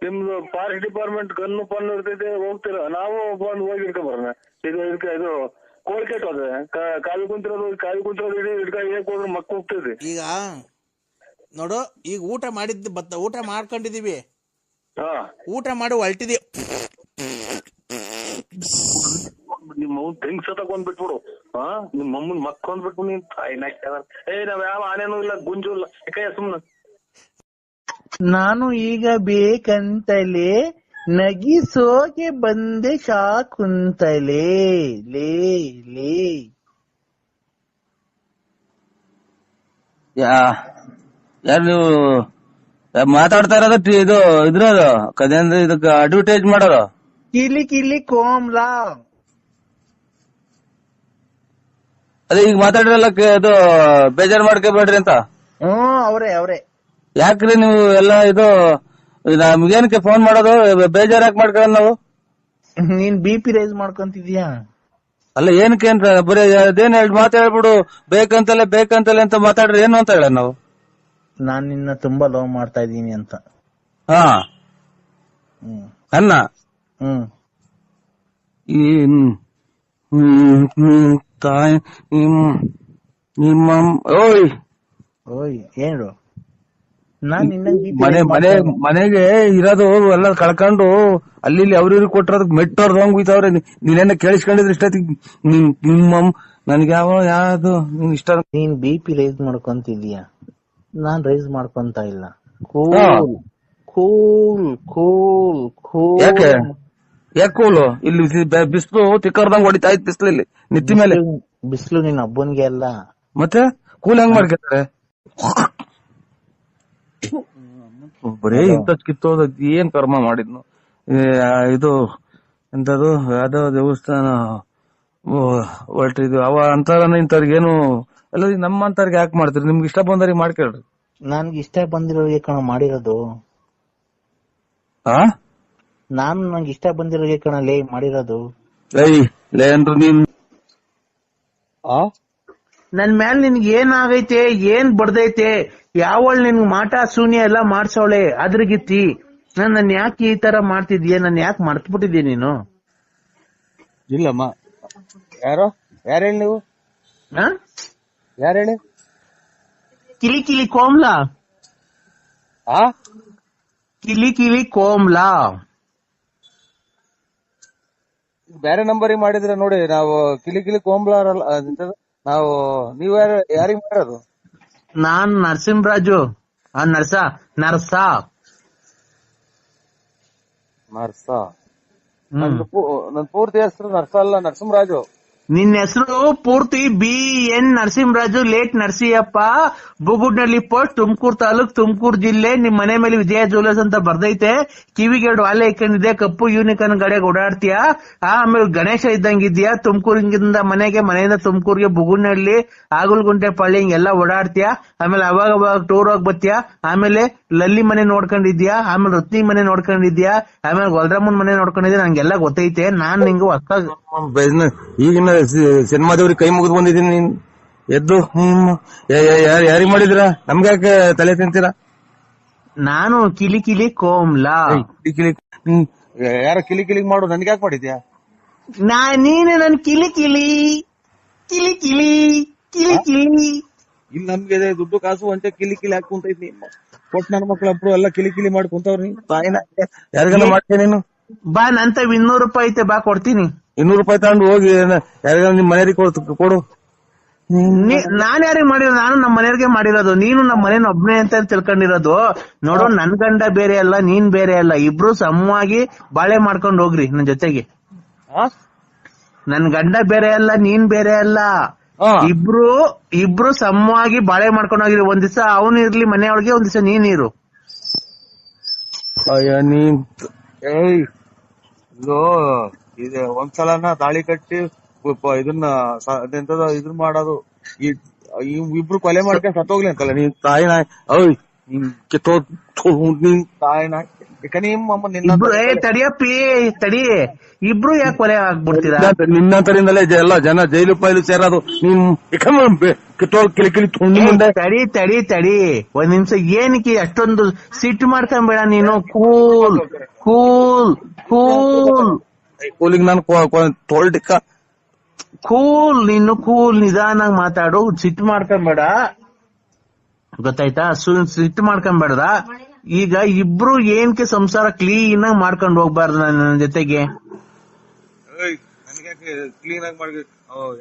ನಿಮ್ದು ಫಾರೆಸ್ಟ್ ಡಿಪಾರ್ಟ್ಮೆಂಟ್ ಕಣ್ಣು ಪಣ್ಣು ಇರ್ತೈತೆ, ಹೋಗ್ತೀರ. ನಾವು ಬಂದು ಹೋಗಿ ಇಟ್ಕೊಂಬರೋಣ. ಇದು ಕೋಳಿ ಕೆಟ್ಟೋದೆ, ಕಾವಿ ಕುಂತಿರೋದು ಹಿಡ್ಕ ಹೋದ್ರೆ ಮಕ್ಕ ಹೋಗ್ತೈತಿ. ಈಗ ನೋಡು, ಈಗ ಊಟ ಮಾಡಿದ್ದು ಊಟ ಮಾಡ್ಕೊಂಡಿದೀವಿ. ಊಟ ಮಾಡಿ ಹೊಲ್ಟಿದೀವಿ. ನಿಮ್ಮ ತೆಂಗ್ ಸತಕೊಂಡ್ ಬಿಟ್ಬಿಡು. ನಿಮ್ಮ ಅಮ್ಮನ್ ಮಕ್ಕೊಂದ್ ಬಿಟ್ಬಿಡು. ನೀನ್ ನಾವ್ ಯಾವ ಆನೇನೂ ಇಲ್ಲ, ಗುಂಜು ಇಲ್ಲ. ಯಾಕೆ ಸುಮ್ನ ನಾನು ಈಗ ಬೇಕಂತಲೇ ನಗಿಸೋಕೆ ಬಂದೆ ಶಾಕುಂತಲೇ ಲೇ ಲೇ. ಯಾರು ನೀವು ಮಾತಾಡ್ತಾ ಇರೋದು? ಇದು ಇದ್ರದು ಕದೇಂದ್ರ ಇದಕ್ಕೆ ಅಡ್ವರ್ಟೈಸ್ ಮಾಡೋರು? ಕಿಲಿ ಕೋಮ್ಲಾ. ಅದೇ ಈಗ ಮಾತಾಡಿರಲ್ಲ, ಅದು ಬೇಜಾರ್ ಮಾಡ್ಕೋಬೇಡ್ರಿ ಅಂತ. ಅವ್ರೆ ಯಾಕ್ರಿ ನೀವು ಎಲ್ಲ ಇದು ನಮ್ಗೇನಕ್ಕೆ ಫೋನ್ ಮಾಡೋದು? ಬೇಜಾರ್ ಯಾಕೆ ಮಾಡ್ಕೊಳ್ಳ ನಾವು? ನೀನ್ BP ರೈಸ್ ಮಾಡ್ಕೊಂತಿದ್ಯಾ? ಅಲ್ಲ ಏನಕ್ಕೆ ಅಂತ ಬರೀ ಅದೇನ್ 2 ಮಾತು ಹೇಳ್ಬಿಡು. ಬೇಕಂತಲೇ ಅಂತ ಮಾತಾಡ್ರಿ ಏನು ಅಂತ ಹೇಳ ನಾವು? ನಾನ್ ನಿನ್ನ ತುಂಬಾ ಲವ್ ಮಾಡ್ತಾ ಇದ್ದೀನಿ ಅಂತ. ಅನ್ನ ತಾಯಿ ನಿಮ್ಮ ಓಯ್ ಏನು ನಾನ್ ಮನೆಗೆ ಇರೋದು ಎಲ್ಲ ಕಳ್ಕೊಂಡು ಅಲ್ಲಿ ಅವ್ರಿಗೆ ಕೊಟ್ಟಿರೋದಕ್ ಮೆಟ್ಟೋರ್ದು ಹಂಗ್ ಹೋಯ್ತವ್ರೆ. ನೀನೇನ ಕೇಳಿಸ್ಕೊಂಡಿದ್ರೆ ಇಷ್ಟೊತ್ತಿಗೆ ನಿಮ್ಮ ನನ್ಗೆ ಯಾವ್ದು ಇಷ್ಟ. ನೀನ್ BP ರೈಸ್ ಮಾಡ್ಕೊಂತಿದೀಯ, ನಾನ್ ರೈಸ್ ಮಾಡ್ಕೊಂತ ಇಲ್ಲ. ಯಾಕೆ ಕೂಲು? ಇಲ್ಲಿ ಬಿಸಿಲು ತಿಕ್ಕರ್ದಂಗ್ ಹೊಡಿತಾ ಇತ್ತು. ಬಿಸಿಲು ಇಲ್ಲಿ ನಿತ್ತಿ ಮೇಲೆ ಬಿಸಿಲು ನಿನ್ ಹಬ್ಬನ್ಗೆ ಅಲ್ಲ. ಮತ್ತೆ ಕೂಲ್ ಹೆಂಗ್ ಮಾಡ್ಕೊತಾರೆ? ಬರೀ ಇಂತ ಕಿತ್ತೋದ ಏನ್ ಕರ್ಮ ಮಾಡಿದ್ನು. ಇದು ಎಂತದು ಯಾವ್ದೋ ದೇವಸ್ಥಾನ ಹೊರಟಿದ್ವು ಅವ ಅಂತಾರ ಇಂಥವ್ರಿಗೇನು ಅಲ್ಲ ನಮ್ಮಂತವ್ರಿಗೆ ಯಾಕೆ ಮಾಡ್ತೀರಿ? ನಿಮ್ಗೆ ಇಷ್ಟ ಬಂದವ್ರಿಗೆ ಮಾಡ್ಕೊಳ್ರಿ. ನನ್ಗೆ ಇಷ್ಟ ಬಂದಿರೋರಿಗೆ ಕಣ ಮಾಡಿರೋದು. ನಾನು ನಂಗೆ ಇಷ್ಟ ಬಂದಿರೋರಿಗೆ ಕಣ ಲೇ ಮಾಡಿರೋದು. ನೀನ್ ನನ್ ಮ್ಯಾಲ ನಿನ್ಗೆ ಏನಾಗೈತೆ, ಏನ್ ಬಡ್ದೈತೆ, ಯಾವಳ್ ನಿನ್ಗ್ ಮಾಟ ಶೂನ್ಯ ಎಲ್ಲ ಮಾಡ್ಸವಳೆ ಅದ್ರಗಿತ್ತಿ ನನ್ ಯಾಕೆ ಈ ತರ ಮಾಡ್ತಿದ್ಯಾ? ನನ್ ಯಾಕೆ ಮರ್ತ್ಬಿಟ್ಟಿದ್ಯಾ ನೀನು? ಇಲ್ಲಮ್ಮ. ಯಾರು ಹೇಳಿ ನೀವು? ಯಾರು ಹೇಳಿ? ಕಿಲಿ ಕಿಲಿ ಕೋಮ್ಲಾ. ಕಿಲಿ ಕಿಲಿ ಕೋಮ್ಲಾ ಬೇರೆ ನಂಬರಿಗೆ ಮಾಡಿದ್ರೆ ನೋಡಿ. ನಾವು ಕಿಲಿ ಕಿಲಿ ಕೋಂಬ್ಲಾರಲ್ಲ ನಾವು. ನೀವ್ ಯಾರಿಗ್ ಮಾಡೋದು? ನಾನ್ ನರಸಿಂಹರಾಜು. ನರ್ಸ ನನ್ ಪೂರ್ತಿ ಹೆಸರು ನರ್ಸ ಅಲ್ಲ, ನರಸಿಂಹರಾಜು. ನಿನ್ನ ಹೆಸರು ಪೂರ್ತಿ BN Narasimharaju late Narasiyappa, Bugudnalli post, Tumakuru taluk, Tumakuru ಜಿಲ್ಲೆ. ನಿಮ್ ಮನೆ ಮೇಲೆ ವಿಜಯ ಜ್ಯುವೆಲರ್ಸ್ ಅಂತ ಬರ್ದೈತೆ. ಕಿವಿಗೆ 2 ಆಲೆ ಇಕ್ಕೊಂಡಿದ್ಯಾ, ಕಪ್ಪು ಯೂನಿಕಾರ್ನ್ ಗಾಡಿಯಾಗ ಓಡಾಡ್ತೀಯಾ. ಆಮೇಲೆ ಗಣೇಶ ಇದ್ದಂಗಿದ್ಯಾ. ತುಮಕೂರಿಂದ ಮನೆಯಿಂದ ತುಮಕೂರಿಗೆ ಬುಗುಡ್ನಳ್ಳಿ, ಆಗುಲ್ಗುಂಟೆ, ಪಳ್ಳಿ ಹಿಂಗೆಲ್ಲ ಓಡಾಡ್ತೀಯಾ. ಆಮೇಲೆ ಅವಾಗ ಟೂರ್ ಹೋಗಿ ಬರ್ತೀಯಾ. ಆಮೇಲೆ ಲಲ್ಲಿ ಮನೆ ನೋಡ್ಕೊಂಡಿದ್ಯಾ, ಆಮೇಲೆ ರತ್ನಿ ಮನೆ ನೋಡ್ಕೊಂಡಿದ್ಯಾ, ಆಮೇಲೆ ಗೊಲ್ರಮ್ಮನ್ ಮನೆ ನೋಡ್ಕೊಂಡಿದ್ಯಾ. ನಂಗೆಲ್ಲ ಗೊತ್ತೈತೆ. ನಾನ್ ನಿಂಗು ಈಗಿನ ಸಿನಿಮಾದವ್ರಿಗೆ ಕೈ ಮುಗಿದು ಬಂದಿದ್ದೀನಿ. ನೀನ್ ಎದ್ದು ಯಾರಿಗ್ ಮಾಡಿದಿರ? ನಮ್ಗೆ ಯಾಕೆ ತಲೆ ತಿಂತೀರಾ? ನಾನು ಕಿಲಿ ಕಿಲಿ ಕೋಮ್ಲಾ. ಯಾರ ಕಿಲಿ ಕಿಲಿಗ್ ಮಾಡು, ನನ್ಗೆ ಯಾಕೆ ಮಾಡಿದ್ಯಾ? ನೀನೆ ನನ್ ಕಿಲಿ ಕಿಲಿ ಕಿಲಿ ಕಿಲಿ ಕಿಲಿ ಕಿಲಿ. ಇಲ್ಲಿ ನಮ್ಗೆ ದುಡ್ಡು ಕಾಸು ಅಂತ ಕಿಲಿ ಕಿಲಿ ಹಾಕಿ ಕುಂತೈತಿ. ಕೊಟ್ಟು ನನ್ನ ಮಕ್ಳೊಬ್ರು ಎಲ್ಲ ಕಿಲಿ ಕಿಲಿ ಮಾಡಿ ಕುಂತವ್ರಿ. ತಾಯಿನ ಯಾರಿಗೆಲ್ಲ ಮಾಡ್ತೇನೆ ನೀನು? ಬಾ, ನಂತ 200 ರೂಪಾಯಿ ಐತೆ, ಬಾ ಕೊಡ್ತೀನಿ. 200 ರೂಪಾಯಿ ತಗೊಂಡು ಹೋಗಿ ಯಾರಿಗ ನಿಮ್ ಮನೆಯವ್ರಿಗೆ ಕೊಡು. ನಾನ್ ಯಾರಿಗೆ ಮಾಡಿರೋದು? ನಾನು ನಮ್ಮ ಮನೆಯವ್ರಿಗೆ ಮಾಡಿರೋದು. ನೀನು ನಮ್ಮ ಮನೇನ ಒಬ್ನೇ ಅಂತ ತಿಳ್ಕೊಂಡಿರೋದು. ನೋಡು, ನನ್ ಗಂಡ ಬೇರೆ ಅಲ್ಲ, ನೀನ್ ಬೇರೆ ಅಲ್ಲ. ಇಬ್ರು ಸಮವಾಗಿ ಬಾಳೆ ಮಾಡ್ಕೊಂಡ್ ಹೋಗ್ರಿ ನನ್ ಜೊತೆಗೆ. ನನ್ ಗಂಡ ಬೇರೆ ಅಲ್ಲ, ನೀನ್ ಬೇರೆ ಅಲ್ಲ. ಇಬ್ರು ಸಮವಾಗಿ ಬಾಳೆ ಮಾಡ್ಕೊಂಡ್ ಹೋಗಿರಿ. ಒಂದ್ ದಿವಸ ಅವನು ಇರ್ಲಿ ಮನೆಯೊಳಗೆ, ಒಂದ್ ದಿವಸ ನೀನ್ ಇರು. ನೀನ್ ಇದು ಒಂದ್ಸಲನ ತಾಳಿ ಕಟ್ಟಿ ಇದನ್ನ ಇದನ್ನ ಮಾಡೋದು, ಇಬ್ರು ಕೊಲೆ ಮಾಡ್ಕೊಂಡ್ ಸತ್ತೋಗ್ಲಿ ಅಂತಲ್ಲ. ನೀನ್ ತಾಯಿನ ನೀನ್ ತಾಯಿನ ತಡಿಯಪ್ಪಿ ತಡಿ. ಇಬ್ರು ಯಾಕೆ ಕೊಲೆ ಆಗ್ಬಿಡ್ತೀರಾ? ನಿನ್ನಂತರಿಂದಲೇ ಎಲ್ಲ ಜನ ಜೈಲು ಪೈಲು ಸೇರೋದು. ನೀನ್ ಕಿಲಿ ಕಿಲಿ ಮುಂದೆ ತಡಿ ತಡಿ ತಡಿ ಒಂದ್ ನಿಮಿಷ. ಏನಕ್ಕೆ ಅಷ್ಟೊಂದು ಸಿಟ್ಟು ಮಾಡ್ಕೊಂಬೇಡ ನೀನು. ಕೂಲ್ ಕೂಲ್ ಕೂಲ್ ಕೂಲಿಗೆ ನಾನು ತೋಲ್ಟಿಕ್ಕ ಕೂಲ್. ನೀನು ಕೂಲ್, ನಿಧಾನಾಗ್ ಮಾತಾಡು. ಸಿಟ್ಟು ಮಾಡ್ಕೊಂಬೇಡ, ಗೊತ್ತಾಯ್ತಾ? ಸಿಟ್ಟು ಮಾಡ್ಕೊಂಬೇಡ. ಈಗ ಇಬ್ರು ಏನ್ಕೆ ಸಂಸಾರ ಕ್ಲೀನ್ ಆಗಿ ಮಾಡ್ಕೊಂಡ್ ಹೋಗ್ಬಾರ್ದು ನನ್ನ ಜೊತೆಗೆ? ಕ್ಲೀನ್ ಆಗಿ ಮಾಡ್ಬೇಕು.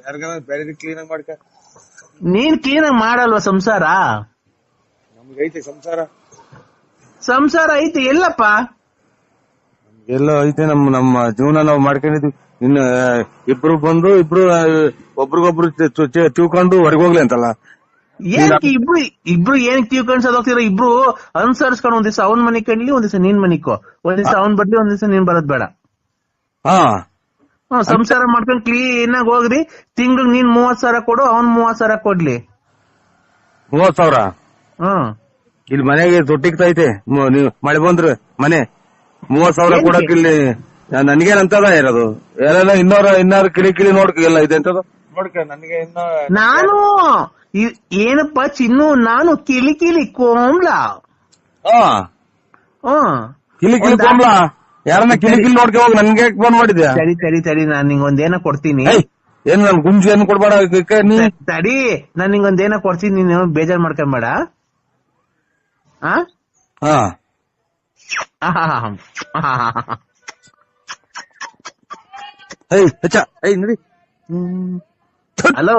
ಯಾರಿಗಾನ ಬೇರೆ ಕ್ಲೀನ್ ಆಗಿ ಮಾಡ್ಕ. ನೀನ್ ಕ್ಲೀನ್ ಆಗಿ ಮಾಡಲ್ವಾ ಸಂಸಾರ? ನಮ್ಗೈತೆ ಸಂಸಾರ ಐತೆ. ಎಲ್ಲಪ್ಪ? ಎಲ್ಲ ಐತೆ. ನಮ್ಮ ಜೀವನ ನಾವು ಮಾಡ್ಕೊಂಡಿದ್ವಿ. ಇನ್ನು ಇಬ್ರು ಬಂದು ಒಬ್ರಿಗೊಬ್ರು ತಿಳ್ಕೊಂಡು ಹೊರಗೋಗ್ಲಿ ಅಂತಲ್ಲ. ಏನಕ್ಕೆ ಇಬ್ರು ಏನಕ್ಕೆ ತಿಳ್ಕೊಂಡ್ ಹೋಗ್ತೀರ? ಇಬ್ರು ಅನುಸರಿಸ್ಕೊಂಡು ಒಂದ್ ದಿವಸ ಅವ್ನ್ ಮನೆ ಕಣ್ಲಿ, ಒಂದ್ ದಿವಸ ನೀನ್ ಮನಿಕೋ. ಒಂದ್ ದಿವಸ ಅವ್ನ್ ಬರ್ಲಿ, ಒಂದ್ ದಿವಸ ನೀನ್ ಬರೋದ್ ಬೇಡ. ಸಂಸಾರ ಮಾಡ್ಕೊಂಡ್ ಕ್ಲೀನ್ ಆಗಿ ಹೋಗ್ರಿ. ತಿಂಗ್ಳಿಗೆ ನೀನ್ 30,000 ಕೊಡು, ಅವ್ನ್ 30,000 ಕೊಡ್ಲಿ. 30,000? ಇಲ್ಲಿ ಮನೆಗೆ ತೊಟ್ಟಿಗ್ತೈತೆ. ನೀವು ಮಳೆ ಬಂದ್ರೆ ಮನೆ 30,000 ಕೊಡಕ್ ಇಲ್ಲಿ ನನ್ಗೇನಂತದ ಇರೋದು? ಎಲ್ಲ ಇನ್ನಾರು ಕಿಲಿ ಕಿಲಿ ನೋಡ್ಕ ಎಲ್ಲ ಇದೆ ಅಂತದ ನೋಡ್ಕ. ನನಗೆ ನಾನು ಏನಪ್ಪ ಚಿನ್ನು, ನಾನು ಕಿಲಿ ಕಿಲಿ ಕೋಮ್ಲಾ. ಕಿಲಿ ಕಿಲಿ ಕೋಮ್ಲಾ? ಯಾರನ್ನ ಕಿಲಿ ಕಿಲಿ ನೋಡ್ಕೆ ಹೋಗಿ ನನ್ಗೆ ಫೋನ್ ಮಾಡಿದ್ಯಾ? ತಡಿ ನಾನ್ ನಿಂಗೊಂದೇನ ಕೊಡ್ತೀನಿ. ಏನು ನನ್ ಗುಂಜಿ ಏನು ಕೊಡ್ಬೇಡ. ತಡಿ, ನಾನ್ ನಿಂಗೊಂದೇನ ಕೊಡ್ತೀನಿ, ನೀನು ಬೇಜಾರ್ ಮಾಡ್ಕೊಂಬೇಡ. ನಡಿ. ಹಲೋ